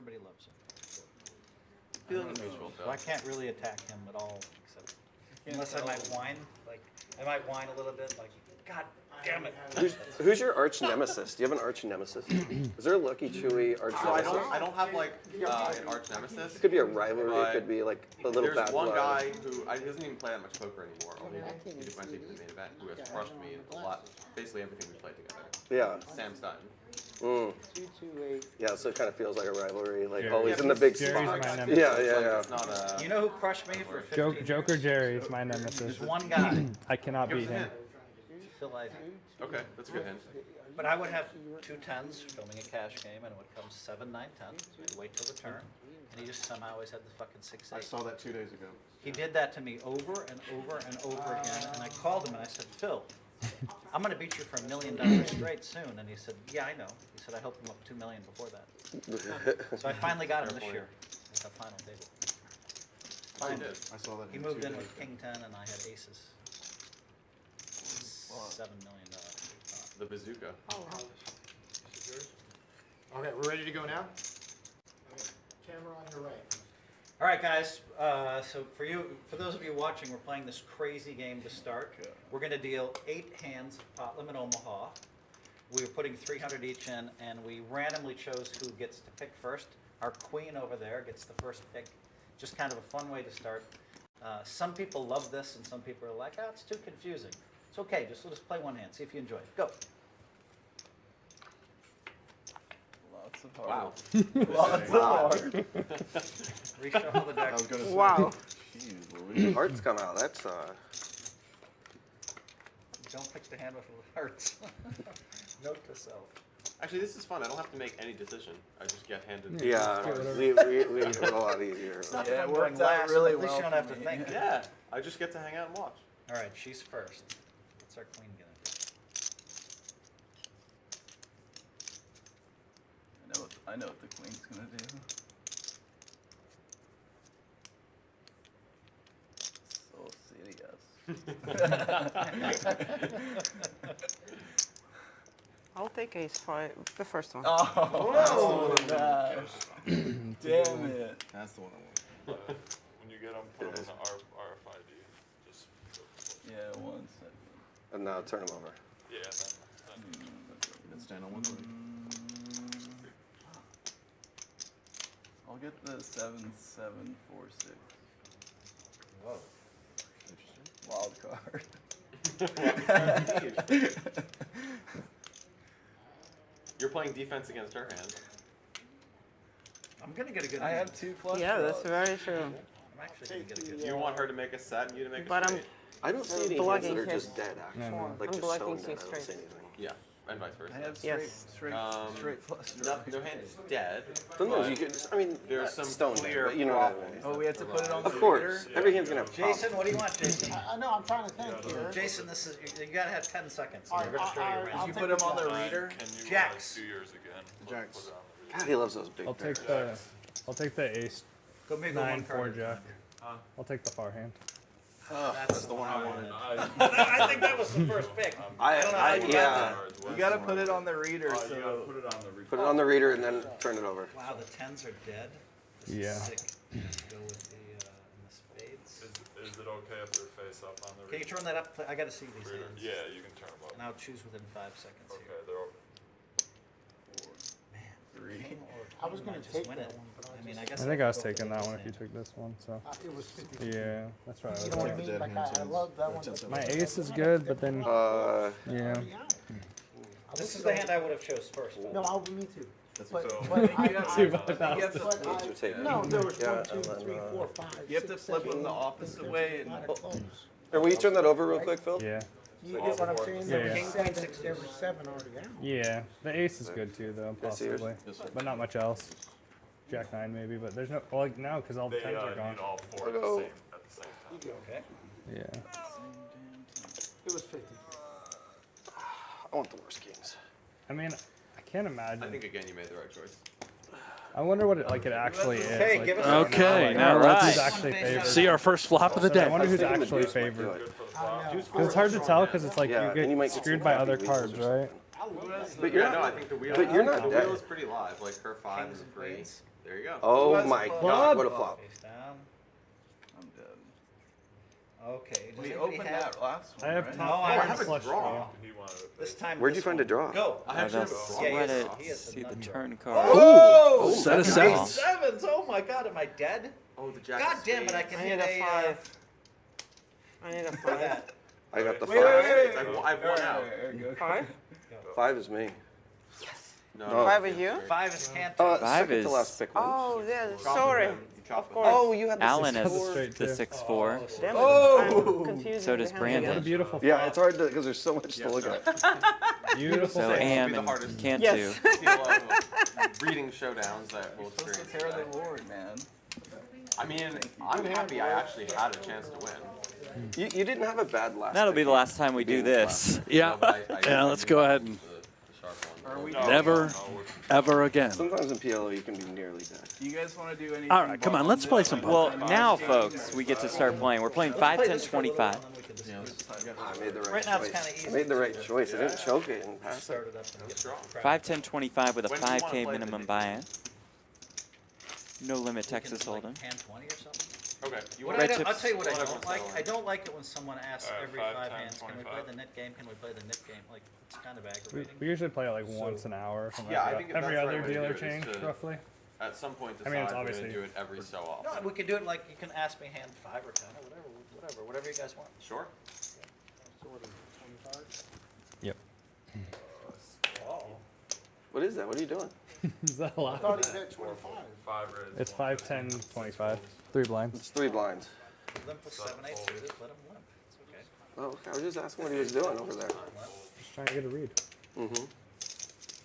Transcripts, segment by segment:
everybody loves him. Feelings mutual, So I can't really attack him at all, except unless I might whine. Like I might whine a little bit. Like God damn it. Who's your arch nemesis? Do you have an arch nemesis? Is there a Lucky Chewy arch So nemesis? I don't have like an arch nemesis. It could be a rivalry. It could be like a little There's bad one blood. guy who he doesn't even play that much poker anymore. Only he went to the main event. Who has crushed me in a lot, basically everything we played together. Yeah. Sam Stein. Yeah, so it kind of feels like a rivalry, like Jerry. always in the big Jerry's spot. my nemesis. Yeah. It's not a. You know who crushed me for 15 Joker years? Jerry is my nemesis. There's one guy, I cannot Give us beat a him. hint. Phil Ivey. Okay, that's a good hint. But I would have 2 10s filming a cash game, and it would come 7, 9, 10. So I'd wait till the turn, and he just somehow always had the fucking 6, 8. I saw that 2 days ago. He did that to me over and over and over again, and I called him and I said, Phil, I'm going to beat you for $1 million straight soon. And he said, yeah, I know. He said, I hope I'm up $2 million before that. So I finally got him this year at the final table. You did. I saw that. He moved in with King 10 and I had aces. $7 million. The bazooka. Okay, we're ready to go now? Camera on your right. All right, guys. So for those of you watching, we're playing this crazy game to start. We're going to deal 8 hands of pot limit Omaha. We're putting 300 each in, and we randomly chose who gets to pick first. Our queen over there gets the first pick. Just kind of a fun way to start. Some people love this, and some people are like, "Oh, it's too confusing." It's okay. Just let us play one hand. See if you enjoy it. Go. Lots of Wow. Lots of hard. Reshuffle the I deck. was gonna say. Wow. Jeez Louise. Hearts come out. That's Don't pick the hand with the hearts. Note to self. Actually, this is fun. I don't have to make any decision. I just get handed. yeah. We do it a lot easier. It's not Yeah, fun it worked going out last, really but at least well you don't have to for me. think. Yeah, I just get to hang out and watch. All right, she's first. What's our queen gonna do? I know what the queen's gonna do. So serious. I'll take ace 5, the first one. Oh, gosh. Damn it. That's the one I want. When you get them, put them in the RFID. Just Yeah, 1 second. And now turn them over. yeah, then Let's stand on one leg. I'll get the 7746. Whoa. Wild card. You're playing defense against her hand. I'm gonna get a good I hand. have 2 flush Yeah, that's draws. very true. I'm actually gonna get a good Do you want her to make a set and you to make a But I'm straight? I don't see any hands blocking that are his just dead, actually. No, Like I'm just blocking stone his dead. I don't straight. see anything. Yeah, and vice versa. I have Yes. straight flush No, draws. no hand is dead. Sometimes but you could just, I mean, There's not some stone clear dead, but you know what I problems. mean. Oh, we have to put it on the Of course. reader? Every hand's going to have problems. Jason, what do you want, Jason? I know, I'm trying to think here. Jason, this is you gotta have 10 seconds. All You're right, gonna show your I'll range. Did you take put them the on the jack. reader? can you Jacks. do yours again? Jacks. Put it on the reader. God, he loves those big I'll pairs. take the ace Go maybe go 9 one 4 card. jack. I'll take the far hand. That's the one I wanted. I think that was the first pick. I don't know how you got yeah. You gotta put it on the reader, You gotta so put it on the reader. Put it on the reader and then turn it over. that. Wow, the 10s are dead. This Yeah. is sick. Let's go with the spades. Is it okay if they're face up on the Can you reader? turn that up? I gotta see these Reader? hands. Yeah, you can turn them And up. I'll choose within 5 seconds Okay, here. they're over. Man, 3. king or I was queen gonna might just take win that it. one, but I mean, I I guess think I'll I was go with taking the that ace one if you hand. took this one. So It was 50. yeah, that's right. You know what I The mean? dead Like, hands I is- love that one. that's but- My ace is good, but then yeah. This is the hand I would have chose first. No, me too. That's But, So- but I, You have Two to- bucks. you have to but flip- These are taken. no, there was Yeah, 1, 2, and then, 3, 4, 5. You have to 6, flip 7, them the 8. opposite way and- Not close. Here, will you turn that over real quick, Phil? Yeah. You get what I'm saying? There Yeah, was yeah. 7, there was 7 already out. Yeah, the ace is good too, though, Can I see yours? possibly, Yes, sir. but not much else. Jack 9 maybe, but there's no like now because all the They 10s are gone. need all 4 at the Hello. same time. Okay. Yeah. It was 50. I want the worst kings. I mean, I can't imagine. I think again you made the right choice. I wonder what it actually is. Hey, like, give us Okay, a now who's let's actually favored. see our first flop of the I day. wonder who's I think actually Medusa might do favored. it. I know. Because it's hard to tell because it's like Yeah, you and you might get get screwed some by crappy other weasels cards, or right? But you're Yeah, no, I not. think the wheel. But you're not the dead. wheel is pretty live. Like her 5 Kings and and 3. queens. There you go. Oh has my club? God! What a flop. Face down. I'm dead. Okay. Does We anybody opened have? that last one. I have right? No, top I four have a flush draw. draw. He wanted it. This time. Where'd you this find a one. draw? Go. I actually have a Let's draw. Yeah, he let is- it he is a see the nut turn job. card. Oh, seven that's call. nice. Sevens. Oh my God, am I dead? Oh, the jack. God of damn it! I spades. can I hit need a a. 5. I need a Look at 5. that. I got the Wait, wait, five. wait, wait. I've won out. 5? 5 is me. No, No. 5 is you? 5 is Cantu. Five Second is- to last pick one. Oh, yeah, Chop with sorry. them. You chop Of with course. them. Oh, you had the Alan has 6-4. Straight the two. 6-4. Damn it. Oh! I'm confused. So does the hand Brandon. What a again. beautiful Yeah, flop. it's hard to because there's so much to look at. Beautiful. So Six will be Am the and hardest. Cantu. Yes. Feel breeding showdowns that we'll Supposed to experience. tear today. the Lord, man. I mean, I'm happy I actually had a chance to win. You didn't have a bad last. That'll pick. be the last time we do Being this. Yeah, No, but yeah, let's go ahead and the sharp one. Are we never, ever again. Sometimes in PLO you can be nearly dead. Do you guys want to do anything? All right, come on, let's play some poker. Well, now, folks, we get to start playing. We're playing 5, 10, 25. I made the right Right now it's choice. kinda easy. I made the right choice. I didn't choke it and pass it. Started up and get 5, 10, 25 with a When do you wanna 5K play minimum the buy-in. No limit Texas Hold'em. Hand 20 or something. Okay. You What want I Red don't, I'll chips. tell you what I Whatever don't like. settling. I don't like it when someone asks Alright, every 5, 5 10, hands, can we play 25. the net game? Can we play the net game? Like, it's kind of We aggravating. usually play it like once an hour or something Yeah, I like think that. that's Every the other right way to dealer do it, is change, to- roughly. At some point I mean, it's decide we're obviously- gonna do it every so No, often. we can do it like, you can ask me hand 5 or 10 or whatever you guys want. Sure. Yep. Oh. What is that? What are you doing? Is that a lot? Thought he said 25. 5 raises. It's 5, 10, 25. 3 blinds. It's 3 blinds. Limp with 7, 8 suited, let him limp. It's okay. Oh, okay. I was just asking what he was doing over there. Just trying to get a read. Mm-hmm.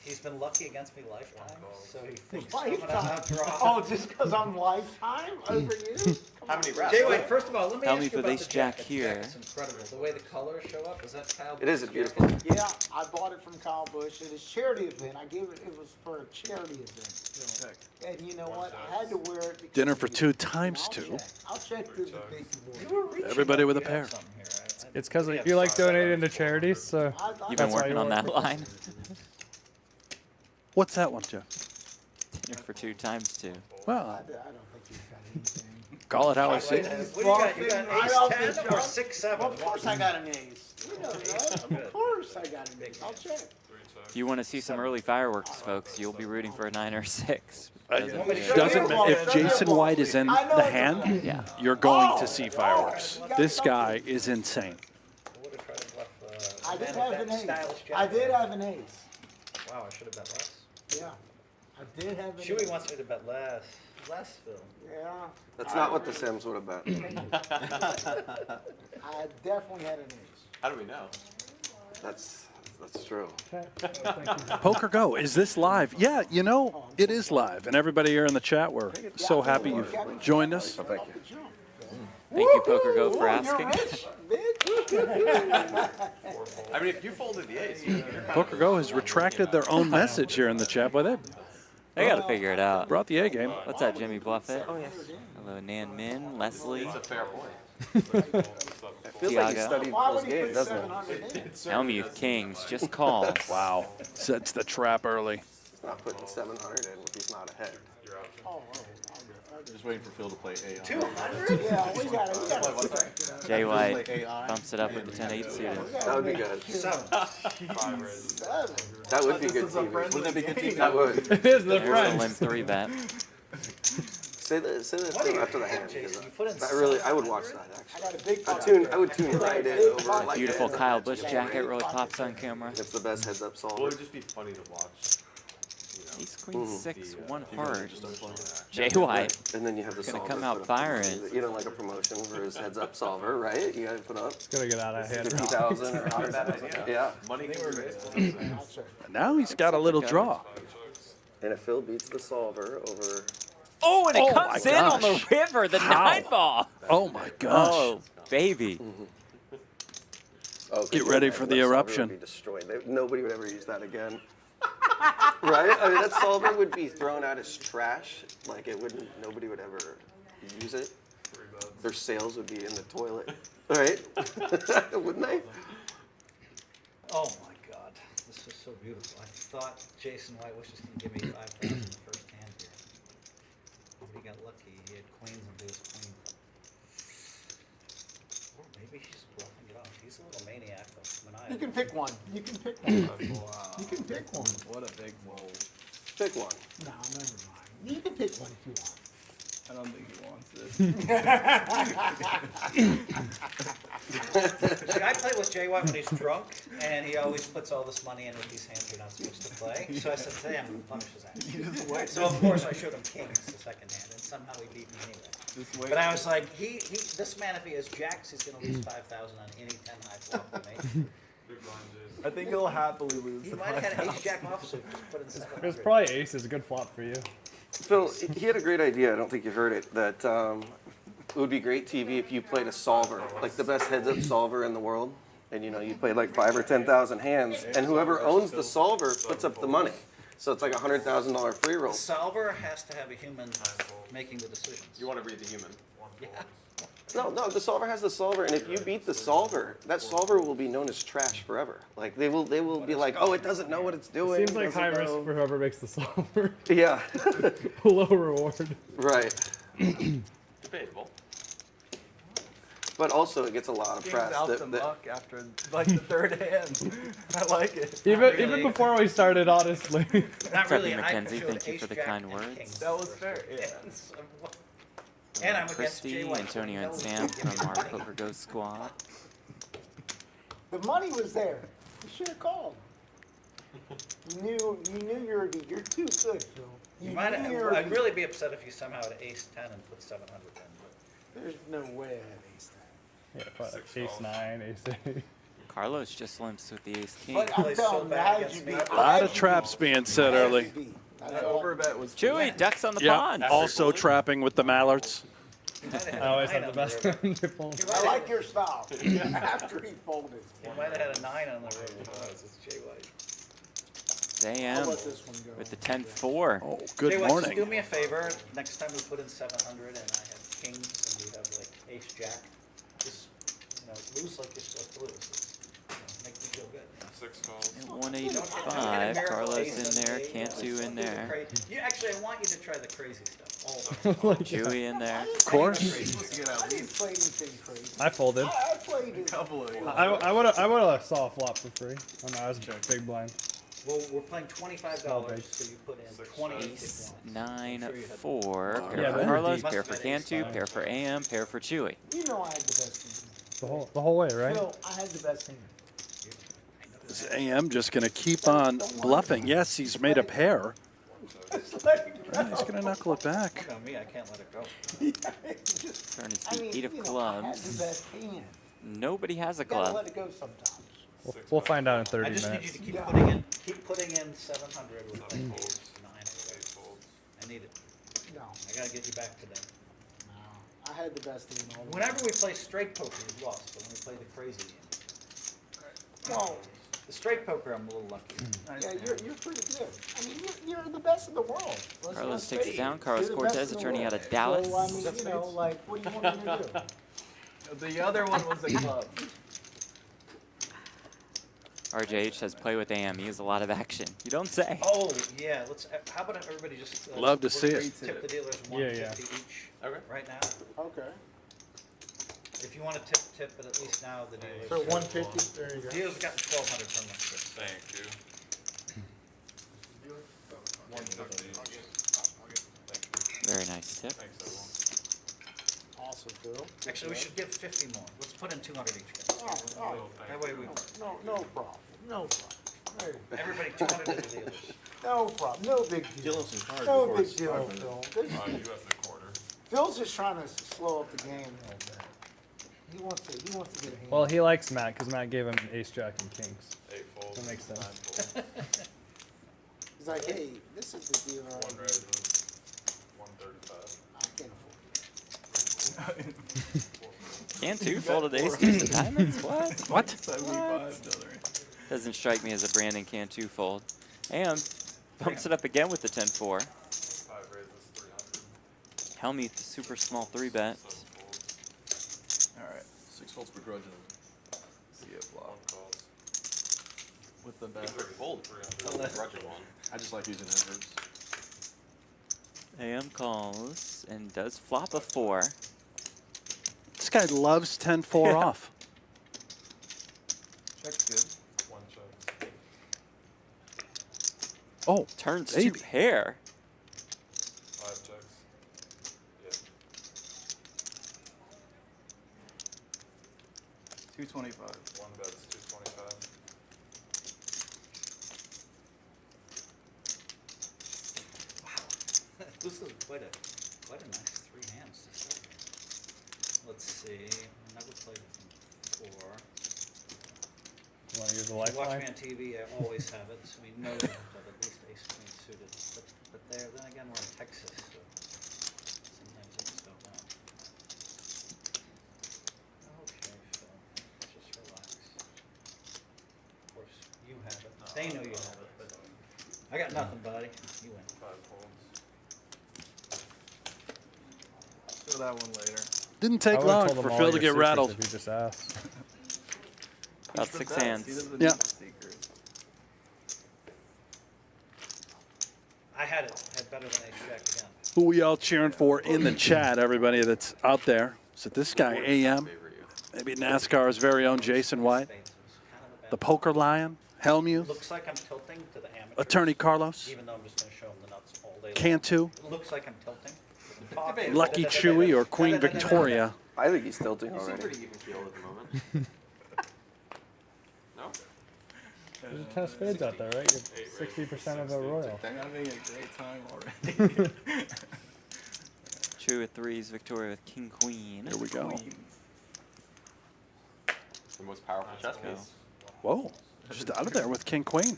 He's been lucky against me lifetime, so he thinks Lifetime? I'm gonna outdraw. Oh, just because I'm lifetime over you? How many reps? Jay, wait, first of all, let me Tell ask me you for about ace the jack jacket. here. It's incredible. The way the colors show up, is that Kyle? It is Busch's beautiful. jacket? Yeah, I bought it from Kyle Busch at his charity event. I gave it, it was for a charity event. And you know what? I had to wear it. because Dinner of for the- 2 times I'll 2. check. I'll check through the big You board. were reaching Everybody up. with a You have pair. something here. It's because we have you like five donating to colors. charities, so You've been That's why working you on were- that line. What's that one, Jeff? Dinner for 2 times 2. Well, I don't think he's got anything. call it how I see What it. do you got? You got Right ace off 10 the or jump. 6, 7? Well, of course I got an ace. You know that. Of course I got an ace. I'll check. 3 checks. If you want to see some early fireworks, folks, you'll be rooting for a 9 or 6. Doesn't if Jason White is in I know the it's a- hand, Yeah. you're going to see fireworks. This guy is insane. I did have an ace. Stylish I jacket. did have an ace. Wow, I should have bet less. Yeah. I did have an Chewy ace. wants me to bet less. Less, Phil. Yeah. That's not what the Sims would have bet. I definitely had an ace. How do we know? That's true. Poker Go, is this live? Yeah, you know, it is live. And everybody here in the chat, we're so happy you've joined us. Oh, thank you. Thank you, Poker Go, for Ooh, asking. You're rich, bitch. I mean, if you folded the ace, you're Poker Go has retracted their own message here in the chat. Boy, they They got to figure it out. brought the A game. What's that, Jimmy Bluffett? Oh, yes. Hello, Nan Min, Leslie, it's a fair point. It feels like he Tiago. studied Why for would this he game, put doesn't it? 700 in? Hellmuth Kings, just calls. Wow. Sets the trap early. He's not putting 700 in if he's not ahead. Oh, Just waiting for Phil to play AI. 200? yeah, we got it. Jay White Play AI. bumps it up with the 10-8 suited. That would be good. 7. 5 raises. That would be good TV. Wouldn't that be good TV? That would. it is the There's the friends. limp 3 bet. Say the thing after the hand. Jason, you Because put in I would watch that I actually. got a big pot. I would tune right in over like Beautiful that. Kyle Busch jacket really pops on camera. It's the best heads up Well, it solver. would just be funny to watch. Ace Queen 6, 1 You heart. just unplug that. Jay White. And then you have the Gonna solver. come out put up- firing. You know, like a promotion for his heads up solver, right? You gotta put up Gotta get out of hand. 50,000 or 100,000. Yeah. Money can be raised. And now he's got a little draw. And if Phil beats the solver over, Oh, and it Oh comes my in on the gosh. river, the How? 9 ball. Oh my gosh. Oh, baby. oh, 'cause Get then ready that for the solver eruption. Would be destroyed. Nobody would ever use that again. Right? I mean, that solver would be thrown out as trash. Like it wouldn't. Nobody would ever use it. Their sales would be in the toilet, right? Wouldn't they? Oh my God. This is so beautiful. I thought Jason White was just going to give me 5,000 in the first hand here. But he got lucky. He had queens into his queen. Or maybe he's bluffing it off. He's a little maniac, though. You can pick one. You can pick one. Wow. You can pick one. What a big roll. Pick one. No, never mind. You can pick one if you want. I don't think he wants it. See, I play with Jay White when he's drunk, and he always puts all this money in with these hands you're not supposed to play. So I said, today I'm going to punish his ass. You just wait. So of course I showed him kings the second hand, and somehow he beat me anyway. Just wait. But I was like, this man, if he has jacks, he's going to lose 5,000 on any 10 high flop he makes. Big blind Jason. I think he'll happily lose He the might have had an 5,000. ace jack offsuit, just put in It was 700. probably ace is a good flop for you. Phil, he had a great idea. I don't think you heard it. That it would be great TV if you played a solver, like the best heads-up solver in the world, and you played like 5,000 or 10,000 hands, and whoever owns the solver puts up the money. So it's like a $100,000 free roll. The solver has to have a human making the decisions. You want to read the human. Yeah. No, the solver has the solver, and if you beat the solver, that solver will be known as trash forever. Like they will be like, oh, it doesn't know what it's doing. Seems like doesn't high risk know." for whoever makes the solver. Yeah, Low reward. right. Debatable. But also, it gets a lot of Game's press. out the muck after like the third hand. I like it. Even before we started, honestly. Not really. Happy I Mackenzie, showed thank you ace for the jack kind and words. kings. That was fair. Yeah. And I'm against Jay Christy, White. Antonio, and Sam from our Poker Ghost squad. The money was there. You should have called. You knew you're too good, Phil. You might have, knew you were- I'd really be upset if you somehow had ace 10 and put 700 in. But There's no way I have ace Yeah, probably like 6 ace calls. 9, ace 8. Carlos just limps with the ace king. But I'm Plays so telling you, bad I had against you me. beat. A lot of traps being set early. That overbet was Chewy, ducks on the Yeah, pond. also trapping with the mallards. he might have had I always a have 9 the on best river. one to fold. He I might have- like your style. After he folded. He might have had a 9 on the river. It's Jay White. I'll AM let this one go. with the 10-4. Oh, Jay good White, just do morning. me a favor. Next time we put in 700 and I have kings and you have like ace jack, just lose like you're supposed to lose. Make me feel good. 6 calls. At Don't get a 185, miracle Carlos ace in there, on the- Cantu don't in do the there, cra- Actually, I want you to try the crazy stuff. All of it. Like, Chewy in there. Of course. I didn't play anything crazy. I folded. I played it. couple of I would have saw a flop for free. Oh no, I was big blind. Well, we're playing $25, Small big. so you put in Six 20 Ace if you want. 9 I'm sure you had- 4, Yeah, pair for they're Carlos, deep. pair for Cantu, pair for AM, pair for Chewy. You know I had the best team. The whole way, right? Phil, I had the best team. Is AM just going to keep on bluffing? Yes, he's made a pair. It's like, Right, he's going to knuckle it back. Look on me, I can't let it go. Turn is I the mean, 8 of I had clubs. the best hand. Nobody has a You gotta club. let it go sometimes. We'll find out in 30 I just need you minutes. to keep Yeah. putting in 700 with like Seven ace folds. 9 or whatever. 8 folds. I need it. No, I gotta get you back today. no. I had the best team all the Whenever we play straight poker, we've lost, but when we play the crazy game. Well, The straight poker, I'm a little lucky. yeah, you're pretty good. I mean, you're the best in the world. Let's Carlos not takes say it down. Carlos You're the best Cortez, in the attorney world. out of Dallas. So, I mean, like, what do you want me to do? The other one was a club. RJH says play with AM. He has a lot of action. You don't say. Oh, yeah, how about everybody just. Love to see we're it. Tip the dealers Yeah, 150 each Okay. right now. Okay. If you wanna tip, but at least now the dealers. So 150, there you go. Dealers got 1,200 from us. Thank you. 150 each. Very nice tip. Thanks, everyone. Awesome, Phil. Actually, we should give 50 more. Let's put in 200 each, guys. Oh, oh, That way we, no problem. No problem. Hey, everybody 200 to the dealers. no problem. No big deal. Deal him some cards No before big it's deal, 5 minutes. Phil. You have the quarter. Phil's just trying to slow up the game a little bit. He wants to get a hand. Well, he likes Matt because Matt gave him ace jack and kings. 8 folds. That makes sense. 9 folds. He's like, hey, this is the deal. 1 raises. 135. I can't afford it. Cantu folded ace deuce of diamonds. What? 75 to the other end. Doesn't strike me as a Brandon Cantu fold. AM bumps it up again with the 10-4. 5 raises. 300. Hellmuth, super small 3-bet. 7 folds. All right. 6 folds begrudgingly. See a flop. 1 calls. with the bet. Fold. Grudging one. I just like using adverbs. AM calls and does flop a 4. This guy loves 10-4 off. Check's good. One check. Oh, Turns baby. to pair. 5 checks. Yeah. 225. One bet's 225. This is quite a nice 3 hands to start here. Let's see. I've never played it before. You want to use the You watch lifeline? me on TV, I always have it, so we know you have to have at least ace queen suited. But there, then again, we're in Texas, so sometimes I just don't know. Okay, Phil, just relax. Of course, you have it. They know you have it, but I got nothing, buddy. You win. 5 holds. Do that one later. Didn't I take would've long told him for all Phil to your get secrets rattled. If you just asked. About 6 hands. Yeah. I had it. Had better than ace jack again. Who we all cheering for in the chat, everybody that's out there. So this guy, AM, Favor you. maybe NASCAR's very own Jason White, Spades was kind of a bad the Poker Lion, Hellmuth, Looks like I'm tilting to the amateur. Attorney Carlos, Even though I'm just going to show him the nuts all day long. Cantu, It looks like I'm tilting. Lucky Chewy, or Queen Victoria. I think he's tilting You seem already. pretty even keeled at the moment. No? There's a ton of spades out there, right? You're 60% of a royal. They're having a great time already. Chewy with 3s, Victoria with king, queen. Here we go. The most powerful chess piece. Whoa, just out of there with King Queen.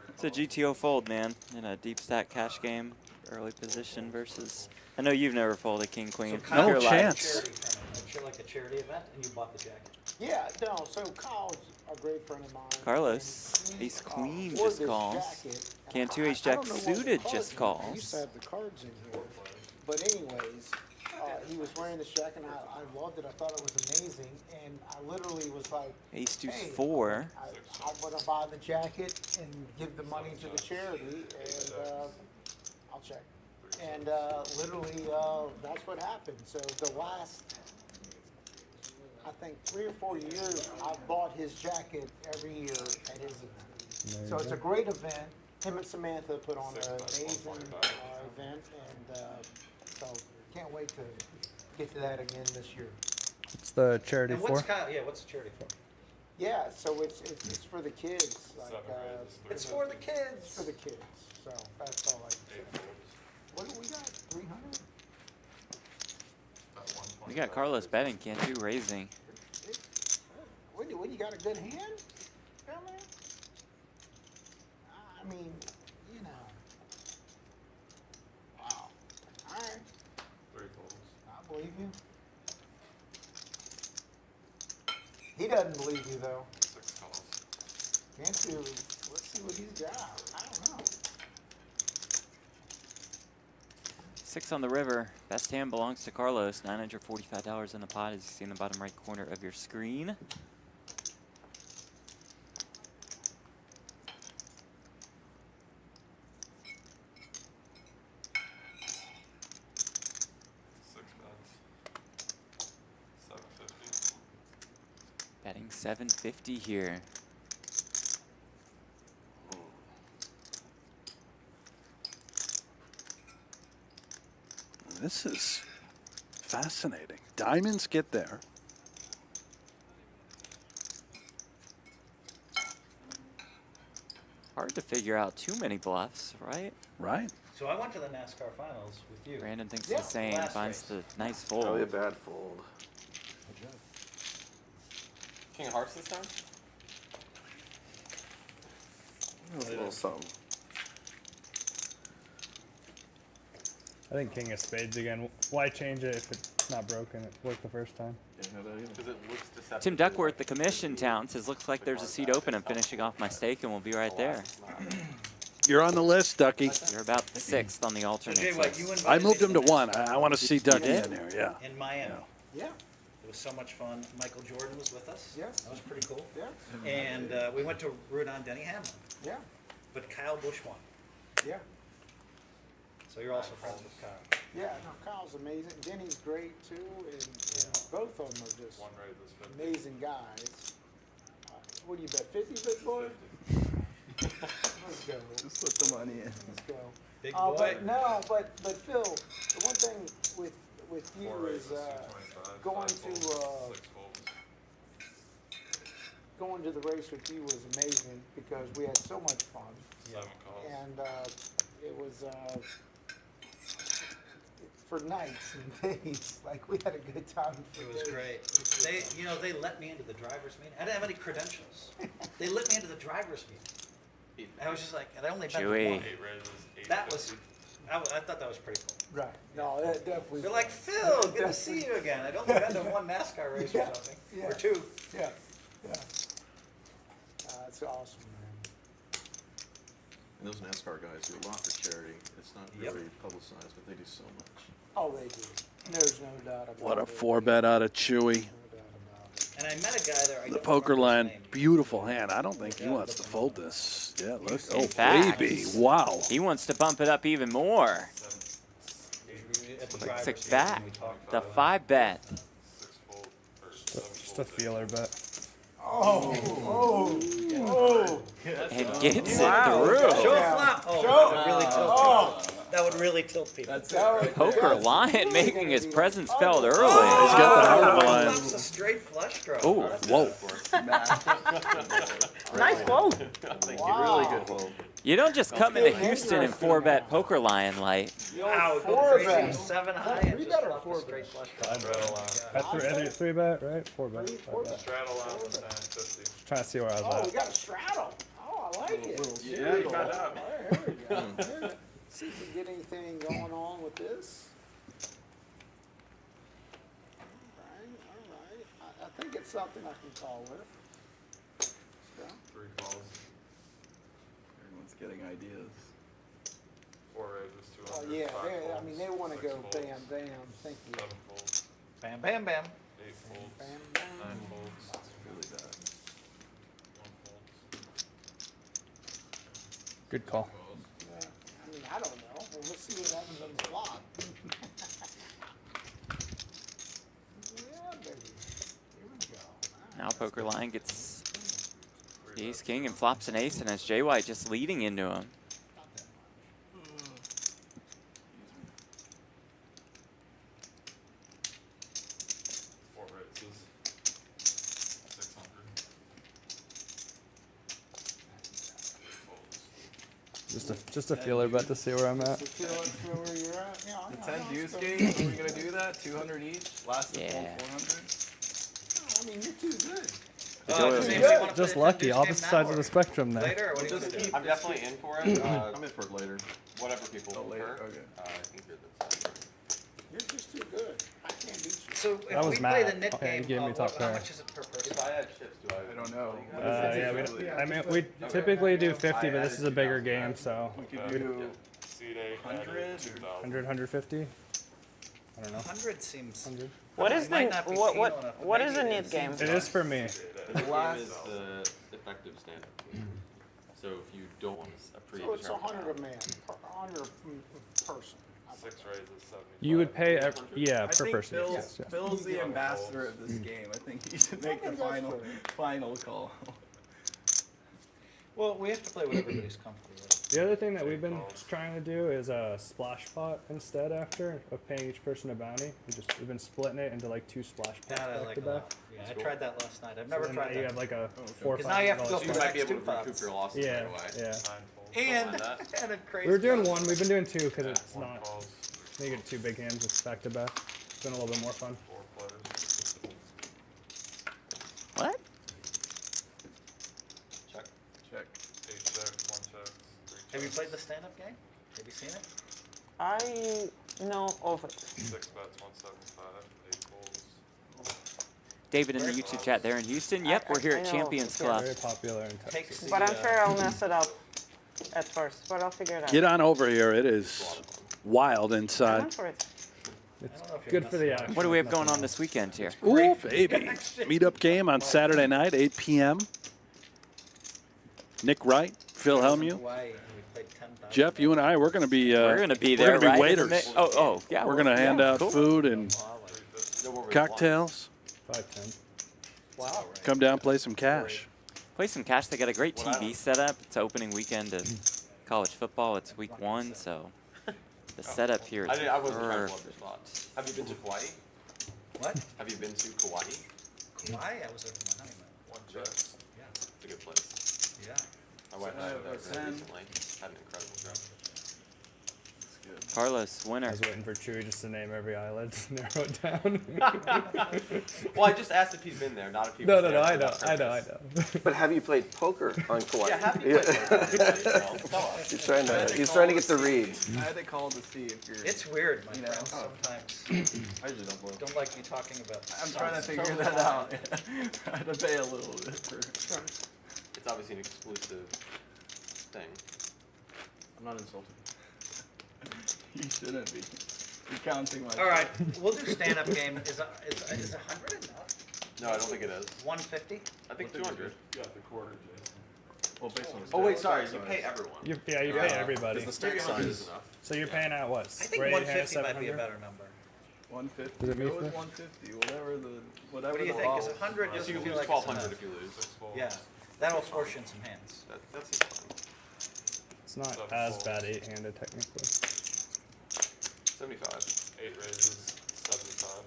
It's a GTO fold, man, in a deep stack cash game, early position versus. I know you've never folded king, queen. No You're alive. chance. Like a charity event, and you bought the jacket. Yeah, no, so Kyle's a great friend of mine. Carlos, and he, ace queen wore just this calls. jacket, and Cantu, I- ace I jack don't know what the suited cards just were. calls. I used to have the cards in here. But anyways, he was wearing this jacket, and I loved it. I thought it was amazing. And I literally was like, Ace deuce hey, 4. I'm going to buy the jacket and give the money to the charity, and I'll check. And literally, that's what happened. So the last, I think, 3 or 4 years, I've bought his jacket every year at his event. So it's a great event. Him and Samantha put on an amazing event, and so can't wait to get to that again this year. It's the charity And what's for. Kyle? Yeah, what's the charity for? Yeah, so it's for the kids. Like, 7 raises, 3 It's for the it's kids. for the kids. So that's all I can 8 say. holds. What do we got? 300? About 125. We got Carlos betting, Cantu raising. What, you got a good hand down there? I mean, you know. Wow. All right. 3 folds. I believe you. He doesn't believe you, though. 6 calls. Can't you? Let's see what he's got. I don't know. 6 on the river. Best hand belongs to Carlos. $945 in the pot, as you see in the bottom right corner of your screen. Betting 750 here. This is fascinating. Diamonds get there. Hard to figure out too many bluffs, right? Right. So I went to the NASCAR finals with you. Brandon thinks Yeah, the same, last finds race. the nice Probably a fold. bad fold. King of hearts this time? A little something. I think king of spades again. Why change it if it's not broken? It worked the first time. Because it looks deceptive. Tim Duckworth, the commission town, says, looks like there's a seat open. I'm finishing off my steak and we'll be right there. You're on the list, Ducky. You're about 6th on the So alternate Jay, what, you list. invited I me moved him to the 1. I want to see Ducky did? in there, yeah. in Miami. Yeah. It was so much fun. Michael Jordan was with us. Yes. That was pretty cool. Yeah, And we went to root on Denny Hamlin, yeah, but Kyle Busch won. yeah. So you're also friends with Kyle. Yeah, no, Kyle's amazing. Denny's great too, and both of them are just One raise is 50. amazing guys. What do you bet, 50, big boy? Let's go. Just put the money in. Let's go. Big boy. But no, but Phil, the one thing with you Four is raises, 225. going Five to folds, 6 folds. going to the race with you was amazing because we had so much fun, 7 calls. and it was for nights and days. Like we had a good time. For It was days. great. They let me into the driver's meeting. I didn't have any credentials. They let me into the driver's meeting. I was just like, and I only bet Chewy. one. 8 raises, 8 That was, I thought that was pretty cool. Right. No, that definitely. They're like, Phil, good to see you again. I'd only been to one NASCAR race Yeah, or something, yeah. or two. Yeah, yeah. That's awesome, man. And those NASCAR guys do a lot for charity. It's not Yep. really publicized, but they do so much. Oh, they do. There's no doubt about it. What a 4-bet out of Chewy. No doubt about it. And I met a guy there. I The don't poker remember line, his name. beautiful hand. I don't think he wants to fold this. Yeah, look. Oh, fact. baby. Wow. He wants to bump it up even more. At the Like driver's 6 meeting, back. we talked The about it. 5 bet. 6 fold, or 7 Just a feeler bet. Oh, And gets it Show through. a flop. Oh, that would really tilt people. That would really tilt people. That's it. Right Poker there. Lion making his presence felt early. He's got the heart of the line. Flop's a straight flush draw. Oh, Whoa. Nice fold. Thank you. Really good fold. you don't just come into Houston and 4-bet Poker Lion light. Wow, Four go bet. crazy. 7 high Three and just bet or flop four a straight bet? flush draw. Straddle on. At 3-bet, right? 4-bet. Four bet. Straddle on 950. Just trying to see where I Oh, was we at. got a straddle. Oh, I like it. Yeah, you found out. There we go. See if we get anything going on with this. All right. I think it's something I can call with. So, 3 calls. Everyone's getting ideas. 4 raises, 200. oh yeah, 5 they, I folds, mean they want to 6 go folds, bam bam. Thank you. 7 folds, Bam, bam, bam. 8 folds, Bam 9 bam. folds, Really bad. 1 fold. Good call. Yeah. I mean I don't know. Well, let's see what happens on the flop. Yeah, baby. Here we go. Now Poker Lion gets the ace king and flops an ace, and has Jay White just leading into him. Four raises, 600. 8 folds. Just a feeler bet to see where I'm at. So feel where you're at. Yeah, The I 10 know, deuce it's game, are we gonna do that? 200 each? Last Yeah. full 400? I mean, you're too good. James, you wanna play Just the lucky, Deuce opposite game sides now of the or spectrum there. Later, or what do you want to do? I'm definitely in for it. I'm in for it later. Whatever people Oh, later, prefer. okay. I think you're the side. You're just too good. I can't beat you. So That if was we play the Matt. knit Okay, game, you gave me top how pair. much is it per person? If I had chips, do I don't know. Yeah, I mean, we typically do 50, but this is a bigger game, so We could do Seed 8, 100? 2000. 100, 150. I don't know. 100 seems. 100. What You is might the not be what seen what on a- what is maybe the it neat game? It is for me. The game is the effective stand-up. So if you don't want a So it's predetermined 100 a man, 100 person. 6 raises, 75. You would pay, yeah, I per think person. Phil's, Yes, yeah. Phil's the ambassador of this game. I think he should make the Okay, that's final call. Well, we have to play what everybody's comfortable with. The other thing that we've been trying to do is a splash pot instead after of paying each person a bounty. We've been splitting it into like 2 splash pots That I back like to a back. lot. Yeah, I tried that last night. I've So never then tried you that. have like a okay. 4 or 'Cause now you have to $5 go So for you the might be next able to 2 recoup pots. your losses Yeah, right away. yeah. 9 folds. And, that. and a crazy. We were doing one. We've been doing 2 because it's 1 not. calls, You get 2 big hands it's back to back. It's been a little bit more fun. 4 players. What? Check. Check. 8 checks, 1 check, 3 checks. Have you played the stand-up game? Have you seen it? I know of it. 6 bets, 175, 8 folds. David in the YouTube chat there in Houston. Yep, we're here I at know. Champions Yeah. Club. Very popular in Texas. Takes the, But I'm sure I'll mess it up at first, but I'll figure it out. Get on over here. It is wild I inside. went for it. It's don't know if you're good for the messing action. What do we have nothing going on else. this weekend here? Ooh, baby. Meetup game on Saturday night, 8 p.m. Nick Wright, Phil Hellmuth, Hawaii, and we played 10,000. Jeff, you and I, we're going to be We're gonna be there, we're gonna right? be in the waiters. yeah. We're going to hand out cool. food and No more with cocktails. 510. Wow. Come down, play some cash. Play some cash. They got a great TV setup. It's opening weekend of college football. It's week 1, so the setup here is I wasn't trying to blow up perfect. your spot. Have you been to Kauai? What? Have you been to Kauai? Kauai? I was there for my honeymoon. One check. Yeah. It's a good place. Yeah. My wife and I were there Ten. very recently. Had an incredible trip. Carlos, I winner. was waiting for Chewy just to name every island to narrow it down. Well, I just asked if he's been there, not if he No, was no, there. no, for I know, that I know, I purpose. know. But have you played poker on Kauai? Yeah, have you played poker? Tell us. He's trying to get the read. I had to call to see if you're. It's weird, my You know. friends sometimes I usually don't blow. don't like me talking about I'm trying to songs. figure Totally that fine. out. I had to pay a little bit for. It's obviously an exclusive thing. I'm not insulted. You shouldn't be. You're counting my. All right, we'll do stand-up game. Is 100 enough? No, I don't think it is. 150? I think 200. You got the quarter, Jason. Well, based on the Oh wait, stack sorry. You size. pay everyone. You pay everybody. Because the Maybe stack 100 size is enough. So you're paying out what? I think Ray, 150 might be a 700? better number. 150. Is it me Go with first? 150. Whatever the. What do you think? Is 100 So doesn't you feel lose like 1,200 it's if you lose. enough. Yeah, that'll force you in some hands. That seems fine. It's not as bad 8-handed technically. 75. 8 raises, 75.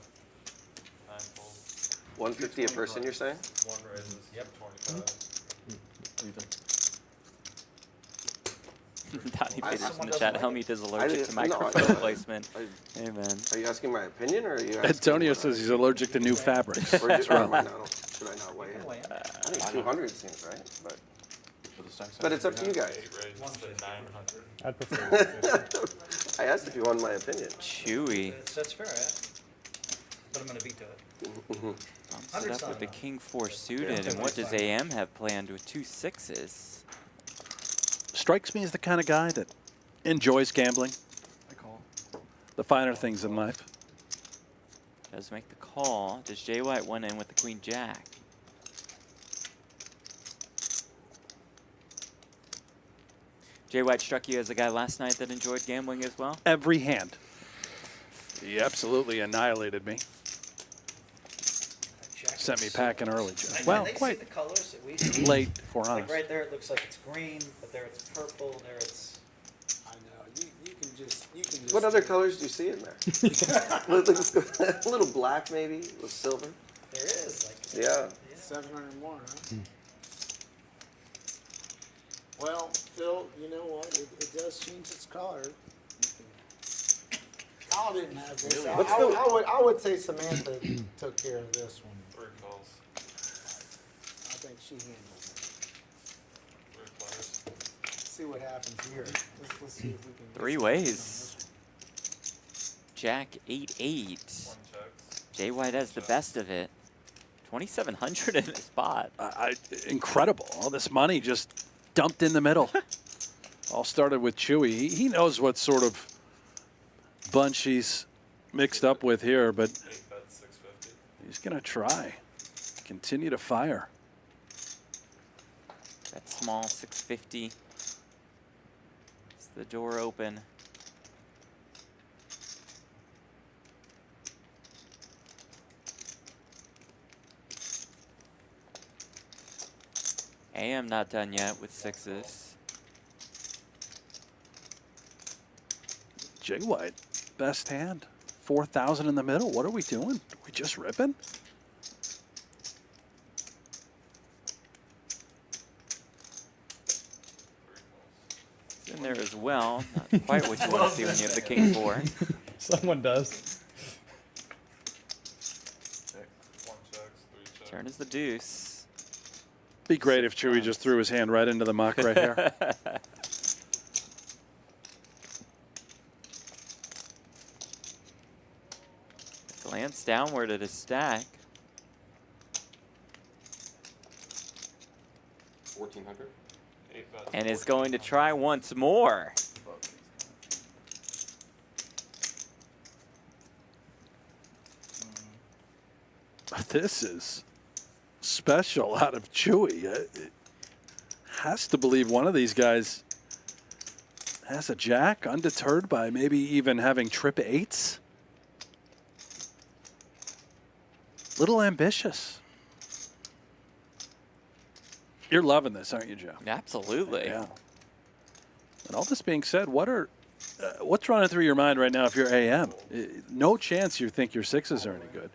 9 folds. 150 a person, you're saying? 1 raises, 25. Donnie I- Peters in someone the doesn't chat. like Hellmuth is allergic to no, I microphone don't. placement. Hey, man. Are you asking my opinion, or are you asking Antonio what I- says he's allergic to new fabrics. Or What's should I wrong? not weigh in? Weigh in. I think 200 seems right, but it's up to you guys. 8 raises, 900. I'd prefer. I asked if you wanted my opinion. Chewy. That's fair, yeah. But I'm going to veto it. Bumps it up with the King 4 suited. And what does AM have planned with 2 6s? Strikes me as the kind of guy that enjoys gambling, I call. the finer things in life. Does make the call. Does Jay White went in with the Queen Jack? Jay White struck you as a guy last night that enjoyed gambling as well? Every hand. He absolutely annihilated me. Sent me packing early, Jeff. Well, they quite see the colors that we see. late, for Like honest. right there, it looks like it's green, but there it's purple. There it's. I know. You can just. What other colors do you see in there? A little black, maybe, with silver. There is like. Yeah. 700 more, huh? Well, Phil, you know what? It does change its color. Kyle didn't have this. Really? I would say Samantha took care of this one. 3 calls. I think she handled it. 3 players. See what happens here. Let's see if we can. 3 ways. Jack 8-8. 1 checks. Jay White has the best of it. 2,700 in the spot. Incredible. All this money just dumped in the middle. All started with Chewy. He knows what sort of bunch he's mixed up with here, but 8 bets, 650. he's going to try. Continue to fire. That small 650. Is the door open? AM not done yet with 6s. Jay White, best hand. 4,000 in the middle. What are we doing? Are we just ripping? It's in there as well. Not quite what you want to see when you have the King 4. Someone does. 1 checks, 3 checks. Turn is the deuce. Be great if Chewy just threw his hand right into the muck right here. Glance downward at his stack. 1,400. 8 bets. And is going to try once more. This is special out of Chewy. It has to believe one of these guys has a jack, undeterred by maybe even having trip eights. Little ambitious. You're loving this, aren't you, Joe? Absolutely. Yeah. And all this being said, what's running through your mind right now if you're AM? No chance you think your sixes are any good.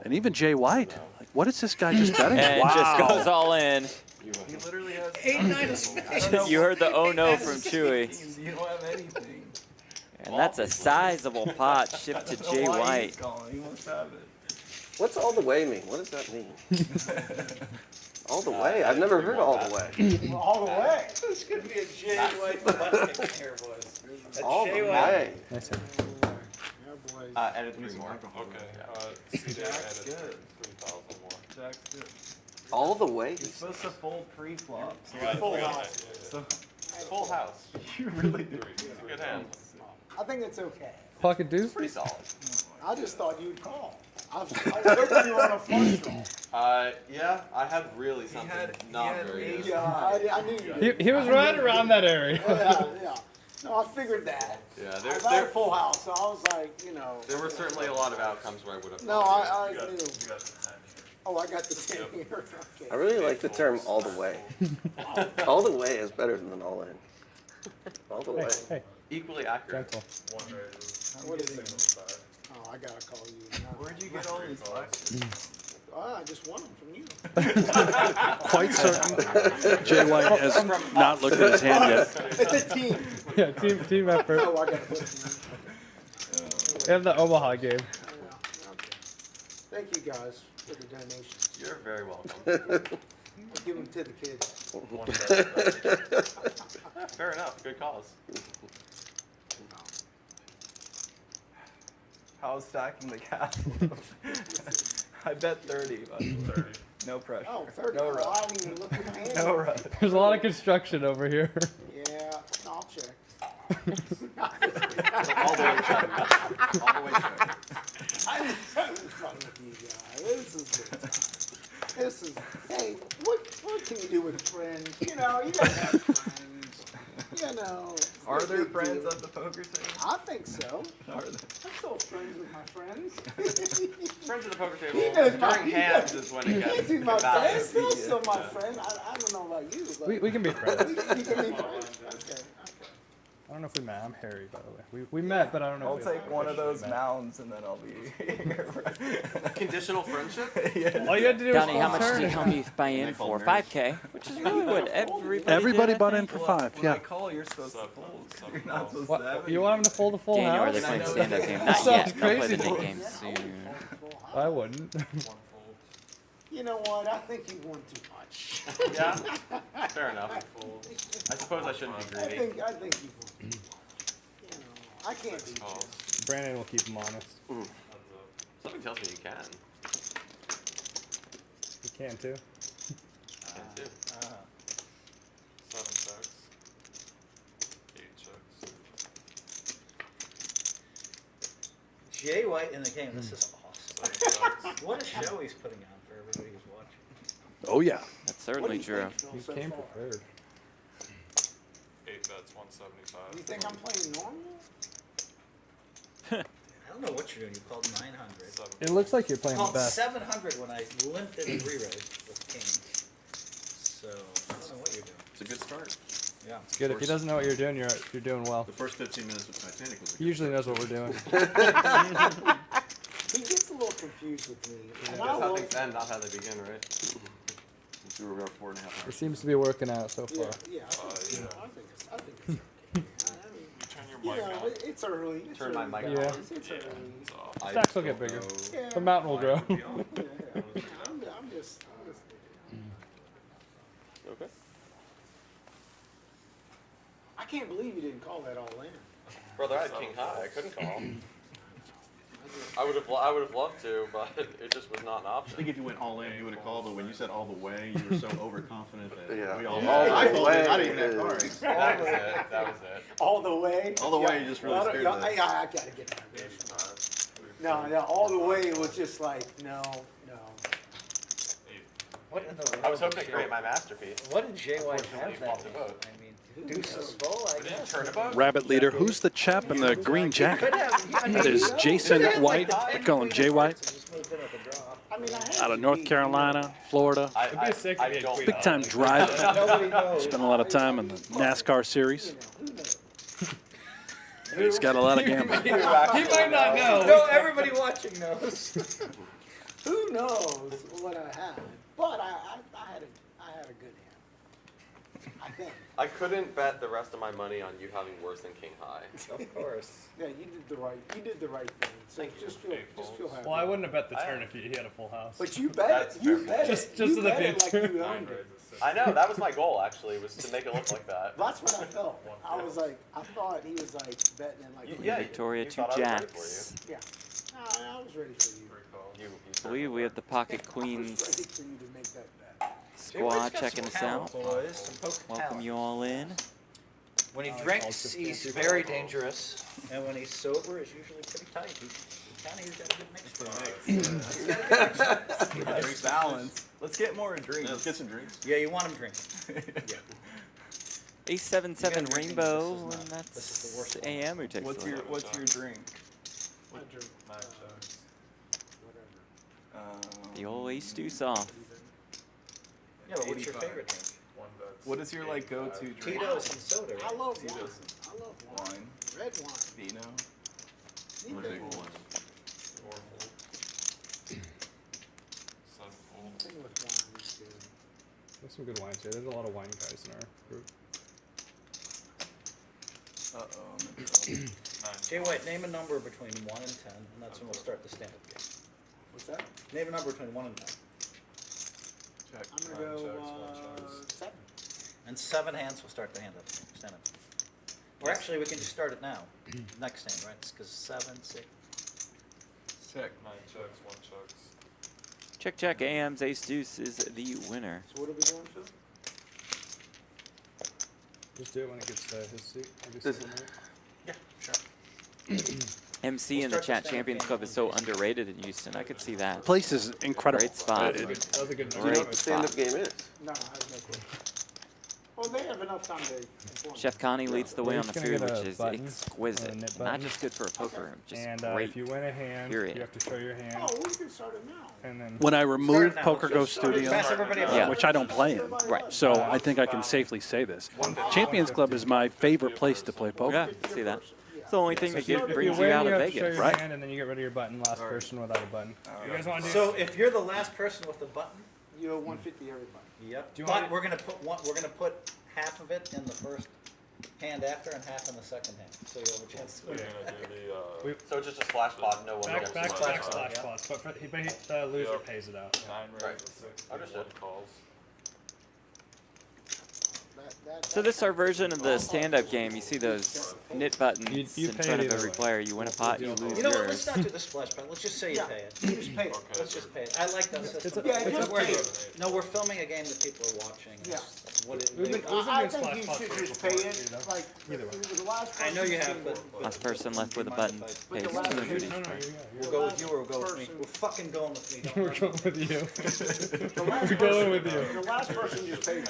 And even Jay White, like, what is this guy just betting? And just goes all in. He literally has 8-9 of spades. You heard the oh no from Chewy. You don't have anything. And that's a sizable pot shipped to Jay Why White. he's calling. He must have it. What's all the way mean? What does that mean? All the way? I've never heard all the way. All the way. This could be a Jay White butt here, boys. All the way. Nice hit. Added 3 more. Okay, CJ Jack's added good. 3,000 more. Jack's good. All the way? You're supposed to fold pre-flop. So Full house. So Full house. you really do. It's a good hand. I think it's okay. Pocket deuce? Pretty solid. I just thought you'd call. I was hoping you were on a flush draw. Yeah, I had really something not had very ace. good. Yeah, I knew you. He was right around that area. Yeah. No, I figured that. Yeah, I there, had a there, full house, so I was like, you know. there were certainly a lot of outcomes where I would have. No, I knew. You got the 10 here. Oh, I got the 10 here. Okay. I really like the term all the way. All the way is better than all in. All the way. Hey, Equally accurate. gentle. One raises. What is it? 675. Oh, I gotta call you. Where'd you get all these boxes? Oh, I just won them from you. Quite certain Jay White has not looked at his hand yet. It's a team. Yeah, team effort. Oh, I gotta put it in. And the Omaha game. Okay. Thank you guys for the donations. You're very welcome. I'll give them to the kids. One bet. Fair enough. Good cause. How's stacking the castle? I bet 30, but 30. no pressure. Oh, 30. No Oh, rush. I didn't even look at my hand. No rush. There's a lot of construction over here. Yeah, no, I'll check. All the way check. All the way check. I'm just having fun with you guys. This is good time. This is, hey, what can you do with friends? You know, you gotta have friends. You know. it's Are no there big friends deal. at the poker table? I think so. Are there? I'm still friends with my friends. Friends at the poker table. He knows my- During hands is when it gets He's my friend. balanced. Still my friend. I don't know about you, but We can be friends. we can be friends. Okay. I don't know if we met. I'm Harry, by the way. We met, but I don't know I'll if we take one of those met. mounds and then I'll be here. Conditional friendship? Yeah. All you had to do was Donnie, how much turn did it. Hellmuth buy in for? 5K, which is really what Everybody did, I bought in think. for When 5, I yeah. call, you're supposed to fold. Seven You're not supposed to What, have you want him to fold a full Daniel, are house? they playing I know stand-up that. game? That Not sounds yet. They'll play the crazy. nick game soon. I wouldn't. One fold. You know what? I think you won too much. Yeah. Fair enough. I suppose I shouldn't be I greedy. think you won. You know, I can't beat you. Calls. Brandon will keep him honest. Heads up. Something tells me you can. He can too. Can too. 7 checks. 8 checks. Jay White in the game. This is awesome. 7 checks. What a show he's putting on for everybody who's watching. Oh, yeah. That's certainly true. He came prepared. 8 bets, 175. You think I'm playing normal? I don't know what you're doing. You called 900. 7 It looks like you're playing the Called best. 700 when I limped in the re-raise with King. So I don't know what you're doing. It's a good start. Yeah. It's good. If he doesn't know what you're doing, you're doing well. The first 15 minutes of Titanic was He usually knows what we're doing. He gets a little confused with me. And I That's how will. things end, not how they begin, right? since we were about 4.5 hours. It seems to be working out so far. Yeah, I think yeah. I think it's okay. I mean, Turn your you mic know, on. it's early. It's Turn early. my mic Yeah. on. It's Yeah, early. it's off. Stacks will get bigger. Yeah. The mountain will grow. Yeah, I'm just. Okay. I can't believe you didn't call that all in. Brother, I had king high. I couldn't call. I would have loved to, but it just was not an I option. think if you went all in, you would have called, but when you said all the way, you were so overconfident that Yeah. we all All I the folded. I way didn't even have is- cards. That was it. That was it. All the way. All the way, you just really scared I of that. gotta get my wrist. No, all the way it was just like, no. What in the I was world hoping to did create my masterpiece. What did Jay White have Unfortunately, that flopped the game? vote. I mean, deuces full, I guess. Turnabout? Rabbit leader, who's the chap in the green jacket? Could have. That is Jason White. I call him Jay White. I mean, I had Out of to North beat, Carolina, Florida. It'd be sick I if he had don't queen. Big time driver. Nobody knows. Spent a lot of time in the NASCAR series. He's got a lot of gambling. He might not know. No, everybody watching knows. Who knows what I had? But I had a good hand. I think. I couldn't bet the rest of my money on you having worse than king high. Of course. Yeah, you did the right thing. So just feel happy. Well, I wouldn't have bet the turn if he had a full house. But you bet it. You bet it. Just You to the bet it future. like you owned it. I know, that was my goal actually, was to make it look like that. That's what I felt. I was like, I thought he was like betting it like. Yeah, Victoria you to thought I was ready for jacks. Yeah. No, I was ready for you. I believe we have the pocket I was queens ready for you to make that bet. squad checking us out. Boys, some poker Welcome talent. you all in. When he I like drinks, Ulster he's fancy very dangerous, and when he's sober, he's usually pretty tight. He's got a good mix. Drinks balance. Let's get more drinks. Let's get some drinks. Yeah, you want him drinking. Ace 7-7 drinking, rainbow, this is and not- this is the that's worst AM who takes What's the your lead. What's your drink? I drink whatever. The old ace deuce off. Yeah, but what's your favorite drink? What is your like go-to drink? Tito's and soda, I right? love wine. Tito's. I love wine. Wine, Red wine. vino. Neither Big one. one. Thing with wine is good. There's some good wines here. There's a lot of wine guys in our group. Jay White, name a number between 1 and 10, and that's when we'll start the stand-up game. What's that? Name a number between 1 and 10. Check. I'm gonna go 7. And 7 hands will start the stand-up. Or actually, we can just start it now. Next hand, right? Because 7, 6. Check. 9 checks, 1 checks. Check, check. AM's ace deuce is the winner. So what are we doing, Phil? Just do it when it gets to his seat. Maybe This- 7 minutes. Yeah, sure. MC We'll in the start chat the Champions stand-up Club game is so on Tuesday. underrated in Houston. I could see that. Place is incredible. Great spot. That was a good Do you know what Great the stand-up spot. game is? No, I have no clue. Well, they have enough time to inform. Chef Connie leads the way We're on the just gonna food, get a which is button, exquisite. a knit Not button. just good for a poker, just And great. if you win a hand, Period. you have to show your hand. Oh, we can start it now. And then When I remove Start now. Poker Go Just start it. Studio, Pass everybody a Yeah. button. which I don't play in, Right. so I think I can safely say this. Champions Club is my favorite place to play poker. Yeah, see that. It's the only thing that if you brings you win, out you of have to show Vegas. your Right. hand, and then you get rid of your button. Last person without a button. You guys want to do? So if you're the last person with the button, You owe 150 everybody. yep. Do you But want- we're gonna put half of it in the first hand after and half in the second hand, so you'll have a chance to We're win. gonna do the, So just a splash pot, no one back, gets back, to back, spot. splash Yeah. spots. But the loser Yep. pays it out. 9 Right. raises, 6, Understood. 1 calls. So this is our version of the stand-up game. You see those knit buttons You in pay front it of either every way. player. You win a pot, you lose You know what? Let's yours. not do the splash pad. Let's just say you Yeah. pay it. You just pay it. Okay. Let's just pay it. I like that system. Yeah, just We're- pay it. No, we're filming a game that people are watching. Yeah. What it, We've been- they- we've been I doing think splash you pots should before, just pay you it, know? like, Either way. the last I know you person have, but Last person left with a button pays With the last 200 No, each. no, we'll go with you or we'll go with me. We're fucking going with me. Don't We're worry. going with you. The last We're going person- with you. The last person just paid.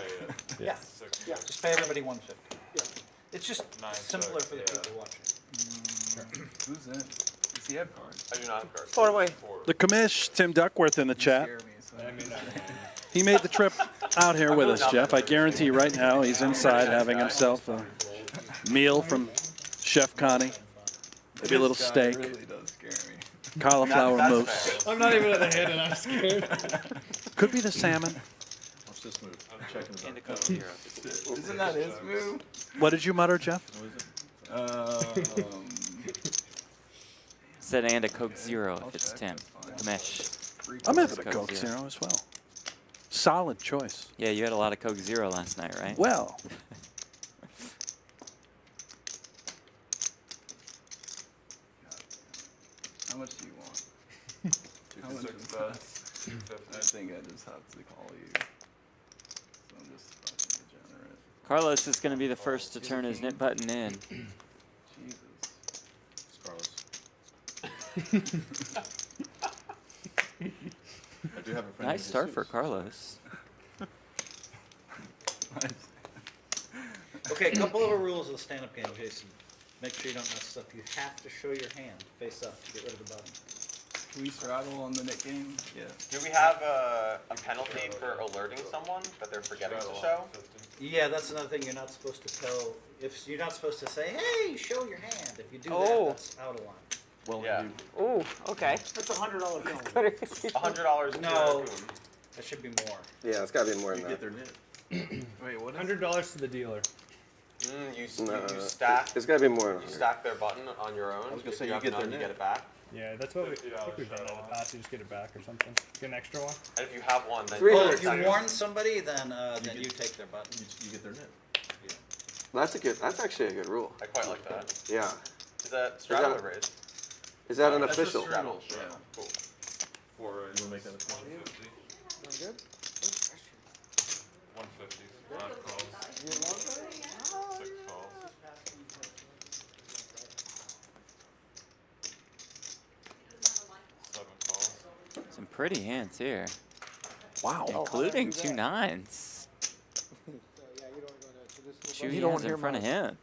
Yeah. 6 Yeah. Just pay everybody 150. Yeah. It's just 9 simpler checks, for the yeah. people watching. Who's in? Does he have cards? I do not have cards. 4 away. 4. The commish, Tim Duckworth in the chat. Scare me, so- I mean, He made the trip out here with us, Jeff. I guarantee you right now he's inside having himself a meal from Chef Connie. Maybe a little This guy steak, really does scare me. cauliflower That's mousse. fair. I'm not even at the hit, and I'm scared. Could be the salmon. Watch this move. I'm checking the And a button. Coke Zero. Isn't that his move? What did you mutter, Jeff? Said and a Coke Zero I'll if it's check, Tim. that's fine. Kamesh. I'm having a Coke Coke Zero. Zero as well. Solid choice. Yeah, you had a lot of Coke Zero last night, right? Well, How much do you want? How much is that? I think I just have to call you. So I'm just fucking degenerate. Carlos is going to be the first to turn his knit button in. Jesus. It's Carlos. I do have a friend. Nice start for Carlos. Okay, a couple of rules of the stand-up game, Jason. Make sure you don't mess up. You have to show your hand face up to get rid of the button. We straddle on the net game. Yeah. Do we have a penalty for alerting someone that they're forgetting to show? Yeah, that's another thing you're not supposed to tell. If you're not supposed to say, "Hey, show your hand." If you do that, that's out of line. Well, yeah. Ooh, okay. That's $100 penalty. $100. No, that should be more. Yeah, it's got to be more than Get that. their nit. Wait, what? $100 to the dealer. You No, stack. it's got to be more than You 100. stack their button on your own. I was gonna If say, you you have get their none, you nit. get it back. Yeah, that's what I think $50 we've done that in the past. You just get it back or something. Get an extra one. And if you have one, then Well, 300 if you warn somebody, then you take their button. You get their nit. That's actually a good rule. I quite like that. Yeah. Is that straddle or raise? Is that an That's a official? straddle. Yeah. Cool. For You wanna make that a question? 150. Good? 150. 5 calls. 6 calls. Seven calls. Some pretty hands here, Wow. including 2 nines. So, yeah, you don't go to this little Two button. hands in front of him.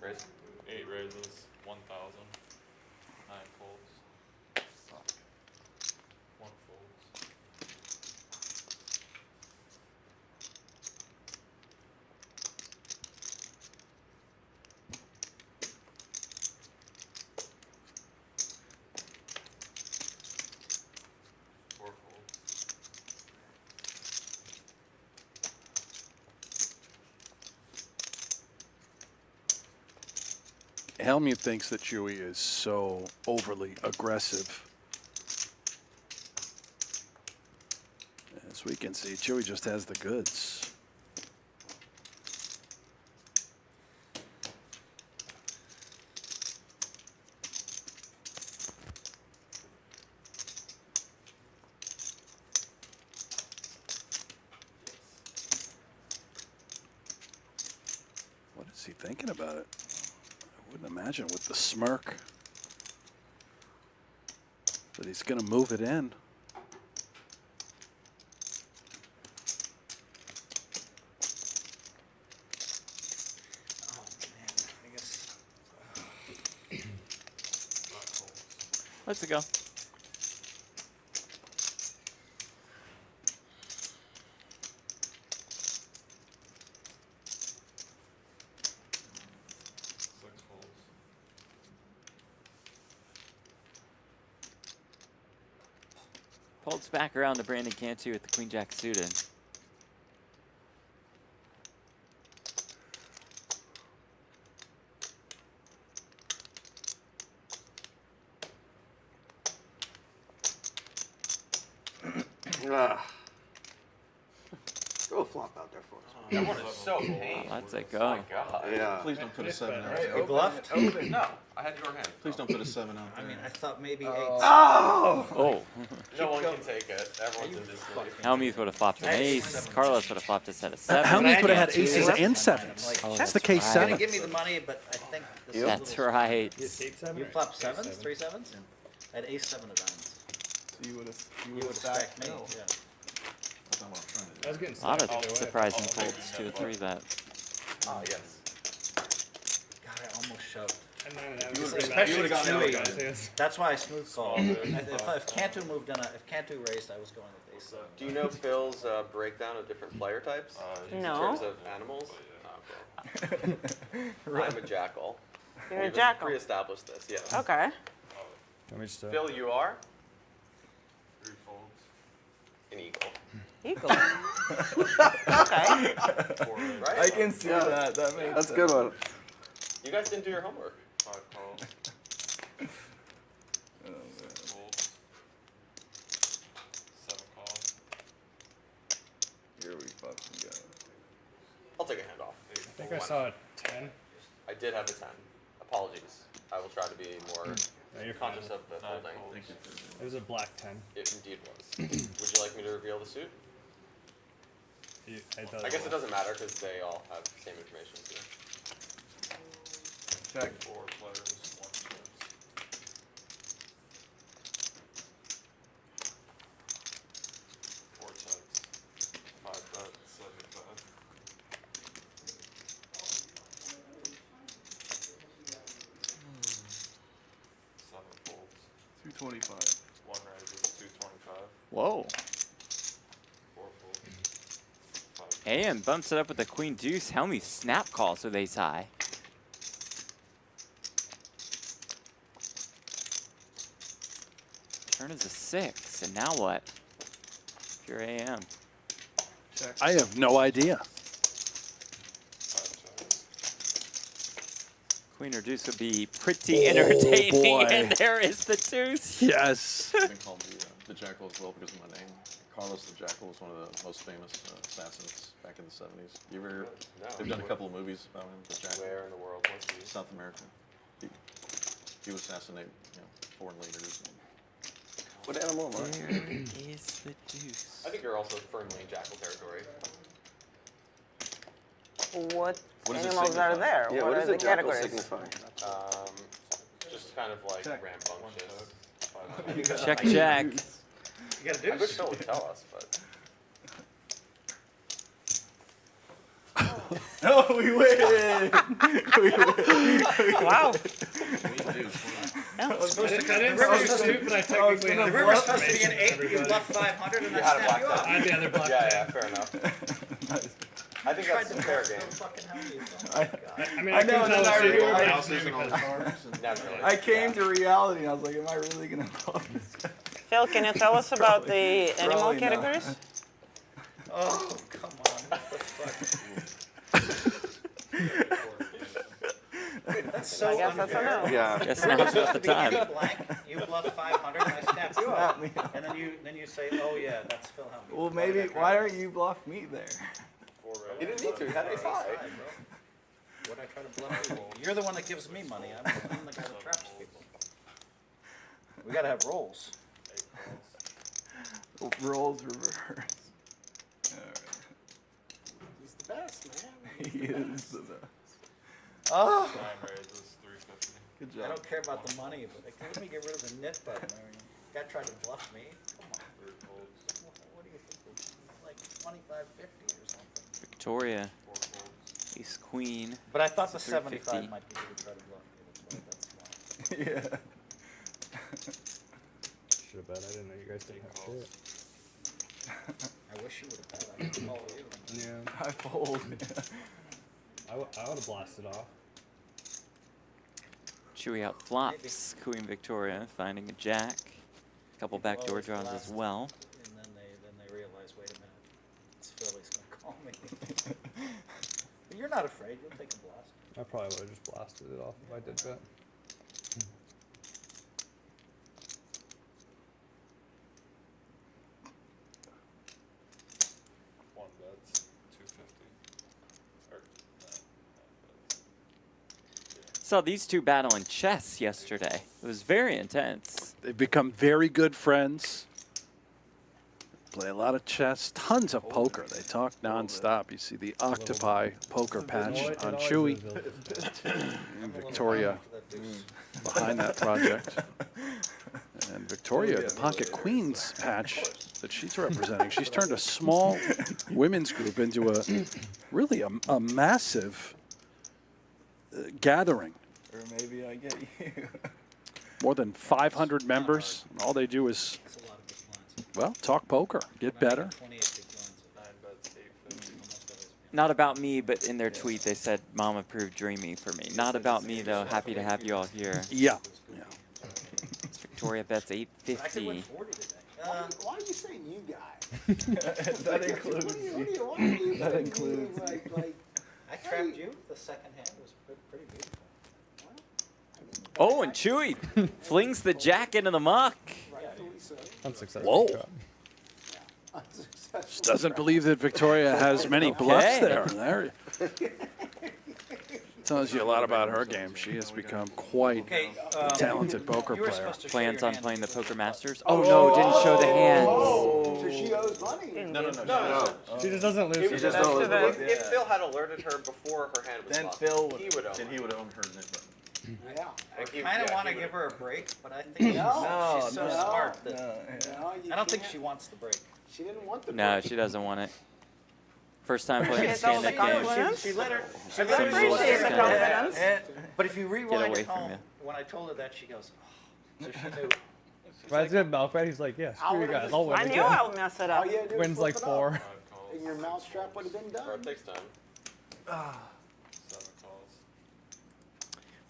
Raise. 8 raises. 1,000. 9 folds. 1 folds. Four folds. Hellmuth thinks that Chewy is so overly aggressive. As we can see, Chewy just has the goods. What is he thinking about it? I wouldn't imagine with the smirk that he's going to move it in. Oh man, I guess. Let's go. Folds back around to Brandon Cantu with the Queen Jack suited. Go flop out there for us. That one is so pain. Let's it Oh go. my god. Yeah. Please don't put a 7 out. You bluffed? No, I had your hand. Please don't put a 7 out I there. mean, I thought maybe 8. Oh. No one can take it. Everyone's in disbelief. Hellmuth would have flopped an ace. Carlos would have flopped a set of 7. Hellmuth would have had two. aces and 7s. Like, That's the case You're gonna 7. give me the money, but I think this is a That's little- right. You flopped 7s, 3 7s? I had ace 7 of diamonds. So you would have. You would have stacked me. no. Yeah. That's not what I'm trying to do. I was getting A lot slapped of either way. surprising folds to a 3-bet. Ah, yes. God, I almost shoved. And then You would've Especially gotten Chewy. out, guys. That's why I smooth called. If Cantu moved in, if Cantu raised, I was going with ace 7. Do you know Phil's breakdown of different player types? In No. terms of animals? Oh, okay. I'm a jackal. You're a We've jackal. Pre-established this, yes. Okay. Let me just, Phil, you are 3 folds. an eagle. Eagle. Okay. 4 raises. Right? I can see that. That makes That's a good one. You guys didn't do your homework. 5 calls. Oh, man. 6 folds. 7 calls. Here we fucking go. I'll take a hand off. I think I saw a 10. I did have a 10. Apologies. I will try to be more No, you're fine. conscious of the Nine folding. folds. Thank you. It was a black 10. It indeed was. Would you like me to reveal the suit? I I guess it doesn't matter because they all have the same information. So. Check. 4 players, 1 chips. 225. One raising, 225. Whoa. Four folds. Five. AM bumps it up with the queen deuce. Hellmuth snap calls with ace high. Turn is a 6, and now what? If you're AM. Check. I have no idea. Queen or deuce would be pretty entertaining, boy. and there is the deuce. Yes. I've been called the Jackal as well because of my name. Carlos the Jackal was one of the most famous assassins back in the 70s. You ever? They've done a couple of movies about him. The Jackal. Where in the world was he? South America. He would assassinate, foreign leaders. What animal am I? There is the deuce. I think you're also firmly in Jackal territory. What What does it animals are signify? there? Yeah, what what are does the the jackal categories? signify? Just kind of like Check. rambunctious. Check, check. You got a I wish deuce? Phil would tell us, but. Oh, we win! We win! Wow. It's supposed to I cut didn't the river's say supposed to- stupid, I technically the have river's bluff supposed to be an information, 8, you bluff everybody. 500, and You I had a snap you black up. die. I'd be on their block. Fair enough. I think Tried that's to a fair bluff game. so fucking Hellmuth. Oh my God. I mean, I I know, couldn't and tell then if you were I bouncing and all the because Naturally. I came to reality and I was like, am I really gonna bluff this guy? Phil, can you tell us about the animal Probably not. categories? Oh, come on. What the fuck? That's so I guess that's a unfair. no. Yeah. Guess It's now's supposed not the to be time. any blank, you bluff 500, and I snap you Snap up. me up. And then you say, oh yeah, that's Phil Hellmuth. Well, maybe, why don't you bluff me there? He didn't need to. He had ace high. What I try to bluff you? You're the one that gives me money. I'm the guy that traps people. We gotta have rolls. Rolls reverse. Alright. He's the best, man. He is the best. Oh, Nine raises, 350. Good I job. don't care about the money, but like, let me get rid of the nit button. Guy tried to bluff me. Come on. Three folds. What do you think? Like 25.50 or something. Victoria, Four folds. ace queen. But I thought the 350. 75 might be good to try to bluff me. That's why that's smart. Yeah. should have bet. I didn't know you guys didn't have shit. I wish you would have bet. I could call you. Yeah, I fold. I would have blasted off. Chewy out flops. Queen Victoria finding a jack. Couple backdoor it's draws blast. as well. And then they realize, wait a minute, it's Philly's gonna call me. But you're not afraid. You'll take a blast. I probably would have just blasted it off if I did bet. One bets, 250. Or, no. Saw these two battle in chess yesterday. It was very intense. They've become very good friends. Play a lot of chess, tons of poker. They talk nonstop. You see the octopi poker patch on Chewy and Victoria behind that project. And Victoria, the pocket queens patch that she's representing. She's turned a small women's group into a really a massive gathering. Or maybe I get you. More than 500 members. All they do is, That's a lot of big blinds. well, talk poker, get better. 28 big blinds. Nine bets, 850. Almost always. Not about me, but in their tweet they said, Mama proved dreamy for me. Not about me though. Happy to have you all here. Yeah. Victoria bets I could win 850. 40 today. Why do you say new guy? That includes What do you. you That mean, includes like, I trapped you. The second hand was pretty beautiful. Oh, and Chewy flings the jack into the muck. rightfully so. Unsuccessful. Whoa. shot. Unsuccessful. Doesn't believe that Victoria has many bluffs Okay. there. Tells you a lot about her game. She has become quite Okay, a talented poker you were player. supposed to show Plans your on hand playing the before Poker you- Masters. Oh no, didn't show the hands. So she owes money. No. She just doesn't lose. He She was just just That's the if, best. if Phil had alerted her before her hand was Then locked, Phil would- he would own. Then he would own her net button. Yeah. I Like, he- kind of yeah, want to he give would've- her a break, but I think No, she's so no, smart that No, you I don't think can't. she wants the break. She didn't want the No, break. she doesn't want it. First time playing a It's all the stand-up game. confidence. She let her. I appreciate the confidence. But if you Get rewind away it from home, you. when I told her that, she goes, oh. So she knew Right, good milk, right? He's like, yeah, screw you guys, I'll win I knew again. I'll mess it up. All you had to do was Wins flip like it 4. up, and your mousetrap would have been done. It takes time. 7 calls.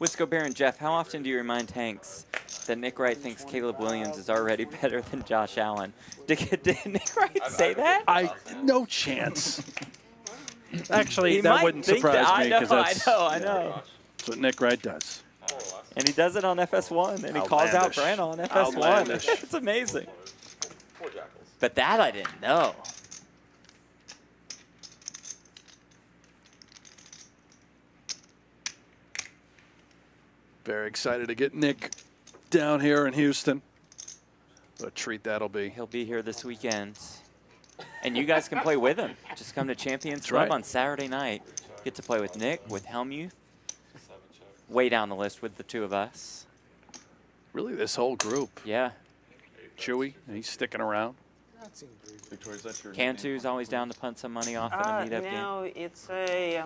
Wisco Bear and Jeff, how often do you remind Hanks that Nick Wright thinks Caleb Williams is already better than Josh Allen? Did Nick Wright say that? No chance. Actually, He that might wouldn't think surprise that. me because I know. that's what Nick Wright does. And he does it on FS1, and he calls out Outlandish. Brent on FS1. Outlandish. It's amazing. 4 jackals. But that I didn't know. Very excited to get Nick down here in Houston. What a treat that'll be. He'll be here this weekend. And you guys can play with him. Just come to Champions Club right. on Saturday night. Get to play with Nick, with Hellmuth. 7 checks. Way down the list with the 2 of us. Really, this whole group. Yeah. Chewy, he's sticking around. That seemed pretty good. Victoria, is that your Cantu's always down to punt some money off in a meetup game. No, it's a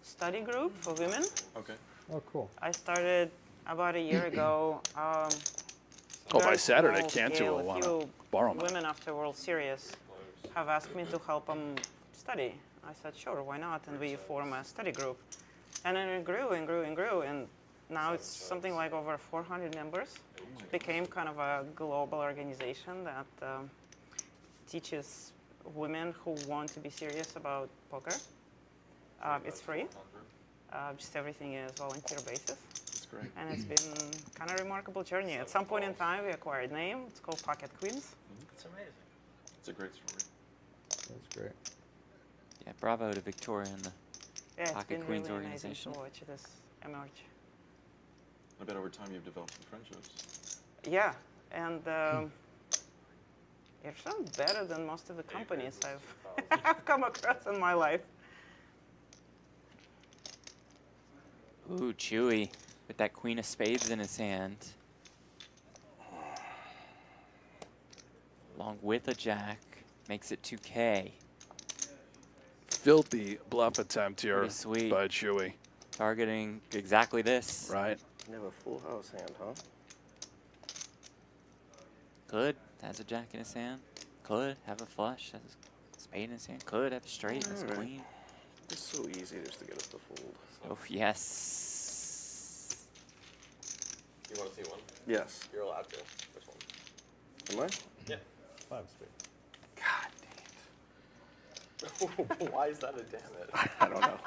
study group for women. Okay. Oh, cool. I started about a year ago. Oh, by very Saturday, small Cantu scale. will A want few to borrow me. women after World Series have asked me to help them study. I said, sure, why not? And we form a study group. And then it grew and grew and grew. And now it's something like over 400 members. Became kind of a global organization that teaches women who want to be serious about poker. It's free. Just everything is volunteer basis. That's great. And it's been kind of a remarkable journey. At some point in time, we acquired a name. It's called Pocket Queens. It's amazing. It's a great story. That's great. Yeah, bravo to Victoria and the Yeah, it's Pocket been Queens really organization. amazing to watch this emerge. I bet over time you've developed some friendships. Yeah, and you're some better than most of the companies I've come across in my life. Ooh, Chewy with that Queen of Spades in his hand. Along with a Jack. Makes it 2K. Filthy bluff attempt here Pretty sweet. by Chewy. Targeting exactly this. Right. You have a full house hand, huh? Could. Has a Jack in his hand. Could have a flush. Has a spade in his hand. Could have a straight. Has a Alright. queen. It's so easy just to get us to fold. Oh, yes. You want to see one? Yes. You're allowed to. Which one? Am I? Yeah. 5 spade. Why is that a damn it? I don't know.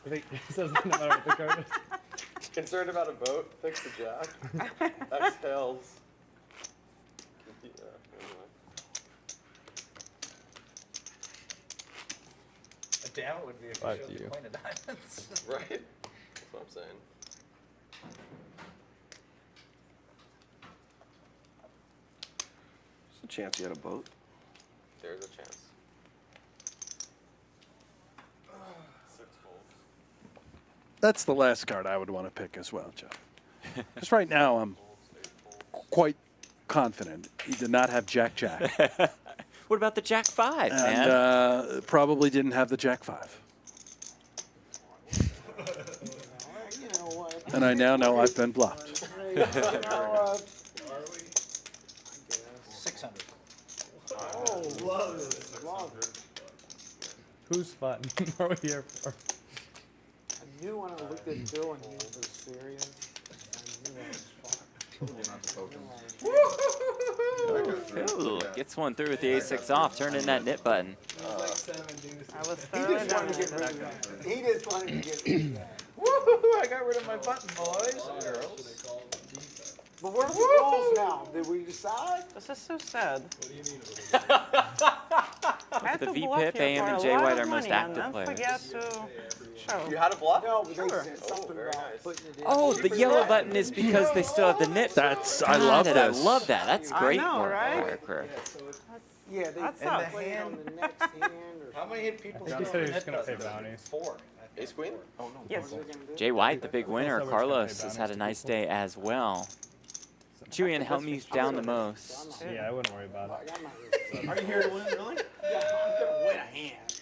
I think it says no matter what the card is. Concerned about a boat? Fix the jack. That's tails. A damn it would be if you 5 showed to the you. queen of diamonds. Right? That's what I'm saying. There's a chance you had a boat. There's a chance. 6 folds. That's the last card I would want to pick as well, Jeff. Just right now, I'm quite confident he did not have Jack-Jack. What about the Jack 5, man? And probably didn't have the Jack-5. You know what? And I now know I've been bluffed. Now, 600. oh, love it. Love it. Who's fun? What are we here for? I knew when I looked at Bill and he was serious. I knew that was fun. Ooh, gets one through with the A6 off. Turn in that knit button. I was He thoroughly just wanted to get done. rid of that. He just wanted to get rid of that. Woohoo! I got rid of my button, boys and girls. But where's the rules now? Did we decide? This is so sad. The I had to V bluff Pip, here AM, for and a J lot White of are most money active and then players. forget to show. You had a bluff? No, but they Sure. said something very about nice. putting it in. Oh, the yellow button is because they still have the knit. That's, I Got love it, this. I love that. That's I great know, work right? by our crew. Yeah, they That put sucks. it on the next hand or How many people I got think he said he was net just going to pay buttons? bounties. 4. Ace queen? Oh no. Yes. Jay White, the big winner. Also, Carlos we're has gonna had pay a nice bounties to day as well. Chewy and Hellmuth down the most. Yeah, I wouldn't worry about it. Are you here to win, really? Yeah, I'm gonna win a hand.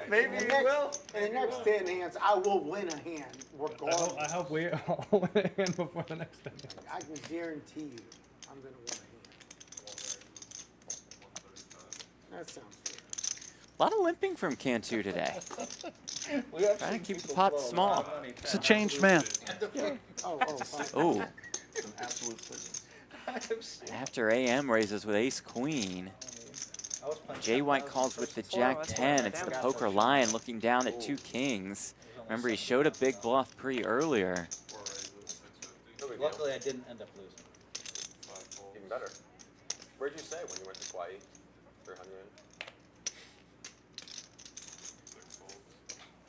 Maybe in the you next, will. In the next 10 hands, I will win a hand, regardless. I hope we all win a hand before the next day. I can guarantee you. I'm gonna want a hand. That sounds fair. A lot of limping from Cantu today. Trying to keep the pot small. He's a changed man. Oh, Some absolute signals. after AM raises with ace queen. Jay White calls with the jack 10. It's the poker lion looking down at 2 kings. Remember, he showed a big bluff pre earlier. Luckily, I didn't end up losing. Even better. Where'd you say when you went to Kauai for honeymoon?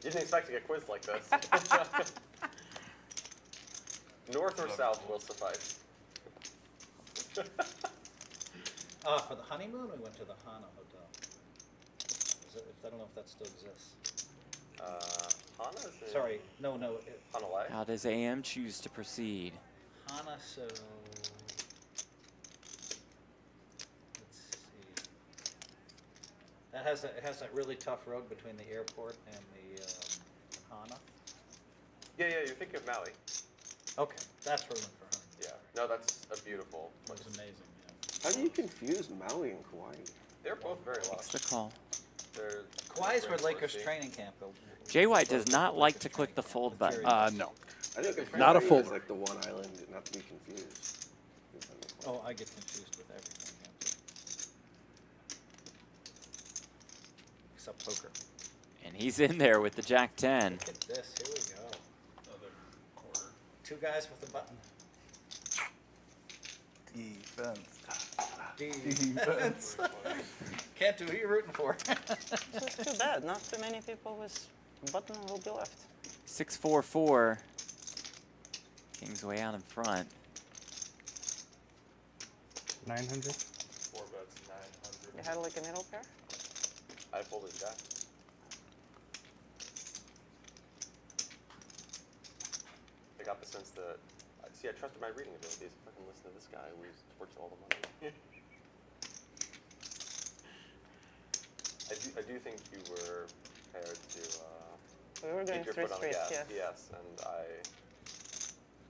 You didn't expect to get quizzed like this. North or south will suffice. For the honeymoon, we went to the Hana Hotel. I don't know if that still exists. Hana is in Sorry, no. Hanalei. How does AM choose to proceed? Hana, so let's see. It has that really tough road between the airport and the Hana. Yeah, you're thinking of Maui. Okay, that's where we went for Hana. Yeah, no, that's a beautiful It place. was amazing. How do you confuse Maui and Kauai? They're both very lush. It's the call. They're Kauai's where great Lakers touristy. training camp. Jay White does not like to click the fold button. No. I think of Not a Kauai folder. as like the one island, not to be confused. Oh, I get confused with everything. Except poker. And he's in there with the jack 10. Look at this. Here we go. 2 guys with a button. Defense. Defense. Cantu, who are you rooting for? It's too bad. Not too many people with button will be left. 6-4-4. King's way out in front. 900. 4 bets, 900. You had like a middle pair? I folded jack. I got the sense that, see, I trusted my reading abilities. If I can listen to this guy who's torched all the money. I do think you were prepared to We were going keep your three foot on the straight, gas. yeah. Yes, and I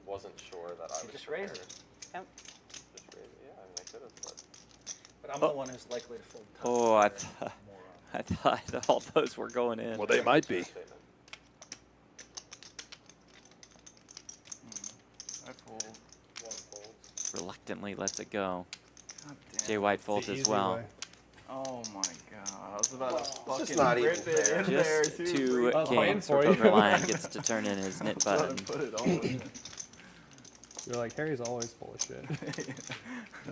wasn't sure that I was just raised prepared. Yep. Just raise it, yeah, I mean, I could have, but But I'm the one who's likely to fold top. Oh, pair. I thought all those were going in. Well, they might be. statement. I fold. One fold. Reluctantly lets it go. God damn. Jay White folds The as easy well. way. Oh my god. I was about to It's fucking just not even rip it fair. in there Just too. 2 I was waiting kings for for you. Poker Lion gets to turn in his knit Trying button. to put it all in. You're like, Harry's always full of shit.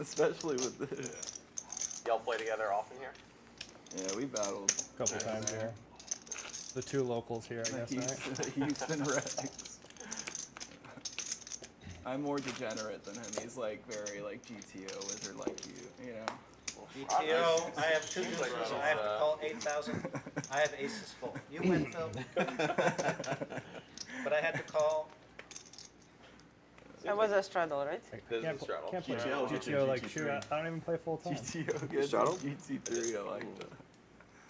Especially with this. Y'all play together often here? Yeah, we battled. A couple times here. The 2 locals here, I guess, right? Houston Rex. I'm more degenerate than him. He's like very like GTO wizard like you know. GTO, I have 2 deuces, so I have to call 8,000. I have aces full. You win, Phil. But I had to call. That was a straddle, right? This is Can't, the straddle. can't play GTO, GTO like GT3. shoot. I don't even play full time. GTO gets Straddle? GT3. I like that.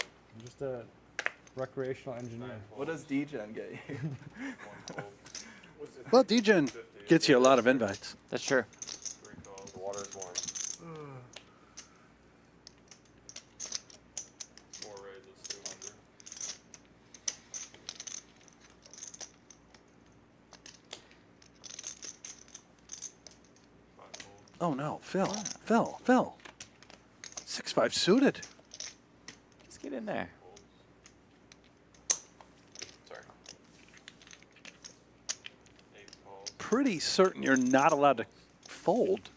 I'm just a recreational engineer. What does DGen get you? Well, DGen gets you a lot of invites. That's true. 3 calls. The water is warm. 4 raises, 200. Oh no, Phil. 6-5 suited. Just get in there. Sorry. 8 calls. Pretty certain you're not allowed to fold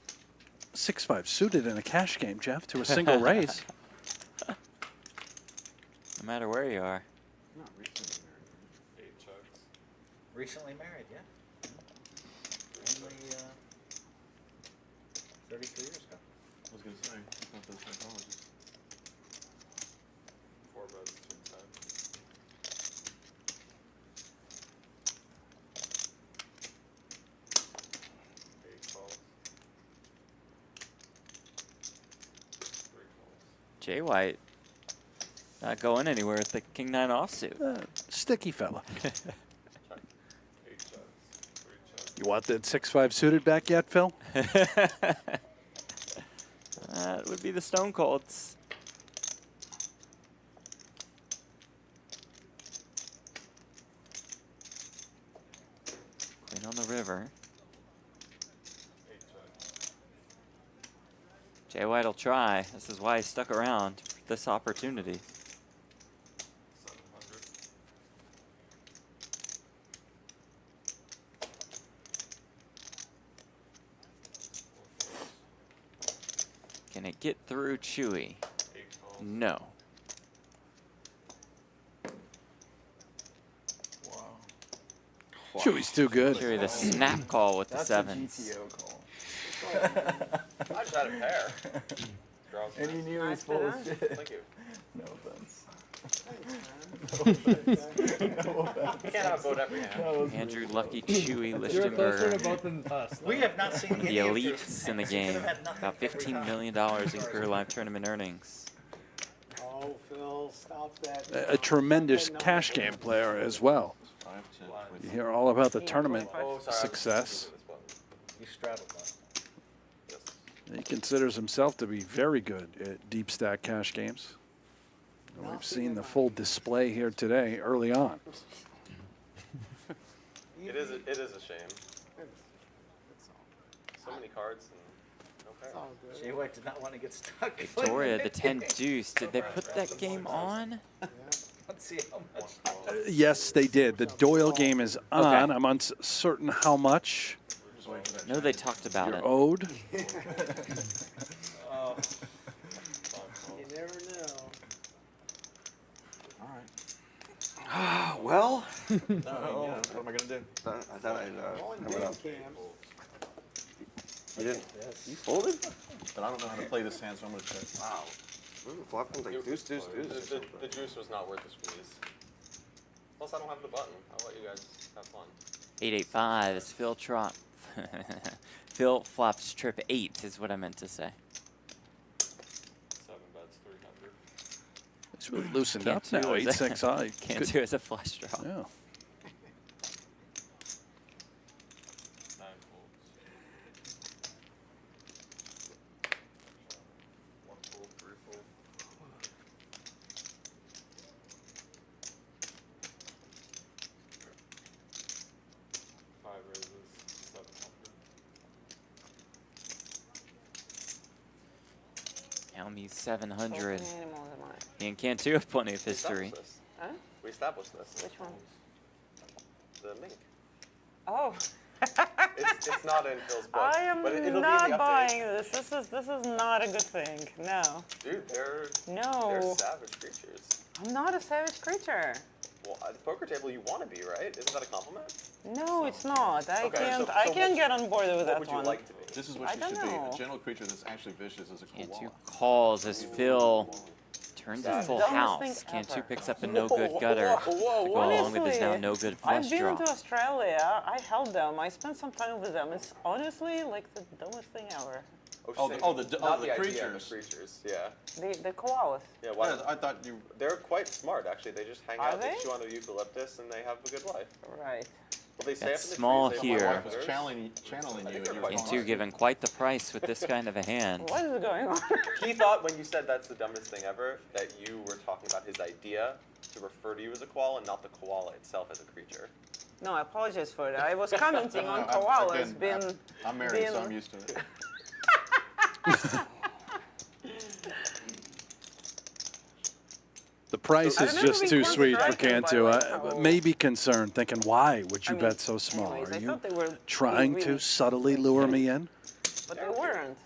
6-5 suited in a cash game, Jeff, to a single raise. No matter where you are. Not recently 8 checks. Recently married, yeah. Only 33 years ago. I was gonna say, he's not the psychologist. 4 bets, 210. Calls. 3 calls. Jay White not going anywhere with the King-9 offsuit. Sticky fella. 8 checks. 3 checks. You want that 6-5 suited back yet, Phil? That would be the Stone Colds. Queen on the river. Jay White will try. This is why he stuck around for this opportunity. 700. Can it get through Chewy? 8 calls. No. Chewy's too good. Chewy, the snap call with the That's sevens. a GTO call. I just had a pair. Draws And he nice. knew he was Nice full for of that. shit. Thank you. No offense. You can't have a boat every hand. Andrew, Lucky, Chewy, You're closer to Lichtenberger. both than us. We have not seen The any of your elites in the hands. You could game. have had nothing About every $15 time. million in career live tournament earnings. Oh, Phil, stop that. A tremendous cash game player as well. 5, 10, You hear all about the tournament Oh, sorry. success. You straddled that. He considers himself to be very good at deep stack cash games. And we've seen the full display here today, early on. It is a shame. So many cards and no It's pair. all good. Jay White did not want to get stuck. Victoria, the 10 deuce. Did they put that game on? Let's see how much. Yes, they did. The Doyle game is on. I'm uncertain how much No, they talked about you're it. owed. Oh, You never know. Well, No, I mean, what am I gonna do? I thought I'd Going have it down, up. Cam. You didn't. You folded? But I don't know how to play this hand, so I'm gonna check. Wow. Ooh, flop comes like deuce, deuce, deuce. The juice was not worth the squeeze. Plus, I don't have the button. I'll let you guys have fun. 885 is Phil Trot. Phil flops trip 8 is what I meant to say. 7 bets, 300. It's really loosened up Cantu now. is 8-6 high. Cantu is a flush draw. Yeah. 9 folds. 1 fold, 3 fold. Five raises, 700. Down these 700. So many animals am I? He and Cantu have plenty of We established history. this. Huh? We established this. Which one? The mink. Oh. It's not in Phil's book. I am but it'll be in the not update. buying this. This is not a good thing. No. Dude, they're No. savage creatures. I'm not a savage creature. Well, at the poker table, you want to be, right? Isn't that a compliment? No, it's not. I Okay, can't. so I can't what- get on board with What that would you one. like to be? This is what I you don't should know. be. A general creature that's actually vicious is a Cantu koala. calls as Phil turns a That's full the dumbest thing house. Cantu ever. picks up a no good gutter Whoa, to go along with his now Honestly, no good I've flush been draw. to Australia. I held them. I spent some time with them. It's honestly like the dumbest thing ever. Oh, she's the- saying- oh, not the idea, creatures. The creatures, yeah. The koalas. Yeah, why? Yeah, I thought you. They're quite smart, actually. They just hang Are out, they they? chew on the eucalyptus, and they have a good life. Right. Well, they stay That's up in the small trees, they here. have My wife wife was others. channeling you. think And they're you were quite calling Cantu us. given quite the price with this kind of a hand. What is going on? He thought when you said that's the dumbest thing ever, that you were talking about his idea to refer to you as a koala and not the koala itself as a creature. No, I apologize for that. I was commenting on I'm- koalas again, I'm married, so I'm used to it. The price I've is never just been too close sweet to for striking, Cantu. but I like how- may be concerned, thinking, why would you I mean, bet so small? anyways, Are I you thought they were trying really to subtly lure me in? But they weren't.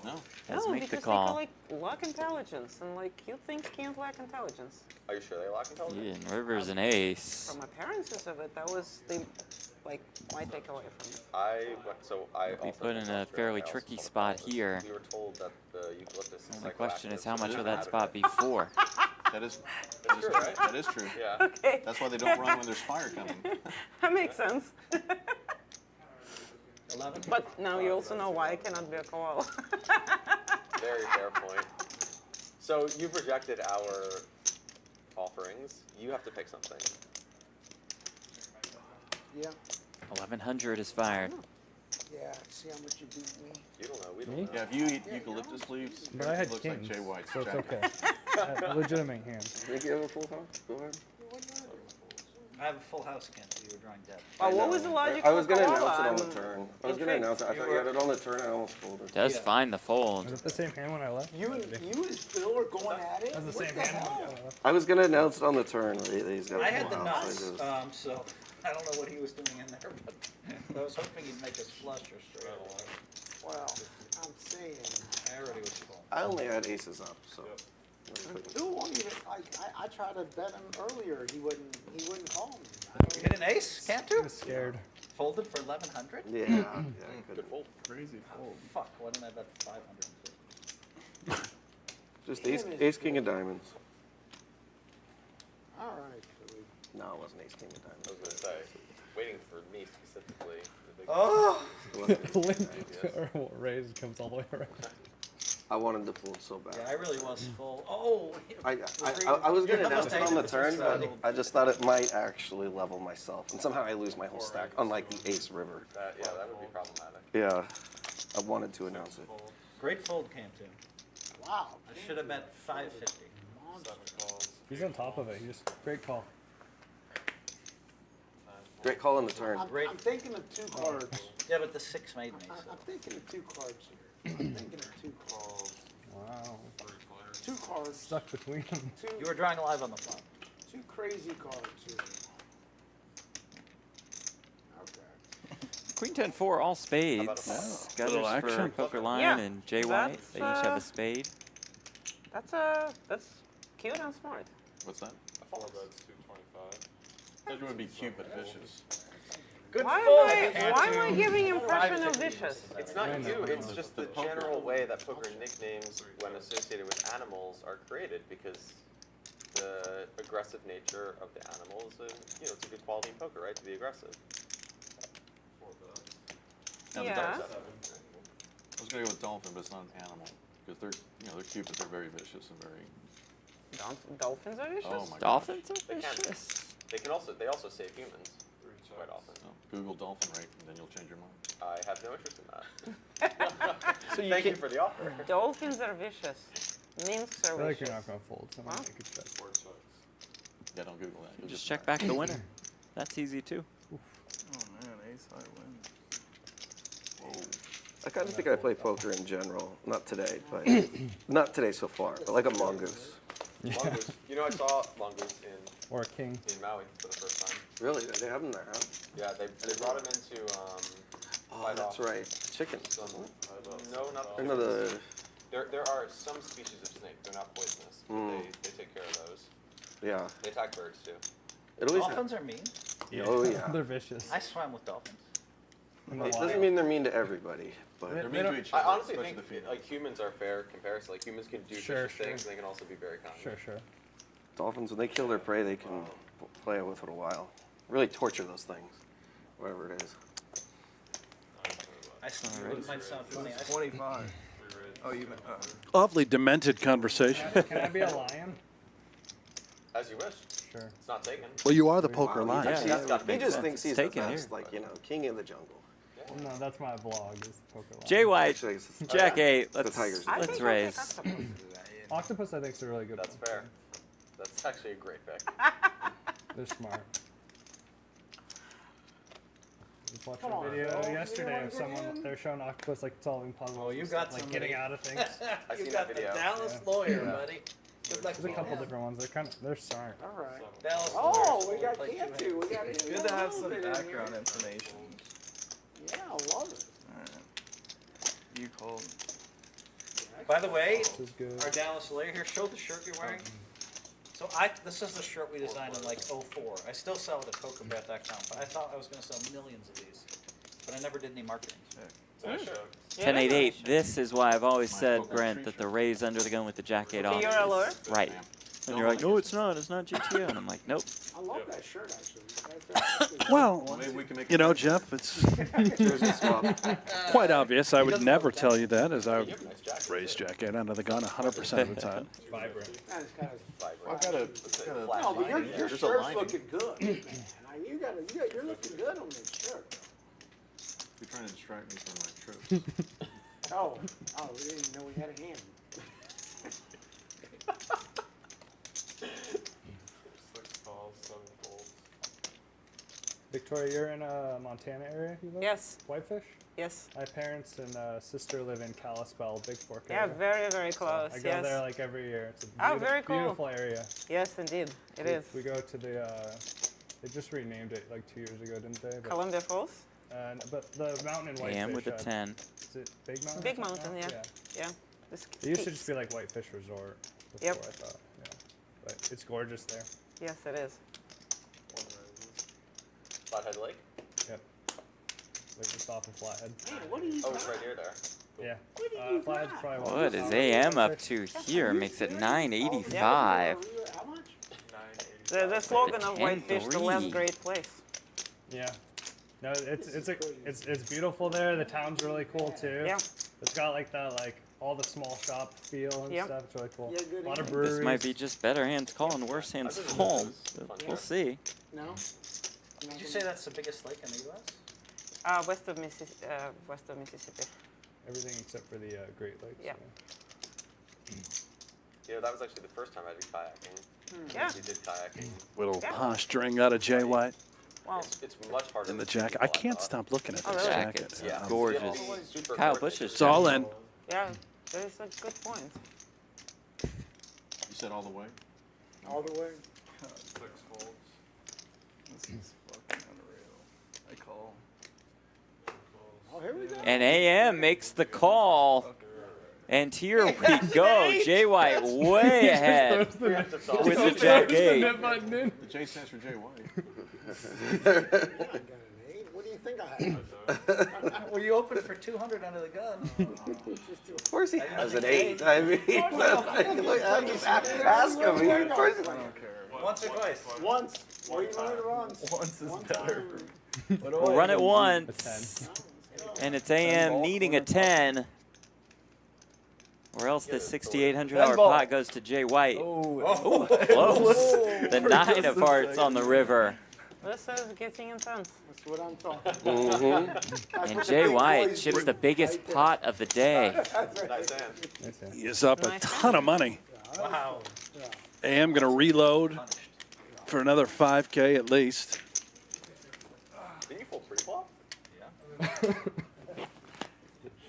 No. Does No, make the because call. they like lack intelligence, and like you think can't lack intelligence. Are you sure they lack intelligence? Yeah, and River's an ace. From appearances of it, that was the like my takeaway from it. I Be also put in went a to fairly Australia. I also tricky told spot them here. We were told that the eucalyptus is The question is, psychoactive, how so much we will never that had spot it. be for? That is true, right? That is true. Yeah. Okay, That's why they don't run when there's fire coming. that makes sense. 11. But now you also know why I cannot be a koala. Very fair point. So you've rejected our offerings. You have to pick something. Yeah, 1100 is fired. yeah. See how much you beat me. You don't know. We don't Me? Yeah, if you eat eucalyptus leaves, But I had it looks kings, like Jay White's so it's jacket. okay. A legitimate hand. Think you have a full house? Go ahead. I have a full house, Cantu. You were drawing dead. Oh, what was the logic I was for gonna koala? announce it on the I'm turn. I was gonna intrigued. announce it. I thought you had it on the turn. I almost folded. Does Yeah. find the fold. Was it the same hand when I left? You and Phil are going at it? That was the What same the hand hell? when I left. I was gonna announce it on the turn. He's got I a had the full house. nuts, I just- so I don't know what he was doing in there, but I was hoping he'd make us flush or straight. Well, I'm saying, I already was full. I only had aces up, so. Phil won't even, I tried to bet him earlier, he wouldn't call me. You hit an ace, I Cantu? was scared. Folded for 1100? Yeah, yeah, I could fold. Crazy fold. Fuck, why didn't I bet 550? just ace king of diamonds. All right, Philly. No, it wasn't ace king of I was diamonds. gonna say, waiting for me specifically. the big- Oh! It wasn't ace king of diamonds. Or raise comes all the way around. I wanted to fold so bad. Yeah, I really was full. Oh! I was gonna announce it on the turn, but I just thought it might actually level myself, and somehow I lose my whole stack, unlike the ace river. That would be problematic. Yeah, I wanted to announce it. Great fold, Cantu. Wow. I should have bet 550. He's on top of it. He just great call. Great call on the turn. I'm thinking of two cards. Yeah, but the 6 made me. I'm thinking of two cards here. I'm thinking of two cards. Wow. Two cards. Stuck between them. You were drawing live on the flop. Two crazy cards here. Okay. Queen 10-4, all spades. Little Gutters for action. Poker Lion Yeah, and Jay White. that's, They each have a spade. That's cute and smart. What's that? Four bets, 225. That would be cute but vicious. Good Why fold, am I giving impression of 550. vicious? It's not you, it's just the general way that poker nicknames, when associated with animals, are created, because the aggressive nature of the animal is it's a good quality in poker, right? To be aggressive. Now, the Yeah. dolphin- I was gonna go with dolphin, but it's not an animal because they're cute, but they're very vicious and very. Dolphins are vicious? Oh my Dolphins gosh. are vicious. They also save humans quite often. Oh, Google dolphin rate, and then you'll change your mind. I have no interest in that. Thank you for the offer. Dolphins are vicious. Minks I are feel like vicious. you're not gonna fold. So I'm gonna Wow. make a check. Yeah, don't Google that. You'll Just check back the winner. That's easy too. Oh man, ace high win. I kind of think I play poker in general. Not today, but not today so far. But like a mongoose. Mongoose. I saw mongoose Or a king. in Maui for the first time. Really? They have them there, huh? Yeah, they brought him into Oh, fight that's off right. Chickens. No, not Or no, the There are some species of snake. They're not poisonous. But Mm. they take care of those. yeah. They attack birds too. It always. Dolphins are mean. Oh yeah. They're vicious. I swam with dolphins. In the It wild. doesn't mean they're mean to everybody, but They're They mean don't- to each I other. honestly especially think the females. like humans are fair comparison. Like humans can do Sure, vicious things, sure. and they can also be very kind. Sure. dolphins, when they kill their prey, they can play with it a while. Really torture those things, whatever it is. I still it might sound funny. 25. Oh, you meant. Awfully demented conversation. Can I be a lion? As you wish. Sure. It's not taken. Well, you are the poker lion. Yeah, That's got to He make just sense. thinks he's taken the here. best, like king of the jungle. No, that's my vlog. Is the poker lion. Jay White, Actually, it's- Jack 8. the Let's Tigers. I let's think I'll raise. take octopus. Octopus, I think, is a really good. That's one. fair. That's actually a great pick. They're smart. I was watching Come a on, video Phil. You yesterday wanna of get someone. in? They're showing octopus like solving puzzles. Oh, you and got stuff, like somebody. getting out of things. I You seen got that the video. Dallas Yeah. lawyer, Yeah. buddy. Good luck There's a with couple him. different ones. They're smart. All right. Dallas Oh, lawyers we got play two Cantu. hands. We got to Good to have some background information. Yeah, I love it. Alright. You called. By the way, This is good. our Dallas lawyer here, show the shirt you're wearing. So this is the shirt we designed in like '04. I still sell it at pokerbet.com, but I thought I was going to sell millions of these, but I never did any marketing. Nice show. 10-8-8. This is why I've always said, Brent, that the raise under the gun with the Jack 8 off. You're a lawyer? Right. And you're like, no, it's not. It's not GTO. And I'm like, nope. I love that shirt, actually. That's Well, Maybe we can make you know, Jeff, it's Jersey swap. quite obvious. I would never tell you that, as I You would have a nice jacket. raise Jack 8 under the gun 100% of the time. Vibrant. kind of. Vibrant. I've got a Flash No, but your lining. shirt's There's a lining. looking good, man. You're looking good on this shirt. You're trying to distract me from my troops. Oh, we didn't even know we had a hand. 6 calls, 7 folds. Victoria, you're in Montana area, you live? Yes. Whitefish? Yes. My parents and sister live in Kalispell, Big Fork Yeah, area. very, very close. I go yes. there like every year. It's a Very cool. beautiful area. Yes, indeed, it is. We go to the, they just renamed it like 2 years ago, didn't they? But, Columbia Falls? but the mountain in Whitefish. AM with a 10. Is it Big Mountain? Big Mountain, yeah. Yeah. It used to just be like Whitefish Resort before, Yep. I thought. Yeah. But it's gorgeous there. Yes, it is. Flathead Lake? Yep. Like just off of Flathead. What are you Oh, it's right near there. Yeah. Flathead's probably What is AM up to here? Makes it 985. How much? The slogan of 10-3. Whitefish, the last great place. Yeah. No, it's beautiful there. The town's really cool too. Yeah. It's got like that all the small shop feel and Yep. stuff. It's really cool. Yeah, good A lot of hand. breweries. This might be just better hands call and worse hands fold. We'll see. No? Did you say that's the biggest lake in the U.S.? West of Mississippi. Everything except for the Great Lakes. Yeah. That was actually the first time I did kayaking. Yeah. We did kayaking. Little posturing out of Jay White Wow. It's much harder. in the to jacket. people, I can't thought. stop looking at Oh, this really? jacket. Jacket's Yeah. gorgeous. Super Kyle gorgeous. Bush's It's all in. Yeah, that is a good point. You said all the way? All the way? 6 folds. This is fucking unreal. I call. Oh, here we go. And AM makes the call. And here we go. Jay White way ahead with the Jack 8. The J stands for Jay White. I got an 8. What do you think I have? Well, you opened for 200 under the gun. Of course he has an 8. I mean, look, I'm just ask him. Of course he Once or twice? Once. Well, you run it once. Once is better. We'll run it once. And it's AM needing a 10. Or else the $6,800 pot goes to Jay White. Oh, Close. The 9 of hearts on the river. This is getting intense. That's what I'm talking about. Mm-hmm. And Jay White chips the biggest pot of the day. Nice hand. He is up a ton of money. Wow. AM going to reload for another 5K at least. Can you fold pre-flop?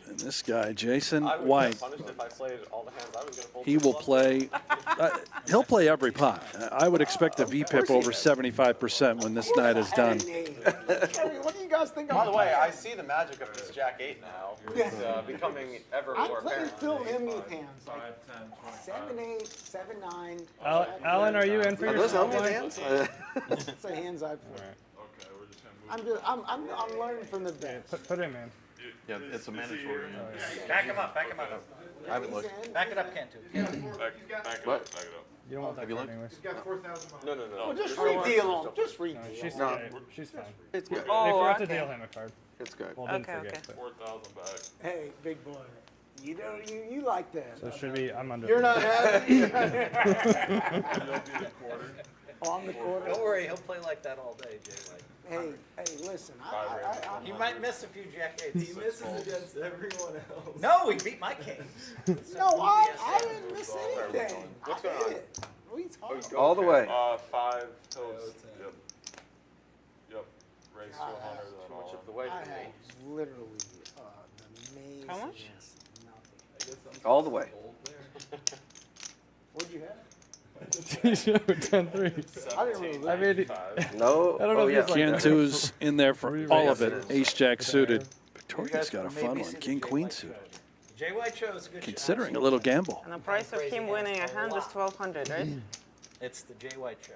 And this guy, Jason I would White, get punished if I played all the hands I was going to fold. he will pre-flop. play. He'll play every pot. I would expect a VPIP over 75% when this night is done. What do you guys think? By the way, I see the magic of this Jack 8 now. It's becoming ever I'm more playing apparent. Phil Hellmuth hands. 5, Like 10, 25. 7, 8, 7, 9. Alan, are you in for Are your those small Hellmuth blind? hands? That's the hands I play. Okay, we're just going to move. I'm learning from the best. Put him in. Yeah, it's a mandatory. Back him up, back him up. I haven't looked. Back it up, Cantu. Back it What? up, back it up. You don't want that Have you card looked? anyways. No. Well, just redeal them. Just No, redeal. she's No. fine. She's fine. It's good. They Oh, forgot to okay. deal him a card. It's good. Well, didn't Okay, forget. okay. But. 4,000 back. Hey, big boy. You know, you like that. So should be. I'm under. You're not happy? You'll be the quarter. Oh, I'm the quarter. Don't worry, he'll play like that all day, Jay White. Hey, listen. He might miss a few Jack 8s. He misses against everyone else. No, he beat my kings. No, I didn't miss anything. What's I going on? did. What are you talking about? All the way. 5 toes. Yep. Raise to 100 and then Much all of the in. way I for me. had literally the maze. How much? Nothing. All the way. What'd you have? 10-3. I didn't really I mean, No. I don't know Oh, if yeah. he's like that. Cantu's in there for all of it. Ace Jack suited. You Victoria's guys got a maybe fun see one. the King Jay Queen White suited. strategy. Jay White chose a good Considering a shot. little gamble. And the price of him winning a hand is 1,200, right? It's the Jay White show.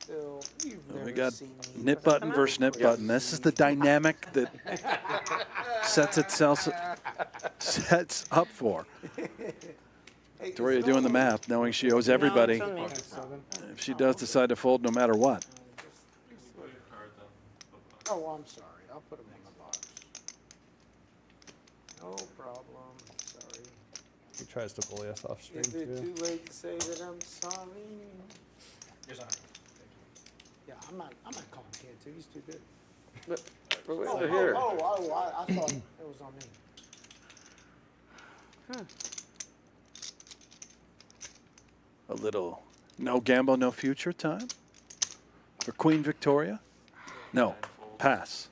Phil, you've We never got seen me. nip button versus nip button. This is the dynamic that sets up for. Victoria doing the math, knowing she owes everybody No, it's on me. if she does decide to fold no matter what. Oh, I'm sorry. I'll put them in the box. No problem. Sorry. He tries to bully us off stream Is it too. too late to say that I'm sorry? Here's a 100. Yeah, I'm not calling Cantu. He's too good. But wait, Oh, they're here. I thought it was on me. A little no gamble, no future time for Queen Victoria? No, pass.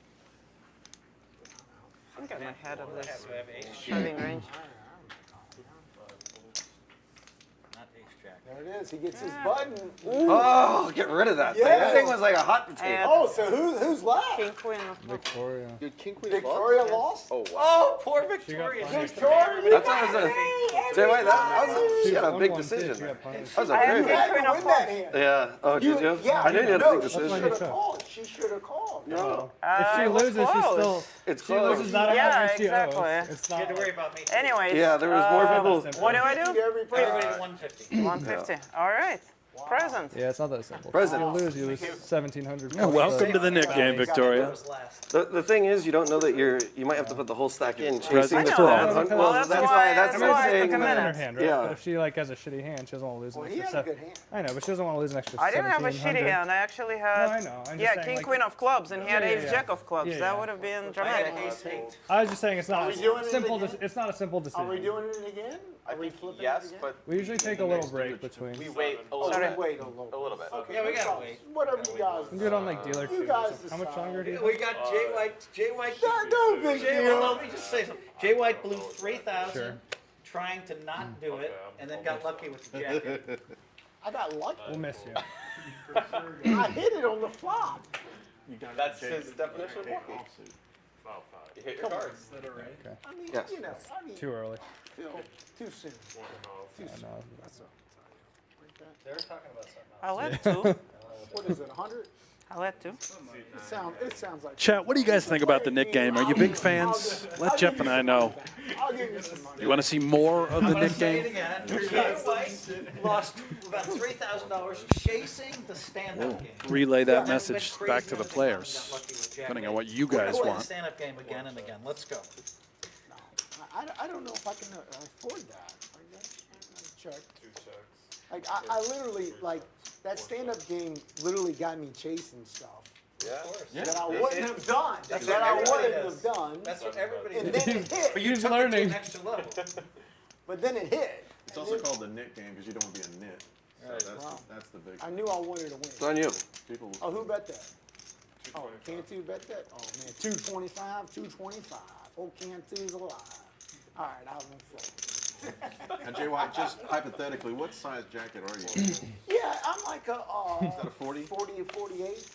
I think I'm ahead of this shoving range. Not ace-jack. There it is. He gets his button. Oh, get rid of that thing. That thing was like a hot potato. Oh, so who's left? King, queen of Victoria. Dude, King Queen Victoria lost? lost? Oh, wow. Oh, poor Victoria. Victoria. That's what I was Jay White, she had a big decision. That was a I big had queen of win clubs. that hand. Yeah. Oh, did you? Yeah, I knew you had a no, big she decision. should have called. She should have called. No. If she it was loses, she's close. still. It's She close. loses not Yeah, amount she exactly. owes. It's You not. had to worry about me. too. Anyways. Yeah, there was more people. What do I do? Everybody 150. 150. All right. Present. Yeah, it's not that simple. Present. If you lose 1,700. Yeah, welcome to the Nick game, Victoria. The thing is, you don't know that you might have to put the whole stack in. Present Chasing the for all. 1200. Well, Well, that's why that's I what I'm took saying. a In her minute. hand, right? Yeah. But if she like has a shitty hand, she doesn't want to lose an Well, extra. he had a good hand. I know, but she doesn't want to lose an extra. I didn't have a shitty 1,700. hand. I actually had. No, I know. I'm just Yeah, saying, king, like- queen of clubs, and he had Yeah, ace yeah. jack of clubs. Yeah, That yeah. would have been I had dramatic. ace-8. I was just saying it's not. we doing it simple. again? It's not a simple decision. Are we doing it again? Are we flipping Yes, it again? but We usually take a little break between. we wait a Oh, little we bit. wait a little. A little bit. Okay, Yeah, we gotta wait. Whatever you guys. I'm good on like dealer You two. guys How much decide. longer do you? We got Jay White. No big deal. Let me just say something. Jay White blew 3,000 Sure. trying to not do it, and then got lucky with the jacket. I got lucky. We'll miss you. I hit it on the flop. That's his definition of lucky. You hit your cards. I mean, Yes. you know, I mean, Too early. Phil, too soon. Too I soon. know. They were talking about something else. I let two. What is it, 100? I let two. It sounds like. Chat, what do you guys think about the Nick game? Are you big fans? Let Jeff and I know. I'll give you some money. You want to see more of the I'm gonna Nick say it game? again. Jay White lost about $3,000 chasing the stand-up game. Relay that And then message went back to the crazy players, and got lucky with jack depending eight. on what you We're gonna guys play the want. stand-up game again and again. Let's go. I don't know if I can afford that. Check. Like I literally like that stand-up game. Literally got me chasing stuff Yeah. that I wouldn't have done. That's That what I everybody wouldn't does. have done. That's what everybody And does. then it hit. But you He's took it to learning. an extra level. But then it hit. It's also called the Nick game because you don't want to be a nit. So Wow. that's the big. I knew I wanted to win. It's on you. People. Oh, who bet that? Oh, Cantu bet that? Oh, man, 225, 225. Oh, Cantu's alive. All right, I'll move forward. And Jay White, just hypothetically, what size jacket are you? Yeah, I'm like a, Is that a 40? 40 or 48.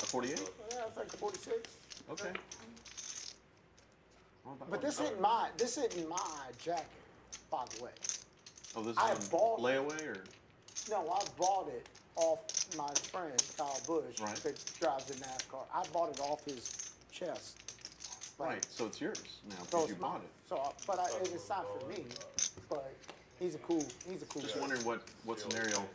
A 48? Yeah, it's like a 46. Okay. But this isn't my jacket, by the way. Oh, this I is bought- layaway or? No, I bought it off my friend, Kyle Bush, Right. that drives the NASCAR. I bought it off his chest. Like, Right, so it's yours now So because it's you bought it. it's not for me, but he's a cool Just guy. wondering what scenario,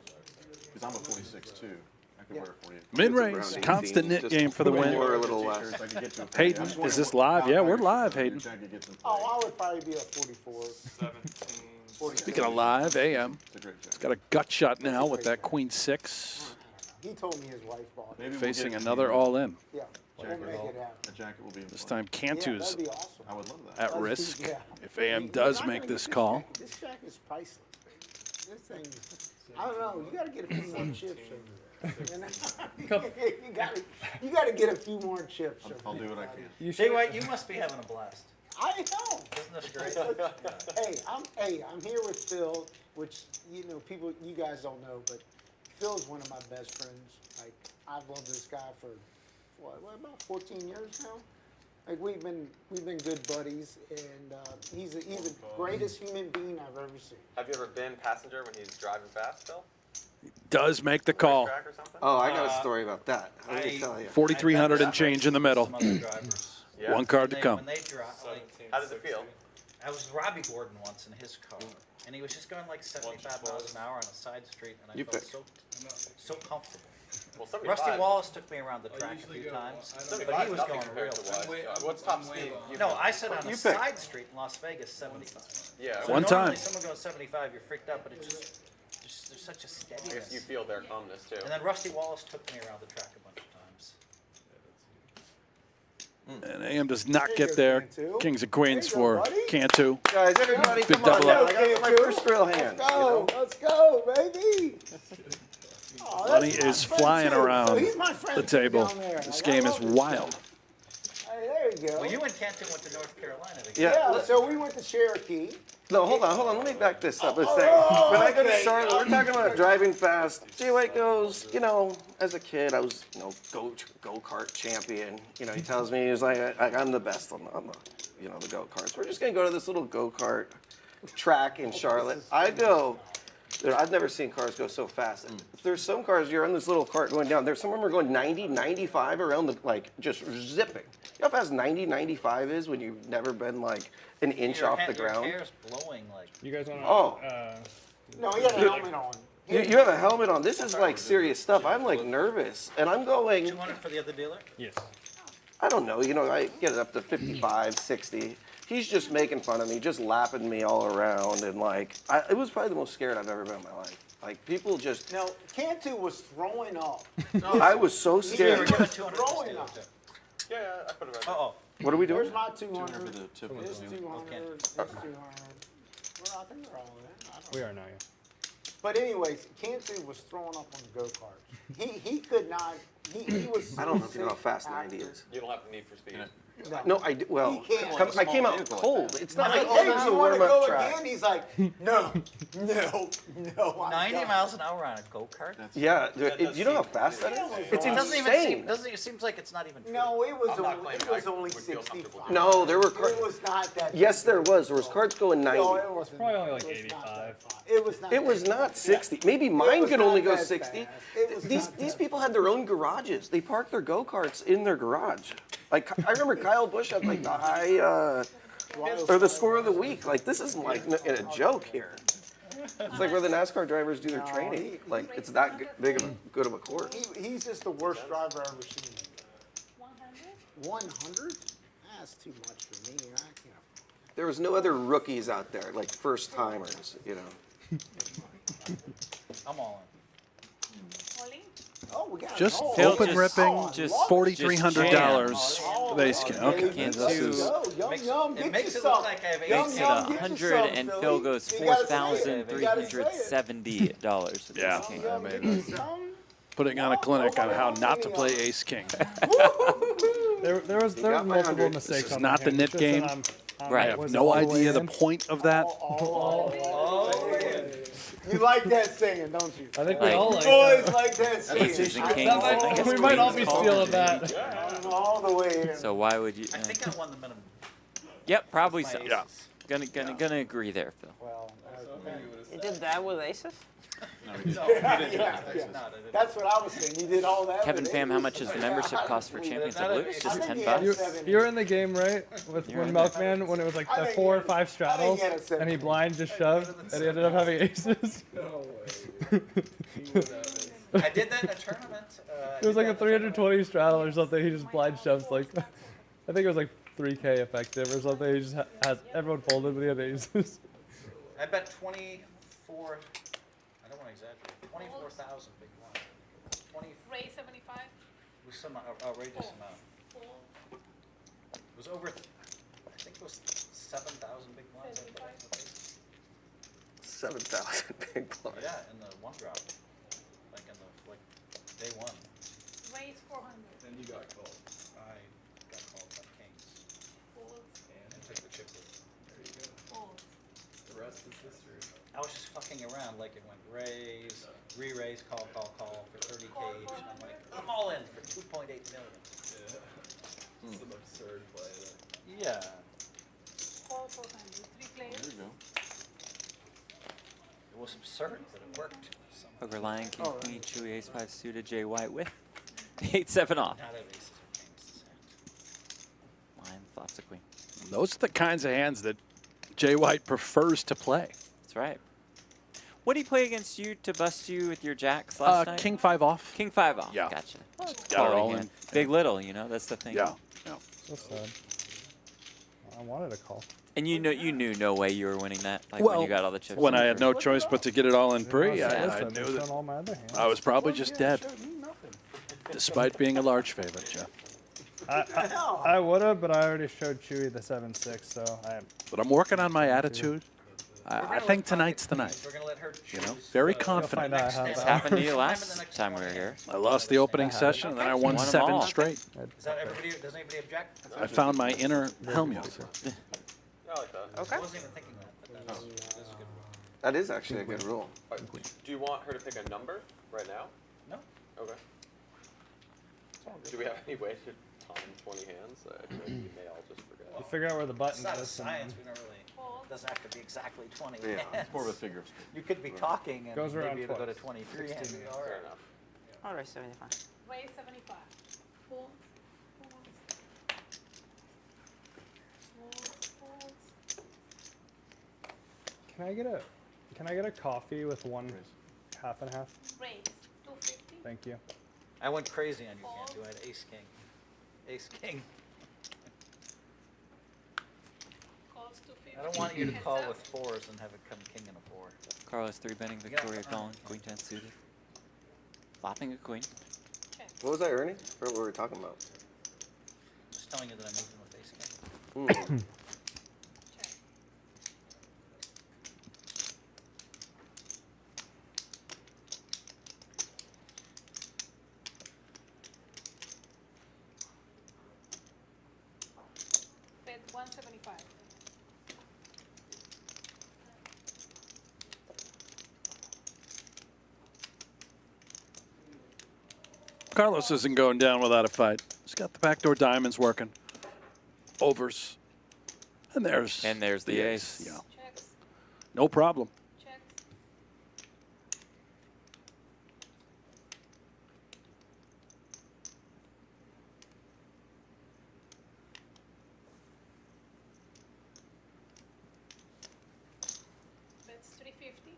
because I'm a 46 too. I could Yeah. wear a 48. Mid-range, It's around constant 18, Nick just game for the more win. or a little less. I could get to a 48. Hayden, I'm just is wondering this what live? Yeah, we're power live, your Hayden. jacket gets in play. Oh, I would probably be a 44. 17. Speaking of live, AM, It's a great jacket. got a gut shot now with that Queen 6, He told me his wife bought it. Maybe we'll facing get another all-in. Yeah, we'll Jacket make will- it happen. A jacket will be in This play. time Yeah, Cantu's that'd be awesome. I would love that. at Let's risk do- yeah. if AM You're does not make gonna this get call. jacket. This jacket is priceless, baby. This thing, I don't know. You gotta get a few more chips. You gotta get a few more chips. I'll do what I can. Jay White, you must be having a blast. I know. Isn't this great? I'm here with Phil, which you guys don't know, but Phil's one of my best friends. Like I've loved this guy for what about 14 years now. Like we've been good buddies, and he's the greatest human being I've ever seen. Have you ever been passenger when he's driving fast, Phil? Does make the call. Track or something? Oh, I got a story about that. Let me tell you. 4,300 and change in the middle. Some other drivers. Yeah. One card to When come. they drive, like, How does it feel? I was with Robbie Gordon once in his car, and he was just going like 75 miles an hour on a side street, and I You felt pick. so comfortable. Well, 75. Rusty Wallace took me around the track a few times, but 75 he was nothing going compared real to fast. what's top speed? No, I said on You a pick. side street in Las Vegas, 75. Yeah. So One normally time. someone goes 75, you're freaked out, but it's just there's such a I guess steadiness. you feel their calmness too. And then Rusty Wallace took me around the track a bunch of times. And AM does not There you get go, there. Cantu. Kings and queens There you go, for buddy. Cantu. Guys, everybody, Big come on double now. up. I got my first real hand. Let's go. Let's go, baby. Oh, that's Money my is friend, flying too. So around he's my friend the table. down there. This Like, game I is love wild. Hey, there you go. Well, you and Cantu went to North Carolina together. Yeah, so we went to Cherokee. No, hold on. Let me back this up a Oh, second. oh, When I go to okay. Charlotte, we're talking about driving fast. Jay White goes, as a kid, I was, go-kart champion. He tells me, he's like, I'm the best on the go-karts. We're just going to go to this little go-kart track in Charlotte. I go, I've never seen cars go so fast. There's some cars, you're on this little cart going down. There's some of them are going 90, 95 around just zipping. You know how fast 90, 95 is when you've never been like an inch off the ground? Your hair's blowing like. You guys want to? Oh. No, he had a helmet on. You have a helmet on. This is like serious stuff. I'm like nervous, and I'm going. 200 for the other dealer? Yes. I don't know. I get it up to 55, 60. He's just making fun of me, just lapping me all around, and it was probably the most scared I've ever been in my life. Like people just. No, Cantu was throwing up. I was so We were scared. given 200 for Throwing Steeler, up. too. Yeah, I put it right. Uh-oh. What are we doing? Where's my 200? For the tip of This the 200. This 200. Well, I think they're all in. I don't We know. are now. Yeah. But anyways, Cantu was throwing up on the go-kart. He could not. He was. I don't know if you know how sick fast 90 after- is. You don't have the need for speed. No, I did. Well, He can't. I came out cold. It's not like, Hey, this is a you want to warm-up go track. again? He's like, no. I'm 90 done. miles an hour on a go-kart? Yeah, you know how fast that is? It's It doesn't even insane. seem, it seems like it's not even true. No, it was I'm not only, claiming it was I only would feel comfortable 65. doing No, there were It cars. was not that. Yes, there was. There was carts going 90. No, it wasn't. Probably only like It was 85. not that fast. It was not. It was that not fast. 60. Maybe mine was could not only go that 60. fast. It was These not these that people had their own garages. They parked their go-karts in their garage. Like I remember Kyle Busch had like the high or the score of the week. Like this isn't like a joke here. It's like where the NASCAR drivers do their training. Like it's that big of a good of a course. He's just the worst driver I've ever seen. 100? That's too much for me. I can't. There was no other rookies out there, like first timers, I'm all in. Oh, we got Just it. Phil open just- ripping just- $4,300 this count. Cantu Let's go. Yum, Makes- yum, it get makes you it look some. like I have Yum, Makes it yum, get you 100 some, and Philly. Phil goes You gotta say it. You gotta say it. $4,370. Yeah. King. Yum, get you some. Putting on a clinic on how not to play Ace King. There was got my multiple 100. mistakes This is on not that the hand. knit It's just game. that I'm Right. I have was no all the way idea the in. point of that. You like that saying, don't you? I think we all like Boys that. like that saying. Aces and I'm kings. all I guess We might all be queens call stealing it. that. all the way in. So why would you? I think I won the minimum. Yep, probably My so. aces. Yeah. Gonna agree there, Phil. Well, You did that with aces? yeah. That's what I was saying. You did all that. Kevin with Pham, how Aces. much is the membership cost for Champions of Loose? I Just think 10 he had bucks. seven. You were in the game, right? With You're when in Milkman, when it was like I the think 4 or he- 5 I think straddles, he had a seven. and he blind just shoved, and he ended up having aces. I did that in a tournament. It was like a 320 straddle or something. He just blind shoves like, I think it was like 3K effective or something. He just has everyone folded, but he had aces. I bet 24. I don't want to exaggerate. 24,000 big one. 20 Ray 75. was some outrageous amount. It was over. I think it was 7,000 big blinds. 7,000 big blinds. Yeah, in the one drop, like in the day one. Ray is 400. And you got called. I got called by kings Folds. and took the chip with. There you go. Folds. The rest is history. I was just fucking around, like it went raise, re-raise, call for 30K each. And I'm like, I'm all in for 2.8 million. Yeah. Some absurd play. Yeah. Call 400. 3 players. There you go. It was absurd, but it worked. somehow. Poker Lion, King, Queen, Chewy, Ace 5 suited, Jay White with 8-7 off. Not have aces or kings this hand. Lion, flops a queen. Those are the kinds of hands that Jay White prefers to play. That's right. What did he play against you to bust you with your jacks last night? King 5 off. King 5 off. Yeah. Gotcha. Got it Quality all hand. in. Big little, that's the thing. Yeah. So sad. I wanted a call. And you knew no way you were winning that, like Well, when you got all the chips. When in I the had free. no choice but to get it all in pre, I Listen, knew it's that on all my other hands. I was probably just dead, Showed me nothing. despite being a large favorite, Jeff. I would have, but I already showed Chewy the 7-6, so I. But I'm working on my attitude. I think tonight's the night. We're gonna let her choose. You know, very You'll confident. find out how This that happened to you works. last time we were here. I lost the opening session, and then I won Won 'em 7 all. straight. Is that everybody? Does anybody object? I found my inner Hellmuth. Yeah, I like that. Okay. I wasn't even thinking that. But that's a good rule. That is actually a good rule. Do you want her to pick a number right now? No. Okay. Do we have any way to time 20 hands? I feel like we may all just forget. You figure out where the button It's not a is. science. We don't really. It doesn't have to be exactly 20 Yeah, hands. It's more of a figure of speech. You could be talking and Goes around maybe it'll go to twice. 23 hands. 16 All Fair right. enough. All right, 75. Raise 75. Folds. Folds. Can I get a coffee with one half and half? Raise. 250. Thank you. I went crazy on you, Cantu. I had ace king. Ace king. Calls 250. I don't want you to Heads call up. with fours and have it come king and a 4. Carlos 3-betting Victoria calling. Queen 10 suited. Flopping a queen. Check. What was I earning? For what were we talking about? Just telling you that I'm moving with ace king. Mm. Check. Bet 175. Carlos isn't going down without a fight. He's got the backdoor diamonds working. Overs. And there's the ace. Yeah. Checks. No problem. Checks. Bets 350.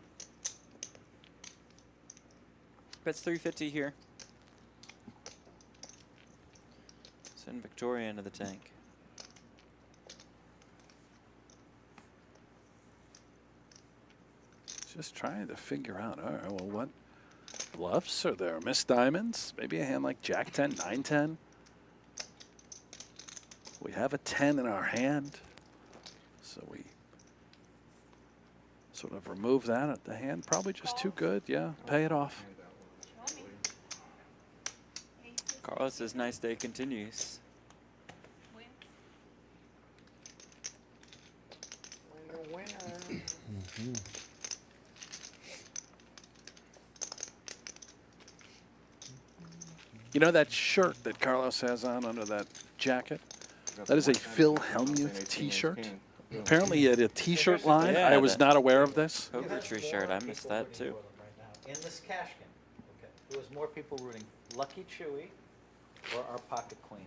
Bets 350 here. Send Victoria into the tank. Just trying to figure out, all right, well, what bluffs are there? Missed diamonds? Maybe a hand like Jack 10, 9, 10. We have a 10 in our hand, so we sort of remove that at the hand. Probably just too good, yeah, pay it off. Carlos's nice day continues. Win. Winner. You know that shirt that Carlos has on under that jacket? That is a Phil Hellmuth t-shirt. Apparently he had a t-shirt line. Yeah, I was that- not aware of this. Poker tree shirt. I missed that too. In this cash game, okay, who has more people rooting? Lucky Chewy or our pocket queen?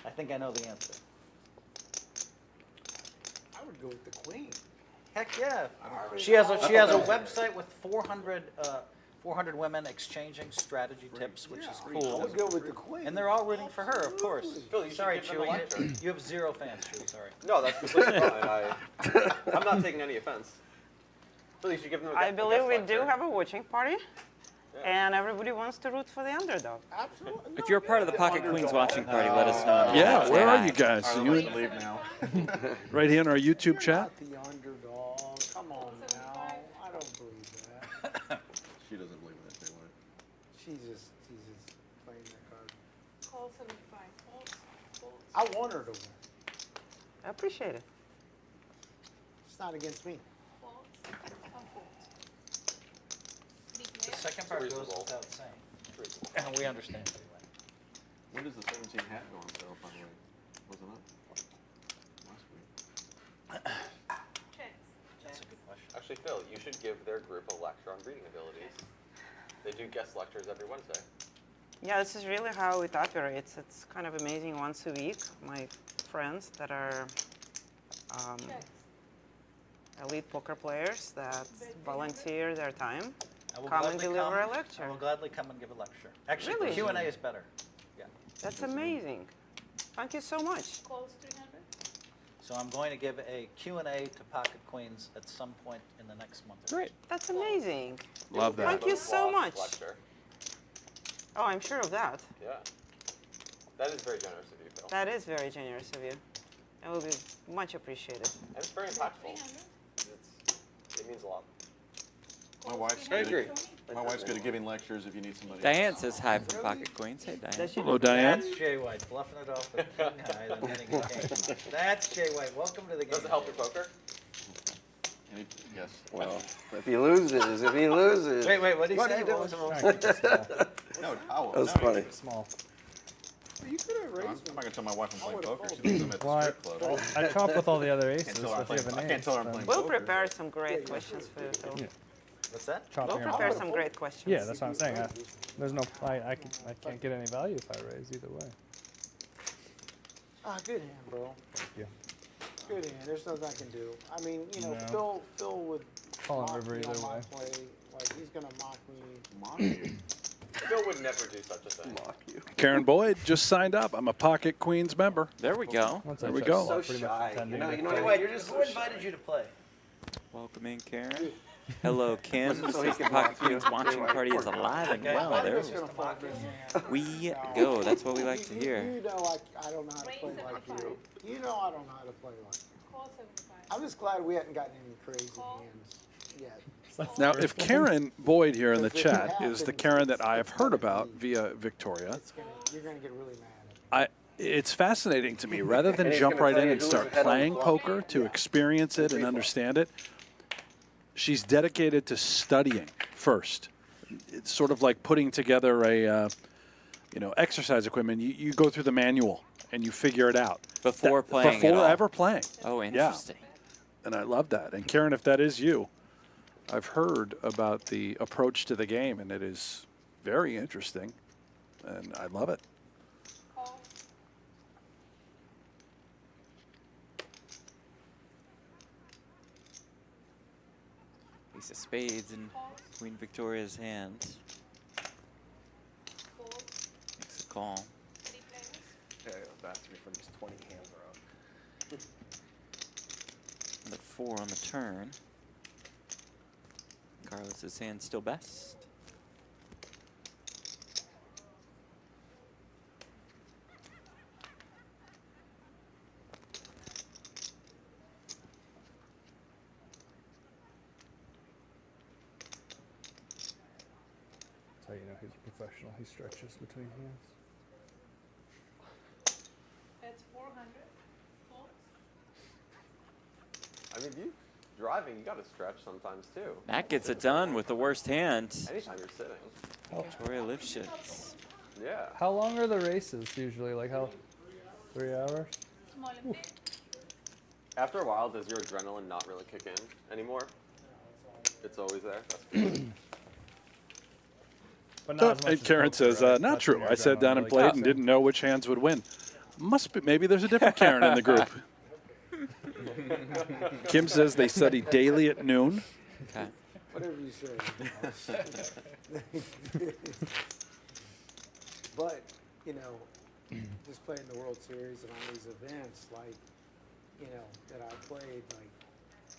I think I know the answer. I would go with the queen. Heck yeah. She has a website with 400 women exchanging strategy tips, which is I cool. would go with the queen. And they're all rooting for her, of course. Phil, you should Sorry, give them a Chewy. lecture. You have 0 fans, Chewy. Sorry. No, that's completely fine. I'm not taking any offense. Phil, you should give them a I a believe guest we lecture. do have a watching party, Yeah. and everybody wants to root for the underdog. Absolutely. If you're part of the Pocket Queens watching party, let us know. Yeah, where are you Say guys? I You like to leave now. right here in our YouTube chat? Not the underdog. Come on now. I don't believe that. She doesn't believe in that, Jay White. She's just playing that card. Call 75. Folds. Folds. I want her to win. I appreciate it. It's not against me. Folds. Some folds. Big The leg. second part goes Reasonable. without saying. And we understand anyway. When does the 17 hat go on sale, by the way? Was it up? Last week. Checks. That's a good question. Actually, Phil, you should give their group a lecture on reading abilities. They do guest lectures every Wednesday. Yeah, this is really how it operates. It's kind of amazing. Once a week, my friends that are Checks. elite poker players that volunteer their time I will come and gladly deliver a come. lecture. I will gladly come and give a lecture. Actually, Really? Q&A is better. Yeah. That's amazing. Thank you so much. Calls 300. So I'm going to give a Q&A to Pocket Queens at some point in the next month. Great. That's amazing. Love that. Thank you so Lost much. Lecture. Oh, I'm sure of that. Yeah. That is very generous of you, Phil. That is very generous of you. It will be much appreciated. And it's very impactful. It means a lot. My wife's I good. agree. My wife's good at giving lectures if you need somebody. Diane says hi from Pocket Queens. Hey, Diane. Hello, Diane. That's Jay White, bluffing it off with king high, then hitting a king. That's Jay White. Welcome to the game. Does it help your poker? Yes. Well, if he loses, Wait, what did he say? doing? What was No, how? That was funny. Small. You could have I'm raised not gonna tell my wife I'm playing poker. She thinks I'm at the Well, strip club. I chop with all the other aces. Can't tell her I'm So if you have playing- an I can't ace, tell her I'm then playing We'll poker. prepare some great questions for you, Phil. Yeah. What's that? chopping We'll them prepare off. some great questions. Yeah, that's what I'm saying. There's no, I can't get any value if I raise either way. Ah, good hand, bro. Thank you. Good hand. There's nothing I can do. I mean, you know, No. Phil would Call it mock river me either on my way. play. Like he's gonna mock me. Mock you. Phil would never do such a thing. Mock you. Karen Boyd just signed up. I'm a Pocket Queens member. There we go. Once There I we check go. small, So pretty much shy. intending You know to what? play. Wait, you're just Who invited you to play? Welcome in, Karen. Hello, Kim. So he Says the can Pocket watch you. Queens watching party is alive and well. There Just gonna fold this hand. we go. That's what we like to You hear. know I don't know how to play like you. You know I don't know how to play like you. Call 75. I'm just glad we hadn't gotten any crazy hands yet. Now, if Karen Boyd here in the chat is the Karen that I have heard about via Victoria, You're gonna get really mad. it's fascinating to me. Rather than And he's jump gonna right tell in you and who's start ahead on the playing flop. poker to experience it and understand it, she's dedicated to studying first. It's sort of like putting together a, exercise equipment. You go through the manual and you figure it out Before playing at all. Before ever playing. Oh, interesting. And I love that. And Karen, if that is you, I've heard about the approach to the game, and it is very interesting, and I love it. Call. Ace of spades in Queen Victoria's hands. Fold. Makes a call. 3 players. Yeah, that's me for these 20 hands around. Another 4 on the turn. Carlos's hand still best. That's how you know he's a professional. He stretches between hands. That's 400. Fold. I mean, you driving, you got to stretch sometimes too. That gets it done with the worst hand. Anytime you're sitting. Victoria Livschitz. Yeah. How long are the races usually? Like how? 3 hours? Small and big. After a while, does your adrenaline not really kick in anymore? It's always there. That's good. But not as much And as Karen poker, says, right? not That's true. when your I sat adrenaline down and really played kicks and in. didn't know which hands would win. Must be, maybe there's a different Karen in the group. Kim says they study daily at noon. Okay. Whatever you say. But, just playing the World Series and all these events, like, that I played, like,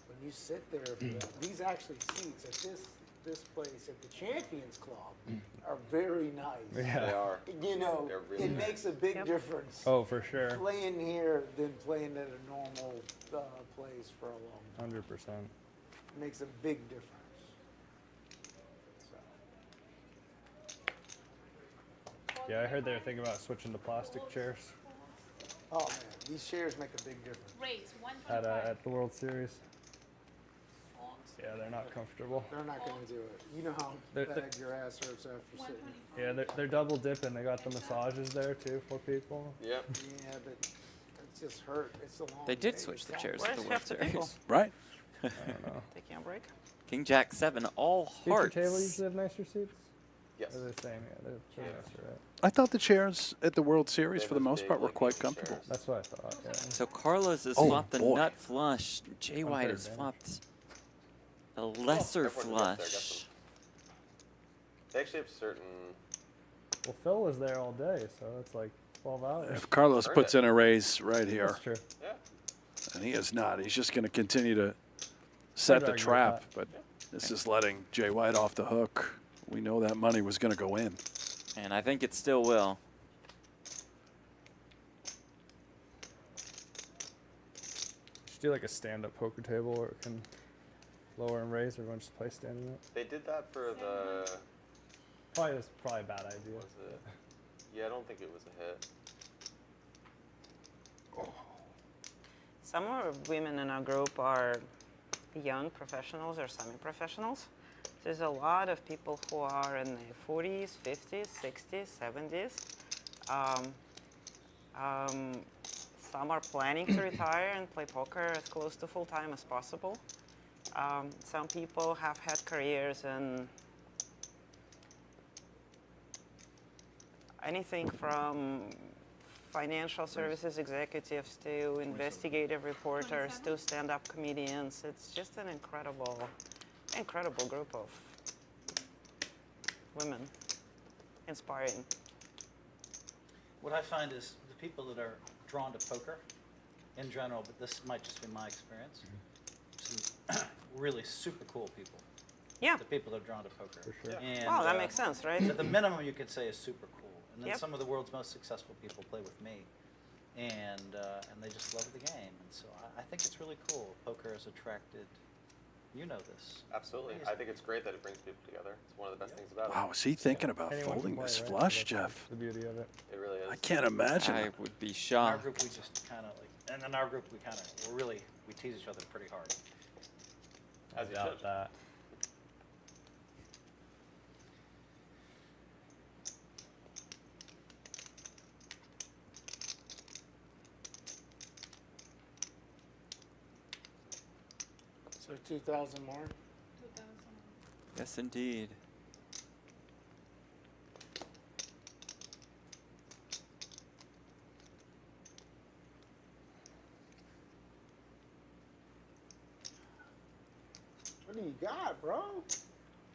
when you sit there, these actually seats at this place at the Champions Club are very nice. Yeah. They are. They're really It nice. makes a big difference. Oh, for sure. Playing here than playing at a normal place for a long time. 100%. Makes a big difference. Yeah, I heard they were thinking about switching to plastic chairs Oh man, these chairs make a big difference. Raise 125. at the World Series. Fold. Yeah, they're not comfortable. They're not going to do it. You know how They're- bad your ass hurts after sitting. 125. Yeah, they're double dipping. They got the massages there too for people. Yep. Yeah, but it's just hurt. It's a long They did day. switch It's the not- chairs Where's at the World half the people? Series. Right. I don't know. Taking a break. King Jack 7, all Feature hearts. table usually have nicer seats? Yes. Or they're the same, yeah, they're nicer, right? I thought the chairs at the World Series, They for the have most part, were big quite looking comfortable. chairs. That's what I thought, yeah. So Carlos has Oh, flopped the boy. nut flush. Jay White has advantage. flopped a lesser Everyone who gets there gets flush. them. They actually have certain. Well, Phil was there all day, so it's like 12 hours. If Carlos Earned puts it. in a raise right here, That's true. Yeah. and he is not, he's just going to continue to set the argue with trap. that. But this is letting Jay White off the hook. We know that money was going to go in. And I think it still will. do like a stand-up poker table where it can lower and raise. Everyone just play standing up. They did that for the. Probably a bad idea. Was it? Yeah, I don't think it was a hit. Some of women in our group are young professionals or semi-professionals. There's a lot of people who are in their 40s, 50s, 60s, 70s. Some are planning to retire and play poker as close to full-time as possible. Some people have had careers in anything from financial services executives to investigative reporters to stand-up comedians. It's just an incredible group of women, inspiring. What I find is the people that are drawn to poker in general, but this might just be my experience, some really super cool people. Yeah. The people that are drawn to poker. For sure. And, Well, that makes sense, right? The minimum you could say is super cool. And then Yep. some of the world's most successful people play with me. And they just love the game. And so I think it's really cool. Poker has attracted, you know this. Absolutely. I think it's great that it brings people together. It's one of the best things about it. Wow, is he thinking about Anyone can folding play, this right? flush, That's Jeff? the beauty of it. It really is. I can't imagine. I would be In our shocked. group, we just kind of like, and in our group, we tease each other pretty hard. As you Doubt should. that. So 2,000 more. 2000. Yes, indeed. What do you got, bro?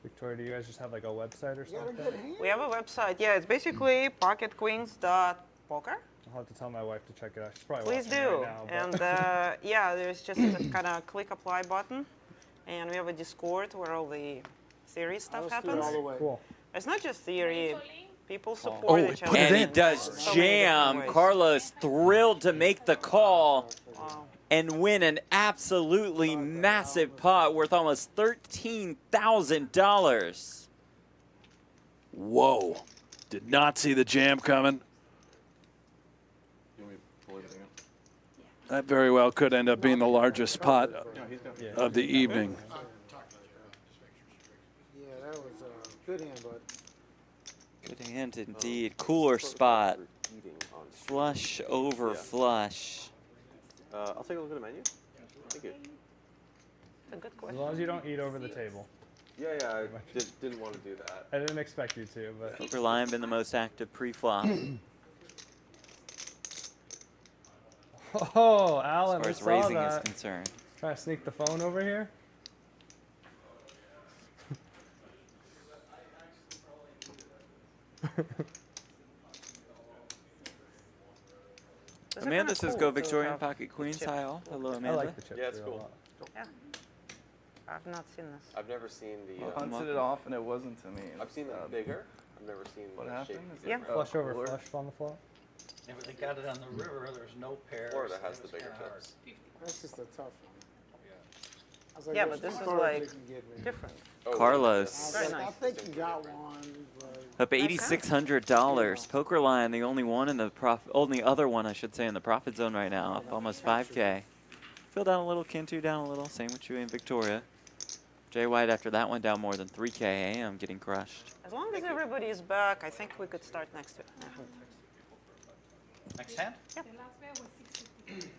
Victoria, do you guys just have like a website or You got a something? good hand. We have a website. Yeah, it's basically pocketqueens.poker. I'll have to tell my wife to check it out. She's probably Please watching do. right now. And yeah, there's just a kind of click apply button. And we have a Discord where all the theory stuff Let's do it happens. all the way. Cool. It's not just theory. People Oh, support it each put other. it And in. he does So many different jam. ways. Carlos thrilled to make the call Wow. and win an absolutely massive pot worth almost $13,000. Whoa. Did not see the jam coming. You want me to pull everything up? That very well could end up being the largest pot No, he's got of the evening. Yeah, that was a good hand, bud. Good hand indeed. Cooler spot. Eating on Flush over Yeah. flush. I'll take a look at the menu. Thank you. It's a good As question. long as you don't eat over the table. Yeah, I didn't want to do that. I didn't expect you to, but Poker Lion been the most active pre-flop. oh, As Alan, far I as saw raising is that. concerned. Trying to sneak the phone over here. Those are Amanda kinda says cool go to Victorian have Pocket Queens. chip. Hi all. Hello I Amanda. like the chip. Yeah, it's too a cool. lot. Yeah. I've not seen this. I've never seen the. Punted it off and it wasn't to me. I've seen that bigger. I've never seen What the happened? shape. Is it Yeah. a Flush over cooler? flush on the flop. If they got it on the river, there's no pairs. Florida has It the was bigger kinda hard. chips. That's just a tough one. I was like, Yeah, there's but this two is cards like you can give me. different. Oh, Carlos. I was Very like, I nice. think you got one, but Up $8,600. Poker Lion, the only one in the only other one I should say in the profit zone right now. Up almost 5K. Fill down a little, Cantu down a little. Same with you and Victoria. Jay White after that one down more than 3K. AM getting crushed. As long as everybody is back, I think we could start next to it. Next hand? The last bet was 650.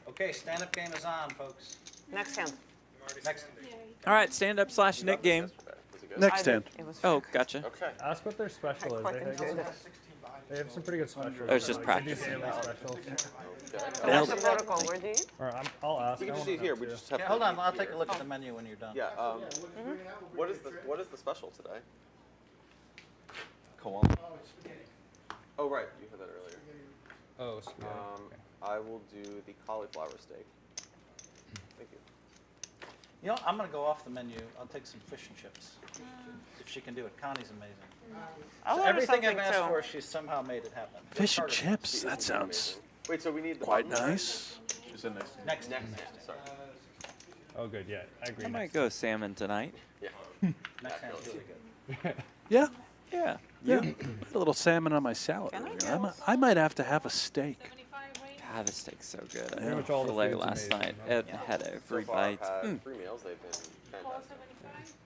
Okay, stand-up game is on, folks. Next hand. Next. All right, stand up / Nick game. Was it good? Next hand. It was Oh, gotcha. Okay. Ask what their special is. quite They enjoyed it. they have some pretty good specials. Oh, it's just Like, they do practice. daily specials. What's the protocol? Where do you eat? Or I'll ask. We I can just wanna eat know here. We too. just have Yeah, to hold on, eat I'll take here. a look at the menu when you're done. Yeah. Mm-hmm. What is the special today? Koala. Oh right, you had that earlier. Oh, so I will do the cauliflower steak. Thank you. You know, I'm gonna go off the menu. I'll take some fish and chips. If she can do it. Connie's amazing. I'll So order everything I've something asked too. for, she's somehow made it happen. Fish and Part of it. chips. That sounds Wait, so we need the quite button, right? nice. She's You said next. Next. Sorry. Oh, good. Yeah, I agree. I might go salmon tonight. Yeah. Next hand's really good. Yeah. Yeah. Yeah. Put a little salmon on my salad. earlier. I might have to have a steak. God, this steak's so good. I Pretty had much a all the filet food's last amazing, night. huh? It had every So far, I've bite. had 3 meals. They've been fantastic.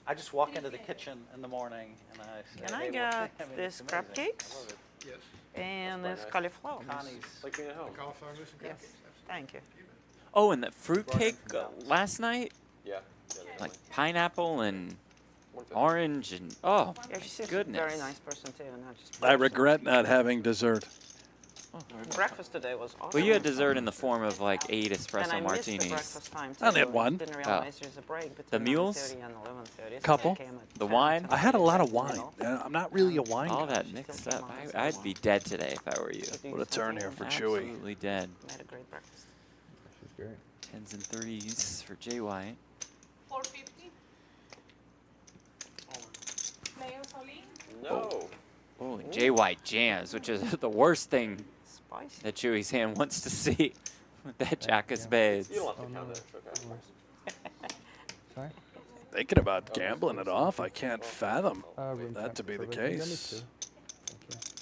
I just walk into the kitchen in the morning and I say, Can I "Hey, get what- mean, these it's crab amazing. cakes? I love it. Yes. And That's this quite cauliflower. Connie's. Like being at home. Cauliflower mousse and Yes. cupcakes. Thank you. Oh, and the fruitcake last night, Yeah. like pineapple and 150. orange and oh, Yeah, she's goodness. a very nice person too, and not just. I regret not having dessert. Breakfast today was awesome. Well, you had dessert in the form of like 8 And espresso I missed the martinis. breakfast time too. I had one. Didn't realize there's a break between The mules? 9:30 and 11:30. so Couple. I came at The 10, wine? 10, I had a lot of 10, wine. I'm not really a wine All guy. that mixed up. I'd be dead today if I were you. What a turn here for Chewy. Absolutely dead. We had a great breakfast. She's great. 10s and 3s for Jay White. 450. Mayo Saline. No. Oh, and Jay White jams, which is the worst thing Spicy. that Chewy's hand wants to see with that Jack of Spades. You don't have to count it. It's okay. Sorry? Thinking about gambling it off, I can't fathom Room that to be the temperature. Give me case. 2. Thank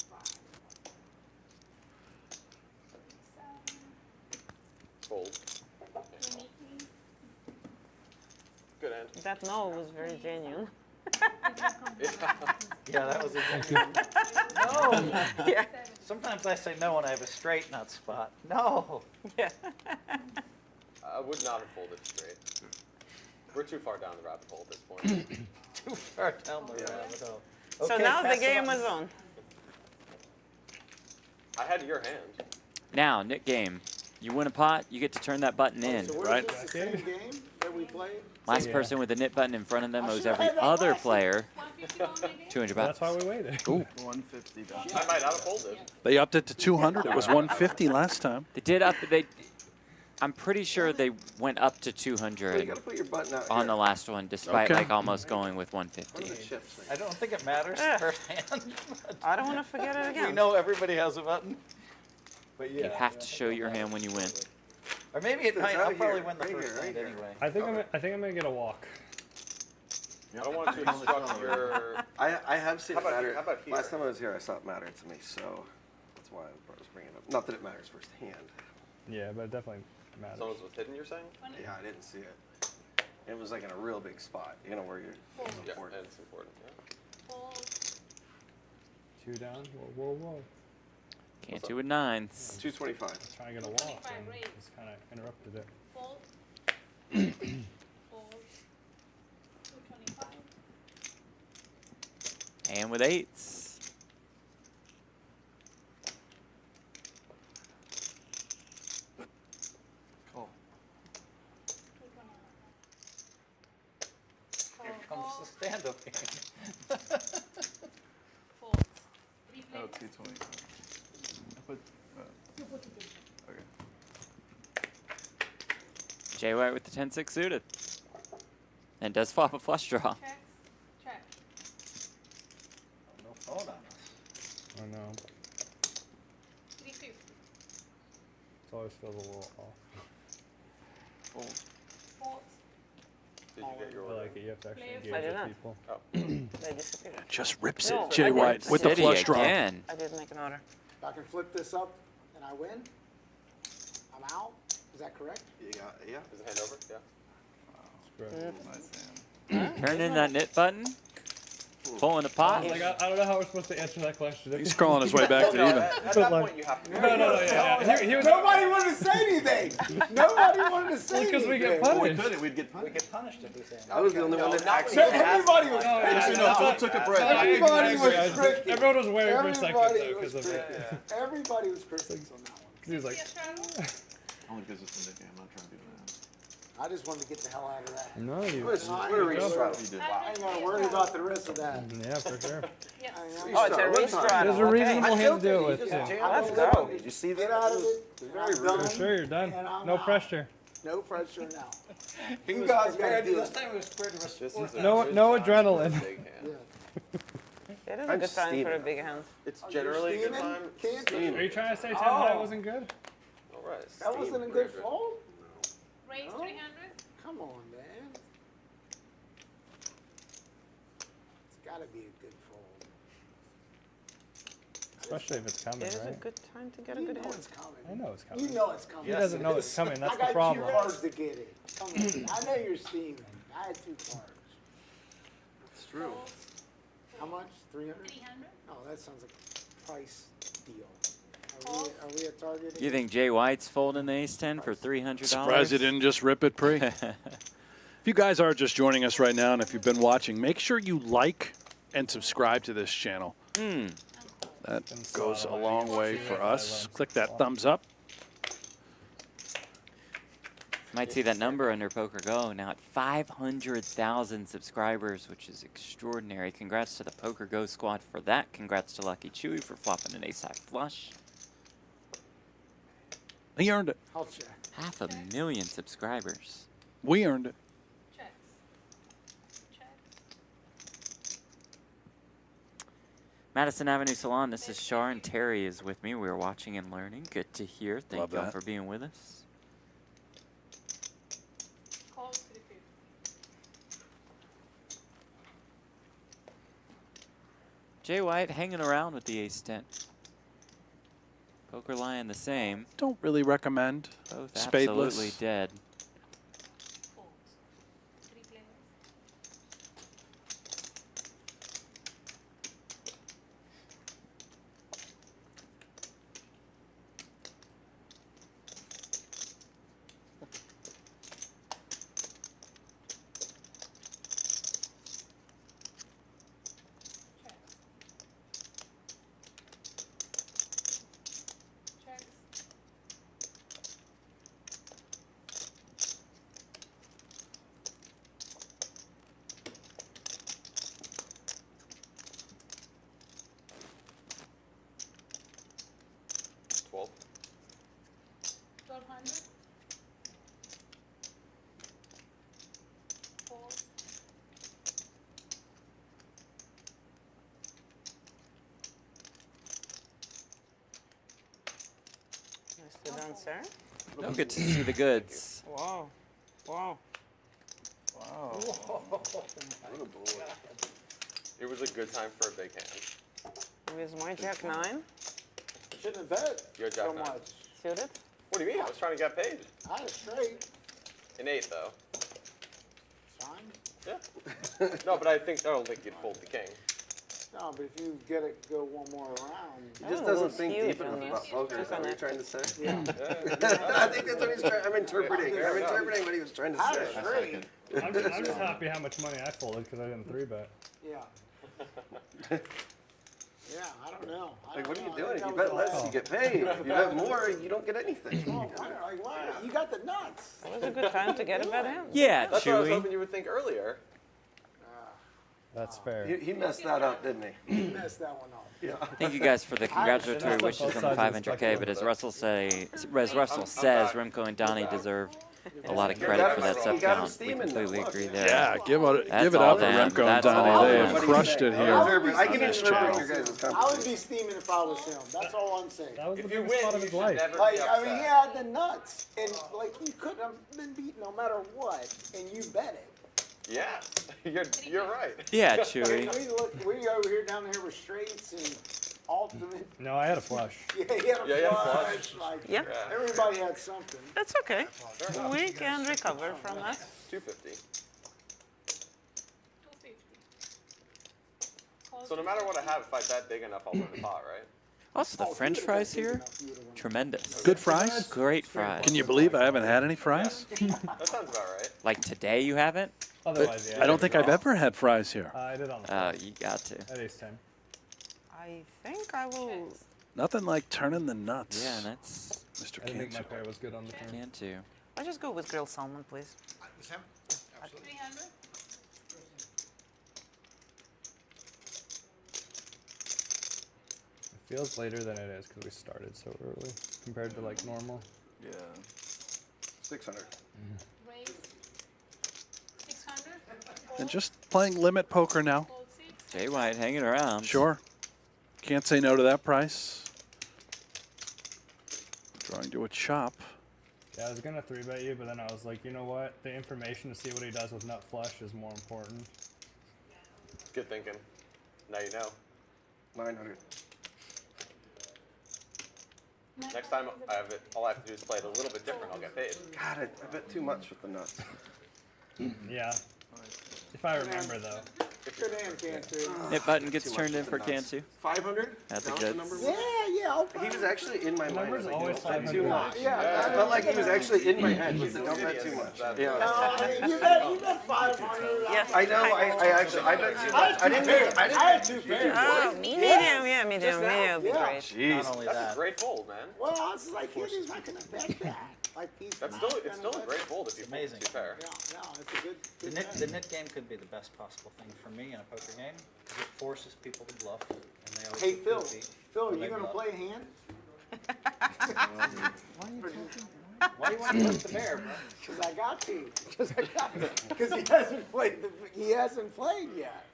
Fold. Good end. That no was very genuine. Yeah, that was a genuine. No. Yeah. Sometimes I say no when I have a straight nut spot. No. Yeah. I would not have folded straight. We're too far down the rabbit hole at this point. Too far down the rabbit hole. So Okay, now the pass game on. is on. I had your hand. Now, Nick game. You win a pot, you get to turn that button in, So what right? is this, the same game that we played? Last Yeah. person with the knit button in front of them I owes should've every had that other last player 150 $200. That's why we waited. Ooh. 150 down. I might not have folded. They upped it to 200. It was 150 last time. They did up. I'm pretty sure they went up to So you 200 gotta put your button out on here. the last one, despite Okay. like almost going with What are 150. the chips think? I don't think it matters Yeah. first hand. I don't want to forget it We again. know everybody has a button. But yeah. You have to show your hand when you win. Or maybe it It's might. out I'll probably here, win the right first here, hand right here. anyway. I think I'm gonna get a walk. I don't want to instruct your. I have seen How it about matter. here? How about here? Last time I was here, I saw it matter to me, so that's why I was bringing it up. Not that it matters firsthand. Yeah, but it definitely matters. Someone's was hidden, you're saying? Yeah, I didn't see it. It was like in a real big spot. You know where you're. It's Yeah, important. and it's important. Yeah. Fold. 2 down. Whoa, whoa, whoa. Cantu with 9s. 225. Trying to get a walk 25 and raise. just kind of interrupted it. Fold. Fold. 225. And with 8s. Call. 225. Here comes the stand-up game. Fold. Oh, Replay. 225. I put. Okay. Jay White with the 10-6 suited. And does flop a flush draw. Checks. Check. No phone on us. I know. 350. It always feels a little off. Fold. Fold. Did you get your I order? like it. You have to actually Players. engage I did with not. people. They disappeared. Just rips No, it, Jay I White, did. with the City flush draw. again. I did make an order. If I can flip this up and I win, I'm out. Is that correct? Yeah, yeah. Is the hand over? Yeah. Nice hand. Turn in that knit button. Pulling a pot. Like, I don't know how we're supposed to answer that question. He's crawling his way back to No, even. at that point you have to. No, yeah. He was Nobody wanted to say anything. Nobody wanted to say because anything. we get Well, we punished. could. We'd get We punished. get punished if we say no. I was the only one that not actually. when you ask. Everybody was No, Actually, no, Phil took a break. Everybody was Actually, cricket. everyone was waiting for a second Everybody though was because of it. cricket. Everybody was crickets on that one. He was like, Only because it's a nickname. I'm not trying to do that. I just wanted to get the hell out of that. no, you. What a restraddle. You did. I ain't gotta worry about the rest of that. Yeah, for sure. Yes. Oh, it's a restraddle. There's a Okay. reasonable hand to do it with. Just Yeah. jam Let's on go. the button. Did you see Get that? out of it. It was very I'm rude. done. For sure, you're done. And I'm No out. pressure. No pressure now. He You was guys gotta prepared. do This it. time he was prepared to This respond. is a No, good no time for a adrenaline. big hand. Yeah. It is a I'm good time for a steaming. big hand. It's generally a good steaming? time. Can't Are you trying to say 10 high wasn't good? All Right. That wasn't a good fold? Raise No? 300. Come on, man. It's gotta be a good fold. Especially if it's coming, It is a right? good time to get a You good know hand. it's coming. I know it's coming. You know it's coming. He doesn't know it's coming. That's I the got problem. 2 cards to get it. Come on. I know you're steaming. I had 2 cards. It's true. How much? 300? 300. Oh, that sounds like a price deal. Are we at Target? You think Jay White's folding the ace-10 for $300? Surprised you didn't just rip it pre. If you guys are just joining us right now, and if you've been watching, make sure you like and subscribe to this channel. That goes a long way for us. Click that thumbs up. Might see that number under Poker Go now at 500,000 subscribers, which is extraordinary. Congrats to the Poker Go squad for that. Congrats to Lucky Chewy for flopping an ace-high flush. He earned it. I'll check. 500,000 subscribers. We earned it. Checks. Check. Madison Avenue Salon, this is Shar, and Terry is with me. We are watching and learning. Good to hear. Thank Love y'all that. for being with us. Close to the 50. Jay White hanging around with the ace-10. Poker Lion the same. Don't really recommend Both spadeless. absolutely dead. Folds. 3 players. 1200. Fold. Nicely done, sir. No, good to see the goods. Wow. Wow. Wow. It was a good time for a big hand. With my Jack 9. Shouldn't have bet Your Jack so 9. much. Suited. What do you mean? I was trying to get paid. I had straight. An 8 though. Fine. Yeah. No, but I think I don't think you'd fold the king. No, but if you get it, go one more round. He just doesn't think deep enough about poker. Is that what you're trying to say? Yeah. I think that's what he's trying. I'm interpreting what he was trying to I say. had straight. I'm just happy how much money I folded because I didn't 3-bet. Yeah. Yeah, I don't know. Like, what are you doing? If you bet less, you get paid. If you bet more, you don't get anything. Why? You got the nuts. It was a good time to get a bad hand. Yeah, That's what I was Chewy. hoping you would think earlier. That's fair. He messed that up, didn't he? You messed that one up. Yeah. Thank you guys for the congratulatory wishes on the 500K, but as Russell says, Remco and Donnie deserve a lot of credit for that sub count. We completely agree there. Yeah, give it That's up all for them. Remco and That's all Donnie. They them. have crushed it here. I can this interpret channel. your guys' I would conversation. be steaming if I was him. That's all I'm saying. That was the If you biggest spot win, of you his should life. never Like, be I mean, upset. he had the nuts, and like you couldn't have been beat no matter what, and you bet it. Yeah, you're right. Yeah, I mean, Chewy. we over here down here with straights and ultimate. No, I had a flush. Yeah, he had a Yeah, he had a flush. flush. Like, Yeah. everybody had something. That's okay. We can recover from that. 250. 250. Close So no to matter what I 50. have, if I bet big enough, I'll win the pot, right? Also, the Oh, if you French would've fries bet big here, enough, you would've won. tremendous. Good fries? Great fries. Can you believe I haven't had any fries? That sounds about right. Like today, you haven't? Otherwise, yeah. I don't think I've ever had fries here. I did on the Oh, you got to. at ace 10. I think I will. Nothing like turning the nuts. Yeah, that's Mr. I didn't think my Cantu. pair was good on the turn. Cantu. I'll just go with grilled salmon, please. 300. It feels later than it is because we started so early compared to like normal. Yeah. 600. Raise. 600. And just playing limit poker now. Fold 6. Jay White hanging around. Sure. Can't say no to that price. Drawing to a chop. Yeah, I was gonna 3-bet you, but then I was like, you know what? The information to see what he does with nut flush is more important. Good thinking. Now you know. 900. Next time I have it, all I have to do is play it a little bit different. I'll get paid. God, I bet too much with the nuts. Yeah. If I remember, though. Good hand, Cantu. Nip button gets turned in for Cantu. 500? That's a That was good. the number? Yeah. He was actually in my mind. Number's Like, always don't bet too 500. much. Yeah. I felt like he was actually in my head. With the don't bet too much. Yeah. You bet 500. Yes. I know. I bet too much. I didn't. I had 2 pairs. Oh, medium, yeah, medium would be Yeah. great. Jeez. Not only That's that. a great fold, man. Well, I was like, he's not gonna bet that. Like he's It's not still a gonna great bet- fold if you fold Amazing. two pair. Yeah, it's a good The bet. nit game could be the best possible thing for me in a poker game because it forces people to bluff, and they always Hey, get Phil. goofy Phil, when are they you gonna bluff. play a hand? Why do you want to put the bear, bro? Because I got to. Because he hasn't played yet.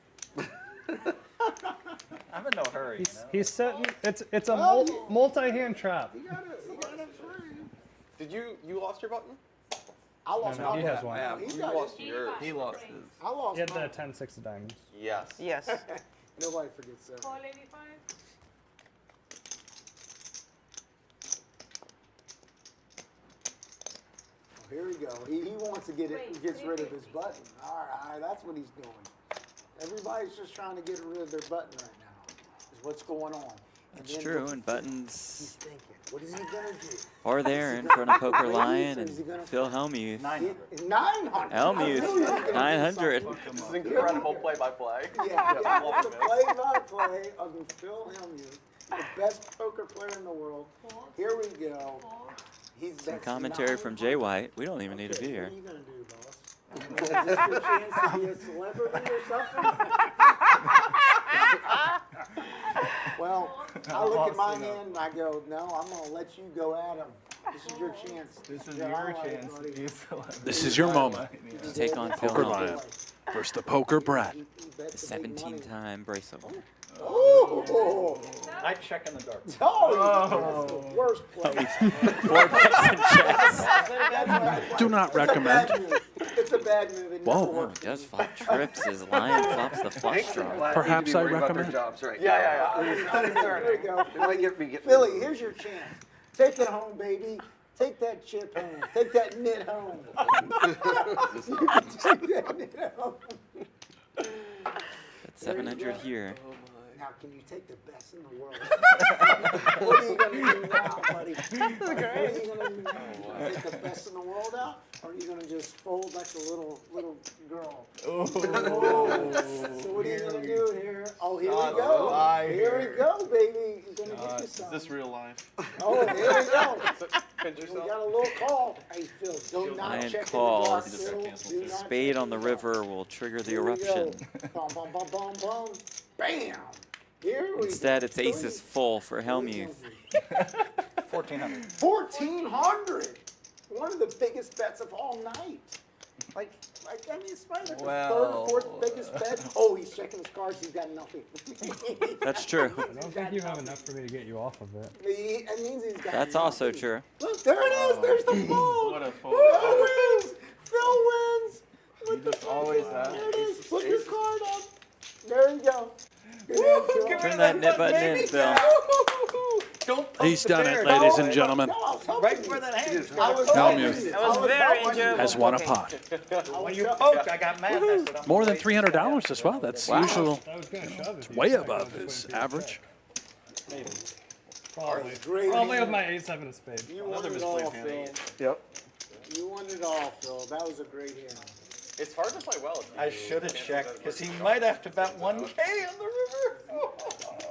I'm in no hurry. You know? He's setting. It's a Oh, yeah. multi-hand trap. You gotta play. Did you lost your button? I lost No, my he has button. one. No, he You got lost it. yours. He lost his. I lost He had the mine. 10-6 of diamonds. Yes. Yes. Nobody forgets that. Call 85. Oh, here we go. He wants to get it. Gets rid of his button. All right, that's what he's doing. Everybody's just trying to get rid of their button right now. Is what's going on. And That's then true, he's and buttons thinking, what is he gonna do? are there in front of Poker Lion Is he and gonna- Phil Hellmuth. 900. 900. Hellmuth, 900. This is incredible play-by-play. Yeah, it's a play-by-play of Phil Hellmuth, the best poker player in the world. Here we go. He's Some that's commentary from Jay 900. White. We don't even need to be Okay, here. What are you gonna do, boss? Is this your chance to be a celebrity or something? Well, I look at my hand and I go, no, I'm gonna let you go at him. This is your chance. This is Yeah, your all right, chance to buddy. be a celebrity. This is your moment. To take on Phil Poker Hellmuth, Lion versus the Poker Brat. He the bets the big money. 17-time braceable. Oh, I check in the dark. that's the worst play. 4 bets and checks. Do not recommend. It's a bad move. It Whoa. never Oh, works. he does flop trips as Lion flops the flush draw. Perhaps I recommend. Jobs right Yeah. Here we go. It might get me getting Philly, here's your chance. Take it home, baby. Take that chip home. Take that knit home. Take that knit home. That's 700 here. Now, can you take the best in the world? What are you going to do now, buddy? What are you going to do now? You gonna take the best in the world out? Or are you going to just fold like a little girl? Oh. So what are you going to do here? Oh, here we go. Here we go, baby. You're going to get you Is some. this real life? Oh, here we go. Pinch We yourself. got a little call. Hey, Phil, do not Lion check in the dark, calls. Phil. Do not Spade check on the in dark. river will trigger the Here we go. eruption. Bum, bum, bum, bum, bum. Bam. Here we Instead, go. it's aces full for Hellmuth. 1400. 1,400. One of the biggest bets of all night. Like I mean, it's probably like the Well. third or fourth biggest bet. Oh, he's checking his cards. He's got nothing. That's true. I don't think you have enough for me to get you off of it. It means he's got That's also nothing. true. Look, there it is. There's the fold. What a fold. Phil wins. Phil wins. With the just always fold. have There it is. Put your card up. There you go. Good hand, Phil. Turn that nip button in, Phil. Don't poke He's the done bear. it, ladies and gentlemen. No, I was helping Right you. before that hand. I was Hellmuth. helping you. That I was very helping you. enjoyable. Has won a pot. When you poked, I got mad. And I said, I'm More than gonna wait. $300 as well. That's usual. I was gonna shove it. Way above his average. Probably. Great Probably hand. with my 8-7 of spades. You won it all, Phil. Yep. You won it all, Phil. That was a great hand. It's hard to play well. If I you should have can't checked do because that. he might have to bet 1K on the river. Oh,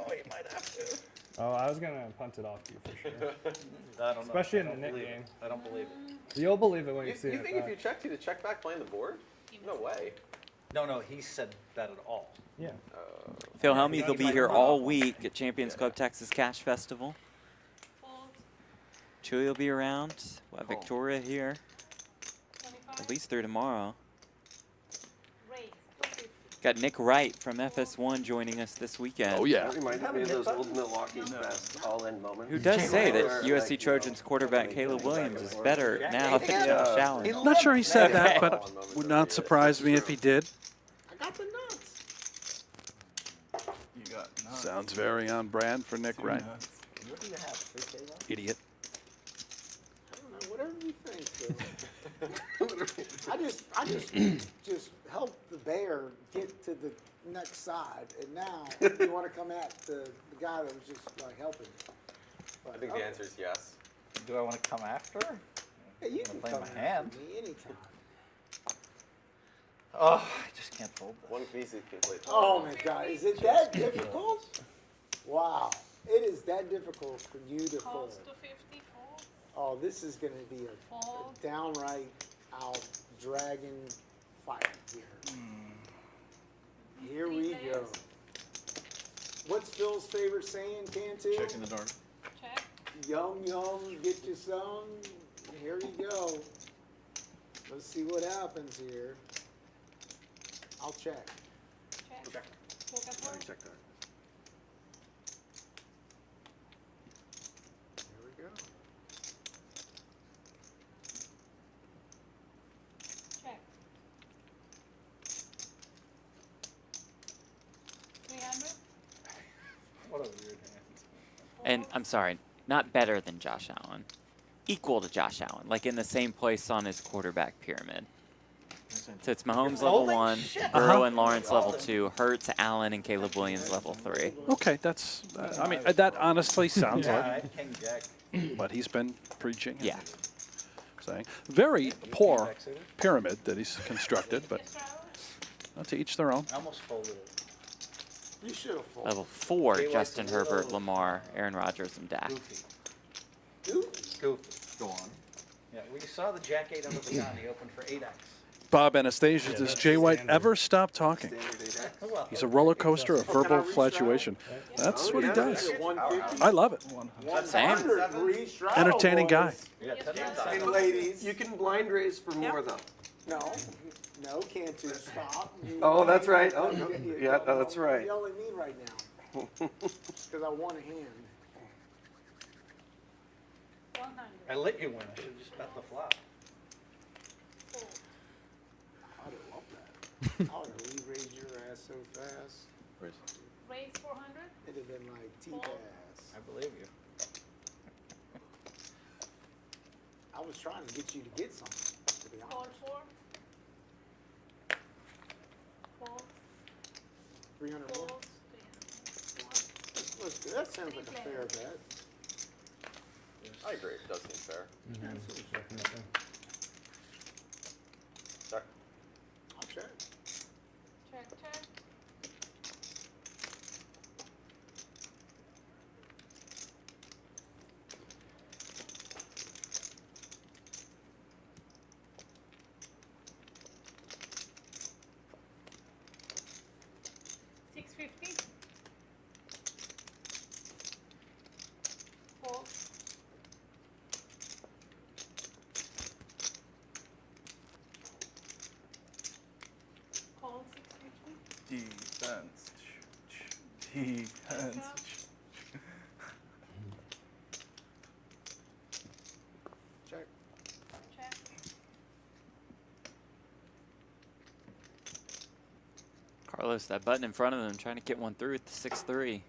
he might have to. Oh, I was gonna punt it off to you for sure. I don't know. Especially I in the don't net believe game. it. I don't believe it. You'll believe it when you You see it. think if back. you checked, he'd have checked back playing the board? No way. No, he said that at all. Yeah. Phil Hellmuth will be here all week at Champions Club Texas Cash Festival. Fold. Chewy will be around. We'll have Victoria here. 25. At least through tomorrow. Raise. 250. Got Nick Wright from FS1 joining us this weekend. Oh, yeah. That reminded me of those old Milwaukee's best all-in moments. Who does say that Where, USC like, Trojans quarterback Caleb Williams is better now than Yeah. Josh Allen. I'm not sure he said that, Okay. but would not surprise me if he did. I got the nuts. You got nuts. Sounds very on brand for Nick Wright. Nuts. What do you have? 3K left? Idiot. I don't know, whatever you think. I just helped the bear get to the next side, and now you want to come at the guy that was just like helping. But, I think the answer is yes. Do I want to come after? Yeah, you I'm can gonna play come my after hand. me anytime. Oh, I just can't fold this. One easy can play. Oh my God, is it that difficult? Wow, it is that difficult for you to fold. Calls to 54. Oh, this is going to be a downright out dragon fight here. Here we go. What's Phil's favorite saying, Cantu? Checking the dark. Check. Yum, yum, get you some. Here we go. Let's see what happens here. I'll check. Check. Check. Look at her. Check that. Here we go. Check. 300. What a weird hand. And I'm sorry, not better than Josh Allen. Equal to Josh Allen, like in the same place on his quarterback pyramid. So it's Mahomes level Holy 1, shit. Burrow and Lawrence level 2, Hurts, Allen, and Caleb Williams level 3. Okay, that's, I mean, that honestly sounds Yeah, like I had King Jack. what he's been preaching. and Yeah. Saying. Very poor pyramid that he's constructed, but to each their own. I almost folded it. You should have folded. Level 4, Jay White's Justin a little Herbert, Lamar, Aaron Rodgers, and Dak. Goofy. Goofy. Goofy. Go on. Yeah, we saw the Jack 8 under the gun. He opened for 8X. Bob Anastasia, does Jay White ever stop talking? Well, He's a roller coaster of verbal fluctuation. That's what he does. I love it. 100 reach Entertaining guy. yeah, Hey, ladies. You can blind raise for more, though. No, Cantu, stop. Oh, that's right. Oh, You- no. you- Yeah, don't that's right. Yell at me right now, because I want a hand. 100. I let you win. I should have just bet the flop. I'd have loved that. I would have re-raised your ass so fast. Raise 400. It'd have been like T-pass. I believe you. I was trying to get you to get something, to be Call honest. 4. Call. 300 more. Calls. 300. Looks good. That sounds like a fair bet. I agree. It does seem fair. Check. I'll check. Check, check. $650. Fold. Call 650. Defense. Defense. Check. Check. Carlos, that button in front of them, trying to get one through at the 6-3.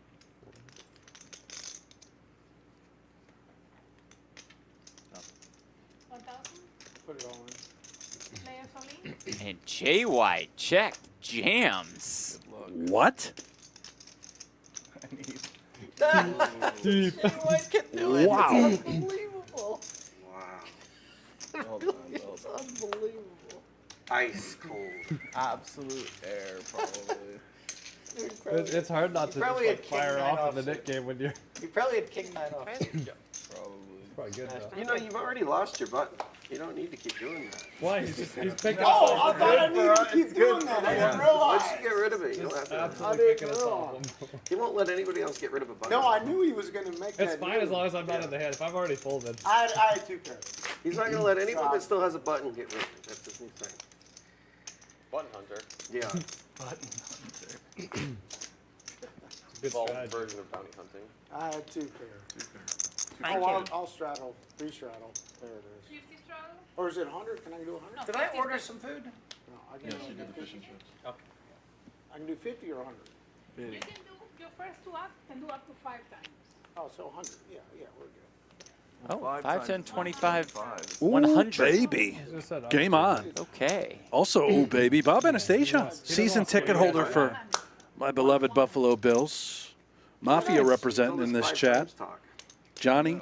1,000. Put it all in. Player for me. And Jay White, check, jams. What? I need. Deep. Wow. Wow. Unbelievable. Wow. Well done. Well It's done. unbelievable. Ice cold. Absolute air, probably. It's hard not to just probably like had king fire nine off in the offsuit. Nick game when you're. You probably had King 9 off. Probably. Probably good though. You know, you've already lost your button. You don't need to keep doing that. Why? He's picked Oh, up. I thought I needed to keep doing that. I didn't realize. Once you get rid of it, you don't have to. Absolutely picking us off. He won't let anybody else get rid of a button. No, I knew he was going to make that. It's fine as move. long as I'm not in the head. If I've already folded. I had two pairs. He's not going to let anyone that still has a button get rid of it. That's his new thing. Button hunter. Yeah. Button hunter. Evolved version of bounty hunting. I had 2 pair. Thank Oh, you. I'll straddle, 3 straddle. There it is. 50 straddle? Or is it 100? Can I do 100? Did I order some food? No, I can Yes, do you did the 50. fish and chips. Okay. I can do 50 or 100. You can do your first 2 up, can do up to 5 times. Oh, so 100. Yeah, we're good. Oh, 5 5, 10, times 25, 5. Ooh, 100. baby. Just said Game on. Okay. Also, ooh, baby. Bob Anastasia, season ticket holder for my beloved Buffalo Bills. Mafia representing in this chat. Johnny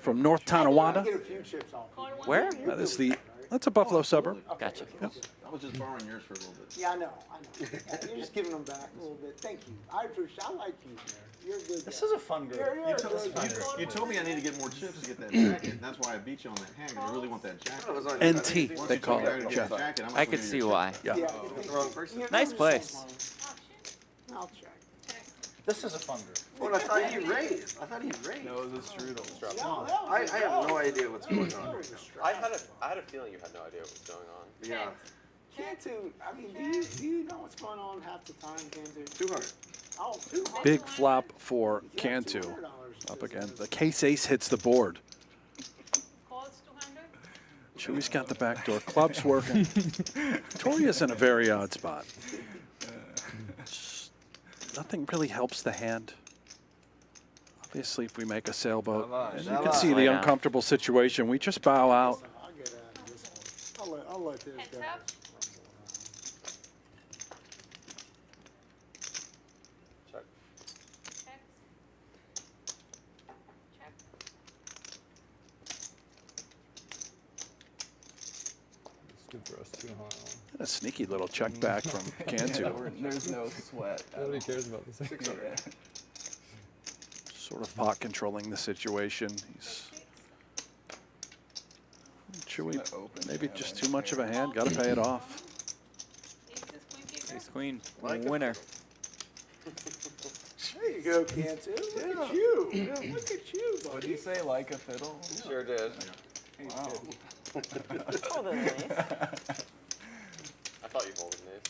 from North I Tonawanda. get a few chips off. Where? That's a Buffalo suburb. Gotcha. I was just borrowing yours for a little bit. Yeah, I know. You're just giving them back a little bit. Thank you. I appreciate. I like you, man. You're a good. This guy. is a fun group. You're a good guy. You told me I need to get more chips to get that jacket. That's why I beat you on that hand. I really want that jacket. NT, they call it. Jeff. I could see why. Yeah. Yeah. Wrong person. Nice place. I'll check. This is a fun group. Well, I thought he raised. No, it was a strudel. I have no idea what's going on right now. I had a feeling you had no idea what was going on. Yeah. Cantu, I mean, do you know what's going on half the time, Cantu? 200. Oh, 200. Big flop for Cantu. Up again. The case ace hits the board. Calls 200? Chewy's got the back door. Club's working. Toria's in a very odd spot. Nothing really helps the hand. Obviously, if we make a sailboat, and you can see the uncomfortable situation. We just bow out. I'll get out of this one. I'll let this Heads go. up. Check. Check. Check. Good for us too, huh? And a sneaky little check back from Cantu. There's no sweat. Nobody cares about this. Sort of pot controlling the situation. He's Chewy, maybe just too much of a hand. Got to pay it off. Ace Queen, winner. There you go, Cantu. Look at you. Look at you, buddy. What did you say, like a fiddle? Sure did. Wow. Hold on, nice. I thought you folded an ace.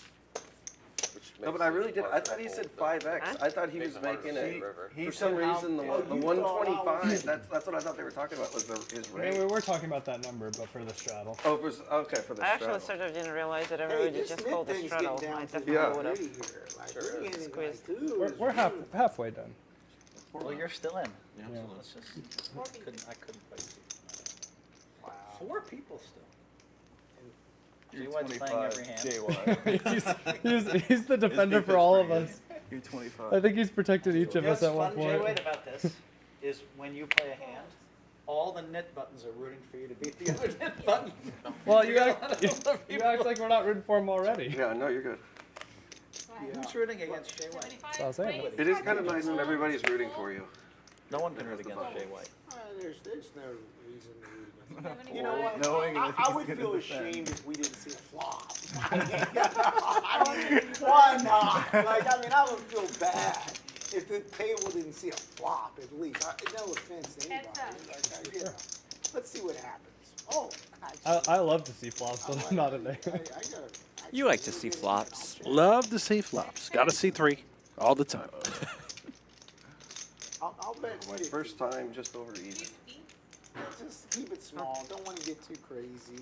No, but I really did. I thought he said 5x. I thought he was making it. For some reason, the 125. That's what I thought they were talking about. Was his I mean, range? we were talking about that number, but for the straddle. Oh, okay, for the I actually straddle. sort of didn't realize that everybody just called the straddle. I definitely would have squeezed. We're halfway done. Well, you're still in. Yeah, Yeah. Let's just. I couldn't quite see. Wow. 4 people still. You're G-White's playing every hand. he's the defender for all of us. You're 25. I think he's protected each of What's us at one fun, point. Jay-White, about this is when you play a hand, all the knit buttons are rooting for you to beat the other knit button. Well, you act like we're not rooting for him already. Yeah, no, you're good. Who's rooting against Jay-White? That's what I was saying. It is kind of nice when everybody's rooting for you. No one can root against Jay-White. There's no reason to root. You know what? Knowing I would he's feel gonna defend. ashamed if we didn't see a flop. Why not? Like, I mean, I would feel bad if the table didn't see a flop at least. No offense to anybody. Like, you know, let's see what happens. Oh, I love to see flops, but I'm not in there. You like to see flops. Love to see flops. Got to see 3 all the time. I'll bet My first time, just over easy. just keep it small. Don't want to get too crazy.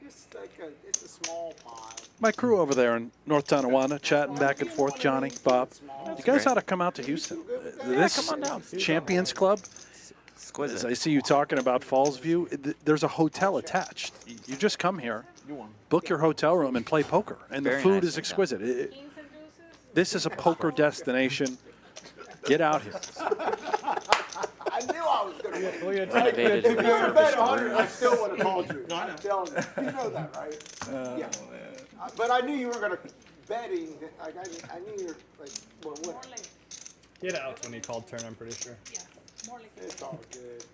Just like it's a small pot. My crew over there in North Tonawanda chatting back and forth, Johnny, Bob. You guys ought to come out to Houston. This come on down. Champions Club, Exquisite. as I see you talking about Falls View, there's a hotel attached. You just come here, book your hotel room, and play poker. And the Very food nice is hotel. exquisite. This is a poker destination. Get out here. I knew I was going to win. Renovated If you would have bet 100, I refurbished still would have called you. I'm telling you. You know that, right? Yeah. But I knew you were going to betting. Like I knew you're like, well, what? He had outs when he called turn, I'm pretty sure. It's all good.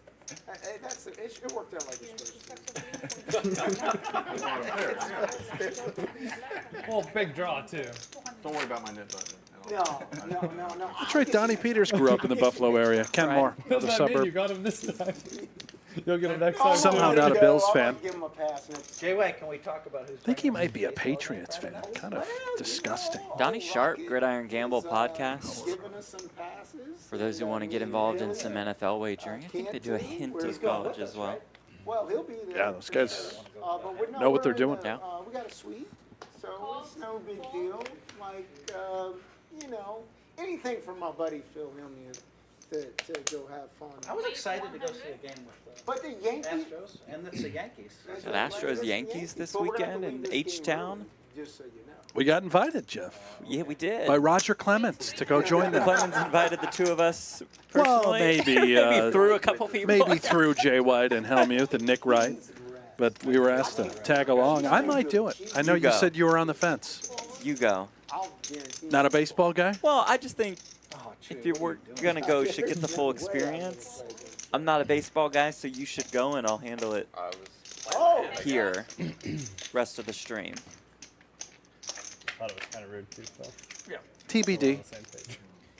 Hey, it worked out like it's supposed to. Well, big draw, too. Don't worry about my knit button. No. That's right, Donnie Peters grew up in the Buffalo area. Kenmore, Does another that mean you suburb. got him this time? You'll get it next time. Somehow not a Bills I fan. might give him a pass next. Jay White, can we talk about who's? I think he might be a Patriots fan. Kind of disgusting. Donnie Sharp, Gridiron Gamble podcast. Giving us some passes. For those who want to get involved in some NFL wagering, I think they do a hint of college as well. Well, he'll be there. Yeah, those guys But we're know what they're in doing. the- we got a suite, so it's no big deal. Like, you know, anything from my buddy Phil Hellmuth to go have fun. I was excited to go see a game with But the Yankees. Astros, and it's the Yankees. Got Astros Yankees this weekend in H-Town. Just so you know. We got invited, Jeff. Yeah, we did. By Roger Clemens to go join them. Clemens invited the two of us Well, personally. maybe maybe through a couple people. Maybe through Jay White and Hellmuth and Nick Wright. But we were asked to tag along. I might do it. I know You you go. said you were on the fence. You go. Not a baseball guy? Well, I just think if you were gonna go, you should get the full experience. I'm not a baseball guy, so you should go, and I'll handle it here. Rest of the stream. Thought it was kind of rude too, so. Yeah. TBD.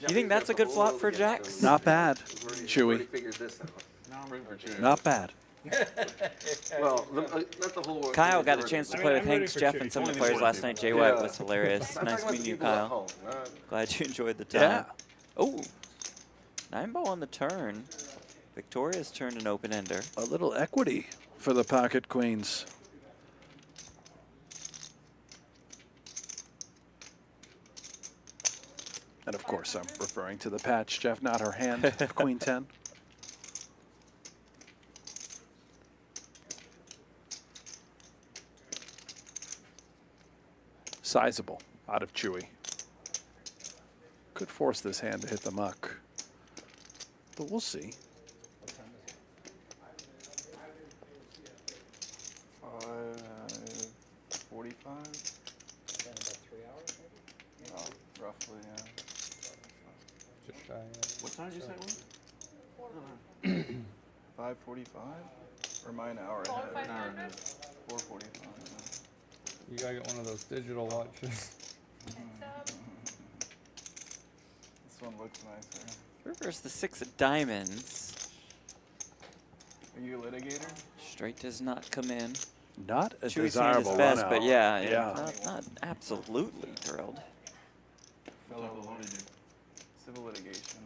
You think that's a good flop for Jax? Not bad, Chewy. Figured this out. No, I'm rooting for Chewy. Not bad. Well, not the whole. Kyle got a chance to play with Hanks, Jeff, and some of the players last night. Jay White Yeah. was hilarious. I'm Nice talking about meeting you, people at Kyle. home, Glad you enjoyed the time. Yeah. Oh, 9-ball on the turn. Victoria's turned an open-ender. A little equity for the pocket queens. And of course, I'm referring to the patch, Jeff, not her hand of Queen 10. Sizable out of Chewy. Could force this hand to hit the muck. But we'll see. 45. About 3 hours, maybe? Oh, roughly, yeah. Just shy. What time did you say it was? 5:45? Or my an hour Four, ahead? 500? 4:45. You gotta get one of those digital watches. This one looks nicer. Reverse the 6 of diamonds. Are you a litigator? Straight does not come in. Not a Chewy's hand is desirable best, run but out. yeah, not absolutely thrilled. What type of law do you do? Civil litigation.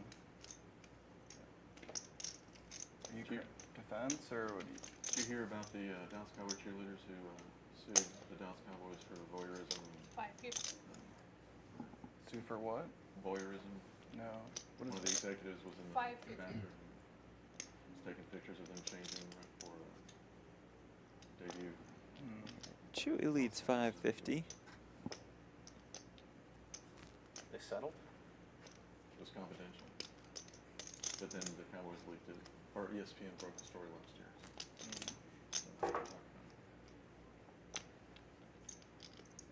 Are you defense or what do you? Did you hear about the Dallas Cowboy cheerleaders who sued the Dallas Cowboys for voyeurism? 550. Sue for what? Voyeurism. No. One of the executives was in the 550. banter. Was taking pictures of them changing right for debut. Chewy leads 550. They settled? It was confidential. But then the Cowboys leaked it. Or ESPN broke the story last year.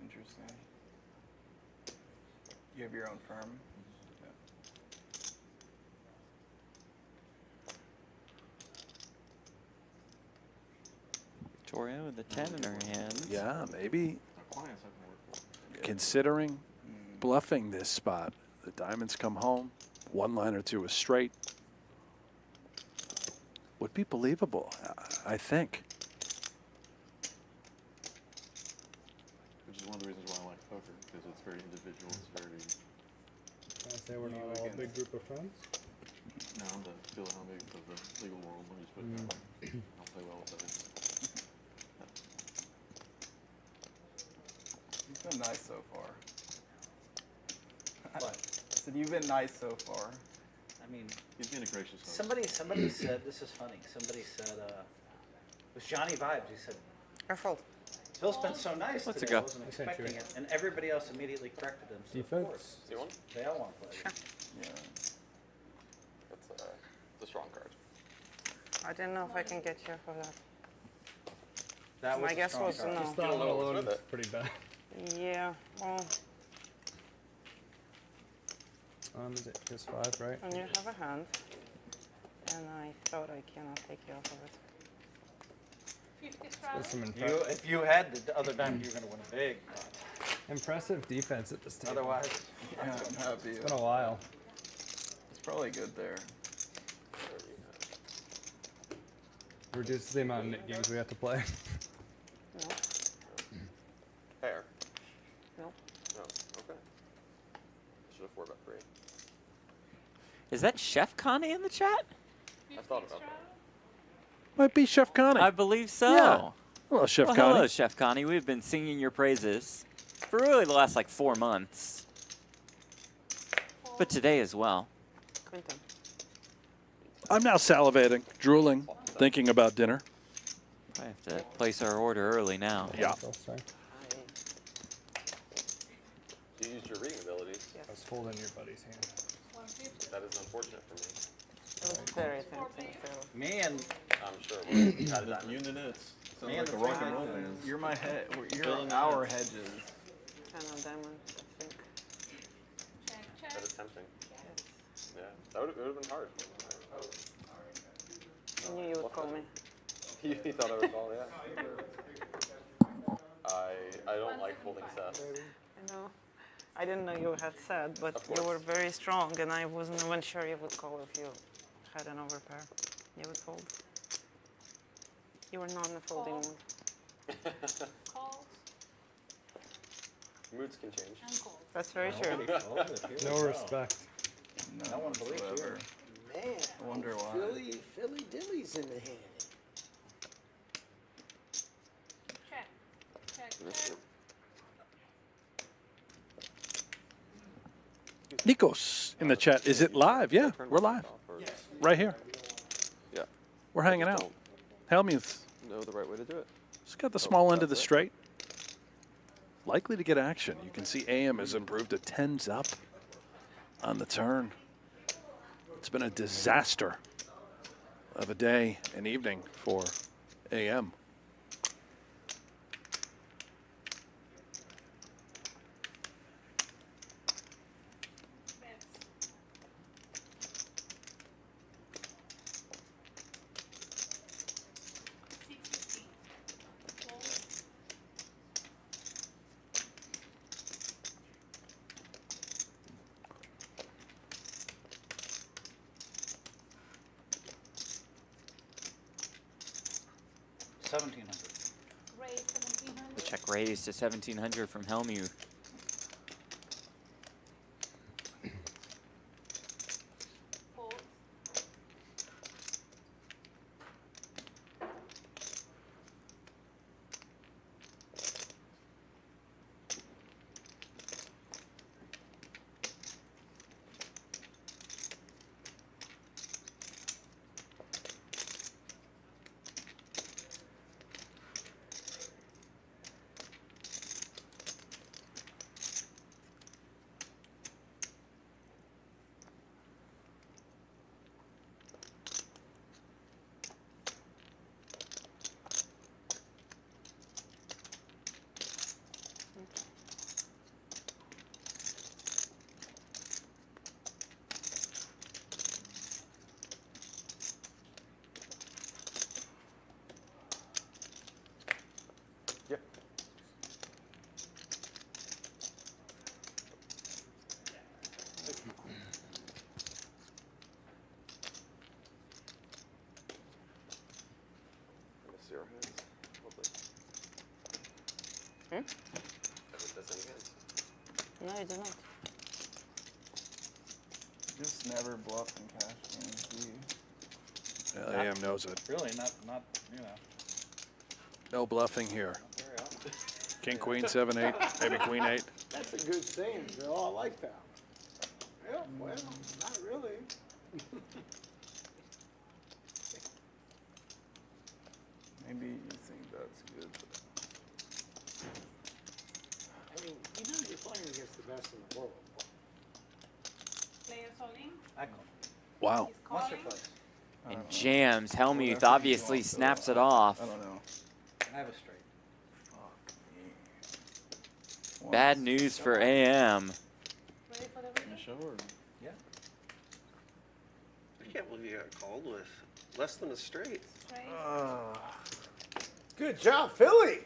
Interesting. You have your own firm? Yeah. Victoria with the 10 in her hand. Yeah, maybe Our clients have to work for it. considering bluffing this spot. The diamonds come home. 1 line or 2 is straight. Would be believable, I think. Which is one of the reasons why I like poker, because it's very individual, it's very... Can I say we're not all a big group of friends? No, I'm the Phil Hellmuth of the legal world, let me just put it that way. I'll play well with others. You've been nice so far. What? I said you've been nice so far. I mean, He's being a gracious host. somebody said, this is funny, somebody said, it was Johnny Vibes, he said, Careful. Phil's been so nice Let's today, go. I wasn't I sent you expecting it. it. And everybody else immediately corrected him, so of Defense. course, See one? they all want to play. Yeah. That's a strong card. I didn't know if I can get you for that. That was My a guess strong was card. no. Just that one know what's alone with is it. pretty bad. Yeah, well, Is it just 5, right? and you have a hand. And I thought I cannot take you off of it. 50 There's some If you had the other diamond, you're going to win a big pot. impressive defense at this table. Otherwise, Yeah, I'm happy. It's been a while. It's probably good there. reduces the amount of Nick games we have to play. No. Fair. No. No. Okay. Should have 4 bet 3. Is that Chef Connie in the chat? I thought about that. Might be Chef Connie. I believe so. Yeah. Hello, Chef Well, Connie. hello, Chef Connie. We've been singing your praises for really the last like 4 months, but today as well. Quinton. I'm now salivating, drooling, thinking about dinner. I have to place our order early now. Yeah. You used your reading abilities. I was holding your buddy's hand. That is unfortunate for me. It was very tempting too. Me and I'm sure. We're kind of Units. Sounds Me like and a the rock and roll three- band. You're my head. You're Filling our in. hedges. 10 on diamond, I think. That is tempting. Yeah, that would have been hard. I knew you would call me. You thought I would call, yeah. I don't like folding sets. I know. I didn't know you had said, but Of you course. were very strong, and I wasn't even sure you would call if you had an overpair. You would fold. You were not in the folding mood. Calls Moods can change. and calls. That's very true. Nobody folded here as No well. respect. No one believes whatsoever. you. Man, I wonder why. Philly Dilly's in the hand. Check. Check. Nikos in the chat. Is it live? Yeah, we're live. Right here. Yeah. We're hanging out. Hellmuth. Know the right way to do it. Just got the small end of the straight. Likely to get action. You can see AM has improved to 10s up on the turn. It's been a disaster of a day and evening for AM. Raise 1700. The check raised to 1700 from Hellmuth. Fold. Yep. Zero hands. Lovely. That's any hands. No, you did not. Just never bluff and cash games, do you? AM knows it. Really, not, you know. No bluffing here. Very often. King, queen, 7-8, maybe queen 8. That's a good saying. They're all like that. Yeah, well, not really. Maybe you think that's good. I mean, you know you're playing against the best in the world. Players all in. I call. Wow. He's Once or calling. twice. And jams. Hellmuth obviously snaps it off. I don't know. I have a straight. Fuck me. Bad news for AM. Ready for the In reading? the show or? Yeah. I can't believe you got called with less than a straight. Straight. Good job, Philly.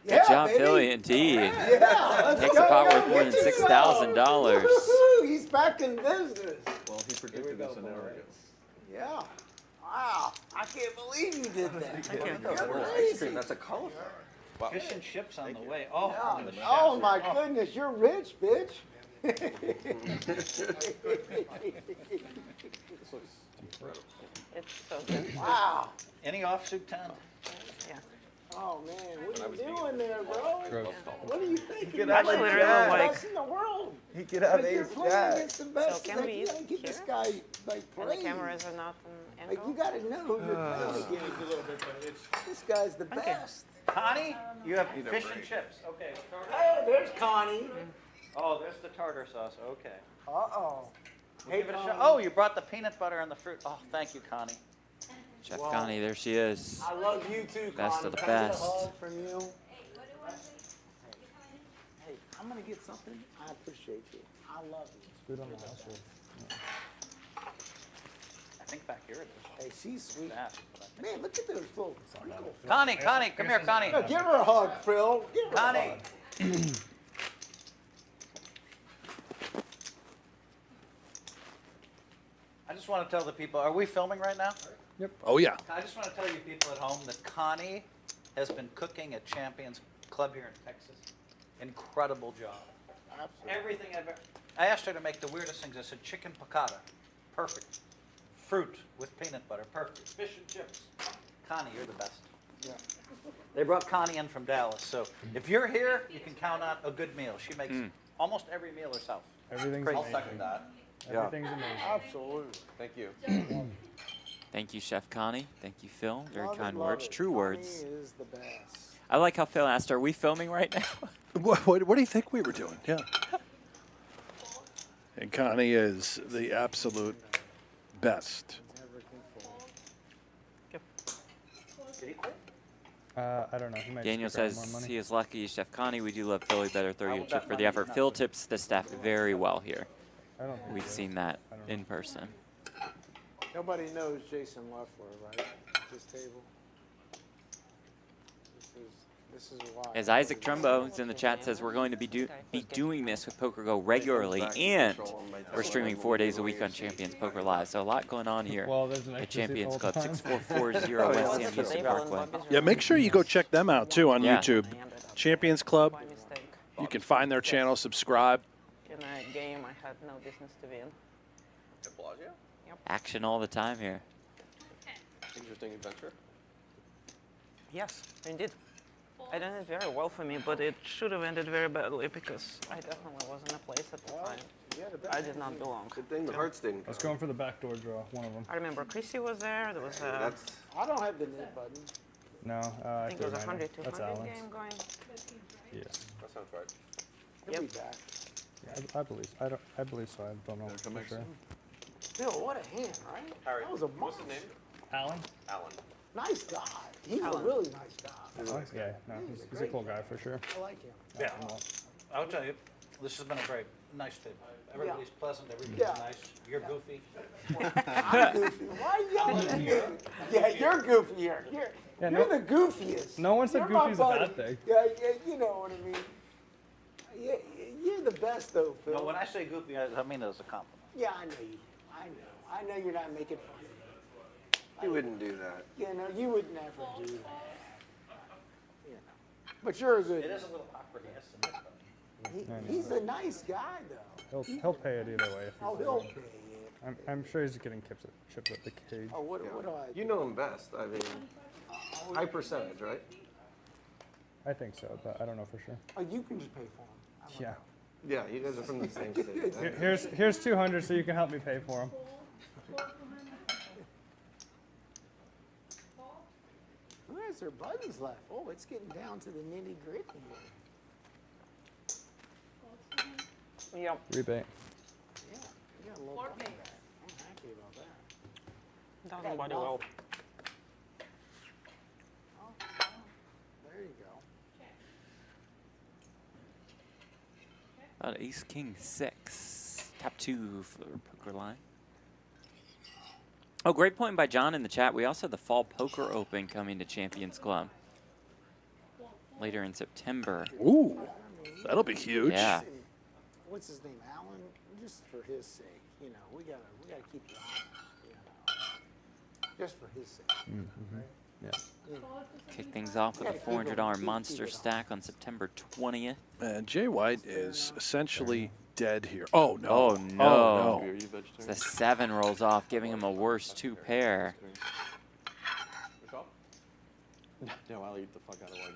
Good job, Philly, indeed. Yeah, let's Takes go. a pot worth Get more than yourself. $6,000. Woo-hoo, he's back in business. Well, he predicted this an hour ago. Yeah. Wow, I can't believe you did that. Thank you. Or ice cream, that's a cauliflower. Wow. Fish and chips on the way. Oh, Oh, from the chef. oh my goodness, you're rich, bitch. This looks incredible. It's so good. Wow. Any offsuit 10? Yeah. Oh man, what are you doing there, bro? What are you thinking? could You're have like a the jack. best in the world. He could have Like, you're ace playing jack. against the best. can like, we you gotta give this here? guy like And the praise. cameras are not an Like angle. you gotta know who you're playing against. This guy's the best. Connie, you have fish and chips. Okay. Oh, there's Connie. Oh, there's the tartar sauce. Okay. Uh-oh. We'll give it a shot. Oh, you brought the peanut butter and the fruit. Oh, thank you, Connie. Chef Connie, there she is. I love you too, Connie. Best of the Can I get a best. hug from you? Hey, I'm gonna get something. I appreciate you. I love you. Food on the house rule. I think back here it is. Hey, she's sweet. That, Man, look at those little sprinkles. Connie, come here, Connie. No, give her a hug, Phil. Give her a Connie. hug. I just want to tell the people, are we filming right now? Oh, yeah. I just want to tell you people at home that Connie has been cooking at Champions Club here in Texas. Incredible job. Absolutely. Everything I asked her to make the weirdest things. I said chicken piccata, perfect. Fruit with peanut butter, perfect. Fish and chips. Connie, you're the best. Yeah. They brought Connie in from Dallas, so if you're here, you can count on a good meal. She makes almost every meal herself. Everything's Crazy. I'll second that. Everything's amazing. Absolutely. Thank you. Thank you, Chef Connie. Thank you, Phil. Very Love it, kind love words. it. True Connie words. is the best. I like how Phil asked, are we filming right now? What do you think we were doing? Yeah. And Connie is the absolute best. Did he quit? I don't know. He might Daniel just be grabbing says more money. he is lucky. Chef Connie, we do love Phil. We better throw I you a will chip bet for the money effort. he's not Phil lucky. tips the staff very well here. I don't think We've so. seen that I don't know. in person. Nobody knows Jason Leffler, right? This table. This is why. As Isaac Trumbo is in the chat says, we're going to be doing this with Poker Go regularly, and we're streaming 4 days a week on Champions Poker Live. So a lot going on here Well, there's an at extra seat Champions all Club, the time. 6440 West Sam Houston Parkway. Yeah, make sure you go check them out too on Yeah. YouTube. Champions Club. By mistake. You can find their channel, subscribe. In a game I had no business to be in. Action all the time here. Interesting adventure. Yes, indeed. It ended very well for me, but it should have ended very badly because I definitely was in a place at the time. I did not belong. Good thing the hearts didn't I was go. going for the backdoor draw, one of them. I remember Chrissy was there. There was a, That's I don't have the knit button. No, I I think it was a 100 That's 200 Alan's. game going. Yeah. That sounds right. He'll Yep. be back. I believe. I believe so. I don't know for sure. Bill, what a hand, right? Harry, That was a what's his monster. name? Alan? Alan. Nice guy. He's a Alan. really nice guy. Oh, yeah. No, he's a cool guy for sure. I like him. Yeah. I'll tell you, this has been a great, nice table. Everybody's pleasant, everybody's Yeah. nice. You're goofy. I'm goofy. Why are you yelling at me? Yeah, you're goofy here. You're Yeah, the goofiest. No one said You're my goofy is a buddy. bad thing. Yeah, you know what I mean. Yeah, you're the best though, Phil. No, when I say goofy, I mean it as a compliment. Yeah, I know you. I know you're not making fun of me. you wouldn't do that. You know, you would never do that. You know. But you're a good. It is a little awkward, yes. He's a nice guy though. He'll pay it either way. If Oh, he's he'll there. pay it. I'm sure he's getting chips at the cage. Oh, what do I? You know him best. I mean, high percentage, right? I think so, but I don't know for sure. Oh, you can just pay for him. Yeah. Yeah, you guys are from the same state. Here's 200 so you can help me pay for him. Who has their buttons left? Oh, it's getting down to the nitty gritty here. Yep. Rebate. Yeah, you got a little button back. I'm happy about that. Doesn't body well. Oh, there you go. Ace King 6. Top 2 for the Poker Line. Oh, great point by John in the chat. We also have the Fall Poker Open coming to Champions Club later in September. Ooh, that'll be huge. Yeah. What's his name, Alan? Just for his sake, you know, we gotta keep it honest. You know. just for his sake. Yeah. Kick things off with a $400 monster stack on September 20th. And Jay White is essentially dead here. Oh, no. Oh, no. Oh, no. The 7 rolls off, giving him a worse 2 pair. Yeah, I'll eat the fuck out of one.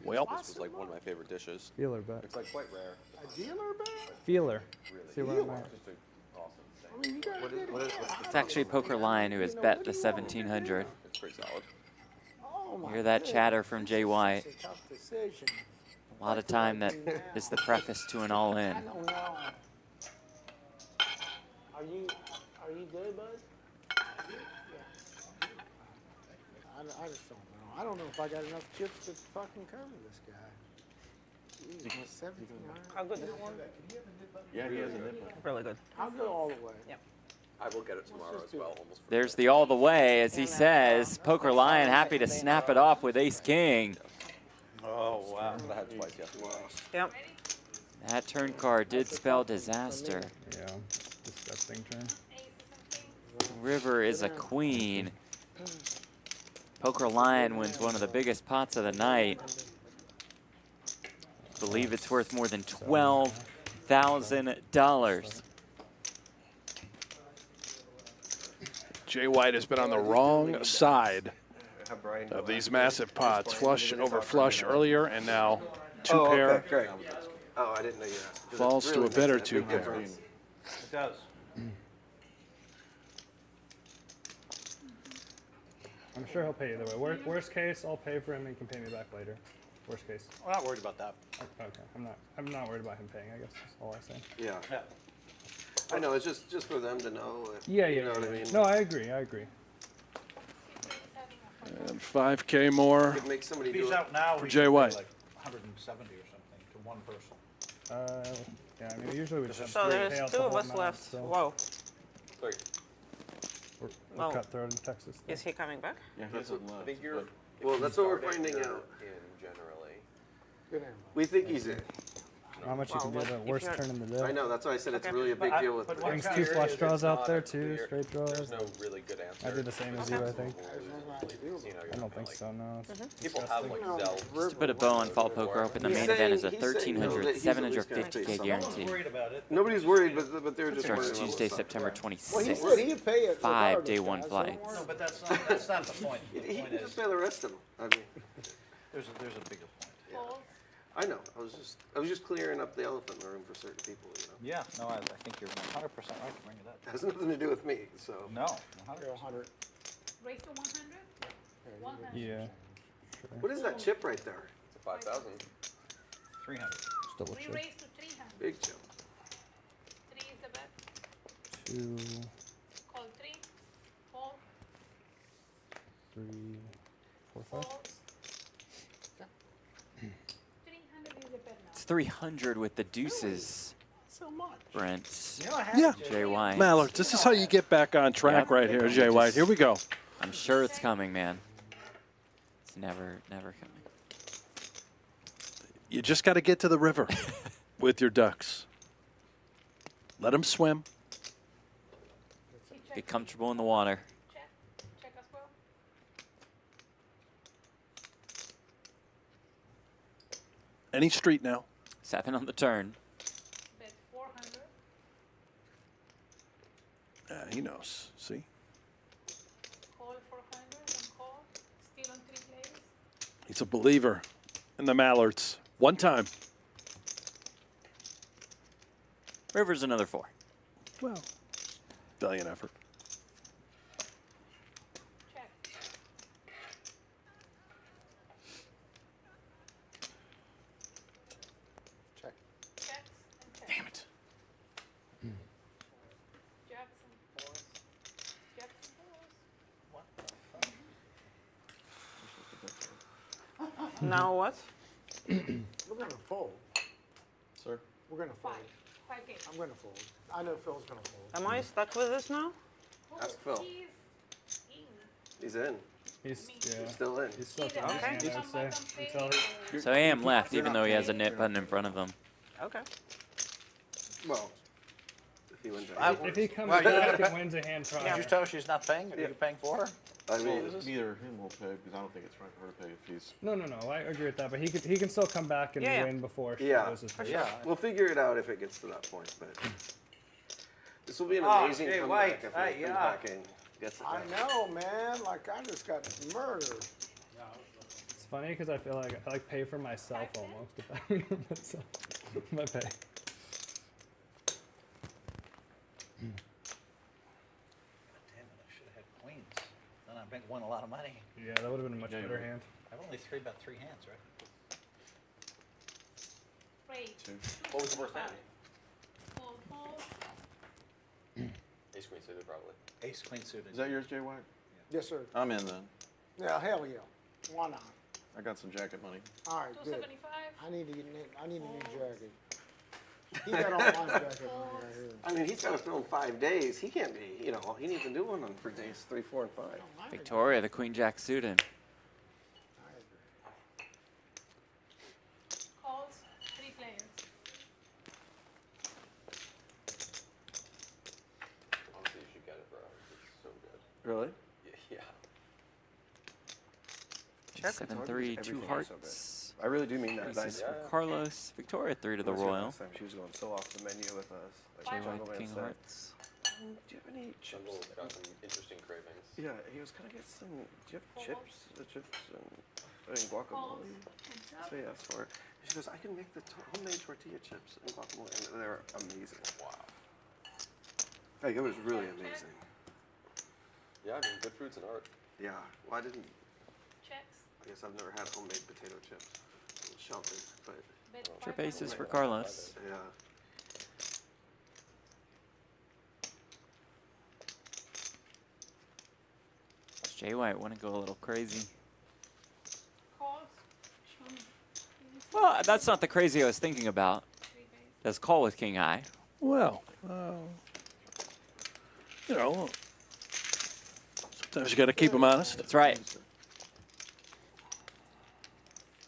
Well, this was like one of my favorite dishes. Feeler bet. It's like quite rare. A dealer bet? Feeler. Really. See where I'm at. Just an awesome thing. I mean, you gotta get it. It's actually Poker Lion who has bet the 1700. It's pretty solid. Oh my Hear that goodness, chatter from Jay White. it's a tough decision. A lot of time that is the preface to an all-in. I don't know. Are you good, bud? Yeah. I just don't know. I don't know if I got enough chips to fucking cover this guy. Jeez, 1,700. How good is it? Yeah, he has a nip. Really good. I'll go all the way. Yep. I will get it tomorrow as well. Almost. There's the all the way, as he says. Poker Lion happy to snap it off with Ace King. Oh, wow. I had twice yesterday. Yep. That turn card did spell disaster. Yeah. Disgusting turn. River is a queen. Poker Lion wins one of the biggest pots of the night. Believe it's worth more than $12,000. Jay White has been on the wrong side of these massive pots. Flush over flush earlier, and now two pair. Okay, great. Oh, I didn't know you asked. 'Cause it Falls to a makes bit or big two. difference. It does. I'm sure he'll pay either way. Worst case, I'll pay for him and he can pay me back later. Worst case. We're not worried about that. Okay. I'm not worried about him paying, I guess that's all I say. Yeah. Yeah. I know, it's just for them to know. If, Yeah, you know what I mean? No, I agree. And 5K more Could make somebody If he's do it. out now, for he Jay could pay White. like 170 or something to one person. Yeah, I mean, usually we just have So three there's pay out 2 the of whole us amount, left. So Whoa. Sorry. we're Well, cutthroat in Texas. Is he coming back? Yeah, he That's hasn't what, I left. think you're. but- Well, that's what we're finding out. In generally. Good animal. We think he's in. How much you can do the if worst you're- turn in the day. I know, that's why I said it's Okay. really a big But deal with but the what's Brings two clear flush is draws it's out not there, a two clear- straight draws. There's no really good answer. I did the same as you, I think. I don't think so, no. It's People have like Zelda. Just to put a bow on Fall Poker Open, the main event is a He's saying, 1,300, that he's at least gonna 750K pay some. guarantee. Worried about it. Nobody's worried, but they're just Starts worried about Tuesday, what's up. September Well, he 26th. said he'd pay it 5 regardless, day 1 guys, flights. don't worry. No, but that's not the point. The He point can is, just pay the rest of them. I mean, there's a bigger point. I know. I was just clearing up the elephant in the room for certain people. You know, Yeah, no, I think you're 100% right to bring it up. it has nothing to do with me. So No, You're 100. Raise to 100? 100. Yeah. what is that chip right there? It's a 5,000. 300. Still a We chip. raise to 300. Big chip. 3 is the bet. 2, Call 3. 4. 3, 4, 5. 4. 300 is the bet now. It's 300 with the deuces, So much. Brent. You know, I had Yeah. it, Jay White. Mallard, this is how you get back on track Yep. right here, Jay White. Here we go. I'm sure it's coming, man. It's never coming. You just got to get to the river with your ducks. Let them swim. Get comfortable in the water. Check. Check as well. Any street now. 7 on the turn. Bet 400. He knows. See? Call 400 and call. Still on 3 plays. He's a believer in the Mallards. One time. River's another 4. Well, valiant effort. Check. Check. Checks and checks. Damn it. Jacks and 4s. Jacks and 4s. Now what? We're gonna fold. Sir? We're gonna fold. 5 games. I'm gonna fold. I know Phil's gonna fold. Am I stuck with this now? Ask Phil. He's in. He's in. He's still in. He's still Okay. I would say. Until he, So AM left, even though he has a knit button in front of him. Okay. Well, if he wins, if he comes Well, you back gotta and wins a hand Did trial. you tell her she's not paying? Are you paying for her? I mean, Neither him will pay because I don't think it's right for her to pay if he's. No, I agree with that. But he can still come back and win before she yeah, loses. We'll figure it out if it gets to that point. But this will be an Oh, amazing Jay comeback White. if he comes back and gets it I back. know, man. Like I just got murdered. It's funny because I feel like I like pay for myself almost. If I win on myself, my pay. Damn it, I should have had queens. Then I won a lot of money. Yeah, that would have been a much better hand. I've only about three hands, right? Great. What was the first hand? Fold, fold. Ace queen suited, probably. Ace queen suited. Is that yours, Jay White? Yes, sir. I'm in then. Yeah, hell yeah. Why not? I got some jacket money. All right, good. 275. I need a new jacket. He got all my jacket money right here. I mean, he's got to film 5 days. He can't be, he needs to do one for days 3, 4, and 5. Victoria, the Queen Jack suited. Calls, 3 players. Honestly, you should get it, bro. It's so good. Really? Yeah. Check 7-3, 2 hearts. I really do mean that. Aces for Carlos. Victoria 3 to the royal. Last time she was going so off the menu with us. Jay Jungle White, Man King said, hearts. Do you have any chips? Jungle's got some interesting cravings. Yeah, he was gonna get some. Do you have chips? The chips and guacamole. That's what he asked for. She goes, I can make the homemade tortilla chips and guacamole, and they're amazing. Wow. Like it was really amazing. Yeah, I mean, good fruits and art. Yeah. Well, I didn't. Checks. I guess I've never had homemade potato chips. I'm sheltered, but. Trip aces for Carlos. Yeah. Jay White want to go a little crazy. Calls. Well, that's not the crazy I was thinking about. That's call with King High. Well, sometimes you got to keep them honest. That's right. It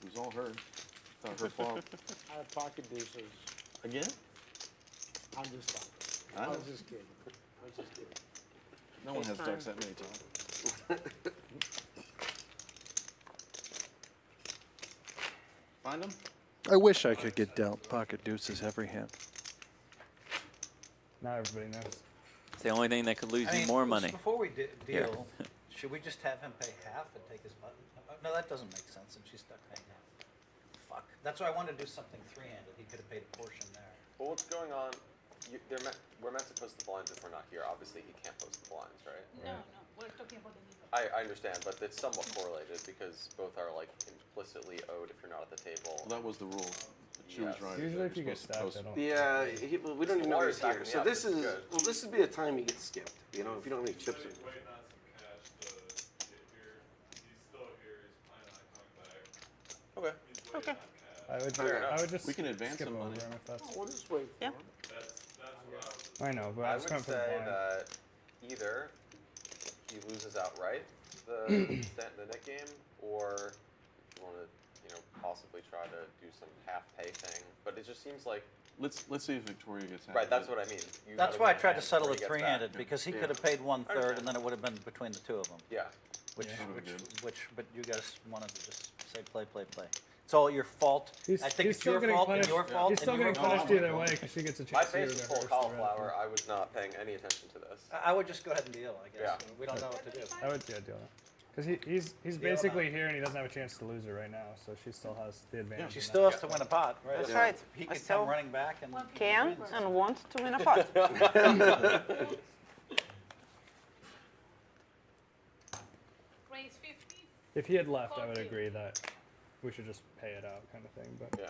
was all her. Not her fault. I have pocket deuces. Again? I'm just talking. I I know. was just kidding. I was just kidding. No one has ducks that many times. Find them? I wish I could get dealt pocket deuces every hand. Now everybody knows. It's the only thing that could lose I you mean, more money. Before we Here. deal, should we just have him pay half and take his button? No, that doesn't make sense, and she's stuck paying half. Fuck. That's why I wanted to do something three-handed. He could have paid a portion there. Well, what's going on? We're meant to post the blinds if we're not here. Obviously, he can't post the blinds, right? No, we're talking about the middle. I understand, but it's somewhat correlated because both are like implicitly owed if you're not at the table. Well, that was the rule. She was right. Usually You're if you get supposed to stacked, I post- don't. Yeah, we don't even know Water's he's here. stacking So up, this it's is good. well, this would be a time he gets skipped. If you don't have any chips in. Okay. Okay. I would just We can advance skip some over money. him if that's. We'll just wait for Yeah. him. I know, but I I would was coming for the say blind. that either he loses outright the the net game, or you want to possibly try to do some half pay thing. But it just seems like Let's see if Victoria gets half. right. That's what I mean. You That's gotta why I win tried to hands settle before it he gets back. three-handed, because he could have paid 1/3, and then it would have been between the two of them. Yeah. Which, Yeah. but you guys wanted to just say play. It's all your fault. I think it's your fault and your fault. He's still and your getting fault. punished either way because she gets a My chance to face do was the full of first round. cauliflower. I was not paying any attention to this. I would just go ahead and deal, I guess. Yeah. We don't know what to do. I would deal that. Because he's basically here and he doesn't have a chance to lose it right now, so she still has the advantage. She in still that. has to win a pot, right? That's right. He I could still come running back and can wins. and want to win a pot. Raise 50. If he had left, I would agree that we should just pay it out, kind of thing. But Yeah.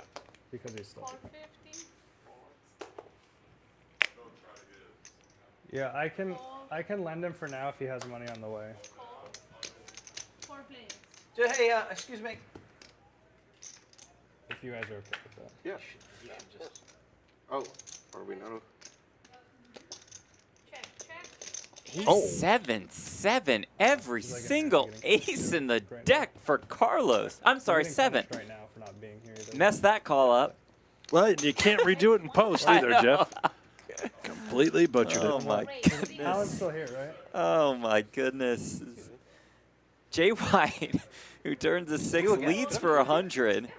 because he's still. Call 50. Yeah, I can lend him for now if he has money on the way. Call. 4 players. Hey, excuse me. If you guys are okay with that. Yeah. You should just. Oh, are we not? Check. Ace 7-7. Every single ace in the deck for Carlos. I'm sorry, 7. Right now for not being here either. Messed that call up. Well, you can't redo it in post either, I know. Jeff. Completely butchered Oh it. my Alan's goodness. still here, right? Oh my goodness. Jay White, who turns a 6, leads for 100.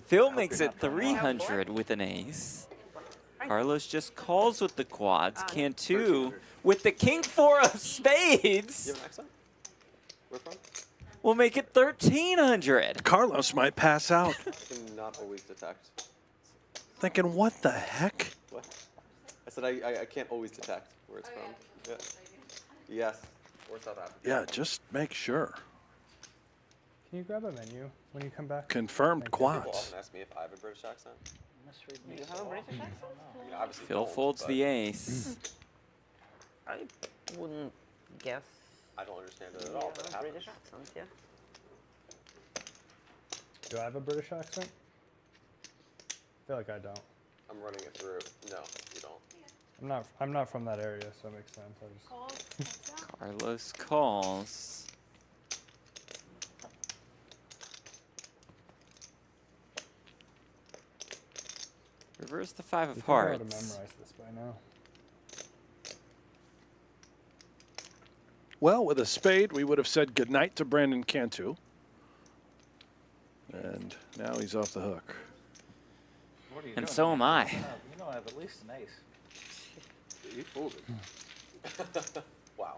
Phil makes it 300 with an ace. Carlos just calls with the quads. Cantu with the king 4 of spades. You have an accent? Where from? Will make it 1,300. Carlos might pass out. I can not always detect. Thinking, what the heck? What? I said I can't always detect where it's from. Yeah. Yes. Or South Africa. Yeah, just make sure. Can you grab a menu when you come back? Confirmed People quads. often ask me if I have a British accent. Do you have a British accent? I mean, obviously Phil don't, folds but the ace. I wouldn't guess. I don't understand it at all, but it happens. British accent, yeah. Do I have a British accent? I feel like I don't. I'm running it through. No, you don't. I'm not from that area, so it makes sense. I just Carlos calls. Reverse the 5 of I ought to hearts. memorize this by now. Well, with a spade, we would have said goodnight to Brandon Cantu. And now he's off the hook. What are you And doing? so am I. You know I have at least an ace. You folded. Wow.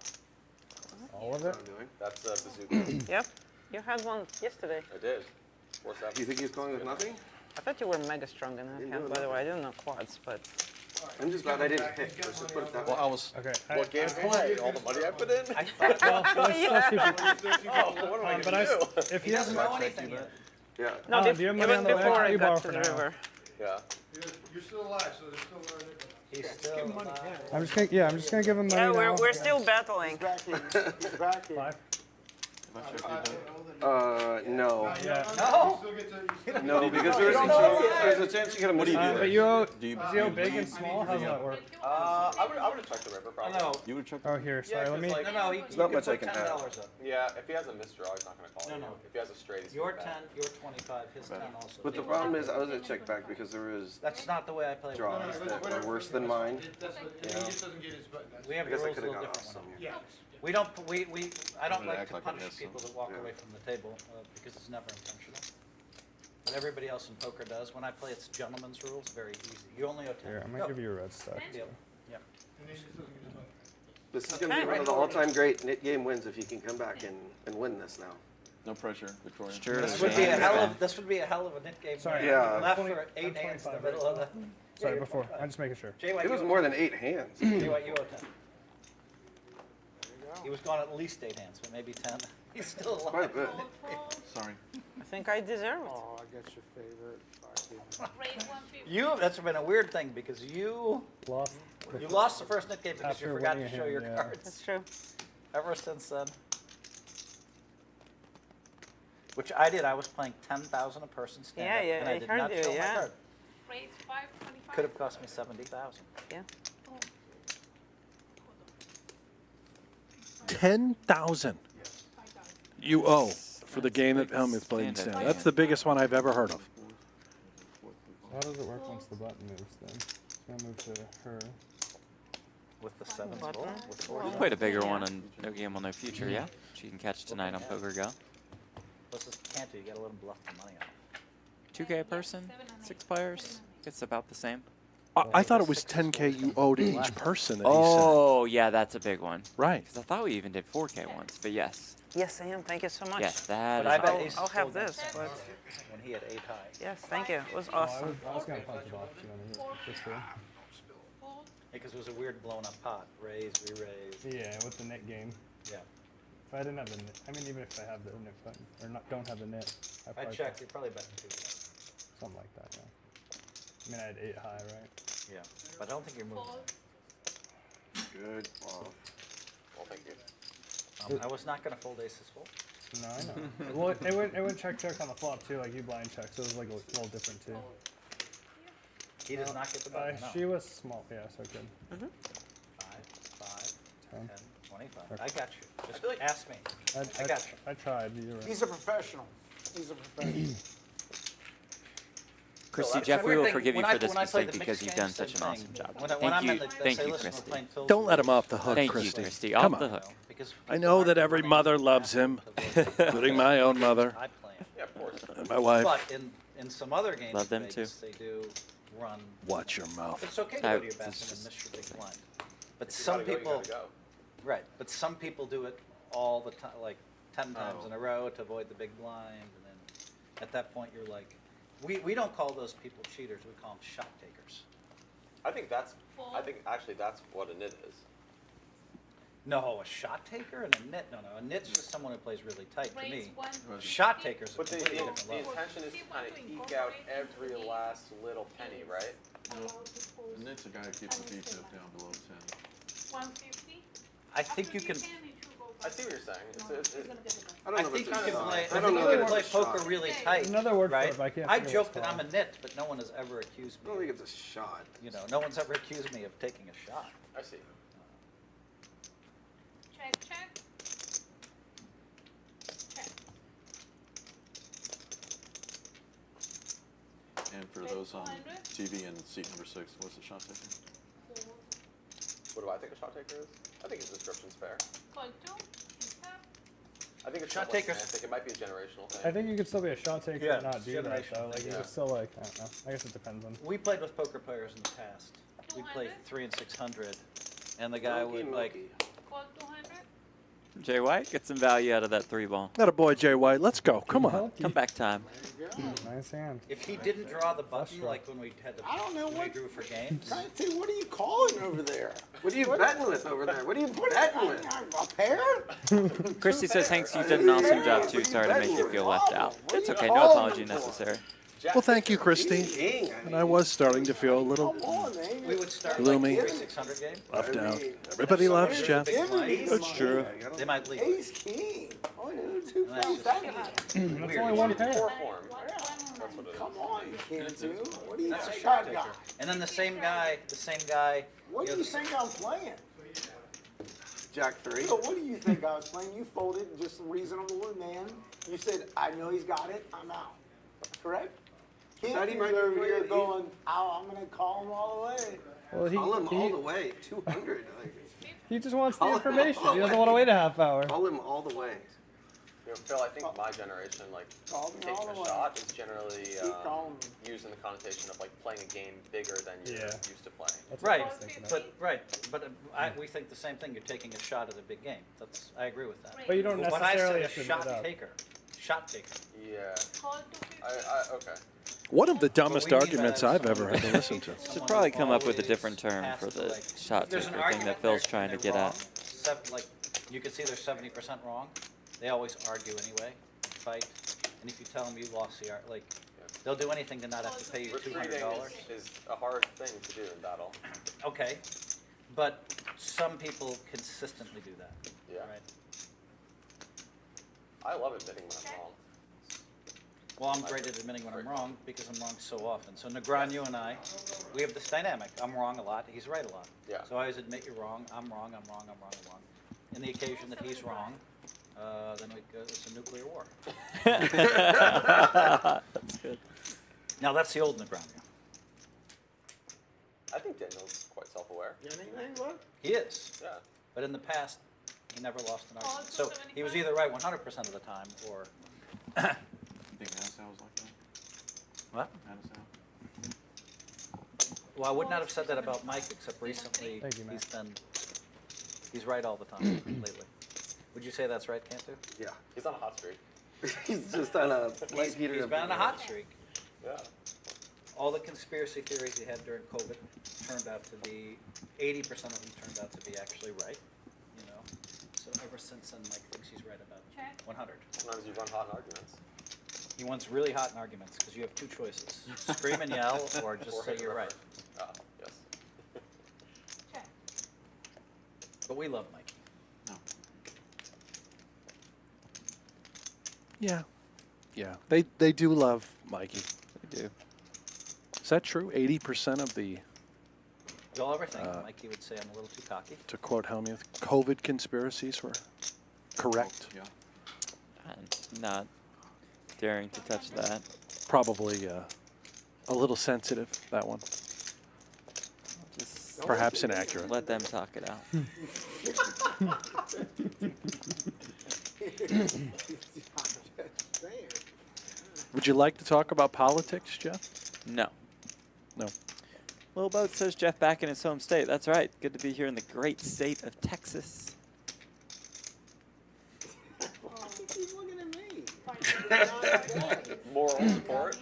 All of it? That's a bazooka. Yep. You had one yesterday. I did. 4-7. Do you think he's calling with nothing? I thought you were mega strong in that Didn't hand, do by the it. way. I didn't know quads, but I'm just glad I didn't hit. Let's just put it that way. Well, I was. Okay. What game play? All the money I put in? I thought, Well, there's still 2 people. Oh, what am I But going to do? if he you doesn't have know anything yet. Yeah. no, do you have money even on the way? before I'll I borrow got for to the now. river. Yeah. You're still alive, so there's still He's still alive. I'm just gonna give him money Yeah, now. we're still battling. He's back in. 5. No. Yeah. No. No, because there's a chance you get a What do you do? But you owe, Do you- is he owe big and small? How does that work? I would have checked the river probably. No. You would check. Oh, here. Sorry. Let me. No, no. There's not much I can $10 have. up. Yeah, if he has a misdraw, he's not going to call No, you. no. If he has a straight, he's Your gonna 10, bet. your 25, his 10 also. But the problem is, I was at check back because there was That's not the way I play. draws that were worse than mine. We have I guess I rules a could have little got off different. some. Yeah. We don't. I don't Doesn't like act to like it punish is, people so- that walk Yeah. away from the table because it's never intentional. But everybody else in poker does. When I play, it's gentleman's rules. Very easy. You only owe 10. Here, I'm gonna give you a red stack. Yep. Yep. This is going to be one of the all-time great knit game wins if you can come back and win this now. No pressure, Victoria. Sure. This would be a hell of. This would be a hell of a nit game. Sorry. Yeah. Left I'm for 8 I'm hands in the 25, middle of the. Sorry, before. I'm just making sure. Jay White, It was you more than 8 hands. Jay White, you owe 10. He was gone at least 8 hands, but maybe 10. He's still alive. Quite a bit. Sorry. I think I deserve it. Oh, I got your favorite. Raise 150. That's been a weird thing because you Lost. lost the first net game because After you forgot to winning a show hand, your yeah. cards. That's true. Ever since then. Which I did. I was playing 10,000 a person stand Yeah, up, yeah, and I I did heard not you, show my yeah. card. Raise 525. Could have cost me 70,000. Yeah. 10,000 you owe for the game that Hellmuth played in stand. That's the biggest one I've ever heard of. How does it work once the button moves then? It's gonna move to her. With the 7th Button. roll. With 4 We'll play a bigger one on No Game Will No Future, yeah? Which you can catch tonight on Poker Go. What's this Cantu? You gotta let him bluff the money out. 2K a person, 6 players. It's about the same. I thought it was 10K you owed to each person that he Oh, yeah, that's a big one. Right. Because I thought we even did 4K once, but yes. Yes, I am. Thank you so much. Yes, that But I is bet awesome. ace I'll have fold this, but when he had 8 high. yes, thank you. It was I awesome. was gonna punch it off, you know, just for. Fold. Because it was a weird blown up pot. Raise, re-raise. Yeah, with the net game. Yeah. If I didn't have the net, I mean, even if I have the net button, or not, don't have the net, I probably checked. You're probably betting 2. something like that, yeah. I mean, I had 8 high, right? Yeah. But I don't think you're moving. Fold. Good bluff. Well, thank you. I was not gonna fold aces full. No, I know. Well, it went check on the flop too, like you blind check, so it was like a little different too. He does not get the button. No. She was small, yeah, so good. 5, 5, 10. 10, 25. I got you. Just feel like- ask me. I got you. I tried. You're right. He's a professional. He's a professional. Christy, that's Jeff, a we Weird will thing, forgive you when for this when I play mistake the because mixed you've done games, such an same awesome thing. job. When Thank I'm you, in the, thank say, you, listen, we're Christy. playing Phil's Don't let him rules. off the hook, Thank you, Christy. Christy. Come Off on. the hook. Because I people know aren't that every running mother after loves him, the including my own mother I play 'em. Yeah, of course. and my wife. But in some other games, Love them in Vegas, they do run. Watch your mouth. But it's okay to go to your basket and miss your big blind. But some You gotta people, go. right? But some people do it all the time, like 10 times in a row to avoid the big blind, and then at that point you're like, we don't call those people cheaters. We call them shot takers. I think actually that's what a nit is. No, a shot taker and a nit. No, a nit's just someone who plays really tight. To Raise me, 150. shot takers are But the completely different level. intention is to kind of eke out every last little penny, right? And it's a guy who keeps the beat tip down below 10. 150. I think you can. I see what you're saying. I don't I know think you if can it's a play. shot. I I don't think know you that can play it's a poker shot. really tight. Another word for right? it, but I can't I figure joke what that it's I'm a nit, but no one has ever accused I don't me. think it's a shot. You know, no one's ever accused me of taking a shot. I see. Check, check. Check. And for those on TV and seat number 6, what's the shot taker? What do I think a shot taker is? I think his description's fair. Call 2. Tap. I think it's Shot somewhat takers- semantic. It might be a generational thing. I think you could still be a shot taker Yeah, and not it's do that generational though. Like thing, you yeah. could still like I don't know. I guess it depends on. We played with poker players in the past. We played 3 and 600, and the guy would like. Call 200. Jay White, get some value out of that 3-ball. Not a boy, Jay White. Let's go. Come on. Comeback time. Nice hand. If he didn't draw the button like when we had to, I don't know when we what- drew for games. Conte, what are you calling over there? What are you betting with over there? What are you betting with? A pair? Christy says, Hanks, you've done an awesome job too. Sorry to make you feel left out. It's okay. No apology necessary. Well, thank you, Christy. King. And I was starting to feel a little Come on, man. We would start Gloomy. like 3-600 game. left out. Everybody loves Jeff. That's true. They might leave. Ace king. Oh, no, 2 And that's pounds. just That's weird. only one pair. Poor form. That's what it is. Come on, Cantu. What do you That's a think shot I taker. got? And then the same guy. What do you think I'm playing? Jack 3. So what do you think I was playing? You folded just reasonable man. You said, I know he's got it, I'm out. Correct? Thought he Cantu's might be over here playing- going, oh, I'm going to call him all the way. Well, Call him all the way. 200. Like, he just wants the Call him information. all He the doesn't want to way. wait a half hour. call him all the way. You know, Phil, I think my generation, like, Call me all taking the a way. shot is generally Keep calling me. used in the connotation of, like, playing a game bigger than you're Yeah. used to playing. That's what I Right, was thinking of. but we think the same thing. You're taking a shot at a big game. I agree with that. But you don't When I necessarily said have a to shot do it taker, shot taker. Yeah. Call 250. Okay. One of the dumbest What we mean by arguments that is I've ever someone had to listen to. who Should probably come up with a always different term has for to, the like, shot if there's an taker thing argument that Phil's there trying to and get they're at. wrong, like you can see they're 70% wrong. They always argue anyway, fight, and if you tell them you lost the art, like they'll do anything to not have to pay you Retreating $200. is a hard thing to do in battle. Okay, but some people consistently do that. Yeah. Right. I love admitting when I'm wrong. Well, I'm great at admitting when I'm wrong because I'm wrong so often. So Negreanu and I, we have this dynamic. I'm wrong a lot. He's right a lot. Yeah. So I always admit you're wrong. I'm wrong. I'm wrong. I'm wrong. I'm wrong. In the occasion that he's wrong, then we go. It's a nuclear war. That's good. Now that's the old Negreanu. I think Daniel's quite self-aware. He is. Yeah. But in the past, he never lost an argument. So he was either right 100% of the time, or You think Nassau was like that? what? Nassau? Well, I would not have said that about Mike, except recently Thank you, Matt. he's right all the time lately. Would you say that's right, Cantu? Yeah. He's on a hot streak. He's just on a light He's heater. been on a hot streak. Yeah. All the conspiracy theories he had during COVID turned out to be, 80% of them turned out to be actually right, you know? So ever since then, Mike thinks he's right about 100. Sometimes you run hot in arguments. He wants really hot in arguments because you have two choices. Scream and yell or just Or say hit you're right. Ah, yes. But we love Mikey. No. Yeah. Yeah. They do love Mikey. They do. Is that true? 80% of the You'll overthink. Mikey would say I'm a little too cocky. To quote Hellmuth, COVID conspiracies were correct. Yeah. I'm not daring to touch that. Probably a little sensitive, that one. Just Perhaps inaccurate. let them talk it out. Would you like to talk about politics, Jeff? No. No. Little Boat says Jeff back in his home state. That's right. Good to be here in the great state of Texas. He's looking at me. Moral support.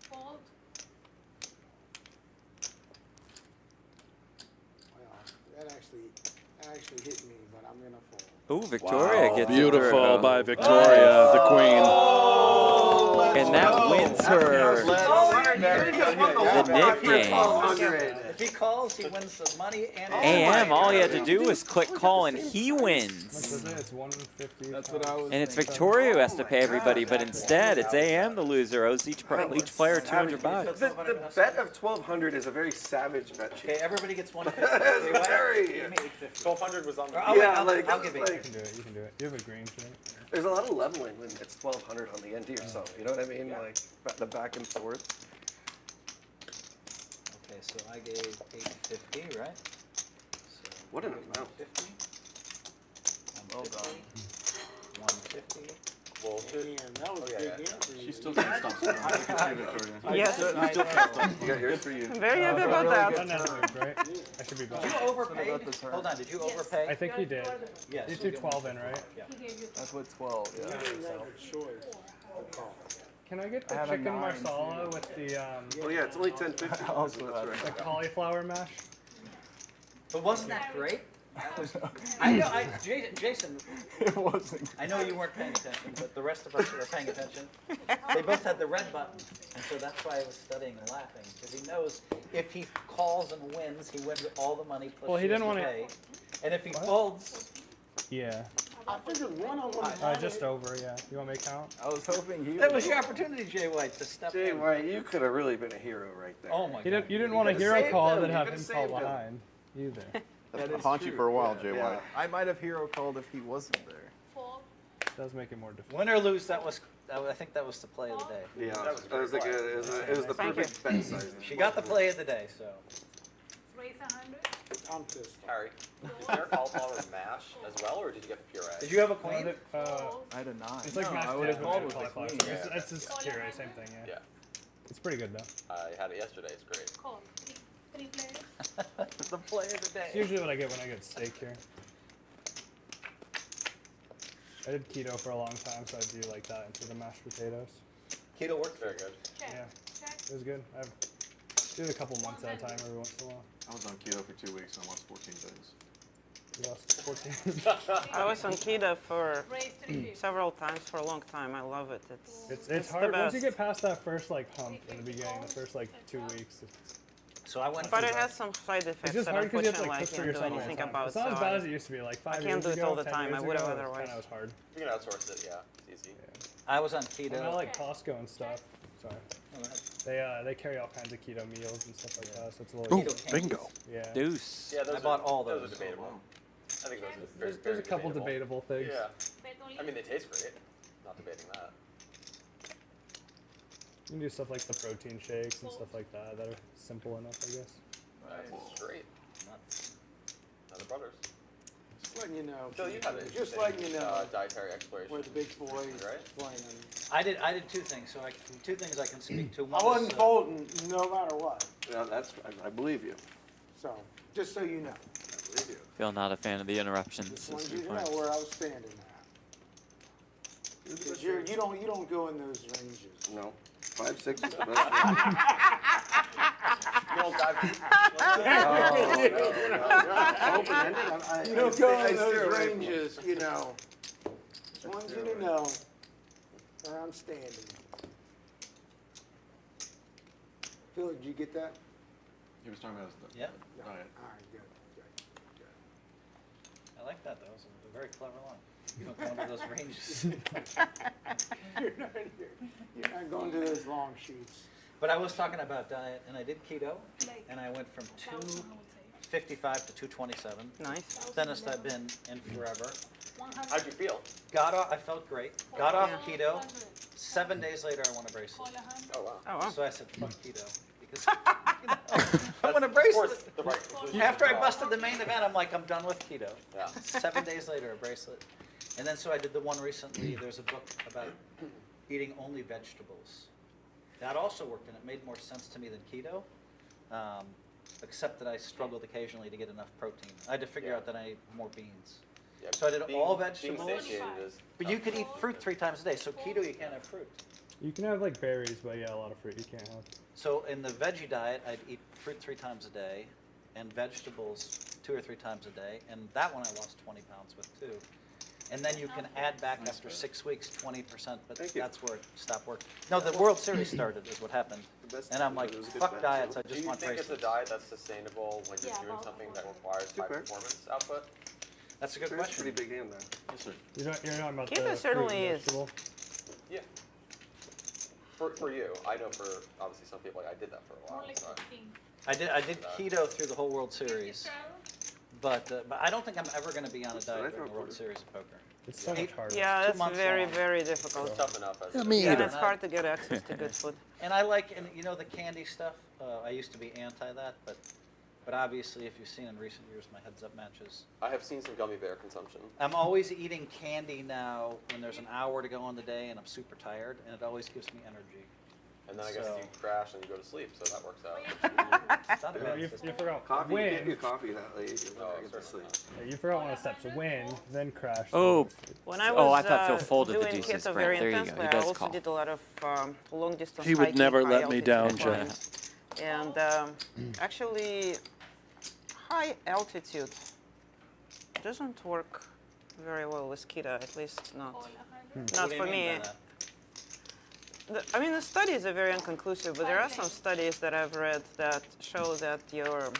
Fold. That actually hit me, but I'm gonna fold. Ooh, Victoria gets it Beautiful through. by Victoria, the queen. And that wins her the Nick game. If he calls, he wins the money and AM, all he had to do was click call and he wins. It's 150. That's what I was. And it's Victoria who has to pay everybody, but instead it's AM the loser, owes each player $200. The bet of 1,200 is a very savage bet. Okay, everybody gets 150. It's very. Give me 850. 1,200 was on the. I'll give it. You can do it. You can do it. You have a green, right? There's a lot of leveling when it's 1,200 on the end to yourself. You know what I mean? Like the back and forth. Okay, so I gave 850, right? So What an amount. 50. Well done. 150. Well, Man, that was a big hit for you. She still can't stop scoring. Good for you, Victoria. Yes. You still can't stop. You got yours? Good for you. I'm very happy about that. Right? I should be Did back. you overpay? Hold on, did you overpay? I think you did. Yes. You threw 12 in, right? That's what 12. Yeah. You didn't have a choice. to call. Can I get the I have a chicken 9, marsala with the Oh yeah, it's only 10.50. Also, the cauliflower mash? But wasn't that great? That was, I know, Jason, it wasn't. I know you weren't paying attention, but the rest of us were paying attention. They both had the red button, and so that's why I was studying and laughing, because he knows if he calls and wins, he wins all the money plus Well, he didn't want to pay. And if he folds, Yeah. I figured one of them. Just over, yeah. You want me to count? I was hoping he. that was your opportunity, Jay White, to step Jay in. White, you could have really been a hero right there. Oh my You God. didn't want a could've hero saved call him. and You have could've him fall saved him. behind either. That's been haunt you for a while, Jay Yeah. White. I might have hero called if he wasn't there. Fold. Does make it more difficult. Win or lose, I think that was the play of the day. Yeah, it was the Thank perfect bet size. She got the play of the day, so. Raise 100. I'm pissed. Harry, is there cauliflower mash as well, or did you get the puree? Did you have a queen? Fold. I had a 9. It's like no, mashed I would have potatoes called with with the cauliflower. queen. It's just puree, same thing, yeah. Yeah, It's pretty good though. I had it yesterday. It's great. Call. Three players. The play of the day. It's usually what I get when I get steak here. I did keto for a long time, so I do like that into the mashed potatoes. Keto works Very good. Check. Yeah. Check. It was good. I do it a couple months at a time every once in a while. I was on keto for 2 weeks and I lost 14 days. You lost 14. I was on keto for Raise 350. several times for a long time. I love it. It's the hard once you best. get past that first like hump in the beginning, the first like 2 weeks. So I went But for it the- has some side It's effects just that hard because you have to unfortunately like I push through can't do yourself all the anything time. about. It's not so as bad as it used to be like 5 years can't do it ago, all the 10 time. I years would have ago, otherwise. It was hard. You can outsource it. Yeah, it's easy. I was on And keto. I like Costco and stuff. Sorry. They carry all kinds of keto meals and stuff like that, so it's a little. Ooh, bingo. Yeah. Deuce. Yeah, those I bought all Those those. are debatable. I think those are very, There's a couple debatable things. Yeah, Bet only. I mean they taste great. Not debating that. You can do stuff like the protein shakes and stuff like that that are simple enough, I guess. Nice, great. Another brothers. Just letting you know. Phil, you had an Just letting you know dietary exploration. where the big boy is right? playing. I did 2 things. So two things I can speak to. One I wasn't is, folding no matter what. Yeah, I believe you. So, just so you know. I believe you. Phil not a fan of the interruptions. Just This wanted is you to know fine. where I was standing at. 'Cause you don't go in those ranges. No. 5, 6 is the best. one. Little dive. You don't go in those ranges, you know. Just wanted you to know where I'm standing. Phil, did you get that? He was talking about his Yeah. diet. All right, good. that. That was a very clever line. You don't go into those ranges. You're not going to those long shoots. But I was talking about diet, and I did keto, and I went from 255 to 227. Nice. Thinnest I've been in forever. How'd you feel? Got off. I felt great. Got off keto. 7 days later, I want a bracelet. Oh, wow. Oh, wow. So I said, fuck keto. Because I want a bracelet. The right conclusion. After I busted the main event, I'm like, I'm done with keto. Yeah. 7 days later, a bracelet. And then so I did the one recently. There's a book about eating only vegetables. That also worked, and it made more sense to me than keto. Except that I struggled occasionally to get enough protein. I had to figure out that I ate more beans. Yeah, So I did all being vegetables. satiated is But you could eat fruit 3 times a day. So keto, you can't have fruit. You can have like berries, but yeah, a lot of fruit you can't have. So in the veggie diet, I'd eat fruit 3 times a day, and vegetables 2 or 3 times a day. And that one I lost 20 pounds with too. And then you can add back after 6 weeks 20%, but that's where it stopped working. No, the World Series started is what happened. And I'm like, fuck diets, I Do just you want think it's bracelets. a diet that's sustainable when you're doing something that requires high performance output? That's a good That's a question. pretty big hand, though. Yes, sir. You're talking about Keto the fruit certainly and is. vegetable? Yeah. For you, I know for obviously some people, like I did that for a while. So I did keto through the whole World Series, but I don't think I'm ever going to be on a diet during the World Series of poker. It's so much harder. Yeah, 2 that's months very, long. very difficult. it's tough enough. As Yeah, it me is. And either. it's hard to get access to good food. And I like, and you know, the candy stuff. I used to be anti that, but obviously, if you've seen in recent years, my heads-up matches. I have seen some gummy bear consumption. I'm always eating candy now when there's an hour to go on the day and I'm super tired, and it always gives me energy. And then I guess So- you crash and you go to sleep, so that works out. It's not a bad You system. forgot Coffee, you can't do win. coffee that late. You'll No, never get to certainly sleep. not. You forgot one of the steps. Win, then crash. Oh. then sleep. When I was Oh, I thought Phil folded the doing deuces, keto Brent. very There you go. intensely, He I does also call. did a lot of long distance He would hiking, never high let me altitude down, climbing. Jeff. And actually, high altitude doesn't work very well with keto, at least not What not do you for mean me. by that? I mean, the studies are very inconclusive, but there are some studies that I've read that show that your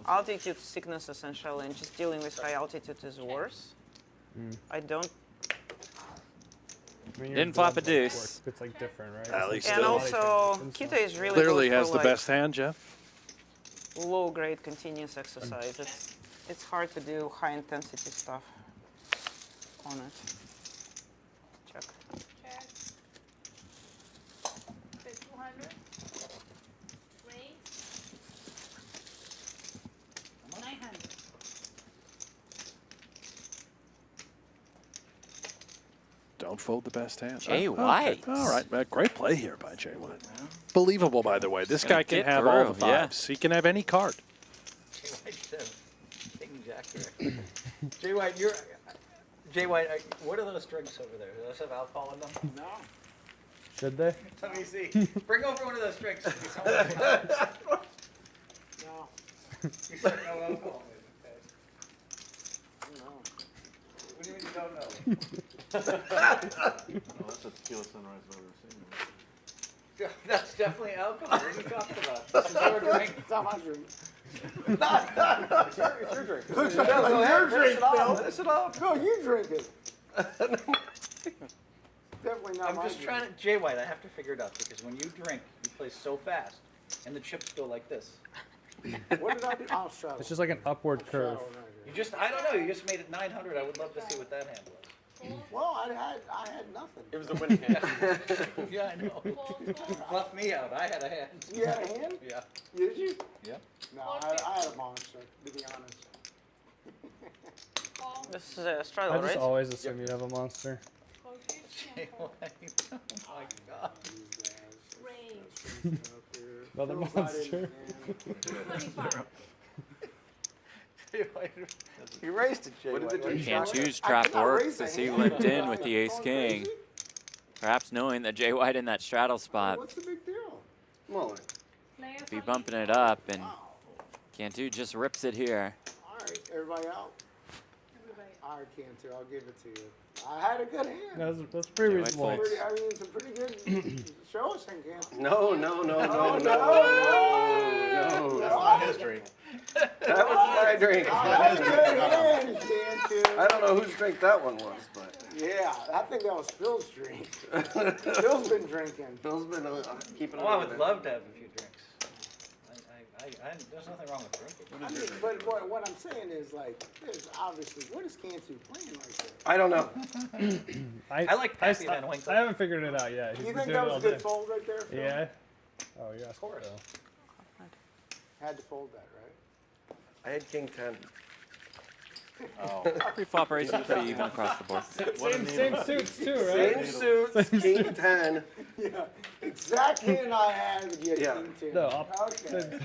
altitude sickness, essentially, and just dealing with high altitude is worse. I don't. I mean, your Didn't flop blood a work, deuce. It's like different, right? Ali It's And still. also, keto is really Clearly good has for, the like, best hand, Jeff. low-grade continuous exercise. It's hard to do high-intensity stuff on it. Check. Check. The 200. Raise. 900. Don't fold the best hand. Jay Oh, okay. White. All right. Great play here by Jay White. Believable, by the way. This guy can get have all the through, yeah. fives. He can have any card. Jay White should have King Jack here. Jay White, what are those drinks over there? Do those have alcohol in them? No. Should they? Let me see. Bring over one of those drinks. No. You said no alcohol. No. What do you mean you don't know? Oh, that's a tequila sunrise I've ever seen. That's definitely alcohol. What are you talking about? This is your drink. It's not my drink. It's your drink. Go ahead, Finish it off. Finish it off. No, you drink it. Definitely not I'm my just drink. trying to, Jay White, I have to figure it out because when you drink, you play so fast and the chips go like this. What did I do? I'll straddle. It's just like an upward curve. You just, I don't know, you just made it 900. I would love to see what that hand was. Well, I had nothing. It was a winning hand. Yeah, I know. Bluff me out. I had a hand. You had a hand? Yeah. Did you? Yeah. No, I had a monster, to be honest. This is a I straddle, just right? always assume you'd have a monster. Jay White. Oh my God. Raise. Another monster. 25. Jay White. You raised it, Jay What did White. the judge Cantu's I trap cannot works raise a as he hand. limped in with the ace Going king. crazy? Perhaps knowing that Jay White in that straddle spot What's the big deal? Mullen. Player be for bumping it up, and Wow. Cantu just rips it here. All right, everybody out? everybody. All right, Cantu, I'll give it to you. I had a good hand. That's pretty Jay White reasonable. folds. I mean, it's a pretty good show us in Cantu. No. That's not his drink. That was my drink. That's a good hand, Cantu. I don't know whose drink that one was, but Yeah, I think that was Phil's drink. Phil's been drinking. Phil's been keeping. Oh, I would love to have a few drinks. There's nothing wrong with drinking. I mean, but what I'm saying is, like, there's obviously, what is Cantu playing like that? I don't know. I like Pappy Van Winkle. I haven't figured it out yet. He's You been think doing that it was all a good day. fold right there, Phil? Yeah. Oh, yeah. Of course. Had to fold that, right? I had king 10. Oh. Pre-flop racing pretty even across the board. Same suits too, right? Same suits, king 10. Yeah, exact hand I had, but you had Yeah. king 10. No, Okay, okay.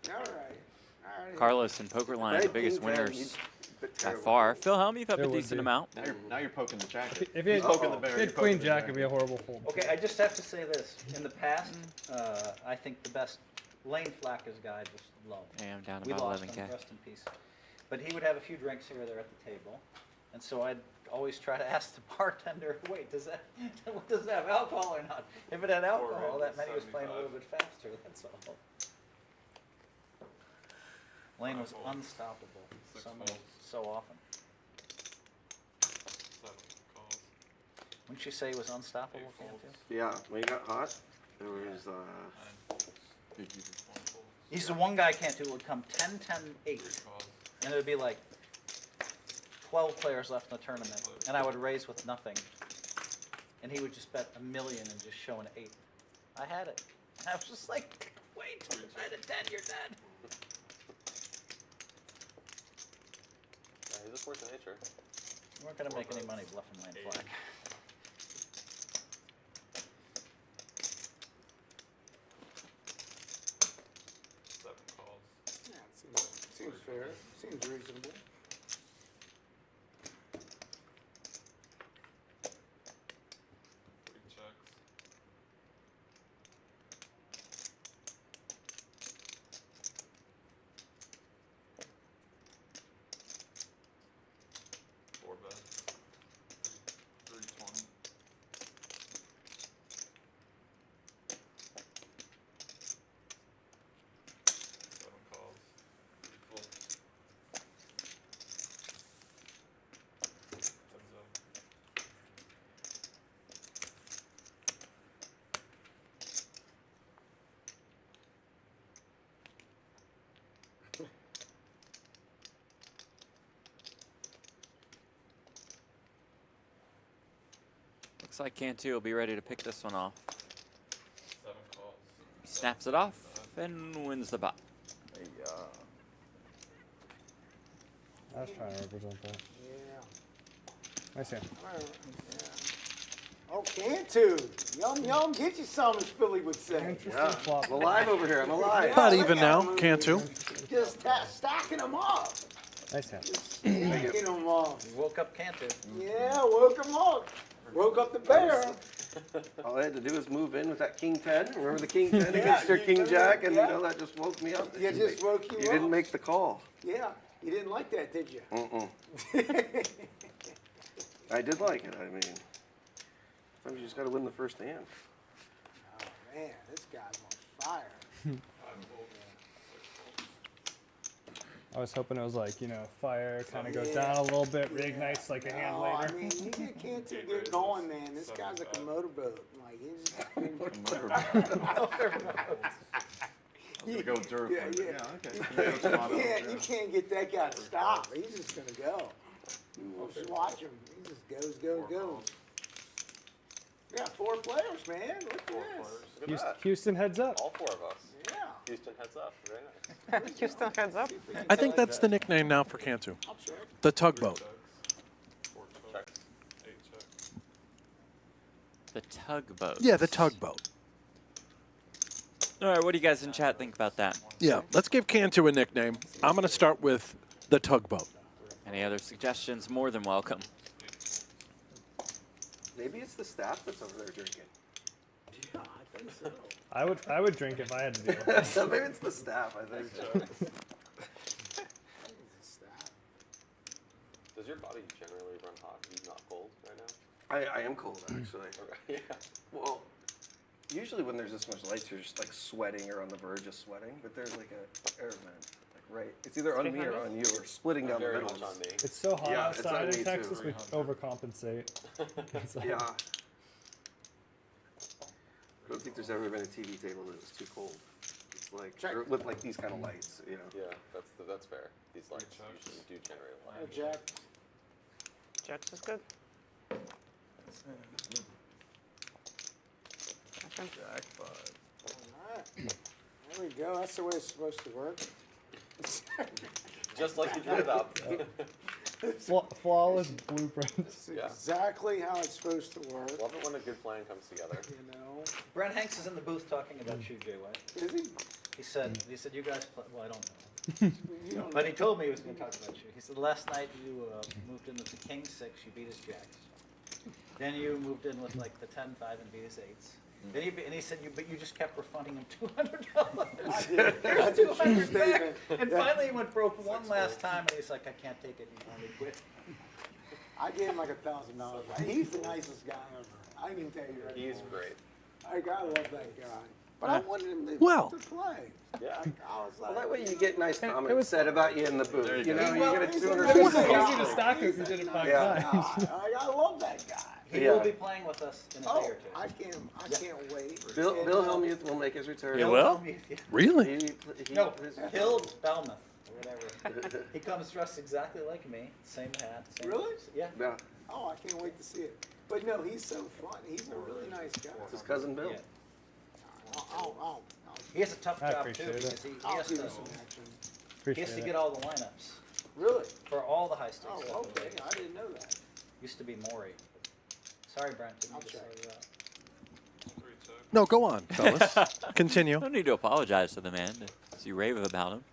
All right. Carlos and Pokerline are the biggest winners by far. Phil Hellmuth up It a would decent be. amount. Now you're poking the jacket. If he had, poking the bear. if he You're had Queen poking the Jack, bear. it'd be a horrible fold. Okay, I just have to say this. In the past, I think the best Lane Flacker's guy was low. Yeah, I'm down We about lost 11K. him, rest in peace. But he would have a few drinks here or there at the table. And so I'd always try to ask the bartender, wait, does that have alcohol or not? If it had alcohol, that meant he was playing a little bit faster, that's all. Lane was unstoppable so often. Wouldn't you say he was unstoppable, Cantu? Yeah, when he got hot, there was. He's the one guy Cantu would come 10, 10, 8. And it would be like 12 players left in the tournament. And I would raise with nothing. And he would just bet $1 million and just show an 8. I had it. And I was just like, wait, till it's at a 10, you're dead. He's a force of nature. You weren't going to make any money bluffing Lane Flack. Yeah, seems fair. Seems reasonable. Looks like Cantu will be ready to pick this one off. He snaps it off and wins the pot. I was trying to represent that. Yeah. I see. Oh, Cantu. Yum, yum. Get you some, as Philly would say. Yeah. I'm alive over here. I'm alive. Not even now, Cantu. Just stacking them up. Nice hand. Stacking them up. You woke up Cantu. Yeah, woke him up. Woke up the bear. All I had to do was move in with that king 10. Remember the king 10 against your king jack? And you know, that just woke me up. Yeah, just woke you up. You didn't make the call. Yeah, you didn't like that, did you? Mm-mm. I did like it. I mean, sometimes you just got to win the first hand. Oh, man, this guy's on fire. I was hoping it was like, you know, fire kind of goes down a little bit, reignites like a hand No, later. I mean, you can't get going, man. This guy's like a motorboat. Like, he's I'm gonna go Durf. Yeah, you can't get that guy to stop. He's just gonna go. Just watch him. He just goes. We got 4 players, man. Look at this. Houston heads up. All 4 of us. Yeah. Houston heads up. Very nice. Houston heads up. I think that's the nickname now for Cantu. I'll check. The tugboat. The tugboat. Yeah, the tugboat. All right, what do you guys in chat think about that? Yeah, let's give Cantu a nickname. I'm going to start with the tugboat. Any other suggestions? More than welcome. Maybe it's the staff that's over there drinking. Yeah, I think so. I would drink if I had to do it. Maybe it's the staff, I think. Does your body generally run hot? Are you not cold right now? I am cold, actually. Yeah. Well, usually when there's this much lights, you're just like sweating or on the verge of sweating. But there's like a air vent like Right. It's either on me or on you. We're splitting down the Very middle. much on me. It's so hot Yeah, it's on outside me in too. Texas, we overcompensate. So- Yeah. I don't think there's ever been a TV table that was too cold. It's like, or with like these kind of lights, you know. Yeah, that's fair. These lights usually do generate a light. Jack. Jacks is good. Jackpot. Alright. There we go. That's the way it's supposed to work. Just like you drew it up. Flawless blueprint. That's exactly how it's supposed to work. Love it when a good plan comes together. You know. Brent Hanks is in the booth talking about you, Jay White. Is he? He said you guys play, well, I don't know. You don't But he told me he was going to talk about you. He said last night you moved in with the king 6, you beat his jacks. Then you moved in with like the 10-5 and beat his 8s. Then he said but you just kept refunding him $200. That's a true statement. And finally he went broke one last time and he's like, I can't take it anymore. He quit. I gave him like $1,000. He's the nicest guy ever. I can tell you right now. He's great. I love that guy. But I wanted him to, Well. to play. Yeah. I was like, Well, that way you get nice comments said about you in the booth. You know, you get a It 250. wasn't Easy to stack if you did it 5 times. I love that guy. He Yeah. will be playing with us in a day Oh, or two. I can't wait. Bill And, Hellmuth will make his return. He will? He- Really? No, Hill Belmuth, or whatever. He comes dressed exactly like me, same hat. Same Really? Yeah. Yeah, Oh, I can't wait to see it. But no, he's so fun. He's a really nice guy. it's his cousin Bill. Yeah. I'll He has a tough I job too appreciate because he I'll has see to, some action. he has to get all the lineups Really? for all the high stakes. Oh, stuff. okay. I didn't know that. Used to be Maury. Sorry, Brent. Didn't I'll mean to check. slow you up. No, go on, fellas. Continue. No need to apologize to the man as you rave about him.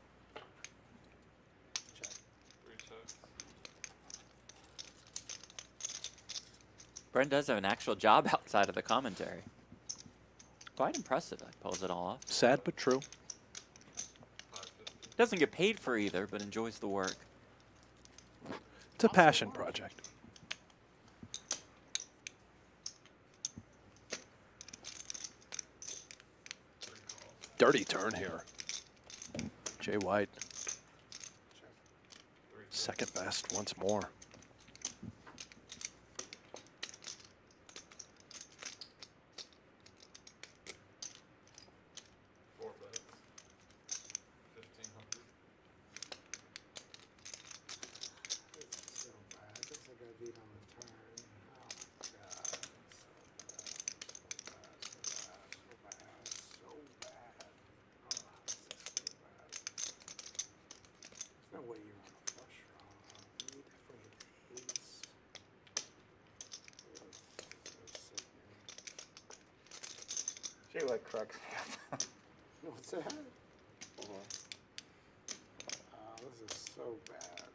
Brent does have an actual job outside of the commentary. Quite impressive. He pulls it all off. Sad but true. Doesn't get paid for either, but enjoys the work. It's a passion project. Dirty turn here. Jay White. Second best once more. So bad. Looks like I beat on the turn. Oh my god. So bad. So bad. So bad. So bad. Oh, this is so bad. There's no way you're on a flush draw. You definitely hit the ace. So sickening. Jay White cracks me up. What's that? This is so bad.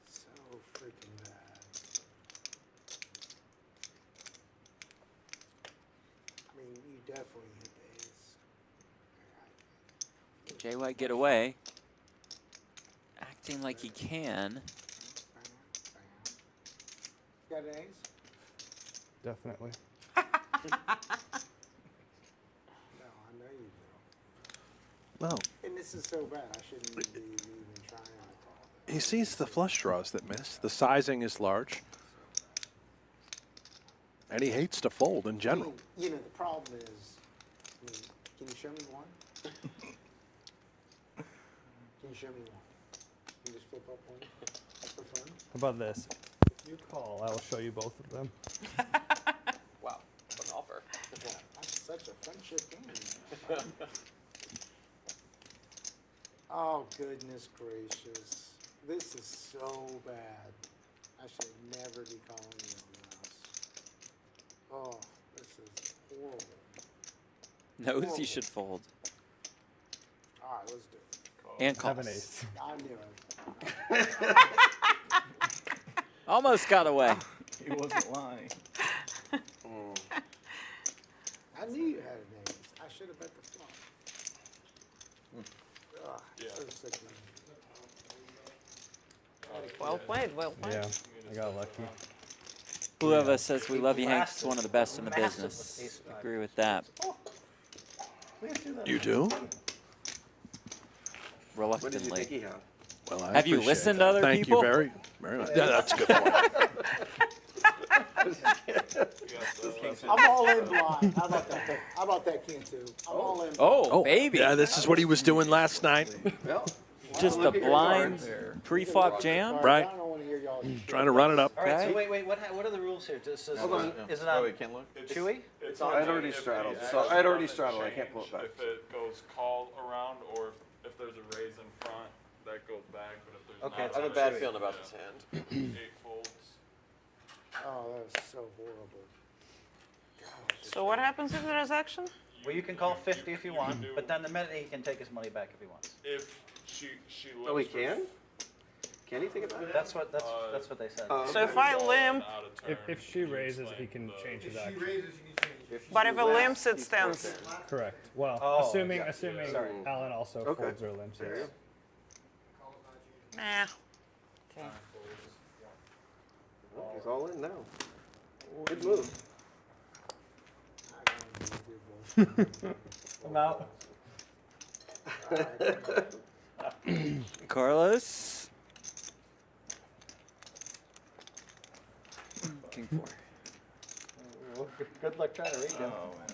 So freaking bad. I mean, you definitely hit the ace. Jay White get away. Acting like he can. Got an ace? Definitely. No, I know you do. Well, And this is so bad. I shouldn't be even trying to call it. he sees the flush draws that miss. The sizing is large. And he hates to fold in I general. mean, you know, the problem is, I mean, can you show me one? Can you show me one? Can you just flip up one for fun? How about this? If you call, I will show you both of them. Wow, what an offer. That's such a friendship game. Oh, goodness gracious. This is so bad. I should never be calling you on this. Oh, this is horrible. Knows he should fold. All right, let's do it. And Have an calls. ace. I knew it. Almost got away. He wasn't lying. I knew you had an ace. I should have bet the flop. Ugh, so sickening. Well played, well played. Yeah, I got lucky. Whoever says we love you, Hank's blasted one of the best in the massive business. with ace five. Agree with that. Please do that. You do? What did you reluctantly. think he had? Well, I Have you appreciate listened that. to other Thank people? you very much. Yeah, that's a good point. I'm all in blind. How about that? How about that, Cantu? I'm all in. Oh, baby. Yeah, this is what he was doing last night. Just a blind pre-flop jam? Right. I don't want to hear y'all. Trying to run it up. All right, Okay. so wait, what are the rules here? Is Hold on. it Oh, on wait, can't look? Chewy? It's I'd already straddled, so I'd already straddled. I can't pull it back. If it goes call around, or if there's a raise in front, that goes back. But if there's Okay, not, I have a bad feeling about this hand. 8 folds. Oh, that was so horrible. So what happens if there is action? Well, you can call 50 if you want, but then the minute he can take his money back if he wants. If she limps Oh, he for can? Can he think about it? That's what they said. So if I limp, out of turn, If she can raises, explain he can the- change his If she action. raises, you can change it. but if it limps, it stands. Correct. Well, Oh, assuming yeah. assuming Alan also Okay. folds or limps. There you Yes. go. Nah. Okay. Well, he's all in now. Good move. I'm out. Carlos. King 4. Well, good luck trying to read him. Oh, man.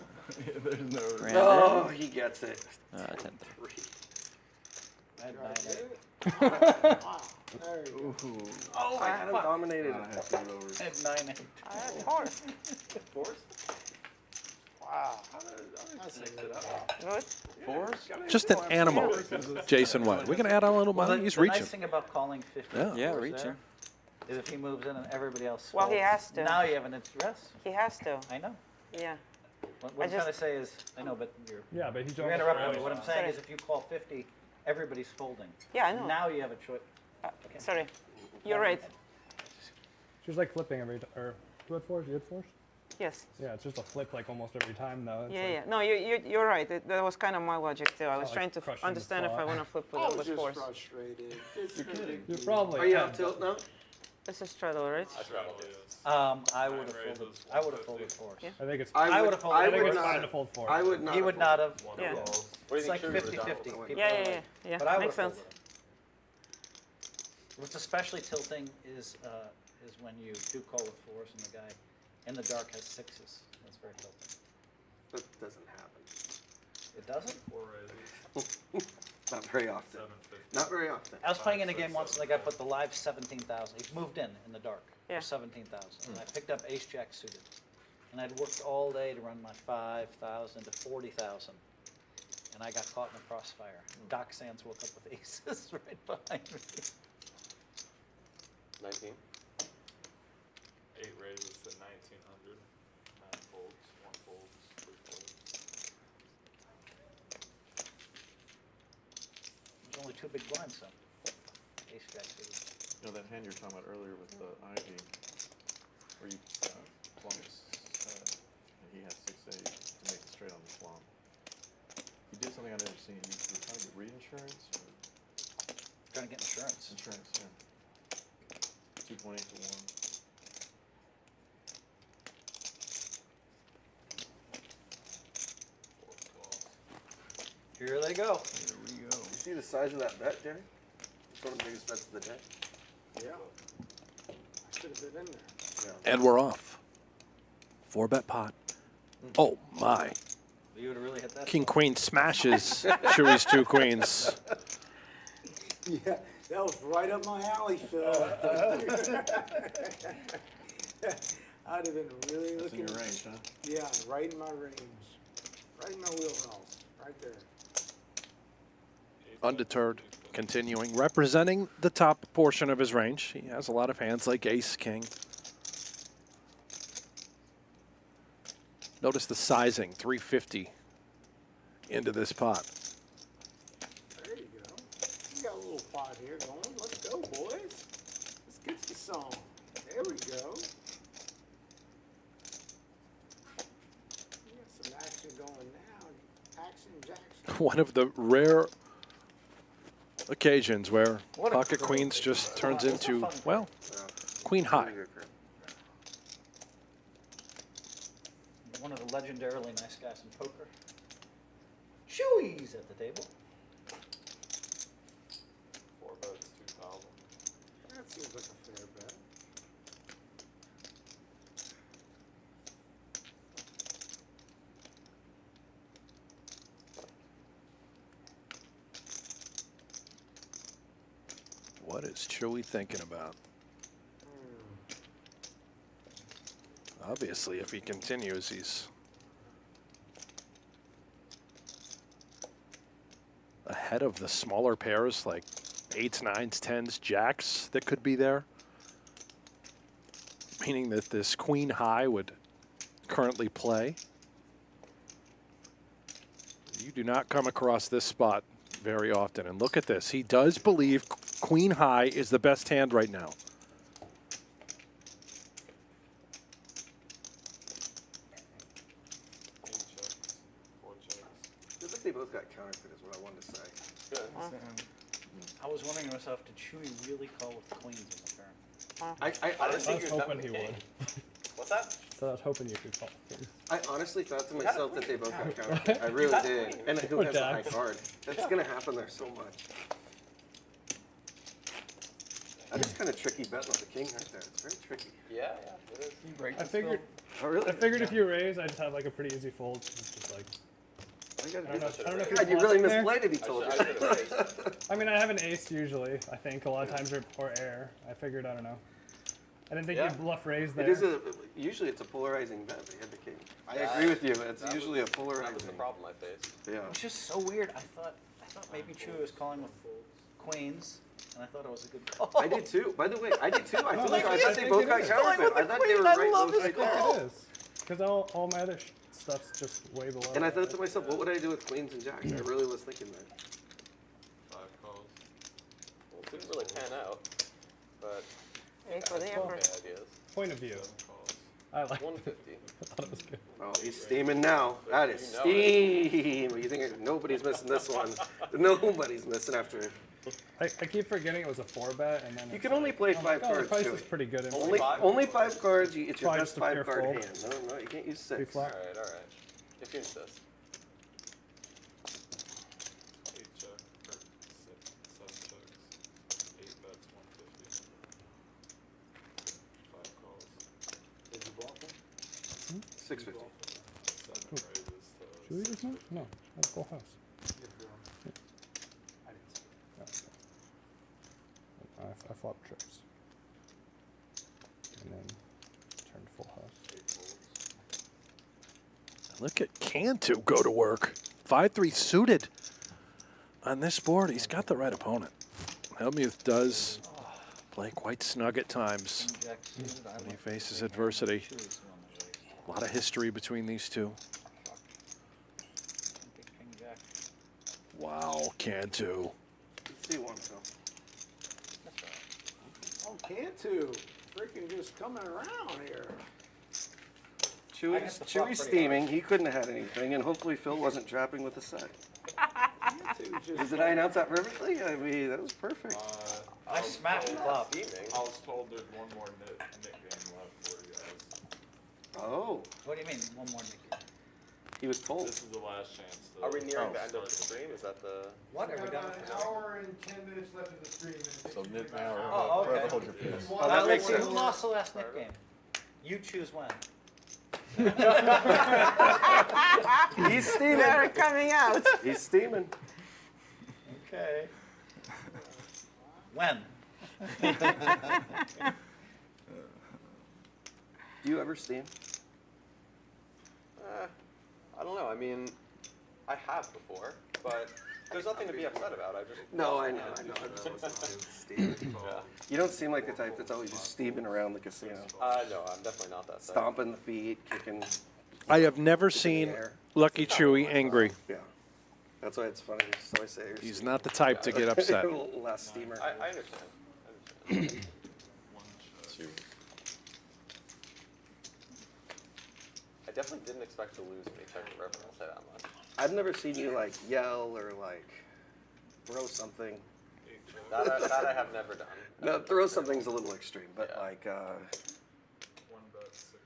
There's no. Brandon. Oh, he gets it. 10. I had 9-8. Wow. There you go. Oh, I had him dominated. I had 9-8. I had fourth. Wow. That's good. Fours? Just an animal. Jason White. We can add a little Well, money. He's the reaching. nice thing about calling 50 Yeah. Yeah, fours reaching. there is if he moves in and everybody else Well, he folds, has to. Now you have an address. He has to. I know. Yeah. What I'm trying to say is, I know, but Yeah, but he's you're almost interrupting me. What I'm raised. saying is if you call 50, everybody's folding. Yeah, I know. Now you have a choice. Sorry. You're right. She was like flipping every time. Or who had fours? You had fours? Yes. Yeah, it's just a flip like almost every time though. It's Yeah, like, yeah. No, you're right. That was kind of my logic too. I was like trying to crushing the understand if I spot. want to flip I with was just fours. frustrated. You're probably. Are you 10, off tilt now? This is straddle, right? I straddle it. I would have folded. I would have folded fours. Yeah. I think it's. I would have folded. I think would it's fine not. to fold fours. I would not. He would not have. Yeah. What do you It's like think, Shuri? 50-50. People Yeah, are yeah, like- yeah. Yeah. But I would Makes have sense. folded it. What's especially tilting is when you do call with fours and the guy in the dark has sixes. That's very tilting. That doesn't happen. It doesn't? 4 raises. Not very often. 750. Not very often. I was playing in a game once and the guy put the live 17,000. He moved in the dark Yeah. for 17,000. And I picked up ace jack suited. And I'd worked all day to run my 5,000 to 40,000. And I got caught in a crossfire. Doc Sands woke up with aces right behind me. 19. 8 raises to 1900. 9 folds. 1 folds. 3 folds. There's only 2 big blinds, so. Ace jack suited. You know that hand you were talking about earlier with the Ivy, where you plums, and he has 6-8 to make it straight on the plum. He did something I'd never seen. You were trying to get reinsurance or Trying to get insurance. insurance, yeah. 2.8 to 1. Here they go. Here we go. You see the size of that bet, Jerry? It's one of the biggest bets of the day. Yeah. I should have been in there. Yeah. And we're off. 4-bet pot. Oh my. You would have really hit that. King Queen smashes Chewy's 2 queens. Yeah, that was right up my alley, Phil. I'd have been really That's in looking. your range, huh? Yeah, right in my range. Right in my wheelhouse. Right there. Undeterred, continuing, representing the top portion of his range. He has a lot of hands like ace, king. Notice the sizing, 350 into this pot. There you go. You got a little pot here going. Let's go, boys. Let's get you some. There we go. You got some action going now. Action Jackson. One of the rare occasions where What a pocket great queens game. just turns It's a into, fun well, queen high. One of the legendarily nice guys in poker. Chewy's at the table. What is Chewy thinking about? Obviously, if he continues, he's ahead of the smaller pairs like 8s, 9s, 10s, jacks that could be there. Meaning that this queen high would currently play. You do not come across this spot very often. And look at this. He does believe queen high is the best hand right now. Feels like they both got counterfeit is what I wanted to say. Good. I was wondering to myself, did Chewy really call with queens in the turn? I honestly was hoping he would. What's that? So I was hoping you could call. I honestly thought to myself that they both got counterfeit. I really did. And who has a high card? That's going to happen there so much. That is kind of tricky betting with the king right there. It's very tricky. Yeah, it is. I figured. Oh, really? I figured if you raise, I'd just have like a pretty easy fold. It's just like. I I don't know if God, you you're really bluffing there. misplayed it, he told you. I mean, I have an ace usually, I think, a lot of times, or air. I figured, I don't know. I didn't think you'd bluff raise there. It is usually it's a polarizing bet, but you had the king. I agree with you, but it's usually a polarizing. That was the problem I faced. Yeah. It was just so weird. I thought maybe Chewy was calling with queens, and I thought it was a good call. I did too. By the way, I did too. I told you, I I thought they both got counterfeit. I thought they were right both I think it is. Because all my other stuff's just way below. And I thought to myself, what would I do with queens and jacks? I really was thinking that. 5 calls. Well, it didn't really pan out, but For the okay, effort. ideas. Point of view. 7 calls. I like 150. I thought it was good. Oh, he's steaming now. That is You know steam. You think nobody's missing this one? Nobody's missing after. I keep forgetting it was a 4-bet, and then You it's can only like, play I'm 5 like, oh, cards. the price too. is pretty good. in Only 5 cards. It's your Probably best just a pure 5 card fold. hand. No, you can't use 6. Pre-flop. All right. If you insist. 8 check, or 7 checks. 8 bets, 150. 5 calls. Did you bluff him? 650. 7 raises to. Should we just not? No, that's full house. I flop trips. And then turned full house. Look at Cantu go to work. 5-3 suited on this board. He's got the right opponent. Hellmuth does play quite snug at times when he faces adversity. A lot of history between these two. Wow, Cantu. See one, so. Oh, Cantu, freaking just coming around here. Chewy's steaming. He couldn't have had anything, and hopefully Phil wasn't trapping with the set. Did I announce that perfectly? I mean, that was perfect. I smashed the flop. I was told there's one more nickname left for you guys. Oh, What do you mean, one more nickname? he was told. This is the last chance to. Are we nearing the end start of the stream? Is that the? What are we done? An hour and 10 minutes left of the stream. So mid now or Oh, okay. forever hold your peace. Oh, that Let's makes see sense. who lost the last nick game. You choose when. He's steaming. They're coming out. He's steaming. Okay. When? Do you ever steam? I don't know. I mean, I have before, but there's nothing to be upset about. I just. No, I know. Steaming. Yeah. You don't seem like the type that's always just steaming around the casino. No, I'm definitely not that. Type. Stomping the feet, kicking. I have never seen air. Lucky Chewy angry. Yeah. That's why it's funny. So I say He's not the type to get upset. Last steamer. I understand. I definitely didn't expect to lose when he checked the river. I'll say that much. I've never seen you like yell or like throw something. That I have never done. No, throw something's a little extreme, but like 1 bet, 60.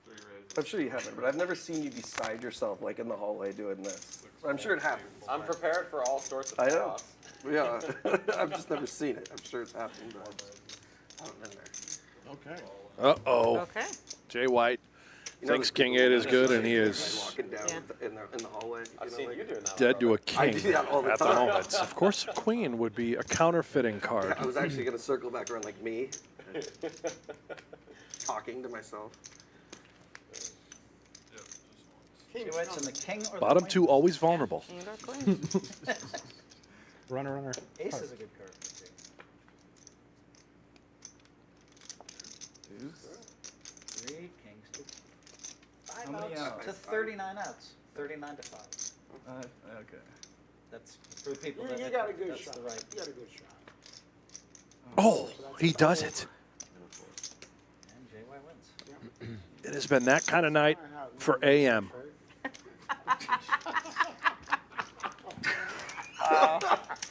3 raises. I'm sure you haven't, but I've never seen you beside yourself like in the hallway doing this. I'm sure it happens. I'm prepared for all sorts of I know. chaos. Yeah, I've just never seen it. I'm sure it's happened, but I haven't been there. Okay. Uh-oh. Okay. Jay White thinks King 8 is good, and he is walking down in the hallway. I've seen you doing that. dead to a I king do that all the at the time. moment. Of course, a queen would be a counterfeiting card. I was actually going to circle back around like me, talking to myself. Jay White's in the king or Bottom the two always vulnerable. King or queen? Runner. Ace is a good card. Three kings to 5 How many outs to outs? 39 outs. 39 to 5. Okay. That's for the people You that got a good that's shot. the right. You got a good shot. Oh, he does it. And Jay White wins. It has been that kind of night for AM.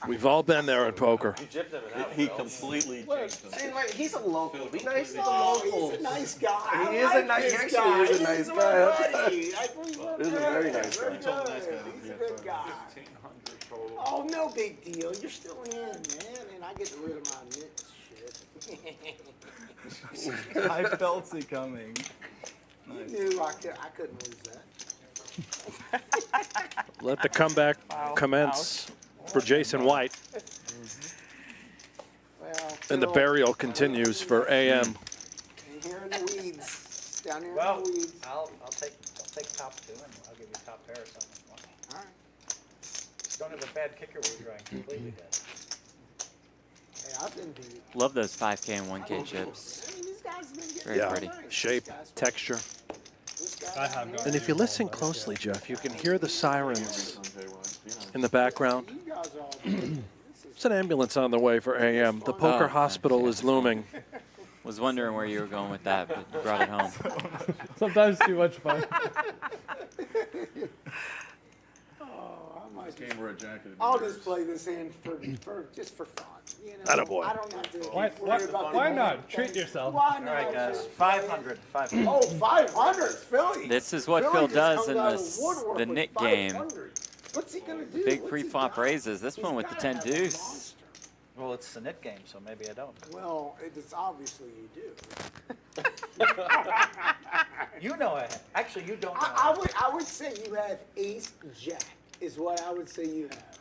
We've all been there in poker. You gypped him in that He one, Bill. completely Wait, changed him. see, wait, he's a local. Be nice to the Oh, local. he's a nice guy. He I is a like nice- this he actually guy. is a He's nice my guy. buddy. I think he's This is a very nice guy. Very good. He's a good guy. 1,500 total. Oh, no big deal. You're still in, man, and I get rid of my mitts shit. I felt it coming. You knew I couldn't lose that. Let the comeback commence for Jason White. Well, And the Phil, burial continues for AM. and here in the weeds, down here Well, in the weeds. I'll take top two and I'll give you top pair or something. if you want. All right. Just don't have a bad kicker where you're drawing completely dead. Hey, I've been beat. Love those 5K and 1K chips. I mean, these guys have been getting Very Yeah, pretty. shape, texture. This guy I have And if you listen closely, Jeff, you can hear the sirens in the background. You guys all do. It's an ambulance on the way for AM. The poker hospital is looming. Was wondering where you were going with that, but you brought it home. Sometimes too much fun. Oh, I might Game where a jacket would be I'll yours. just play this in for just for fun. You know, Attaboy. I don't have to Why worry about why the not? money. Treat yourself. Why All not? right, guys. Just 500. 500. Oh, 500, Philly. This is what Philly Phil just does comes in out of this- woodwork the with Nick game. 500. What's he gonna do? Big What's he pre-flop got? raises. This He's one with the gotta 10 have a deuce. monster. Well, it's the knit game, so maybe I don't. Well, it's obviously you do. You know I have. Actually, you don't know. I would say you have ace jack is what I would say you have.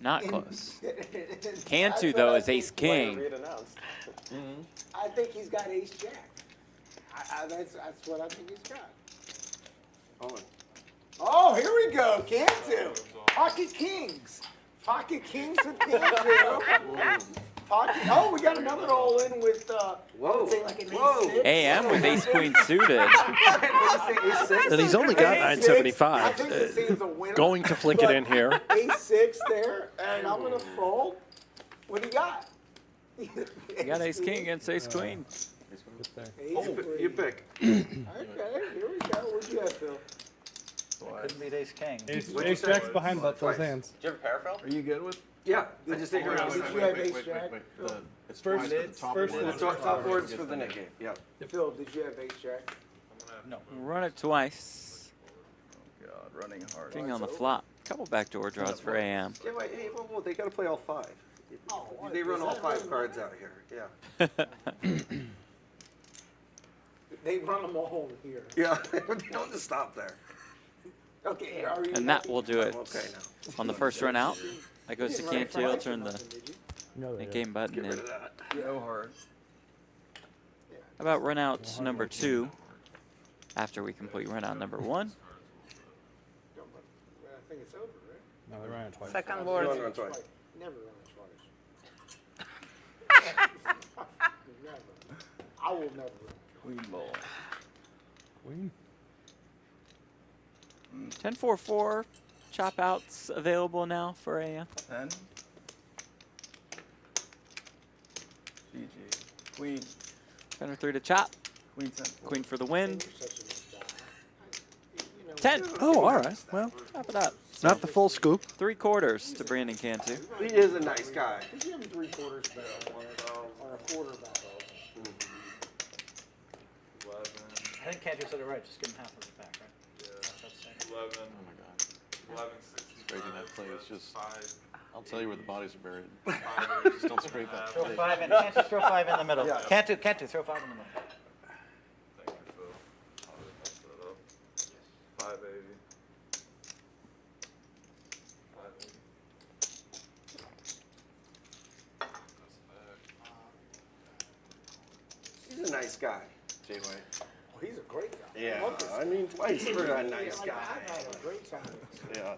Not And- close. That's Cantu, what though, I is think- ace king. Read announced. I think he's got ace jack. That's what I think he's got. Hold on. Oh, here we go, Cantu. Pocket kings. Pocket kings with Cantu. Pocket. Oh, we got another all in with. Whoa. Say like an Whoa. ace six. AM with ace queen suited. And he's only got Ace six. I 975. think this is a winner. Going to flick it in here. Ace six there, and I'm gonna fold. What do you got? You got ace king against ace queen. Ace You queen. pick. Okay, here we go. Where'd you have, Phil? Couldn't beat ace king. Ace Jack's behind both those hands. Did you have a pair, Phil? Are you good with? Yeah, I just think Did you have ace jack? It's First- twice the top first one. the top boards for the net game. Yeah. Phil, did you have ace jack? No. Run it twice. God, running hard. King on the flop. Couple backdoor draws for AM. Yeah, wait, hey, whoa, they got to play all five. Oh, They run all 5 cards out here. Yeah. They run them all here. Yeah. They don't just stop there. Okay, are you? And that will do it. I'm okay now. On the first run out, that goes to You didn't run it Cantu. for I'll life or turn the nothing, did you? No, Nick game button Get in. rid of that. Go hard. How about run out number 2 after we complete run out number 1? Don't run- I think it's over, right? No, they ran it twice. Second You board. want to run twice. Never run it twice. Never. I will never run. Queen ball. Queen. 10-4-4 chop outs available now for AM. 10. GG. Queen. 10 or 3 to chop. Queen 10. Queen for the win. You're such a nice guy. You know, 10. Oh, all right. Well, Chop it up. not the full scoop. 3/4 to Brandon Cantu. He is a nice guy. Did you have 3/4 barrel or a quarter barrel? 11. I think Cantu said it right. Just give him half of it back, right? Yeah. That's it. 11. Oh my God. 11, 60. Scraping that play is just. 5. I'll tell you where the bodies are buried. 5. Just don't scrape that Throw plate. 5 in. Cantu, throw 5 in the middle. Yeah. Cantu, throw 5 in the middle. Thank you, Phil. nice guy, Jay White. Oh, he's a great guy. Yeah, love this I mean, twice for a nice I've guy. had a great time. Yeah.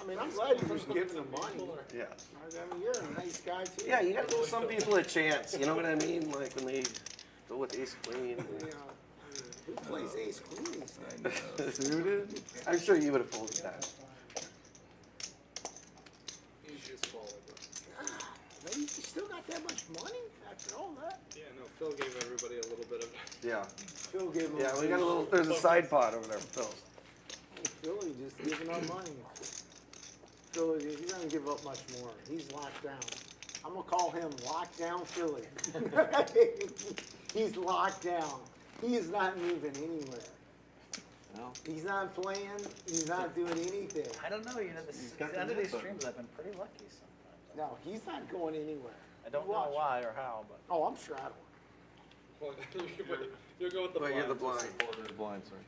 I mean, I'm glad you was giving him money. Yeah. I mean, you're a nice guy too. Yeah, you gotta give some people a chance. You know what I mean? Like when they go with ace queen. You know, who plays ace queen these days? Suited? I'm sure you would have folded that. Man, you still got that much money after all that? Yeah, no, Phil gave everybody a little bit of. Yeah. Phil gave him. Yeah, we got a little. There's a side pot over there for Phil. Philly just giving up money. Philly, he's not gonna give up much more. He's locked down. I'm gonna call him Lockdown Philly. He's locked down. He is not moving anywhere. No. He's not playing. He's not doing anything. I don't know. You know, the end of these streams, I've been pretty lucky sometimes. No, he's not going anywhere. I don't know why or how, but. Oh, I'm straddling. Well, you'll go with the But blind. you're the blind. The blind, sorry.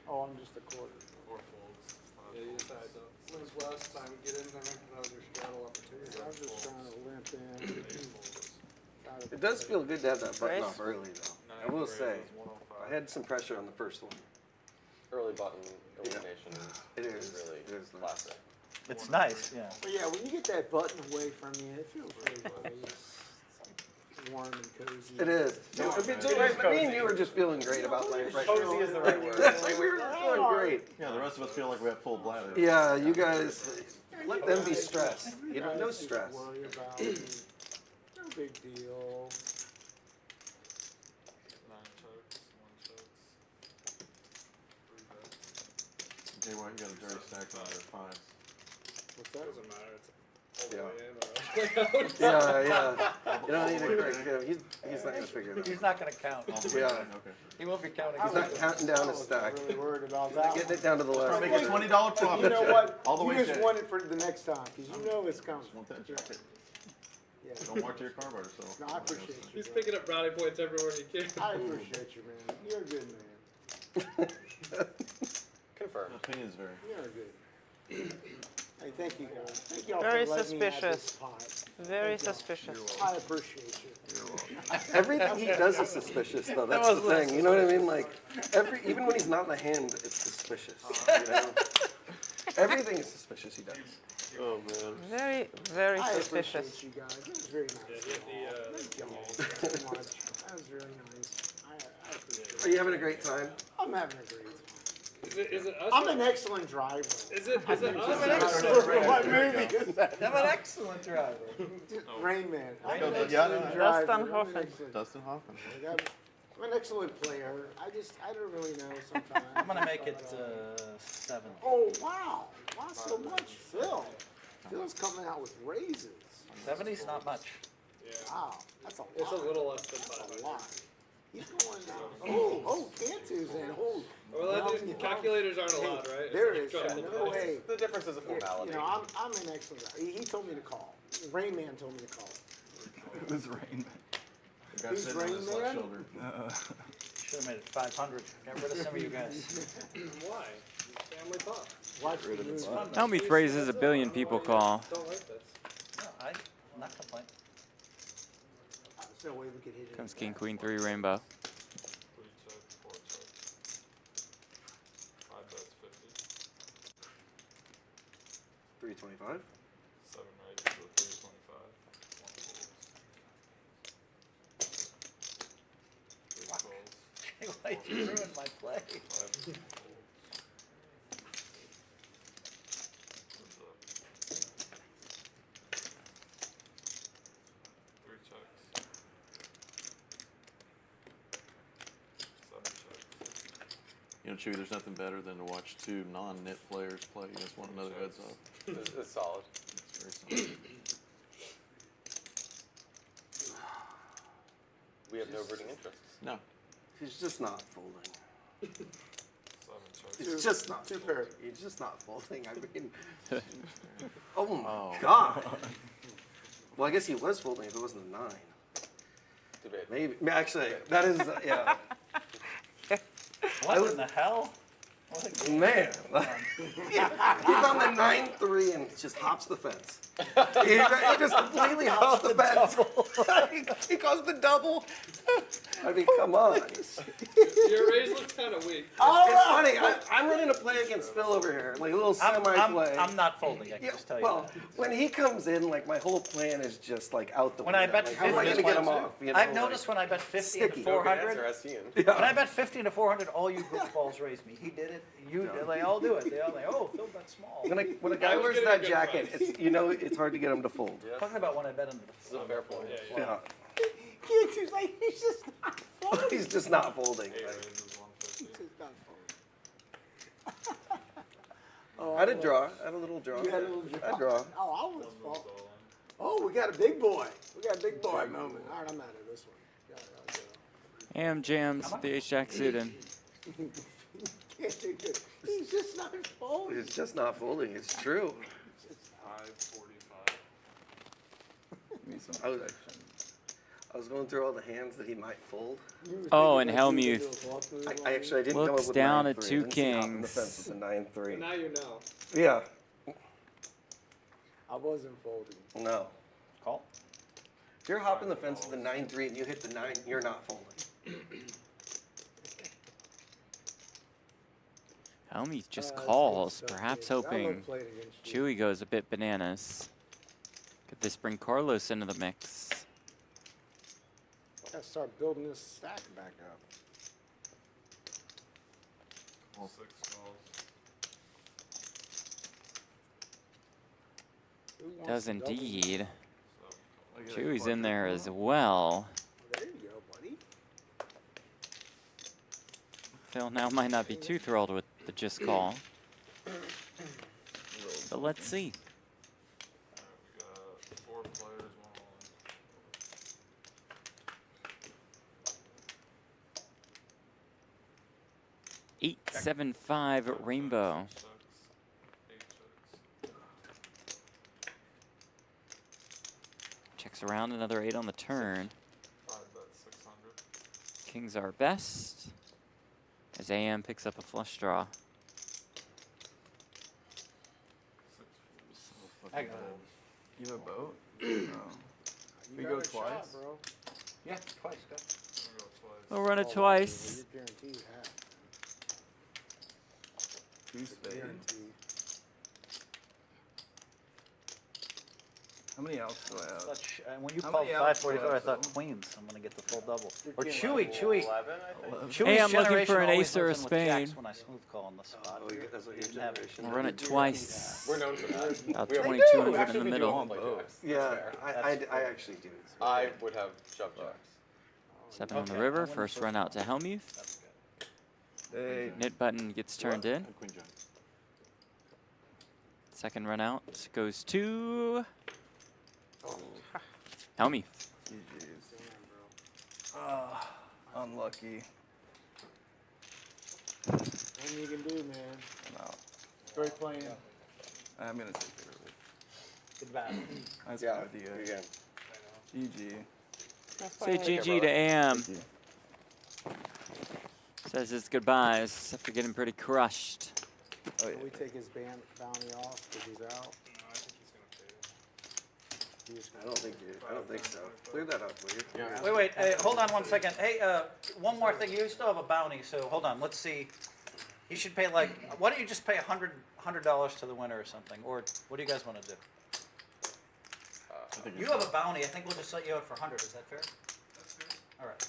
Oh, I'm just a quarter. Four folds. Yeah, you just had to lose last time, get in there, that was your straddle opportunity. I'm just trying to limp in. It does feel good to have that button off early, though. I will say, I had some pressure on the first one. Early button elimination It is is. really It is nice. classic. It's nice, yeah. But yeah, when you get that button away from you, it feels really nice. Warm and cozy. It is. Me and you were just feeling great about life right now. Cozy is the right word. We were feeling great. Yeah, the rest of us feel like we have full bladder. Yeah, you guys, let them be stressed. You know, no stress. Worry about it. No big deal. 9 chokes, 1 chokes. 3 bets. Jay White, you got a dirty stack on your fives. What's that? Doesn't matter. It's all the Yeah. way in or out. Yeah. You don't need to correct him. He's not gonna figure it out. He's not going to count. Yeah. Okay. He won't be counting. He's not counting down his stack. I'm really worried about that. Getting it down to the last. Make a $20 profit. You know what? All the You way just Jay. want it for the next time, because you know it's coming. Want that jacket. Yeah. Don't walk to your car by yourself. No, I appreciate you. He's bro. picking up brownie points everywhere he can. I appreciate you, man. You're a good man. Confirmed. Opinions vary. You're good. Hey, thank you guys. Thank y'all Very for letting me have this suspicious. pie. Very suspicious. I appreciate you. Everything he does is suspicious, though. That's the thing. You know what I mean? Like, even when he's not in the hand, it's suspicious. You know? Everything is suspicious he does. Oh man. Very, very I suspicious. appreciate you guys. It was very nice. Thank y'all so much. That was very nice. I appreciate it. Are you having a great time? I'm having a great time. Is it us? I'm an excellent driver. Is it us? What movie is that? I'm an excellent driver. Rain Man. I'm Go an to- excellent yeah. driver. Dustin I'm an Hoffman. excellent- Dustin Hoffman. I'm an excellent player. I don't really know sometimes. I'm going to make it 7. Oh, wow. Wow, so much. Phil. Phil's coming out with raises. 70's not much. Yeah. Wow. That's a lot. It's a little less than That's 5. a lot. He's going oh, Cantu's in. Oh, Well, calculators aren't allowed, right? There It's is like no way. The difference is a formality. You know, I'm an excellent guy. He told me to call. Rain Man told me to call. It was Rain The guy Who's sitting on his Rain left Man? shoulder. Should have made it 500. Get rid of some of you guys. Why? Family pop. Watch the moon. Hellmuth raises a billion people call. Don't like this. No, I'm not complaining. There's no way we could hit it. Comes King, Queen, 3 rainbow. 3 check, 4 check. 5 bets 50. 325. 7 raises with 325. 1 folds. 3 calls. Hey, why'd you ruin my play? 5 folds. What's up? 3 checks. 7 checks. You know, Chewy, there's nothing better than to watch two non-knit players play against one another heads up. It's solid. It's very solid. We have no rooting interests. No. He's just not folding. 7 checks. He's just not. Two pairs. He's just not folding. I mean, oh my Oh. God. Well, I guess he was folding if it wasn't a 9. Debate. Maybe. Actually, that is yeah. What in the hell? What a game. Man, he's on the 9-3 and just hops the fence. He just completely hops the fence. He goes the double. I mean, come on. Your raise looks kind of weak. All right. Honey, I'm running a play against Phil over here, like a little semi-play. I'm not folding, I can just tell you Well, that. when he comes in, like my whole plan is just like out the When window. I bet like, how am I 50 going to get him off? You know, I've noticed when I bet 50 into sticky. 400, Yeah. when I bet 50 into 400, all you goofballs raise me. He did it, you, they all do it. They all like, oh, Phil bet small. When a guy wears that jacket, it's, you know, it's hard to get him to fold. Talking about when I bet into the This is a fair point. Yeah. He's like, he's just not folding. He's just not folding. He's just not folding. I'd draw. I'd a little draw. You had a little draw? I'd draw. Oh, I was folding. Oh, we got a big boy. We got a big boy moment. All right, I'm out of this one. Am jams the ace jack suited. He's just not folding. It's just not folding. It's true. 545. I was going through all the hands that he might fold. Oh, and Hellmuth I actually didn't come looks up with down 9-3. at I two didn't see hop in the kings. fence with the 9-3. Now you know. Yeah. I wasn't folding. No. Call. If you're hopping the fence with the 9-3 and you hit the 9, you're not folding. Hellmuth just That's calls, good stuff, perhaps dude. I hoping love playing against you. Chewy goes a bit bananas. Could this bring Carlos into the mix? Gotta start building this stack back up. All 6 calls. Who wants Does to double? indeed. So, Chewy's in there as well. There you go, buddy. Phil now might not be too thrilled with the just call. But let's see. we got 4 players, 1 all in. 875 Rainbow. Checks. 8 checks. Checks around another 8 on the turn. 5 bet 600. Kings are best. As AM picks up a flush draw. 6 I got it. You have a boat? No. You We got go a shot, twice? bro. Yeah, twice, go. I'm gonna go twice. We'll run it Oh, twice. You're guaranteed half. 2 spades. Guaranteed. How many outs do I have? Such, when you How called many outs do I 545, I have, thought Phil? queens. I'm gonna get the full double. Or getting Chewy, Chewy. 11, I think. Chewy's Hey, I'm looking generation for an always ace or a lives in with jacks spade. when I smooth call on the spot. Oh, that's what your Never. generation We'll run it twice. We're known for that. About We 2200 in actually the we do middle. all play jacks. That's Yeah, fair. I actually do. I would have shoved jacks. 7 on the Okay, river. I win the First first run out one. to Hellmuth. That's good. Hey, Knit button gets turned in. Queen jack. Second run out goes to Hellmuth. GG's. Unlucky. Nothing you can do, man. No. Great playing. I'm gonna take it early. Goodbye. Nice Yeah, play with you guys. again. GG. Say GG to AM. Says his goodbyes after getting pretty crushed. Oh, Can we take his bounty off because he's out? I don't think so. Clear that up, will you? Wait, wait, hey, hold on one second. Hey, one more thing. You still have a bounty, so hold on. Let's see. You should pay like, why don't you just pay $100 to the winner or something? Or what do you guys want to do? You have a bounty. I think we'll just set you out for 100. Is that fair? That's fair. All right.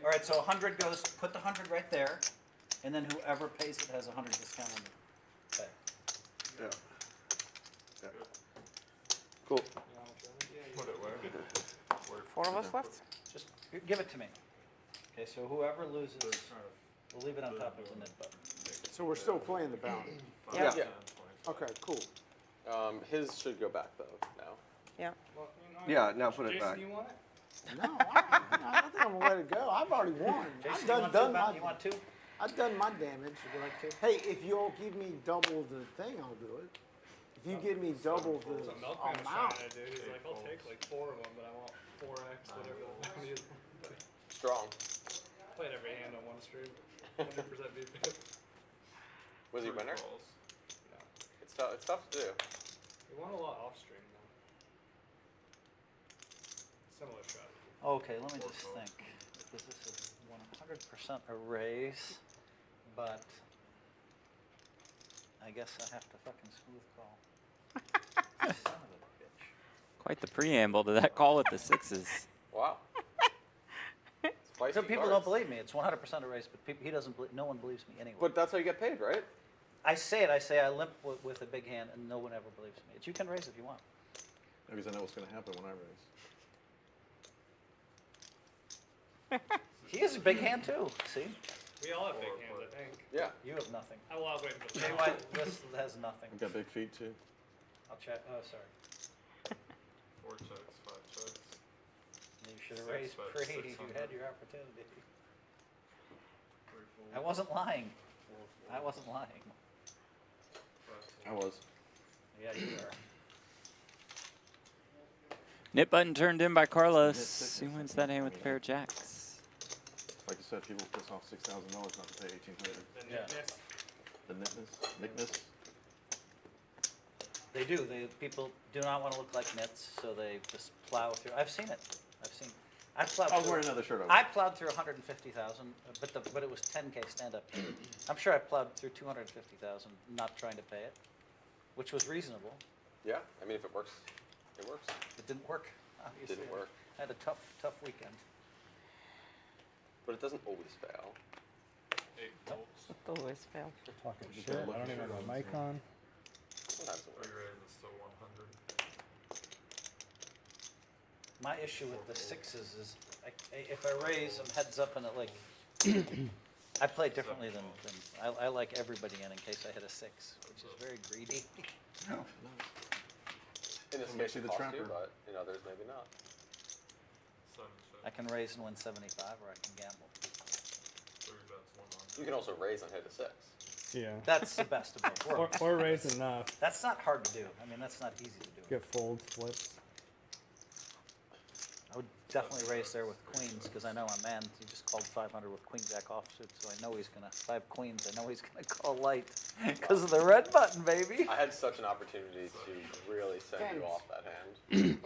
All right. So 100 goes. Put the 100 right there, and then whoever pays it has a 100 discount on the pay. Yeah. Yeah. Cool. Put it where? 4 of us left? Just give it to me. Okay. So whoever loses, we'll leave it on top of the net button. So we're still playing the bounty. Yeah. Yeah. Okay, cool. His should go back though now. Yeah. Yeah, now put it back. No, I think I'm gonna let it go. I've already won. Jason, I've done my. you want two? I've done my damage. Would you like to? Hey, if you'll give me double the thing, I'll do it. If you give me double the amount. Dude, he's like, I'll take like 4 of them, but I want 4x, whatever the bounty is. Strong. Played every hand on one stream. 100% BP. Was he winner? Calls. It's tough to do. We won a lot off stream though. Similar strategy. Okay. Let me just think. because this is 100% a raise, but I guess I have to fucking smooth call. Son of a bitch. Quite the preamble to that call with the sixes. Wow. So people don't believe me. It's 100% a raise, but he doesn't. No one believes me anyway. But that's how you get paid, right? I say it. I say I limp with a big hand, and no one ever believes me. You can raise if you want. Because I know what's going to happen when I raise. He has a big hand too. See? We all have big hands, I think. Yeah. You have nothing. I will wait for the Jay White has nothing. I've got big feet too. I'll check. Oh, sorry. 4 checks, 5 checks. You should have Six raised bets, pre. You 600. had your opportunity. 3 folds. I wasn't lying. 4 folds. I wasn't lying. 5 I was. Yeah, you are. Nip button turned in by Carlos. He wins that hand with a pair of jacks. Like I said, people piss off $6,000 not to pay $1,800. Yeah. The nickness. They do. People do not want to look like nits, so they just plow through. I've seen it. I plowed. I was through- wearing another shirt over. I plowed through 150,000, but it was 10K stand up. I'm sure I plowed through 250,000, not trying to pay it, which was reasonable. Yeah. I mean, if it works, it works. It didn't work. Obviously, Didn't work. I had a tough weekend. But it doesn't always fail. 8 folds. It always fails. Talking You shit. gotta look I don't at even your have a own mic screen. on. Sometimes it 3 works. raises, still 100. My issue with the sixes is if I raise, I'm heads up and it like. I play differently than I like everybody in case I hit a 6, which is very greedy. In this Somebody case, see it the costs trapper. you, but in others, maybe not. 7 I checks. can raise and win 75, or I can gamble. 3 bets, 100. You can also raise and hit a 6. Yeah. That's the best of both worlds. Or raise enough. That's not hard to do. I mean, that's not easy to do. Get fold flips. I would definitely raise there with queens because I know my man. He just called 500 with queen jack offsuit, so I know he's gonna. If I have queens, I know he's gonna call light because of the red button, baby. I had such an opportunity to really send you off that hand.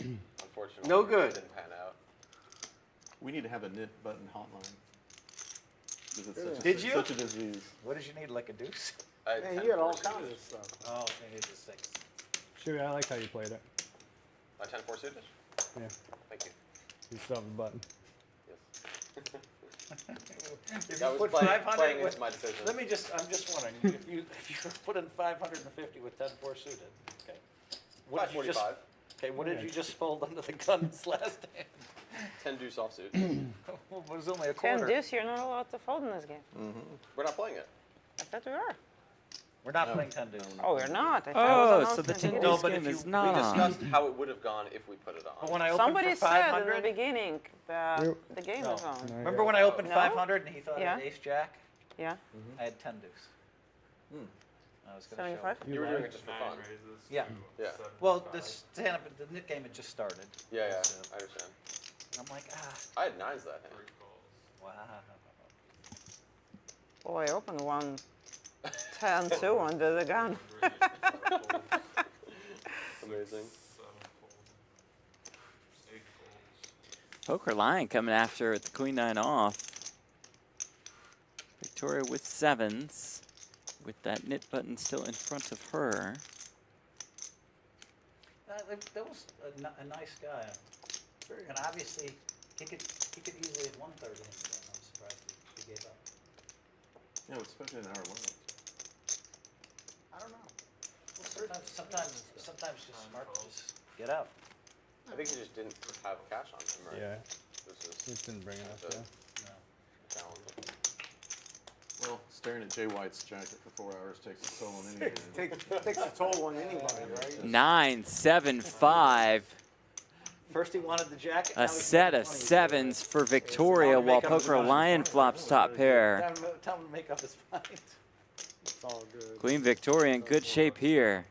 Unfortunately, No good. It didn't pan out. We need to have a nip button hotline. Because it's Did you? such a disease. What did you need, like a deuce? I had Man, 10 you had all suited. kinds of stuff. Oh, they need a 6. Sure, I like how you played it. My 10-4 suited? Yeah. Thank you. You still have the button. Yes. If That you was put playing 500 into with, my decision. I'm just wondering if you put in 550 with 10-4 suited. Okay. What did you just? 545. Okay, what did you just fold under the guns last hand? 10 deuce offsuit. Well, it was only a 10 quarter. deuce, you're not allowed to fold in this game. We're not playing it. I thought we are. We're not playing 10 deuce. Oh, we're not. I thought Oh, it was so the announced in 10 the deuce but game if is you- We not on. discussed how it would have gone if we put it on. But when I opened Somebody for said in 500, the beginning that Yep. the game No. was on. No, remember when I opened No? 500 and he thought I Yeah. had ace jack? Yeah, I had 10 deuce. I was going to show 75? it. You were doing it just for 9 fun. raises. Yeah. to Yeah. 75. Well, this stand up, the knit game had just started. Yeah, yeah, So, I understand. I'm like, I had 9s that 3 hand. calls. wow. Well, I opened 1, 10, 2 under the gun. 100, Amazing. 7 fold. 8 folds. Poker line coming after with the queen 9 off. Victoria with 7s, with that knit button still in front of her. That was a nice guy. And obviously, he could easily have won 30 in the game. I'm surprised he gave up. Yeah, especially in our limit. I don't know. Well, sometimes just smart to just get out. I think he just didn't have cash on him, right? Yeah. This is Just didn't bring enough. the Yeah. challenge. Well, staring at Jay White's jacket for 4 hours takes a toll on any man. Takes a toll on anybody, right? 9, 7, 5. First he wanted the jacket. A set of 7s for Victoria while Poker Lion flops top pair. Tell him to make up his mind. It's all good. Queen Victoria in good shape here.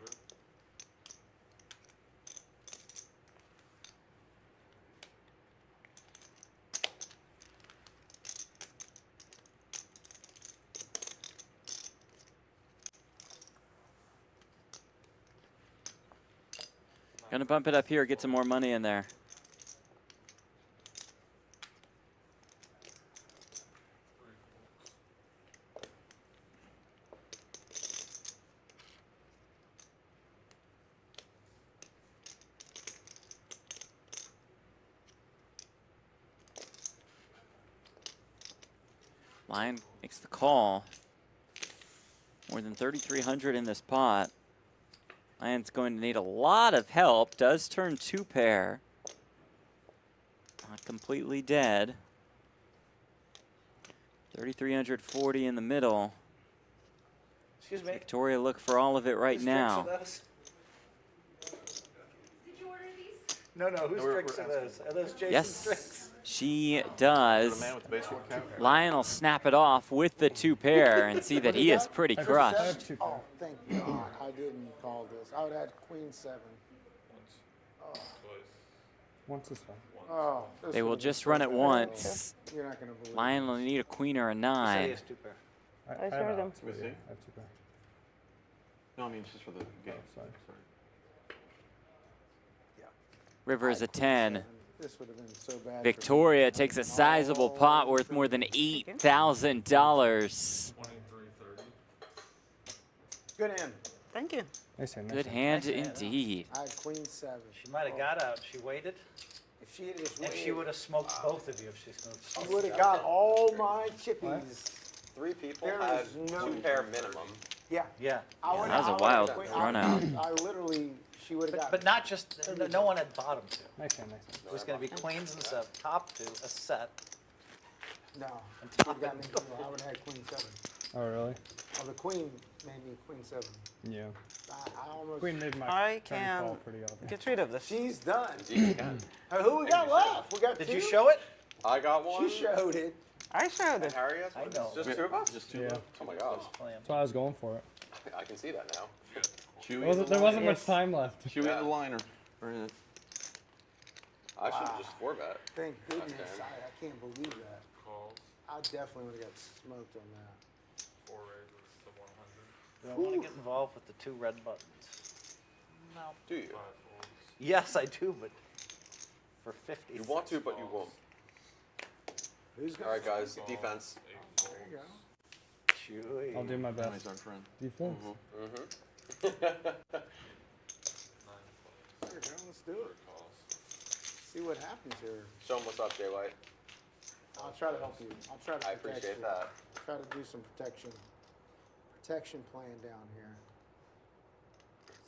Gonna bump it up here, get some more money in there. Lion makes the call. More than 3,300 in this pot. Lion's going to need a lot of help. Does turn 2 pair. Not completely dead. 3,340 in the middle. Excuse me. Victoria look for all of it right Whose now. drinks are those? No, whose drinks are those? Are those Jason's Yes, drinks? she does. Lion will snap it off with the 2 pair and see that he is pretty crushed. Oh, thank God I didn't call this. I would have had queen 7. Oh. Once is fine. Oh, They will just run it once. You're not gonna believe Lion will need a queen or a He 9. has 2 pair. I heard have them. two pair. I have 2 pair. No, I mean, it's just for the game. sorry. River is a 10. This would have been so bad. for Victoria me. takes a sizable pot worth more than $8,000. 2330. Good hand. Thank you. Nice hand. Good hand indeed. I had queen 7. She might have got out. She waited. If she had just And waited, she would have smoked both of you if she's going to. she would have got all my chippies. 3 people There had is no 2 pair minimum. Yeah. Yeah. I would, that was a I would- wild I- run out. I literally, she would have got. But not just, no one had bottom 2. Nice hand, nice hand. It was going to be queens and stuff. Top 2, a set. No. And She top got me, and I would have had queen 7. Oh, really? Oh, the queen made me queen 7. Yeah. I almost. Queen made my I turn can call pretty obvious. get rid of this. She's done. Indeed you can. Who we got left? We got Did 2? you show it? I got one. She showed it. I showed And it. Harry has one? I know. Just 2 of us? Just 2 Yeah. left. Oh my gosh. That's why I was going for it. I can see that now. There wasn't much Yes. time left. Should we in the liner? Or in it? I should have just 4-bet. Thank goodness. Okay. I can't believe that. Calls. I definitely would have got smoked on that. 4 raises to 100. Do I want to get involved with the 2 red buttons? No. Do you? 5 folds. Yes, I do, but for 50. You want to, but you won't. Who's got? All right, guys. Defense. 8 folds. There you go. Chewy. I'll do my Now best. he's our friend. Defense. Mm-hmm. 9 folds. There you go. Let's do 3 it. calls. See what happens here. Show him what's up, Jay White. I'll try to help you. I'll try to I protect appreciate you. that. Try to do some protection plan down here.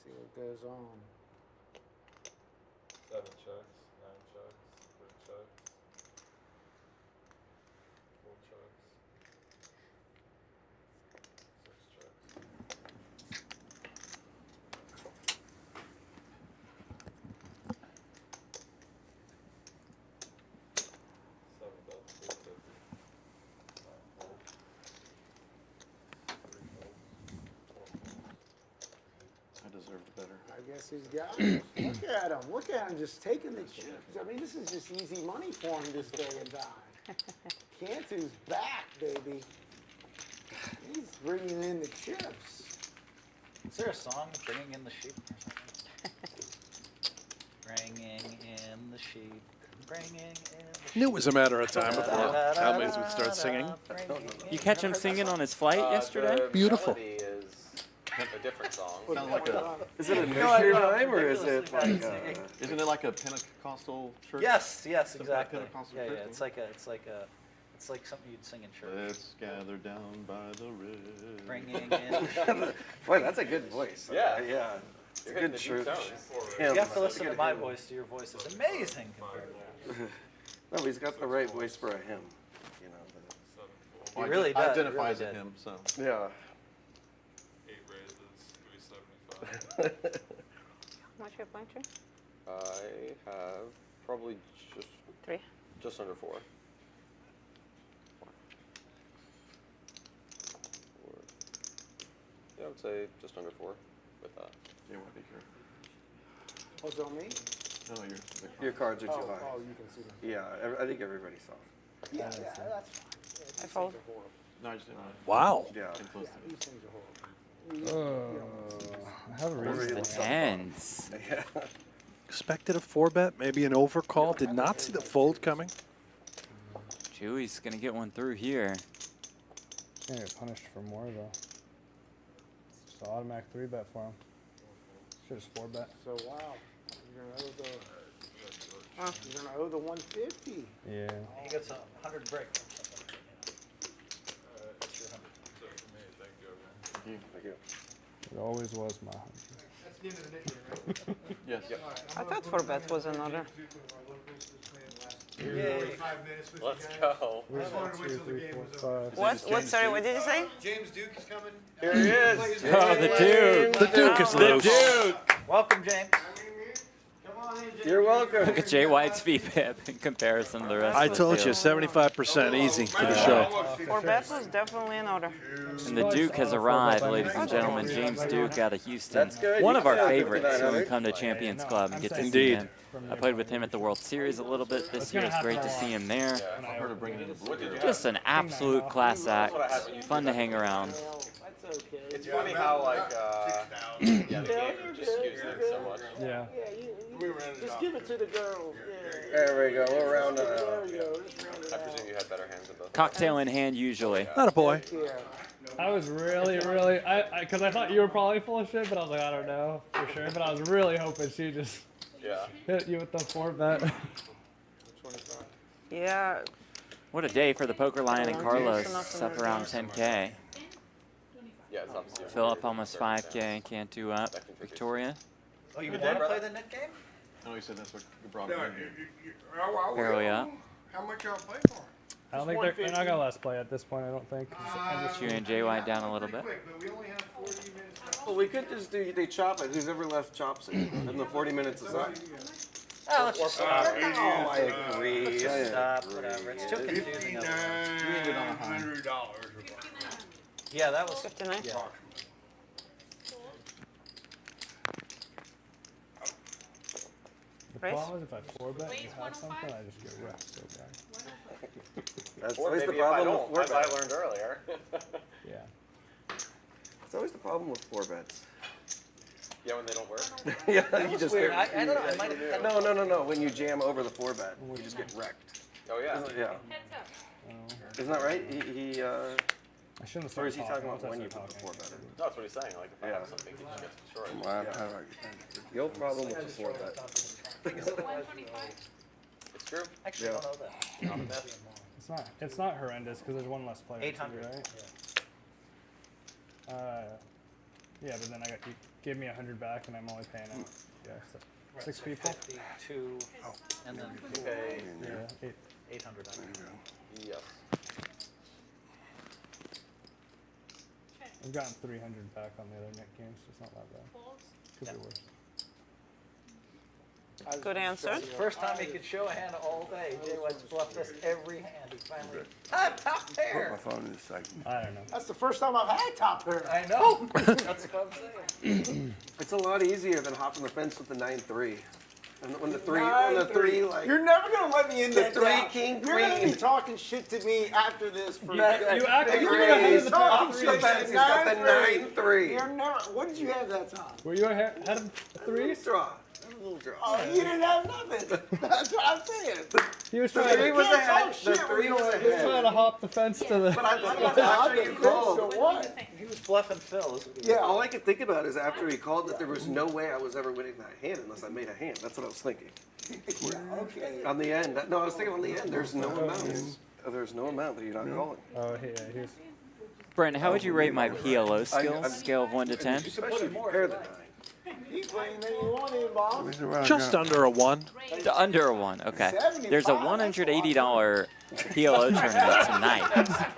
See what goes on. 7 checks. 9 checks. 3 checks. 4 checks. 6 checks. I deserved better. I guess he's got it. Look at him. Look at him just taking the chips. I mean, this is just easy money for him this day and time. Cantu's back, baby. He's bringing in the chips. Is there a song, Bringing in the Sheep or something? Bringing in the sheep. Bringing in the Knew it was a matter of time before Hellmuth would start singing. You catch him singing on his flight yesterday? The Beautiful. melody is a different song. Sounds like a, Is it a nursery rhyme or is it like isn't it like a Pentecostal church? Yes, yes, Something like exactly. Pentecostal Yeah, yeah. church, It's like something you'd sing in church. Let's gather down by the river. Bringing in. Boy, that's a good voice. Yeah. Yeah. It's a You're hitting good the church. deep tones. Yeah, You have to that's listen a to good my hymn. voice to your voice. It's amazing compared to No, he's got the right voice for a hymn. You know. 7 folds. He really does, he Identify as really a did. him, so. Yeah. 8 raises. 375. What's your point, Drew? I have probably 3. just under 4. 4. Yeah, I would say just under 4 with that. Yeah, what did Oh, it's on me? No, Your cards are too Oh, high. oh, you can see them. Yeah, I think everybody saw. Yeah, yeah, that's fine. Yeah, these things fold. are horrible. No, I just didn't want Wow. Yeah. to influence Yeah, it. these things are horrible. I have a reason. The tens. Yeah. Expected a 4-bet, maybe an overcall. Did not see the fold coming. Chewy's gonna get one through here. He's gonna get punished for more though. It's just an automatic 3-bet for him. Should have 4-bet. So, wow, you're gonna owe the 150. Yeah. He gets a 100 break. you. Thank you. It always was my 100. That's the end of the nickname, right? Yes. Yep. I thought 4-bet was another. Yay. 5 minutes with Let's you guys. go. I just wanted to wait till the game was over. What? Sorry, what did you say? James Duke is coming. Here he is. Oh, the Duke. The Duke is loose. Welcome, James. You're welcome. Look at Jay White's VPIP in comparison to the rest I of the told you, field. 75% easy for the show. 4-bet was definitely in order. And the Duke has arrived, ladies and gentlemen. James Duke out of Houston. That's good. One You of our can feel favorites that, when we right? come to Champions Club and get to see Indeed. him. I played with him at the World Series a little bit this year. It's great to see him there. I heard of bringing in the blue. Just an absolute class act. Fun to hang around. It's funny how like yeah, the game just skews things so much. Yeah. Just give it to the girl. There we go. We'll round it out. I presume you had better hands than both. Cocktail in hand usually. Not a boy. I was really, because I thought you were probably full of shit, but I was like, I don't know for sure. But I was really hoping she just hit you with the 4-bet. Yeah. What a day for the Poker Lion and Carlos. It's up around 10K. Yeah, it's obviously. Philip almost 5K. Cantu up. Victoria. Oh, you want to play the net game? No, he said that's what you brought him in here. Barely up. How much y'all play for? I don't think they're not gonna let us play at this point. I don't think. You and Jay White down a little bit. Well, we could just do, they chop it. Who's ever left chops it. And the 40 minutes is up. Oh, let's just stop. Oh, I agree. Just stop, whatever. It's too confusing. $59. Yeah, that was 59. Yeah. The problem is if I 4-bet and you have something, I just get wrecked so bad. That's Or always maybe the if I problem don't, with as 4-bets. I learned earlier. Yeah. It's always the problem with 4-bets. Yeah, when they don't work. Yeah, you just weird. get, I don't know. I might have no. When you jam over the 4-bet, you just get wrecked. Oh yeah. Yeah. Heads up. Isn't that right? He I shouldn't have or is he started talking about once I when you started put the talking. 4-bet in? No, that's what he's saying. Like if I have something, he just gets destroyed. Yeah. The old problem with the 4-bet. 125. It's true. Actually, I don't know that. Not a myth. It's not horrendous because there's one less player. too, 800. right? Yeah, but then you gave me 100 back and I'm only paying out. Yeah, so Right, 6 so people. 52, and then You pay. Yeah, 800. Yes. I've gotten 300 back on the other net games, so it's not that bad. Falls. Could be worse. Good answer. First time he could show a hand all day. Jay White's bluffed us every hand. He finally top pair. phone in a second. I don't know. That's the first time I've had top pair. I know. That's what I'm saying. It's a lot easier than hopping the fence with the 9-3. And when the 3, like You're never gonna let me in the that 3 down. king You're gonna be queen. talking shit to me after this. For You act like you're gonna have the top Off three. the fence, he's got the 9-3. You're never. What did you have that time? Were you had a 3? Draw. A little draw. Oh, you didn't have nothing. That's what I'm saying. He was The trying 3 to, was can't ahead. talk The shit 3 was when he was ahead. trying to hop the fence to the. But I thought after you called. So what? He was bluffing Phil. Yeah. All I could think about is after he called that there was no way I was ever winning that hand unless I made a hand. That's what I was thinking. Yeah, okay. On the end. No, I was thinking on the end. There's no amount. There's no amount that you're not calling. Oh, yeah, here's. Brent, how would you rate my PLO skills? I'm- Scale of 1 to 10? Especially if you pair the 9. He's playing that you want in, boss. Just under a 1. Under a 1. Okay. There's a $180 PLO tournament tonight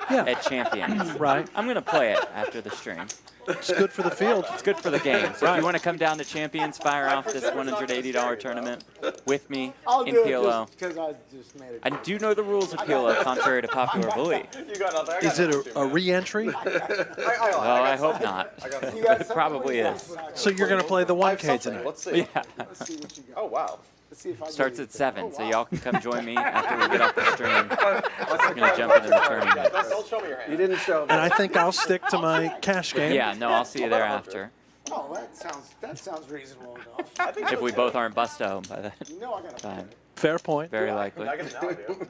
at Champions. Right. I'm going to play it after the stream. It's good for the field. It's good for the game. So if Right. you want to come down to Champions, fire off this $180 tournament with me I'll in do it PLO. just because I just made it. I do know the rules of PLO, contrary to popular belief. You got nothing. I got Is it nothing too, a man. re-entry? Well, I hope not. You got It probably is. something? So you're going to play the I have 1K something. tonight? Let's see. Yeah. Let's see what you got. Oh wow. Let's see if I Starts get at 7, anything. so y'all can come join me after we get off the stream. We're going to jump into the Yeah, tournament. don't show me your hand. You didn't show me. And I think I'll stick to my cash game. Yeah, no, I'll see you there after. Oh, that sounds reasonable enough. If we both aren't busted home by that You know I got a time. Fair point. Very likely. I guess now I do.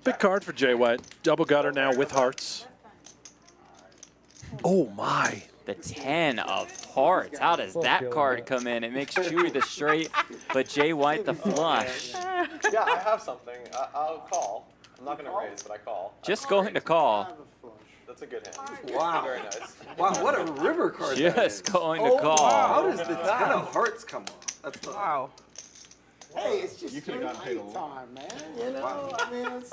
Big card for Jay White. Double gutter now with hearts. Oh, my. The 10 of hearts. How does that card come in? It makes Chewy the straight, but Jay White the flush. Yeah, I have something. I'll call. I'm not gonna raise, but I call. Just going to call. That's a good hand. Wow. Very nice. Wow, what a river card that is. Just going to call. How does the 10 of hearts come off? That's the, Wow. Hey, it's just You could've gotten paid a night lot. time, man. You know, I mean, it's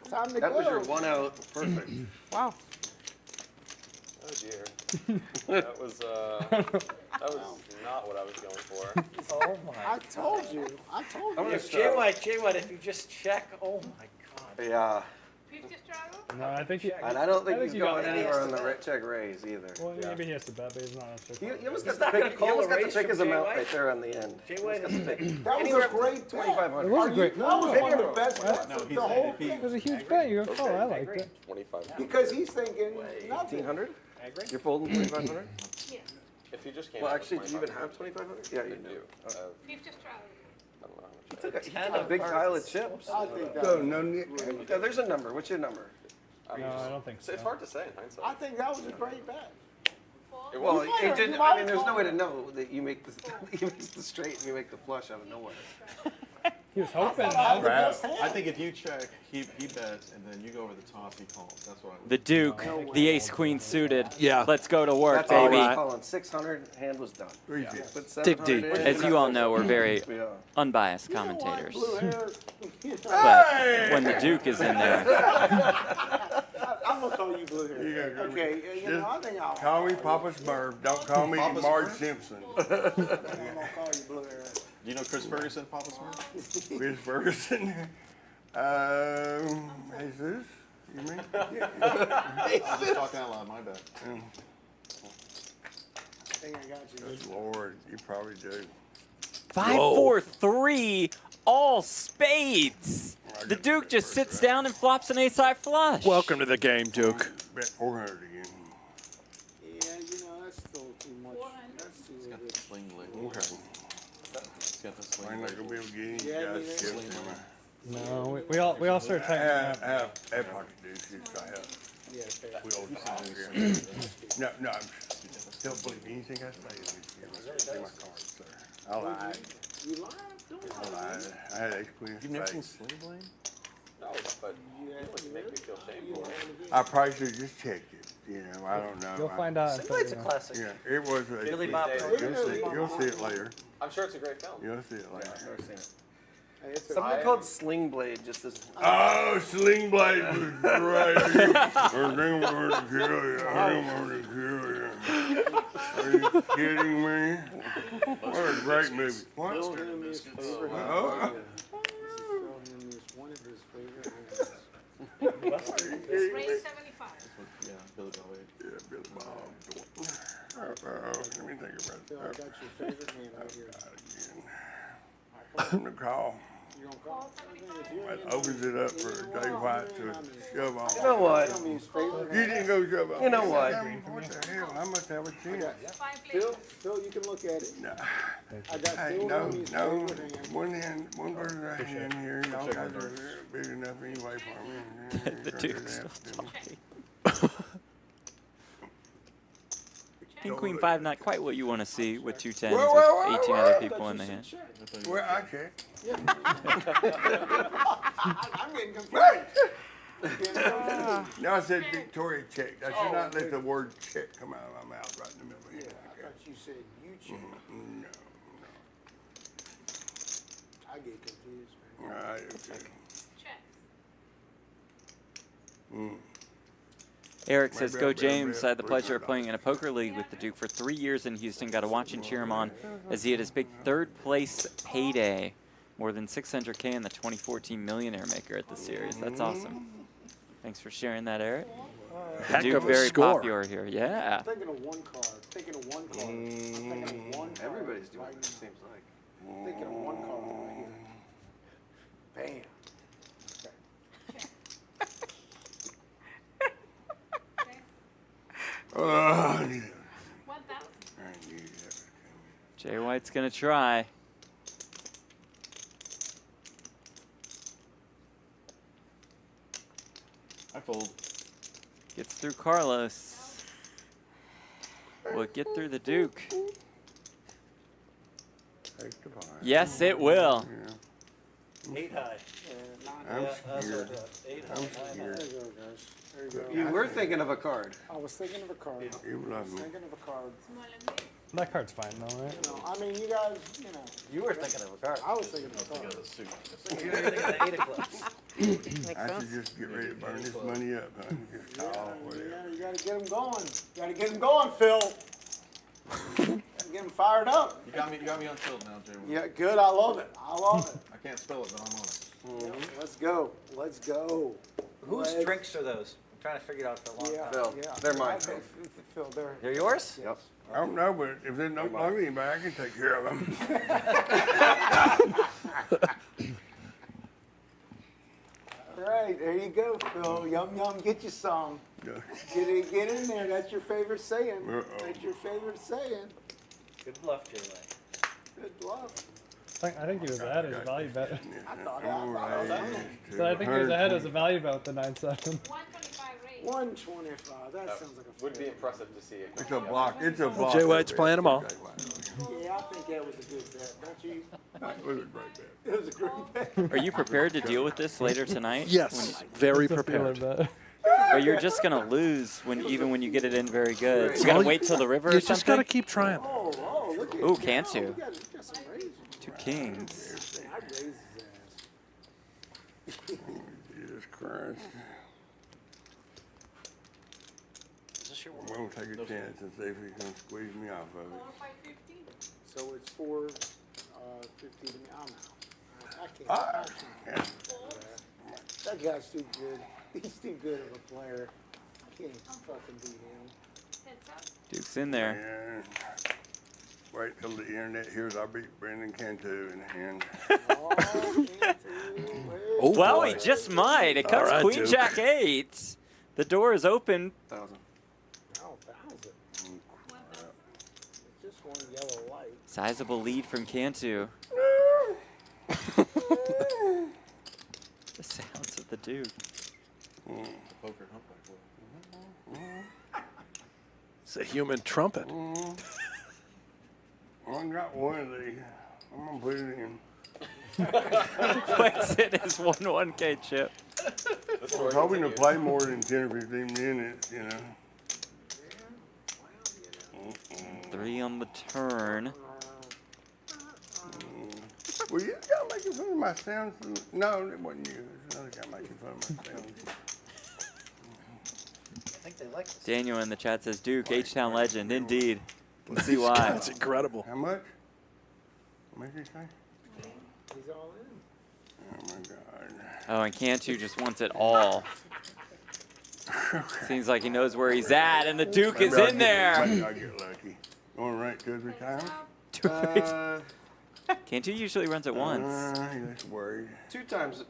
time to go. that was your 1 out. Perfect. Wow. Oh dear. That was not what I was going for. Oh my. I told you. I told I'm you. gonna If start. Jay White, if you just check, oh my God. Yeah. 50 straddle? No, I think he. And I don't think he's you got going it. anywhere on the check raise either. Well, maybe he has to bet, but he's not necessarily. You almost He's got not to gonna pick, call you almost a got to raise pick from his Jay amount White. right there on the end. Jay White has to pick. That was a great bet. 2,500. It was a great. That was Maybe one of the I'm best bets No, of he's the whole ADP. thing. It was a huge bet. You got call. I liked it. 25. Because he's thinking nothing. 1,500? You're folding 2,500? Yes. If you just came Well, out with actually, do you even 25, have 2,500? Yeah, you I do. do. 50 straddle. I don't know how much. He took a big pile of chips. I think that. So, no need. Yeah, there's a number. What's your number? No, I don't think so. It's hard to say in hindsight. I think that was a great bet. It Well, was. it didn't, I mean, there's no way to know that you make the, you make the straight and you make the flush out of nowhere. He was hoping. I though. I think if you check, he bets, and then you go over the top, he calls. That's what I would The Duke, the ace queen suited. Yeah. Let's go to work, That's all baby. I was calling. 600, hand was done. Put Dig 700 deep. in. As you all know, we're very Yeah. unbiased You know what, commentators. blue hair? But when the Duke is in there, I'm gonna call you blue hair. Okay, you know, I think I'll. Call me Papa Smurf. Don't call me Papa Marge Smurf? Simpson. I'm gonna call you blue hair. Do you know Chris Ferguson, Papa Smurf? Chris Ferguson. Jesus. You mean? I'm just talking out loud, my bad. I think I got you. Good Lord, you probably do. 5, 4, 3, all spades. The Duke just sits down and flops an ace-high flush. Welcome to the game, Duke. Bet 400 again. Yeah, you know, that's still too much. That's too He's got the good. sling blade. Okay. He's got the sling I'm blade. not gonna be able to get any Yeah, guys me chips neither. in my. No, we all started I typing. have pocket deuces. I have. Yeah, fair. We all talk here. No, don't believe anything I say. In my cards, sir. I lied. You lying? Don't I lie. lied. I had ace queen of You've never seen spades. Sling Blade? No, but you wouldn't make me feel shameful. I probably should have just checked it. You know, I don't know. You'll find out. It's a classic. Yeah, it was. Billy Bob. You'll see it later. I'm sure it's a great film. You'll see it later. I've never seen it. Hey, it's Something called Sling Blade just as. Oh, Sling Blade was great. I didn't want to kill you. I didn't want to kill you. Are you kidding me? What a great movie. What? Bill him his favorite. Oh. Bill him is one of his favorite. Raise 75. Yeah, Billy Bob Wade. Yeah, Billy Bob. Let me think about Bill, I got your favorite hand right here. again. The call. You gonna call? That opens it up for Jay White to shove off. You know what? Tell me his favorite You hand. didn't go shove off. You know what? I mean, what the hell? I must have a chance. Five Phil, places. Phil, you can look at it. No. I got Hey, Phil no, Hermey's no. favorite hand. One person right hand here. Y'all guys are big enough anyway for me. The Duke's still talking. King, Queen, 5, not quite what you want to see with 2 10s with 18 other people in the hand. Well, I check. I'm getting confused. No, I said Victoria checked. I should not let the word check come out of my mouth right in the middle of Yeah, it. I thought you said you check. No, I get confused, no. man. I do too. Check. Eric says, go James. I had the pleasure of playing in a poker league with the Duke for 3 years in Houston. Got to watch and cheer him on as he had his big 3rd place payday. More than $600K in the 2014 Millionaire Maker at the series. That's awesome. Thanks for sharing that, Eric. The Heck Duke of a very score. popular here. Yeah. I'm thinking of one card. Thinking of one card. I'm thinking of one card. Everybody's doing right it, now. seems like. I'm thinking of one card right here. Bam. I need it. 1,000. I need it. Jay White's going to try. I fold. Gets through Carlos. Will it get through the Duke? Take the bar. Yes, it will. Yeah. 8 high. I'm Yeah, scared. 8 I'm high. scared. There you go, guys. There you go. You were thinking of a card. I was thinking of a card. You I love was me. thinking of a card. That card's fine though, right? You know, I mean, you guys, you know. You were thinking of a card. I was thinking of a card. You were thinking of the 8 of clubs. I should just get ready to burn this money up, huh? Just call whatever. Yeah, you gotta get them going. You gotta get them going, Phil. Get them fired up. You got me on tilt now, Jay. Yeah, good. I love it. I love it. I can't spell it, but I'm on it. Let's go. Let's go. Whose Let's- drinks are those? I'm trying to figure it out for a long Yeah, time. Phil, yeah. they're mine, Phil, they're. They're yours? Yep. I don't know, but if they don't belong to anybody, I can take care of them. All right, there you go, Phil. Yum yum, get you some. Get in there. That's your favorite saying. That's your favorite saying. Good bluff, Jay. Good bluff. I think he was ahead as a value bet. I thought So I think he was ahead as a value bet with the 9-7. 125. That sounds like a. Would be impressive to see it. It's a block. It's a block. Jay White's playing them all. Yeah, I think that was a good bet, don't you? That was a great bet. It was a great bet. Are you prepared to deal with this later tonight? Yes, very It's a feeling prepared. bet. Or you're just gonna lose even when you get it in very good. So you gotta wait till the river or You just got to something? keep trying. Oh, look at Ooh, that. Cantu. We got some raises. 2 kings. I raised his Jesus Christ. Is this your I'm going to take a chance and see if he's going to squeeze me off of it. So it's 450 now. I can't. Ah, yeah. That guy's too good. He's too good of a player. I can't fucking beat him. Duke's in there. Yeah. Wait till the internet hears I beat Brendan Cantu in the end. Oh, Cantu. Oh, Well, boy. he just might. It All comes right, Queen Duke. Jack 8. The door is open. 1,000. Oh, 1,000. Just one yellow light. Sizable lead from Cantu. The sounds of the Duke. Poker humpback. It's a human trumpet. Well, I got one of these. I'm going to put it in. Puts it as 1-1K chip. I was hoping to play more than 10 or 15 minutes, you know. 3 on the turn. Well, you got making fun of my sounds. No, it wasn't you. It's another guy making fun of my sounds. I think they like this. Daniel in the chat says Duke, H-Town legend. Indeed. Can see why. That's incredible. How much? How much did you say? He's all in. Oh, my God. Oh, and Cantu just wants it all. Seems like he knows where he's at, and the Duke is in there. Maybe I'll get lucky. Going right 2 or 3 times? Cantu usually runs it once. He looks worried. 2 times is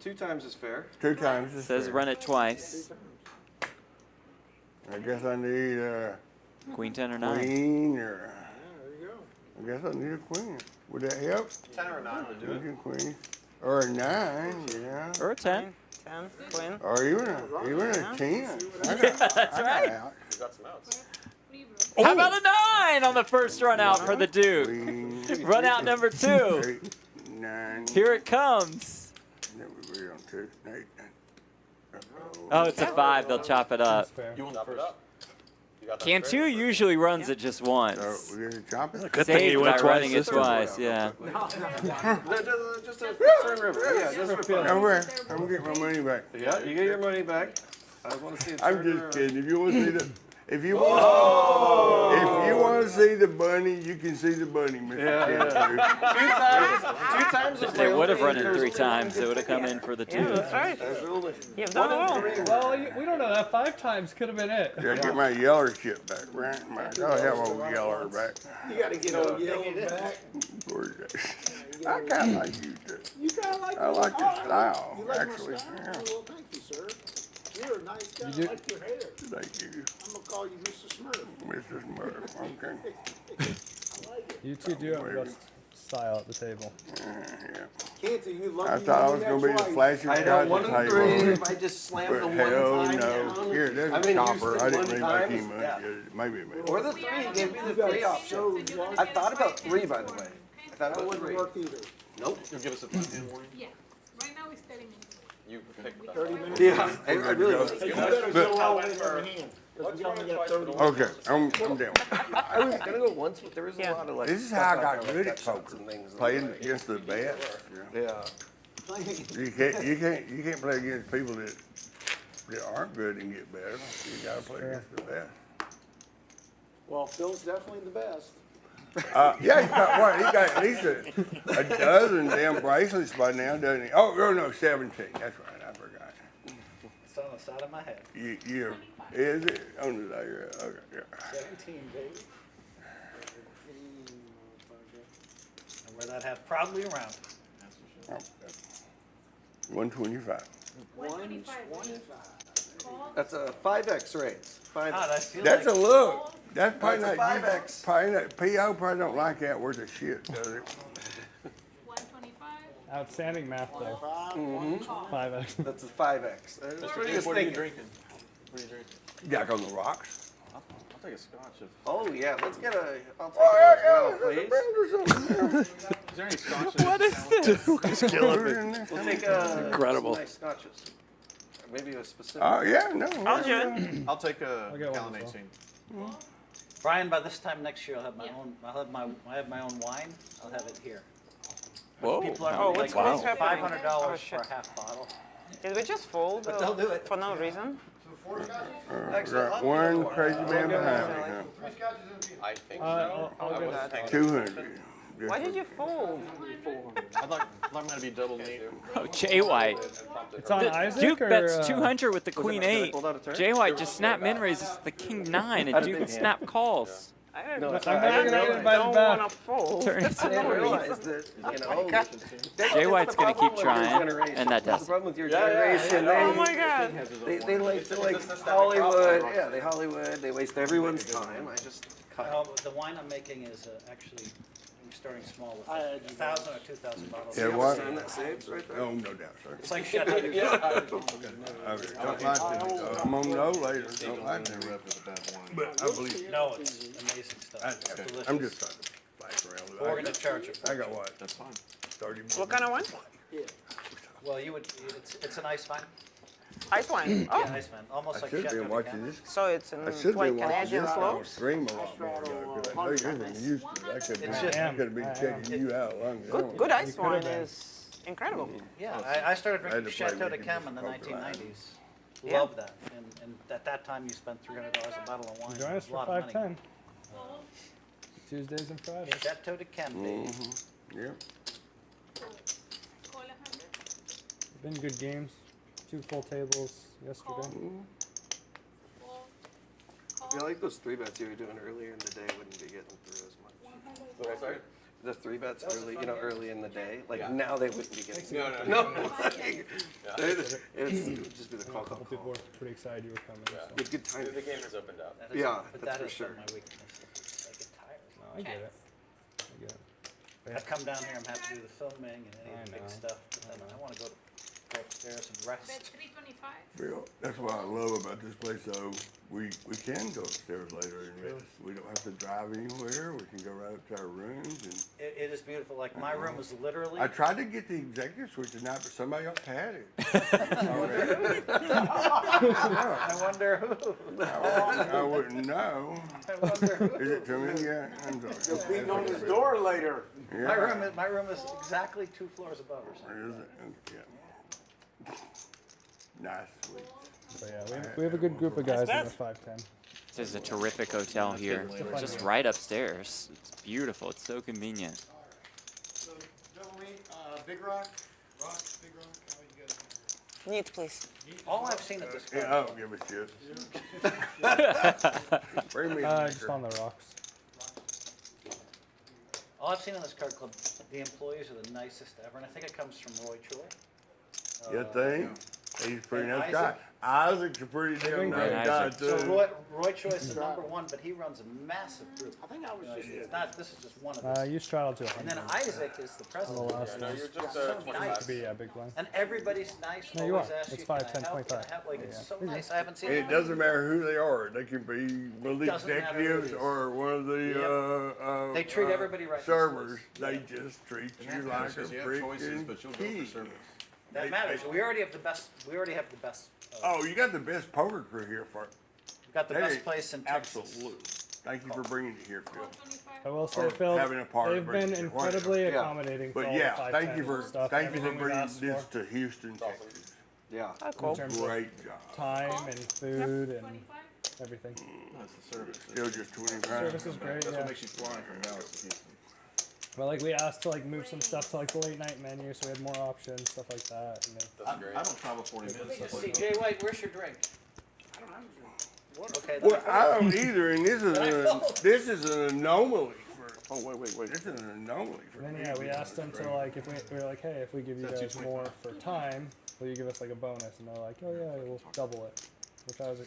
fair. 2 times is Says fair. run it twice. I guess I need Queen 10 or 9. queen or... I guess I need a queen. Would that help? 10 or a 9 would do it. Need a queen. Or a 9, yeah. Or a 10. 10, queen. Or even a 10. That's right. You got some outs. How about a 9 on the first run out for the Duke? Queen, Run out number 2. 8, 9. Here it comes. Then we were on 2, 8. Oh, it's a 5. They'll chop it up. That's fair. You want the Chop it first? up. You got that Cantu straight? usually runs it just So once. we're gonna chop it? Good thing he Saved went by twice running it this time. twice, yeah. Just a turn river. Yeah, just for fun. Over. I'm gonna get my money back. Yeah, you get your money back. I just want to see it. I'm just kidding. If you want to see the, if you want to see the bunny, you can see the bunny, Mr. Cantu. 2 times is If they would have run it 3 times, it would have come in for the 2. Yeah, that's right. Absolutely. You've done well. Well, we don't know. That 5 times could have been it. Gotta get my yeller chip back, right? I'll have old yeller back. You gotta get old yellow back. I kind of like you too. You kind of like I like your style, You like actually. my style? Yeah. Well, thank you, sir. You're a nice guy. You do- I like your hair. Thank you, I'm gonna call you Mr. Smurf. Mr. Smurf. Okay. I like it. You two do have the best style at the table. Yeah. Cantu, you love I you thought I when was you gonna be the got flashy I guy don't at want the to agree table. if I just slam the But one hell time no. down. Here, there's I a mean, chopper. used I it didn't one leave time, my key much. yeah. Maybe. Or the 3, gave me the 3 option. So, I thought about 3, by the way. I thought that about wouldn't 3. work either. Nope. You'll give us a 5-hand warning? Yeah. Right You pick the best 30 one. minutes. Yeah, I really was. You better go all in every hand. Because we only got 30 minutes. Okay, I'm down. I was gonna go once, but there was a lot of like. This is stuff how I out got there, good like at gut shots poker. and things. Playing against the best. Yeah. You can't play against people that aren't good and get better. You gotta play against the best. Well, Phil's definitely the best. Yeah, he's got what? He got at least a dozen damn bracelets by now, doesn't he? Oh, no, 17. That's right. I forgot. It's on the side of my head. You is it on the layer? Okay, yeah. 17, baby. And wear that hat proudly around. 125. 125. That's a 5X raise. God, I feel That's like a look. That's probably That's a not 5X. Probably not. PO probably don't like that worth of shit, does it? 125. Outstanding math though. 5x. That's a 5X. What are you drinking? What are you drinking? Jack on the rocks. I'll take a scotch if. Oh yeah, let's get a. I'll take Oh, it as well, please. Is there any scotch? What is this? We'll take Incredible. some nice scotches. Maybe a specific. Oh yeah, no. I'll join. I'll take a get one gallon as well. 18. Brian, by this time next year, I'll have my own. I have my own wine. I'll have it here. Whoa. People are Oh, like what's happening? $500 Oh, for shit. a half bottle. Did we just fold But they'll do it. for no reason? Got one crazy man behind me, I think I'll I get was that. hanging 200. Why did you fold? I'd like mine to be double neat. Oh, Jay White. It's on Isaac Duke or, bets 200 with the queen did I 8. fold out a turn? Jay White just snap min raises the king 9, and Duke snap calls. I No, don't, I'm not gonna get invited back. want to fold. Turns I didn't out realize that, you know. Jay White's gonna keep trying, and that That's does. the problem with your generation. Oh my god. They like Hollywood. Yeah, they Hollywood. They waste everyone's time. I just cut. The wine I'm making is actually I'm starting small with I- 1,000 or 2,000 bottles. Yeah, what? Sign that saves right there. Oh, no doubt, sir. It's like Chateau. Okay, don't like to, I'm gonna know later. Don't like to. Rep with a bad wine. But I believe you. No, it's amazing stuff. It's delicious. I'm just trying to flash around. We're gonna charge it. I got what? That's fine. 30 minutes. What kind of wine? Well, you would. It's an ice wine. Ice wine. Oh, Yeah, ice wine. Almost I like should Chateau be watching Cantu. this. so it's in I should like be watching Canadian this on slopes. stream a lot more ago, 'cause I know you're gonna use it. I could be, It's just- I could be checking you out longer. Good ice wine is incredible. Yeah, I started I had drinking to play Chateau de with Cam you in the with poker 1990s. Yeah. Love that. And at that time, you spent $300 a bottle of wine. Join us It was a for lot of money. 510. Tuesdays and Fridays. Chateau de Cam, baby. Yeah. Call 100. Been good games. 2 full tables yesterday. I feel like those 3 bets you were doing earlier in the day wouldn't be getting through as much. Sorry? The 3 bets early in the day, like now they wouldn't be getting. No. It would just be the call. People were pretty excited you were coming. So. With good timing. The game has opened up. That is- Yeah, but that's that for is sure. my weakness. I get tired. No, I get it. I get it. I come down here, I'm happy to do the filming and any of the I big know. stuff, but then I want to go upstairs and Bet rest. 325. Well, that's what I love about this place, though. We can go upstairs later and rest. We don't have to drive anywhere. We can go right up to our rooms. And It is beautiful. Like my room is literally. I tried to get the executive switch tonight, but somebody else had it. Already. I wonder who. I wouldn't know. I wonder who. Is it too many? Yeah, I'm sorry. He'll beat on his door later. Yeah. My room is exactly 2 floors above or something. Is it? Yeah. Nice. Sweet. So yeah, we have a good group of guys in the 510. This is a terrific hotel here. Just right upstairs. It's beautiful. It's so convenient. So, Big Rock, Big Rock, how you guys? Neat, please. All I've seen at this Yeah, club. I don't give a shit. Bring me a Just on the rocks. All I've seen in this card club, the employees are the nicest ever, and I think it comes from Roy Choi. You think? He's a pretty and nice guy. Isaac's a pretty damn nice guy, too. So Roy Choi is the #1, but he runs a massive group. I think I was just. It's not. This is just one of them. You straddled to 100. And then Isaac is the president. last Yeah, one. you're just So so nice. To be a big blind. And everybody's nice. No, you always are. asks It's you, 5, can I 10, help? 25. Can I help? Like, it's so Yeah. nice. I haven't seen It doesn't matter who they are. They can be one of the Doesn't matter who it executives is. or one of the They treat everybody right. servers. They just treat And you that like a says you have choices, freaking but you'll go for king. service. That matters. We already have the best. We already have the best. Oh, you got the best poker crew here for it. We got the best place in Texas. Absolutely. Thank you for bringing it here, Phil. I will say, Or Phil, having a party they've bring been it here, incredibly whatever. accommodating for But all yeah, the 510 thank you for stuff. bringing everything we've asked this for. to Houston, Texas. Yeah. Oh, cool. In terms of Great job. time and food and everything. That's the service. Still just 20 grand. Service is great, That's yeah. what makes you fly from Dallas to Houston. But like we asked to like move some stuff to like the late night menu, so we had more options, stuff like that. And I don't travel 40 minutes. Let me see, Jay White, where's your drink? I don't have a drink. Okay. Well, I don't either, and this is an anomaly for. Oh wait. This is an anomaly for. then yeah, we asked them to like if we were like, hey, if we give you guys more for time, will you give us like a bonus? And they're like, oh yeah, we'll double it, which I was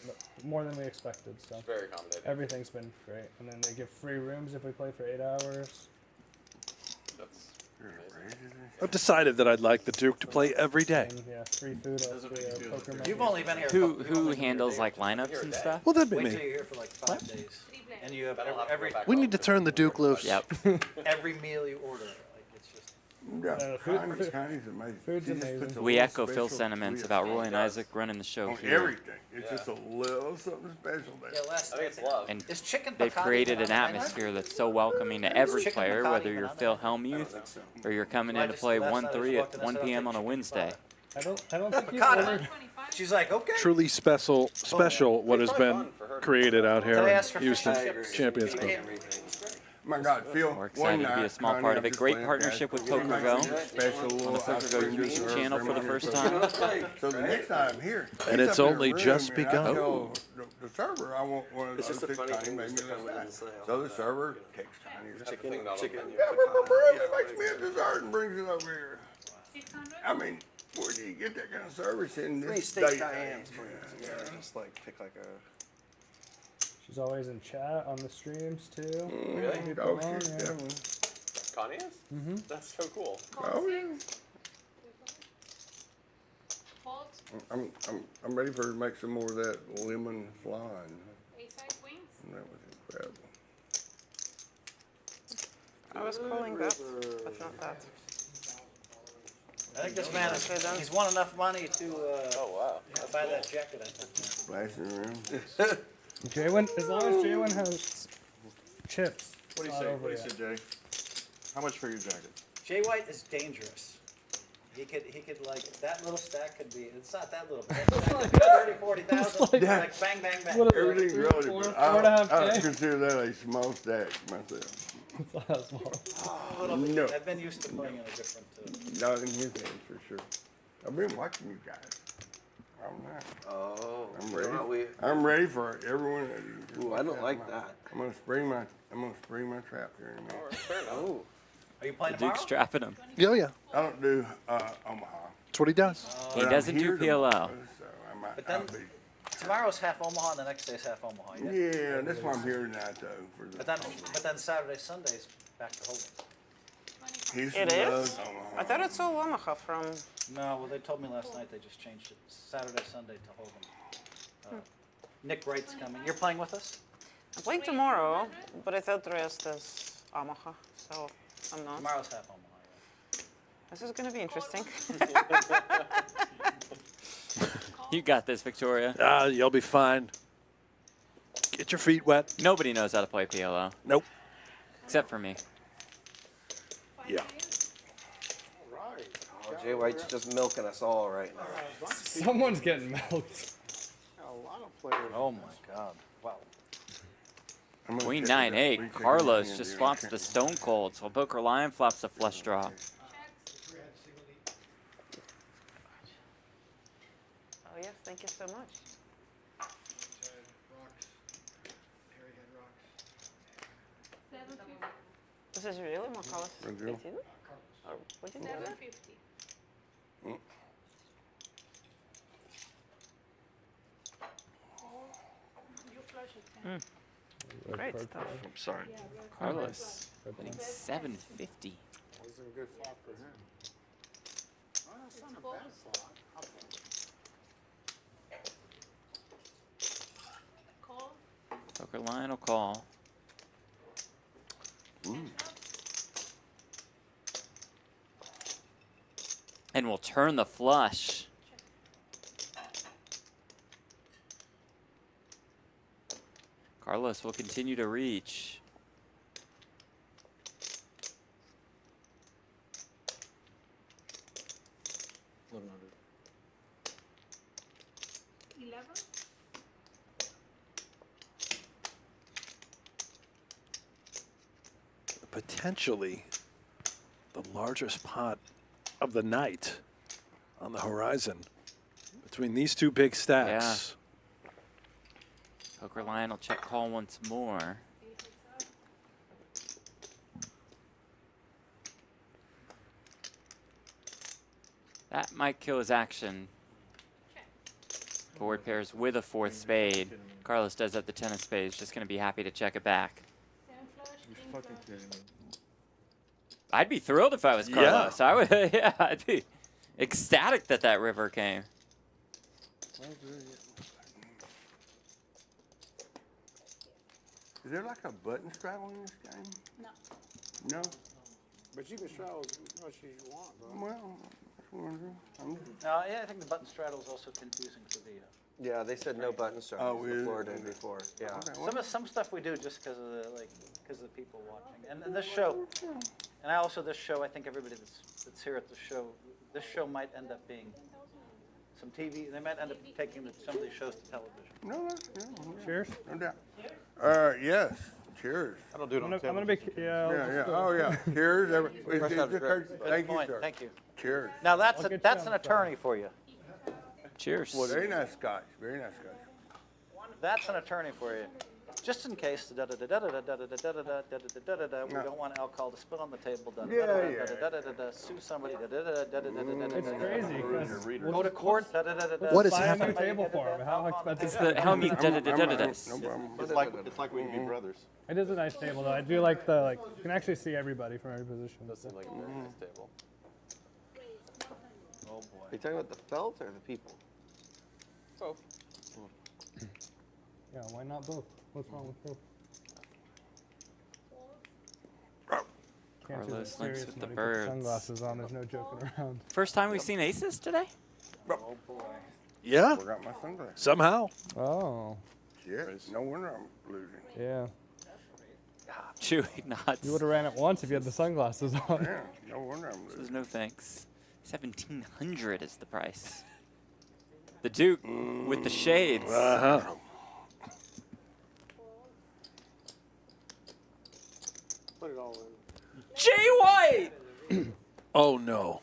more than we expected. So It's very accommodating. everything's been great. And then they give free rooms if we play for 8 hours. That's I've decided that I'd like the Duke to play every day. And yeah, free food. Poker menu. You've only been here. Who handles like lineups and stuff? Well, that'd be Wait me. till you're here for like 5 days, and you have every We need to turn the Duke loose. Yep. every meal you order. Like it's just. Yeah, food- Connie's amazing. food's She just amazing. puts a We little echo Phil's special sentiments twist about Roy and Isaac running the show on here. everything. It's just a little something special there. Yeah, last I think it's love. And is chicken. they've piccata created even an on the menu? atmosphere that's so welcoming to every chicken player, piccata whether even you're on Phil there? Hellmuth or you're coming Well, in I to just- play last night I just 1-3 walked at in, I 1 said, I'll p.m. take on a chicken Wednesday. I don't think you've Piccata. ordered. She's like, okay. Truly special what has been created out here Did I in ask for Houston fish and chips? Champions You Club. can't- My God, Phil. We're excited to be a small part of it. Great partnership with Poker Go. On the Poker Go YouTube channel for the first time. So the next time I'm here. And he's it's up in a only room, just and I begun. tell The server, I want one of It's those. just a funny Connie thing made me just to come in last and say, night. oh, So the server takes Connie. Chicken. Yeah, but Brandon makes me a dessert and brings it over here. 600? I mean, where do you get that kind of service in Three this steak day? Diane's, Yeah. just like pick like a. She's always in chat on the streams too. Really? People Oh, on, shit, yeah. definitely. Connie is? Mm-hmm. That's so cool. Oh, yeah. Fold, I'm ready for her to make some more of that lemon flan. ace-side queens. That was incredible. I was calling that, but not that. I think this man Okay, then. he's won enough money to Oh, wow. buy that jacket. I think. Splashing around. Jaywin, as long as Jaywin has chips. What do you it's say? not over What do you say, yet. Jay? How much for your jacket? Jay White is dangerous. He could like that little stack could be. It's not that little, but that stack could be 30, 40,000. like- Like bang, bang, bang. What Everything's Three, relative, four, but four and a half I K? consider that a small stack myself. It's not that small. A little bit. No. I've been used to playing in a different. Not in his hands for sure. I've been watching you guys. I'm not. Oh. I'm ready. Well, we, I'm ready for everyone. ooh, I don't like that. I'm gonna spring my trap here in a minute. Fair enough. Oh. Are you playing The tomorrow? Duke's trapping him. Yeah, yeah. I don't do Omaha. That's what he does. He but I'm doesn't do here PLO. tomorrow, so I might But then- not be. Tomorrow's half Omaha, and the next day's half Omaha. Yeah, that's why I'm here tonight though. For the, But then Saturday, Sunday's back to Hogan. Houston It is? loves Omaha. I thought it's all Omaha from. No, well they told me last night they just changed it. Saturday, Sunday to Hogan. Nick Wright's coming. You're playing with us? I'm playing tomorrow, but I thought the rest is Omaha, so I'm not. Tomorrow's half Omaha. This is gonna be interesting. You got this, Victoria. You'll be fine. Get your feet wet. Nobody knows how to play PLO. Nope. Except for me. Yeah. Oh, Jay White's just milking us all right now. Someone's getting milked. A lot of players. Oh my God! Wow. I'm gonna Queen check it out. 9-8. We check it Carlos out. just flops the Stone Cold, so Poker Lion flops the flush draw. Oh yes, thank you so much. This is really Carlos. Thank you. Or what did you have? 750. You flush it. Great stuff. I'm sorry. Carlos hitting 750. This is a good flop for him. Well, that's not a bad flop. Call. Poker Lion will call. And will turn the flush. Carlos will continue to reach. 1100. 11. Potentially the largest pot of the night on the horizon between these two big stacks. Poker Lion will check call once more. That might kill his action. Board pairs with a fourth spade. Carlos does have the 10 of spades. Just going to be happy to check it back. You're fucking kidding me. I'd be thrilled if I was Carlos. I would. Yeah, I'd be ecstatic that that river came. Is there like a button straddle in this game? No. No? But you can straddle as much as you want, bro. Well, that's wondering. No, yeah, I think the button straddle is also confusing for the. Yeah, they said no button straddles Oh, really? before and before. Yeah. Some stuff we do just because of the people watching, and this show, and also this show. I think everybody that's here at the show, this show might end up being some TV. They might end up taking some of these shows to television. No, Cheers. no doubt. Yes. Cheers. I don't do it on I'm camera. gonna be, yeah. Yeah. Oh, yeah. Cheers. Fresh out of drip. Thank you, Point. sir. Thank you. Cheers. Now that's I'll get that's you an on the attorney for you. Cheers. Very nice scotch. Very nice scotch. That's an attorney for you. Just in case, we don't want alcohol to spill on the table. Sue somebody. It's crazy. 'cause we'll Go to just court. What is buy a new happening? table for him. How expensive? It's the Hellmuth No problem. It's like we can be brothers. It is a nice table though. I do like the you can actually see everybody from every position. Does seem like a very nice table. Are you talking about the felt or the people? Both. Yeah, why not both? What's wrong with both? Cantu's Carlos serious links with when the he puts birds. Sunglasses on. There's no joking around. First time we've seen aces today? Oh, boy. Yeah, Forgot my sunglasses. somehow. Oh. Shit. No wonder I'm losing. Yeah. Chewy nuts. You would have ran it once if you had the sunglasses on. Yeah. No wonder I'm Says losing. no thanks. 1,700 is the price. The Duke with the shades. Uh-huh. Put it all in. Jay White Oh, no.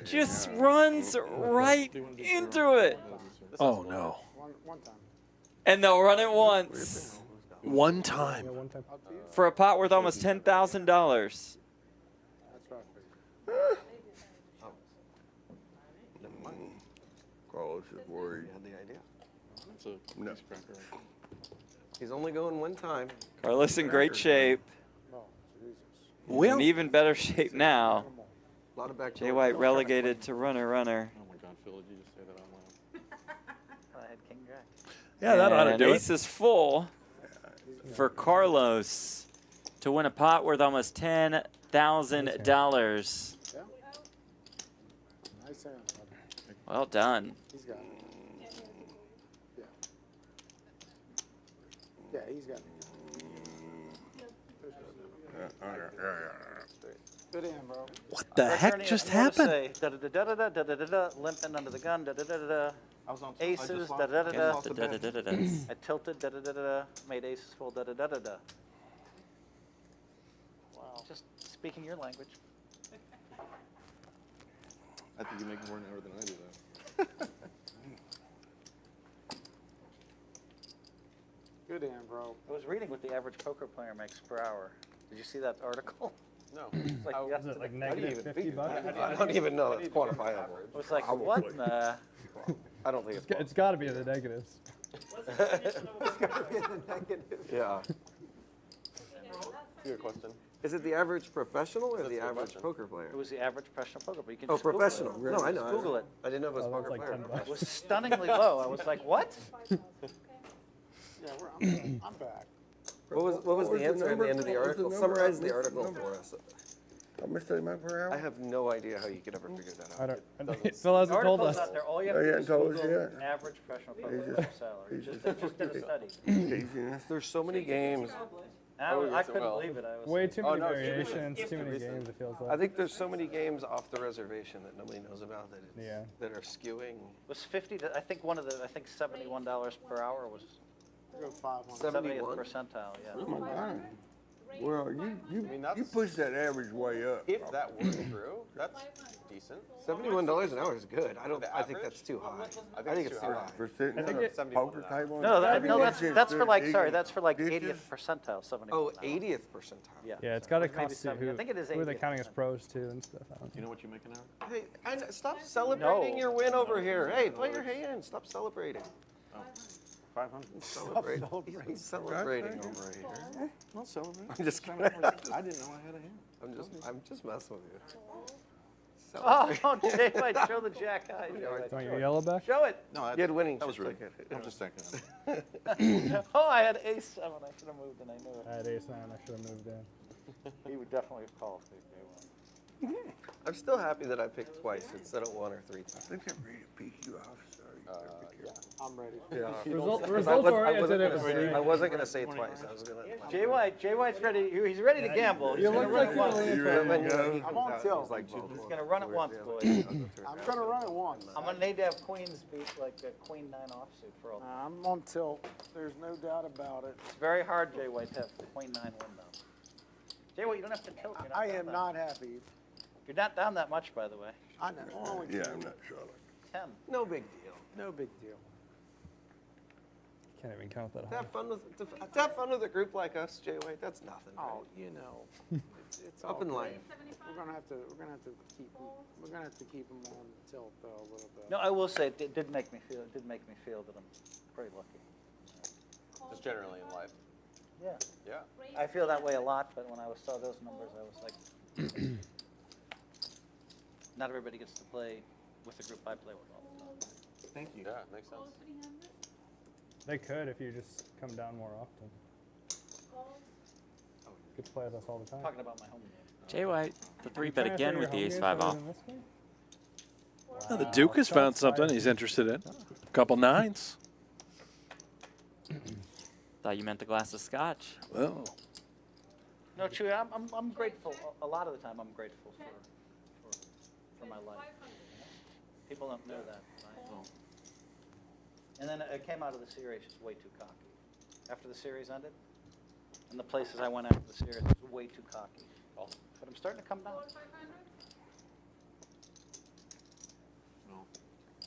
just runs right into it. Oh, no. One time. And they'll run it once One time. Yeah, one time. for a pot worth almost $10,000. That's what I figured. Carlos is worried. You had the idea. It's a No. piece cracker. He's only going one time. Carlos in great shape. Oh, Jesus. Well, In even better shape now. A lot of back. Jay White relegated to runner. Oh my God, Phil, did you just say that out loud? I had king jack. yeah, that ought to And do ace it. is full for Carlos to win a pot worth almost $10,000. Yeah. Nice hand, buddy. Well done. He's got it. Yeah. Yeah, he's got it. Good hand, bro. What the heck just happened? Limping under the gun. I was on top. Aces. Get the da-da-da-da-das. I tilted. Made aces full. Wow. Just speaking your language. I think you make more an hour than I do, though. Good hand, bro. I was reading what the average poker player makes per hour. Did you see that article? No. It's like Is it like negative 50 bucks? I don't even know it's quantifiable. It was like, what in the? I don't think it's. It's got to be in the negatives. Yeah. Good question. Is it the average professional or That's the the average question. poker player? It was the average professional poker, but you can Oh, just Google professional. it. No, I know. Just Google it. I didn't know it was Oh, poker that's like player. $10. It was stunningly low. I was like, what? Yeah, I'm back. What was the answer at the end of the article? Summarize the article for us. How much they make per hour? I have no idea how you could ever figure that out. I don't. It Phil hasn't The told article's us. out there. All you have Oh, to he do is hasn't told us Google yet? average professional He's poker just- salary. he's Just just- did a study. Easiness. There's so many games. I couldn't believe it. I was Way too Oh, many no, it's variations, recent. too many Recent. games. It feels I like. think there's so many games off the reservation that nobody knows about that it's, Yeah. that are skewing. was 50. I think I think $71 per hour was Go 500. 70th 71? percentile. Yeah. Oh my God. Well, you mean, that's- you push that average way up. If that were true, that's decent. $71 an hour is good. I think average? that's too high. I I think it's too high. For sitting I think on a it- poker table. No, and that's for like eating that's for like dishes. 80th percentile. 70. Oh, 80th percentile. Yeah. Yeah, it's got to Maybe constitute 70. who, I think it is who they're 80th counting as percentile. pros too and stuff. I don't Do you know what you make an hour? Hey, stop celebrating No. your win over here. Hey, play your hand. Stop celebrating. 500. Celebrate. He's celebrating over here. Not celebrating. I'm just kidding. I didn't know I had a hand. I'm just messing with you. Oh, Jay White, show the jack high. Jay White. Want your yellow back? Show it. No, You had winning. that was chips, rude. like it. I'm just thinking. Oh, I had ace 7. I should have moved and I knew I had ace 9. I should have moved in. it. He would definitely have called if Jay White. I'm still happy that I picked twice instead of one or three I times. think I'm ready to pick you off. Sorry. I'm ready. Yeah. Results I oriented. It was I wasn't gonna say it twice. I was gonna. Jay White's ready. He's ready to gamble. He's You gonna look run like it you're once. only You ready Then to go? he comes on out, tilt. he's like, He's gonna run it once, boys. I'm gonna run it once. I'm gonna need to have queens beat like a queen 9 offsuit for all. I'm on tilt. There's no doubt about it. It's very hard, Jay White, to have queen 9 win though. Jay White, you don't have to tilt. You're not I down am that- not happy. You're not down that much, by the way. I know. Only Yeah, 10. I'm not Charlotte. 10. no big deal. No big deal. Can't even count that To high. have fun with a group like us, Jay White. That's nothing. Oh, Right? you know, it's Up all in good. life. We're gonna have to keep them on tilt though a little bit. No, I will say it did make me feel. It did make me feel that I'm pretty lucky. Just generally in life. Yeah. Yeah. I feel that way a lot, but when I saw those numbers, I was like, not everybody gets to play with the group I play with all the time. Thank you. Yeah, makes sense. They could if you just come down more often. Get to play with us all the time. Talking about my home game. Jay White, the 3 You bet trying to again throw with the your ace home 5 games off. other than this game? Well, the Duke has found something he's interested in. A couple nines. Thought you meant the glass of scotch. Well, No, Chewy, I'm grateful. A lot of the time, I'm grateful for my life. People don't know that. Right? And then it came out of the series just way too cocky. After the series ended, and the places I went after the series was way too cocky. But I'm starting to come down. No.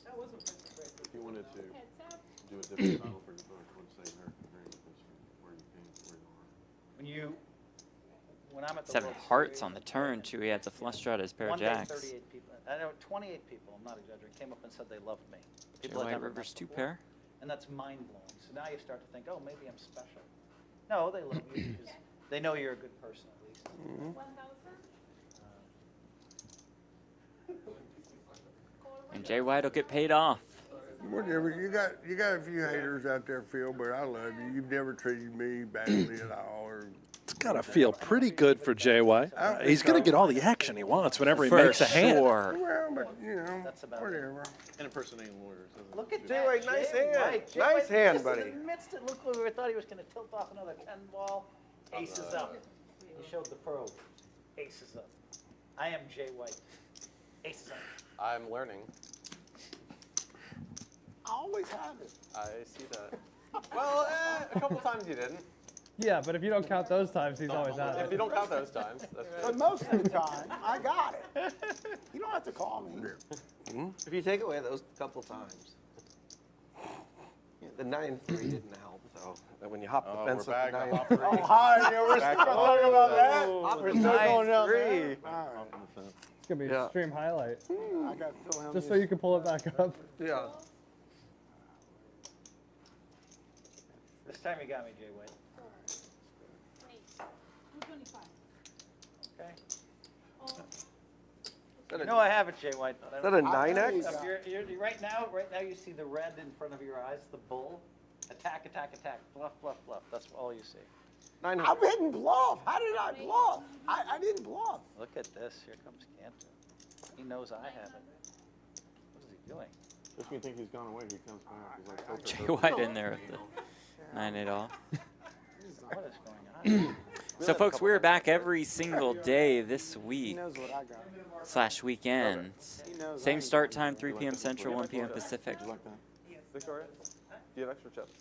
If you wanted to do a different title for your book, I would say American Dream because where you came, where you are. When I'm at the 7 World hearts Series, on the turn. Chewy had the flush draw to his pair of one day, jacks. 38 people. I know 28 people. I'm not exaggerating. Came up and said they loved me. Jay People I'd White never met rivers 2 before. pair. And that's mind blowing. So now you start to think, oh, maybe I'm special. No, they love you because they know you're a good person at least. 1,000. And Jay White will get paid off. Whatever. You got a few haters out there, Phil, but I love you. You've never treated me badly at all. Or it's got to feel pretty good for Jay White. He's going to get all the action he wants whenever he For makes a hand. sure. well, but you know, That's about it. whatever. And impersonating lawyers. Look at Jay that. White, nice Jay hand. White, Jay Nice White hand, just buddy. Admits it. Look, we thought he was going to tilt off another 10 ball. Aces up. He showed the pro. Aces up. I am Jay White. Aces up. I'm learning. I always have it. I see that. Well, a couple times you didn't. Yeah, but if you don't count those times, he's always had If it. you don't count those times, that's But true. most of the time, I got it. You don't have to call me. If you take away those couple times. The 9-3 didn't help, though. And when you hop the Oh, fence we're with back the up 9-3. Oh, hi. Yeah, we're still talking about that. Oh, We're still going up 9-3. there. All right. It's going to be Yeah. an extreme highlight. I got Phil Hellmuth. Just so you can pull it back up. Yeah. This time you got me, Jay White. 225. Okay. Oh, You know I have it, Jay White. But I Is that don't- a 9X? If you're, right now you see the red in front of your eyes, the bull. Attack, attack, attack. Bluff, bluff, bluff. That's all you see. 900. I didn't bluff. How did I bluff? I didn't bluff. Look at this. Here comes Cantu. He knows I have it. What is he doing? Just when you think he's gone away, he comes back. He's like, poker Jay doesn't- White in there with the 9-8 off. What is going on? So, folks, we're back every single day this He week knows what I got. / weekend. He knows Same I start time, 3 p.m. Central, 1 p.m. Pacific. You like that? Victoria, do you have extra chips?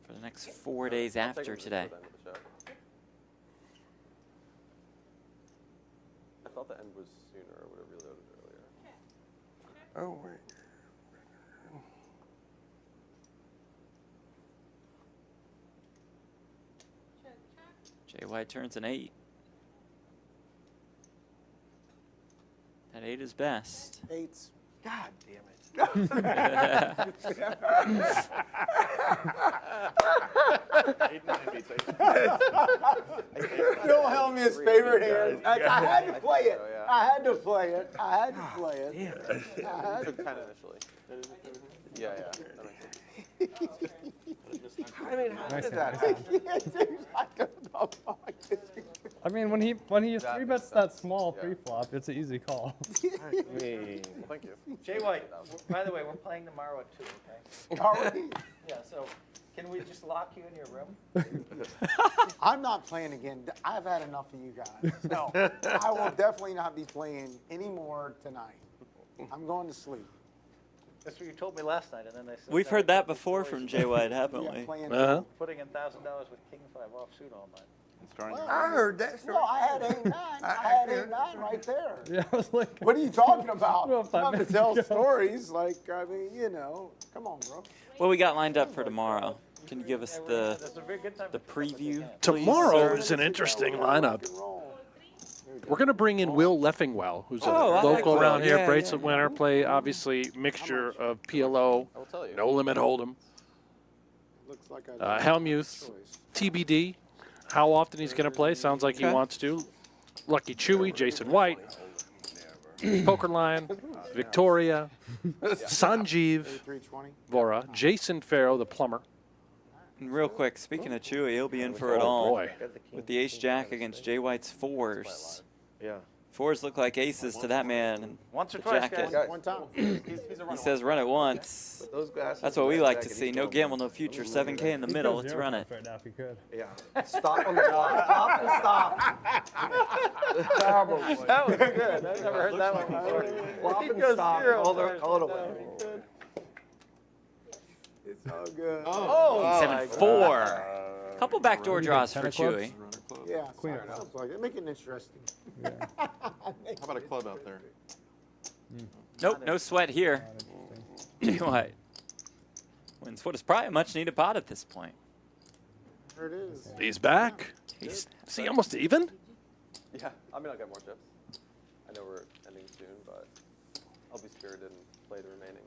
For the next 4 days I'll take after them today. for the end of the show. I thought the end was sooner. I would have reloaded earlier. Oh, wait. Jay White turns an 8. That 8 is best. Eights. God damn it. Phil Hellmuth's favorite hand. I had to play it. Oh, yeah. I had to play it. I had to play it. I had Took to. 10 initially. Yeah, yeah. That makes sense. I mean, how did that I happen? can't do. I don't know. I can't do. I mean, when he That 3 makes bets that sense. small Yeah. pre-flop, it's an easy call. I mean, Well, thank you. Jay White, by the way, we're playing tomorrow at 2, okay? Are we? Yeah, so can we just lock you in your room? I'm not playing again. I've had enough of you guys. No, I will definitely not be playing anymore tonight. I'm going to sleep. That's what you told me last night, and then they said. We've heard that before from Jay White, haven't Yeah, we? playing. Uh-huh. Putting in $1,000 with King 5 offsuit all night. It's starting to- I heard that story. No, I had 8-9. I had 8-9 right there. Yeah, I was like, What are you talking about? Well, I'm 5 not to minutes tell ago. stories. Like, I mean, you know, come on, bro. What we got lined up for tomorrow? Can you give us That's a very good time the to come up with preview? a hand. Tomorrow sir. is an interesting lineup. Rock and roll. We're going to bring in Will Leffingwell, who's a Oh, I like local Will. around here, Yeah, bracelet yeah. winner, play obviously mixture of PLO, I will tell you. no limit hold'em, Looks like Hellmuth, TBD. How often he's going to play? Sounds like he Okay. wants to. Lucky Chewy, Jason White, Poker Lion, Victoria, Sanjeev 320. Vora, Jason Farrow, the plumber. And real quick, speaking of Chewy, he'll be in for it Oh, all boy. with the ace-jack against Jay White's 4s. yeah. 4s look like aces to that man. And Once or the twice, jacket. guys. One time. He says run it once. Those glasses. That's what we like to see. No gamble, no future. 7K in the he middle. could Let's zero run off it. right now if he could. Yeah. Stop on the block. Stop and stop. Terrible. That was good. I've never heard that one before. Flop He and goes stop. 0 Call times. it away. It's all good. Oh, 7-4. Couple backdoor draws for 10 of clubs? Chewy. Run a club. Yeah, Queen sorry, of sounds like it. Make it interesting. How about a club out there? Nope, no sweat here. Jay White wins what is probably a much needed pot at this point. There it is. He's back. He's, is he almost even? Yeah, I mean, I'll get more chips. I know we're ending soon, but I'll be spirited and play the remaining.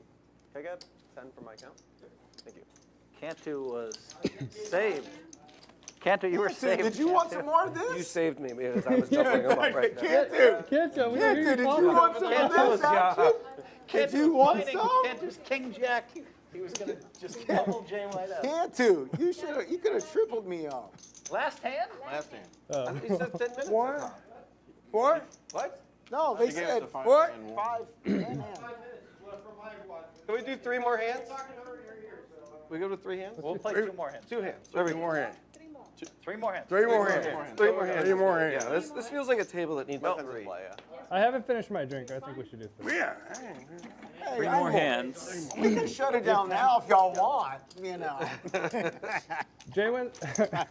Can I get 10 from my account? Thank you. Cantu was saved. Cantu, you were saved. Did you want some more of You this? saved me because I was doubling them up right now. Cantu. Can't go. Cantu, did you want some of this action? Did you want some? Cantu's King Jack. He was going to just double Jay White up. Cantu, you could have tripled me up. Last hand? Last hand. Oh. He said 10 minutes. What? What? What? No, they He gave us said the five what? and one. 5 and Can we do 3 more hands? We go to 3 hands? We'll play 2 more hands. 2 hands. Three more hands. 3 more hands. 3 more hands. 3 more hands. 3 more hands. Yeah, this feels like a table that needs Depends on 3. play, yeah. I haven't finished my drink. I think we should do 3. Yeah. Hey, 3 I more will- hands. We can shut it down now if y'all want, you know. Jay went.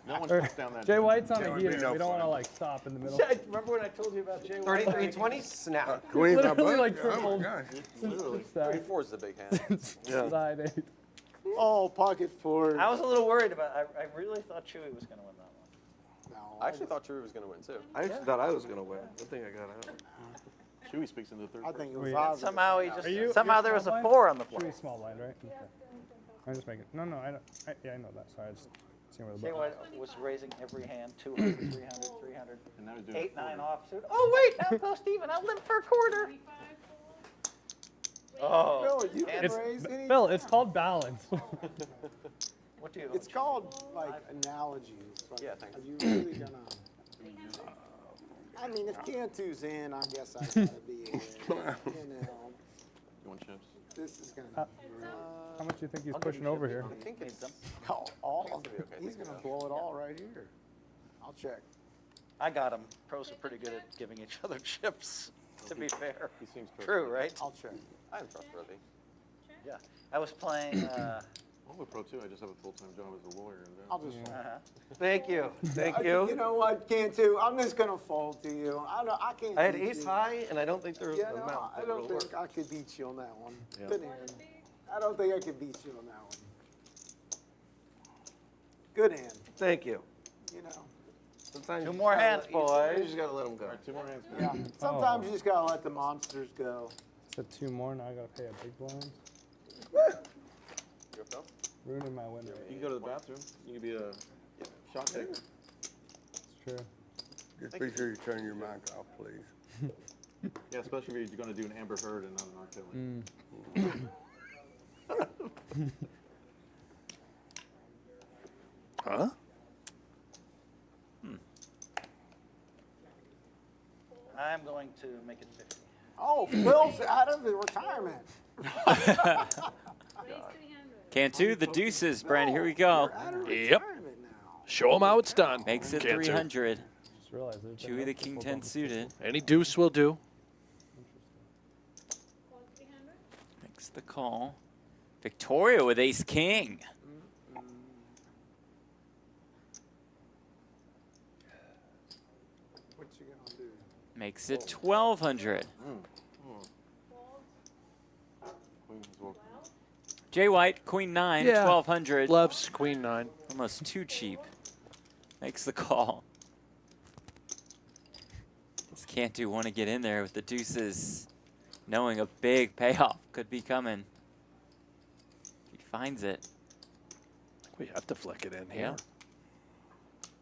No one or puts down that. Jay White's on That a would be heater. no We don't want to fun. like stop in the middle. Remember when I told you about Jay White? 33, 20, snap. Queen of Literally butt? like Oh my tripled. gosh. Literally. Stack. 3-4 is a big hand. Yeah. Side 8. Oh, pocket 4. I was a little worried about I really thought Chewy was going to win that one. No, I actually thought Drew was going to win, too. I actually thought I was going to win. Good thing I got out. Chewy speaks in the third. I think it was Wait. obvious. Somehow he Are just you- somehow you're there was small a blind? 4 on the Should floor. be small blind, right? Okay. I'm just making. No, I don't. Yeah, I know that. Sorry, I just seeing where the Jay button. White was raising every hand, 200, 300, 300, And now he's doing 8, 9 offsuit. Oh wait, now post even. I'll limp for a quarter. Oh, Phil, you can It's raise any. Phil. It's called balance. what What do you? It's called like analogies. Like, Yeah, thanks. Are you really gonna? I mean, if Cantu's in, I guess I gotta be in. You know, You want chips? this is gonna. How much do you think he's pushing over here? I think it's All of It's it. gonna be okay. He's gonna blow it all right here. I'll check. I got them. Pros are pretty good at giving each other chips. To be fair. He seems True, right? I'll check. I'm trustworthy. Yeah. I was playing. I'm a pro too. I just have a full-time job as a lawyer. And I'll just fold. Thank you. Thank You you. know what, Cantu? I'm just gonna fold to you. I can't. I had beat ace you. high, and I don't think there's Yeah, an no, amount I that don't will think work. I could beat you on that one. Yeah. Good hand. I don't think I could beat you on that one. Good hand. Thank you. You know. Sometimes Two you more just hands, gotta let- boys. You just gotta let them go. All right, 2 more hands. Yeah. Sometimes you just gotta let the monsters go. Said 2 more, now I gotta pay a big blind. Go, Phil? Ruining my win rate. You can go to the bathroom. You can be a shot taker. It's true. Just be sure you turn your mic off, please. Yeah, especially if you're going to do an Amber Heard and not an R. Kelly. Huh? I'm going to make it 50. Oh, Phil's out of the retirement. Cantu, the deuces, Brandon. Here we go. Yep. Show him how it's done. Makes it Cantu. 300. Just realized there's been Chewy no the king football 10 suited. Any deuce will do. Makes the call. Victoria with ace king. What you gonna do? Makes it 1200. Jay White, queen 9, Yeah. 1200. Loves queen 9. Almost too cheap. Makes the call. Just Cantu want to get in there with the deuces, knowing a big payoff could be coming. He finds it. We have to flick it in Yeah. here.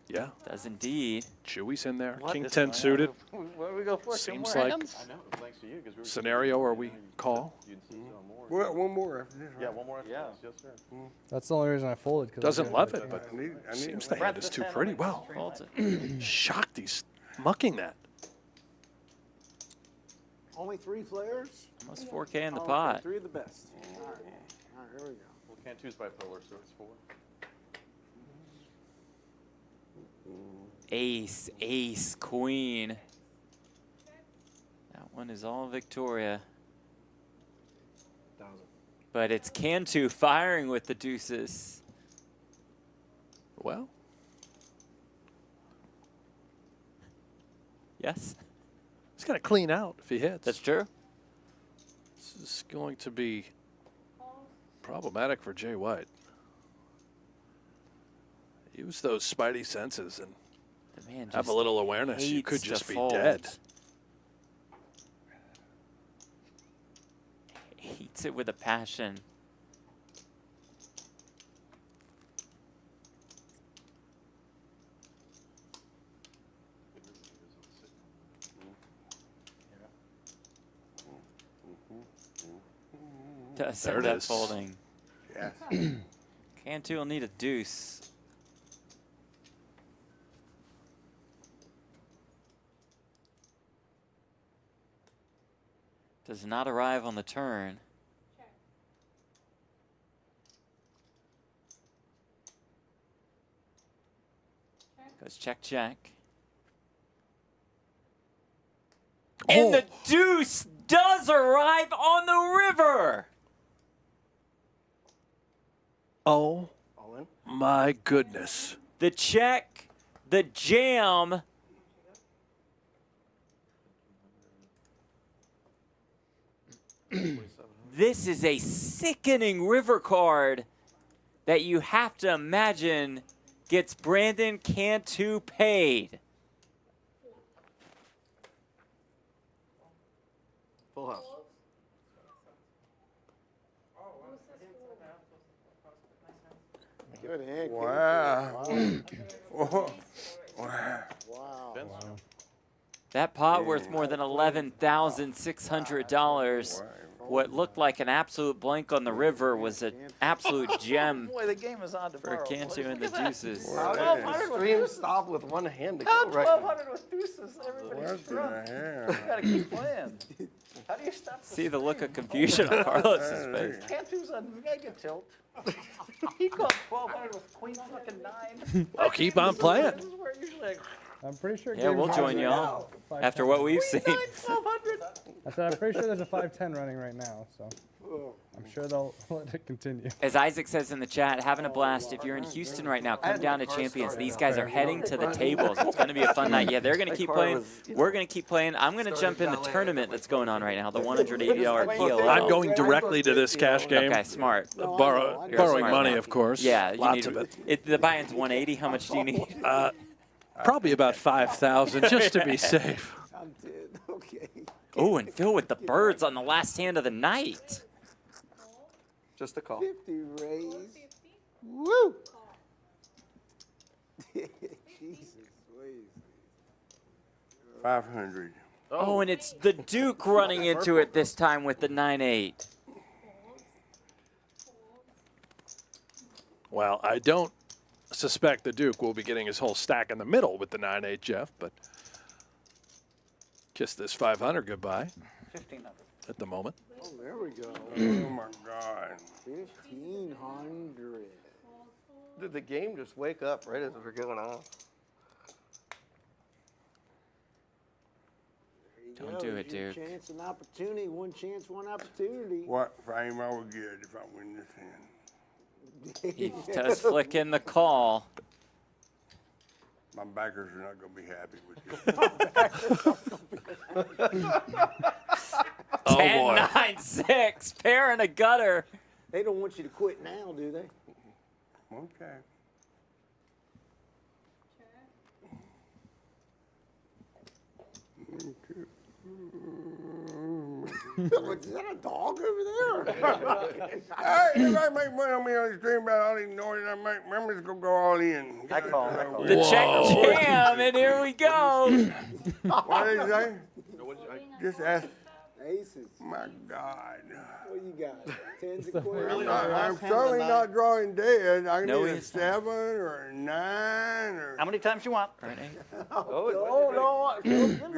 Yeah. Does indeed. Chewy's in there. What? King This 10 one? suited. Where do we go for? Two Seems more like hands? I know, thanks to you. Because we were scenario where we call. You'd see more. Well, one more after this, right? Yeah, one more after Yeah. this. Yes, sir. That's the only reason I folded. Cause Doesn't love it, I but need seems it. the hand is too pretty. Wow. Folds it. Shocked he's mucking that. Only 3 players? Almost 4K in the Oh, pot. okay, 3 of the best. All right, here we go. Well, Cantu's bipolar, so it's 4. Ace, ace, queen. That one is all Victoria. But it's Cantu firing with the deuces. Well, Yes, he's got to clean out if he hits. that's true. This is going to be problematic for Jay White. Use those spidey senses and The man have a just little awareness. You hates could to just be fold. dead. Hates it with a passion. Does There end it up is. folding. Yes. Cantu will need a deuce. Does not arrive on the turn. Goes check, check. And the deuce does arrive on the river. Oh, All in? my goodness. The check, the jam. This is a sickening river card that you have to imagine gets Brandon Cantu paid. Full house. Good hand. Wow. Wow. Wow. Wow. That pot worth more than $11,600. what looked like an absolute blank on the river was an absolute gem Boy, the game is on for tomorrow. Cantu and the deuces. 1,200 with Extreme deuces. stop with one hand to How go right. 1,200 with deuces? Everybody's What drunk. the You hell? gotta keep playing. How do you stop See the look of confusion on Carlos's face. Cantu's on mega tilt. He called 1,200 with queen fucking 9. Well, keep on playing. This is where usually I'm pretty sure. Yeah, games we'll have join it y'all now. after what we've seen. 1,200. I said I'm pretty sure there's a 5-10 running right now, so I'm sure they'll let it continue. As Isaac says in the chat, having a blast. If you're in Houston right now, come down to Champions. These guys are heading to the tables. It's going to be a fun night. Yeah, they're going to keep playing. We're going to keep playing. I'm going to jump in the tournament that's going on right now, the $180 PLL. I'm going directly to this cash game. Okay, smart. Borrowing smart money, man. of course. Yeah, you Lots need, of it. The buy-in's 180. How much do you need? Probably about 5,000, just to be safe. I'm dead. Okay. Oh, and Phil with the birds on the last hand of the night. Just a call. 50 raise. Woo! Jesus, please. 500. Oh, and it's the Duke running into it this time with the 9-8. Well, I don't suspect the Duke will be getting his whole stack in the middle with the 9-8, Jeff, but kiss this 500 goodbye 1,500. at the moment. Oh, there we go. Oh my God. 1,500. Did the game just wake up right as we're going on? Don't do it, Here's Duke. your chance and opportunity. One chance, one opportunity. What frame I would get if I win this hand? He does flick in the call. My backers are not going to be happy with this. Oh, 10, boy. 9, 6. Pair and a gutter. They don't want you to quit now, do they? Okay. Is that a dog over there? Hey, everybody make fun of me on the stream about all these noises I make. I'm just going to go all in. I call. The check jam, and here we go. What did he say? Just ask. Aces. My God. What you got? Tens of queens? I'm certainly not drawing dead. I No, need a he's 7 or a 9 or How many times you want? Oh, no. Give it up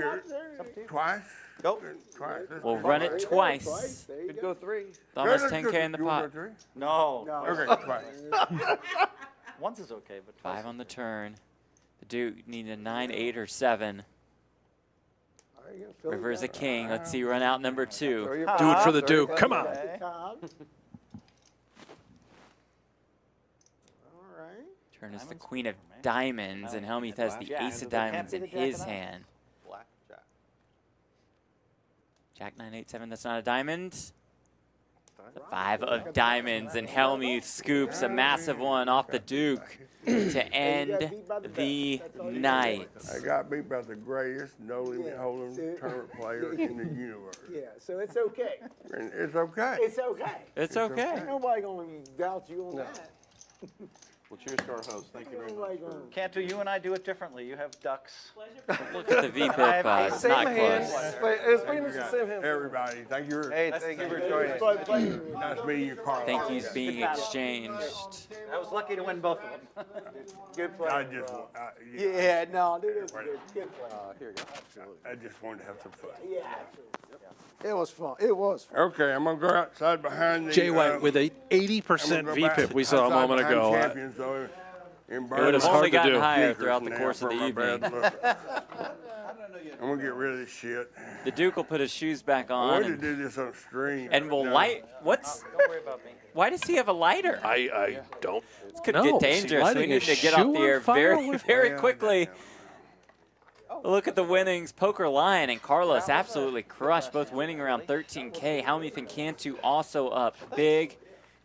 there. twice. Go. Twice. We'll run it twice. There you Could go. go 3. Almost 10K in the You wanna pot. go 3? No. No. Okay, twice. Once is okay, but 5 on the turn. The Duke need a 9, 8, or 7. Are you gonna fill River is it a king. Let's see run out number 2. Throw your Do it for the throw your Duke. Come on. up? Tom. All right. Turn is the queen of diamonds, and Hellmuth has the ace of diamonds in his hand. Black jack. Jack 9, 8, 7, that's not a diamond. The 5 of diamonds, and Hellmuth scoops a massive one off the Duke to end the night. I got beat by the greatest no-limit hold'em tournament players in the universe. Yeah, so it's okay. And it's okay. It's okay. It's okay. Ain't nobody gonna doubt you on that. Well, cheers to our host. Thank you very Nobody much. gonna. Cantu, you and I do it differently. You have ducks. Look at the VPIP. It's Same not hand. close. Wait, it's pretty much the same hand. Everybody, thank you. Hey, thank you for joining. Nice meeting you, Carlos. Thank yous being exchanged. I was lucky to win both of them. Good play. I just, Yeah, no, dude, it was good. Good play. Here you go. I just wanted to have some fun. Yeah, it was fun. It was fun. Okay, I'm gonna go outside behind the. Jay White with a 80% VPIP we saw a moment ago. It would have only hard to gotten do. higher throughout the course of the evening. I'm gonna get rid of this shit. The Duke will put his shoes back I on wanted to and, do this on stream. and will No. light. What's? Don't worry about me. Why does he have a lighter? I don't This could know. get Is he dangerous. We lighting need his to get off shoe the on air fire very, with- very Well, quickly. Look at the winnings. Poker Lion and Carlos absolutely crushed, both winning around 13K. Hellmuth and Cantu also up big.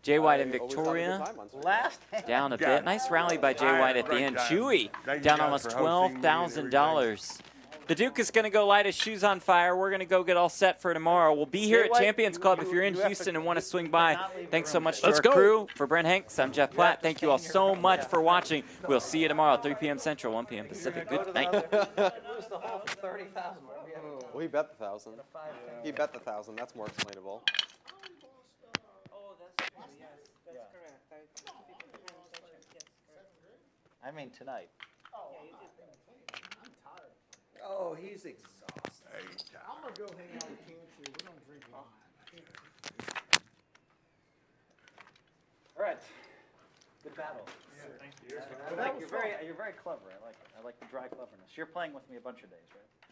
Jay White and Victoria Last down a bit. Nice rally by Jay White at the end. Chewy down almost $12,000. The Duke is going to go light his shoes on fire. We're going to go get all set for tomorrow. We'll be here at Champions Club if you're in Houston and want to swing by. Thanks so much to our crew. For Brent Hanks, I'm Jeff Platt. Thank you all so much for watching. We'll see you tomorrow, 3 p.m. Central, 1 p.m. Pacific. Good night. lose the whole 30,000. Well, he bet the 1,000. He bet the 1,000. That's more explainable. Oh, that's true. Yes, that's Yeah. correct. I people paying attention. Yes, correct. I mean tonight. Oh, Yeah, you did. I'm tired. Oh, he's exhausted. I'm gonna go hang out with Cantu. We're gonna drink wine. All right. Good battle. Thank you. You're very clever. I like the dry cleverness. You're playing with me a bunch of days, right?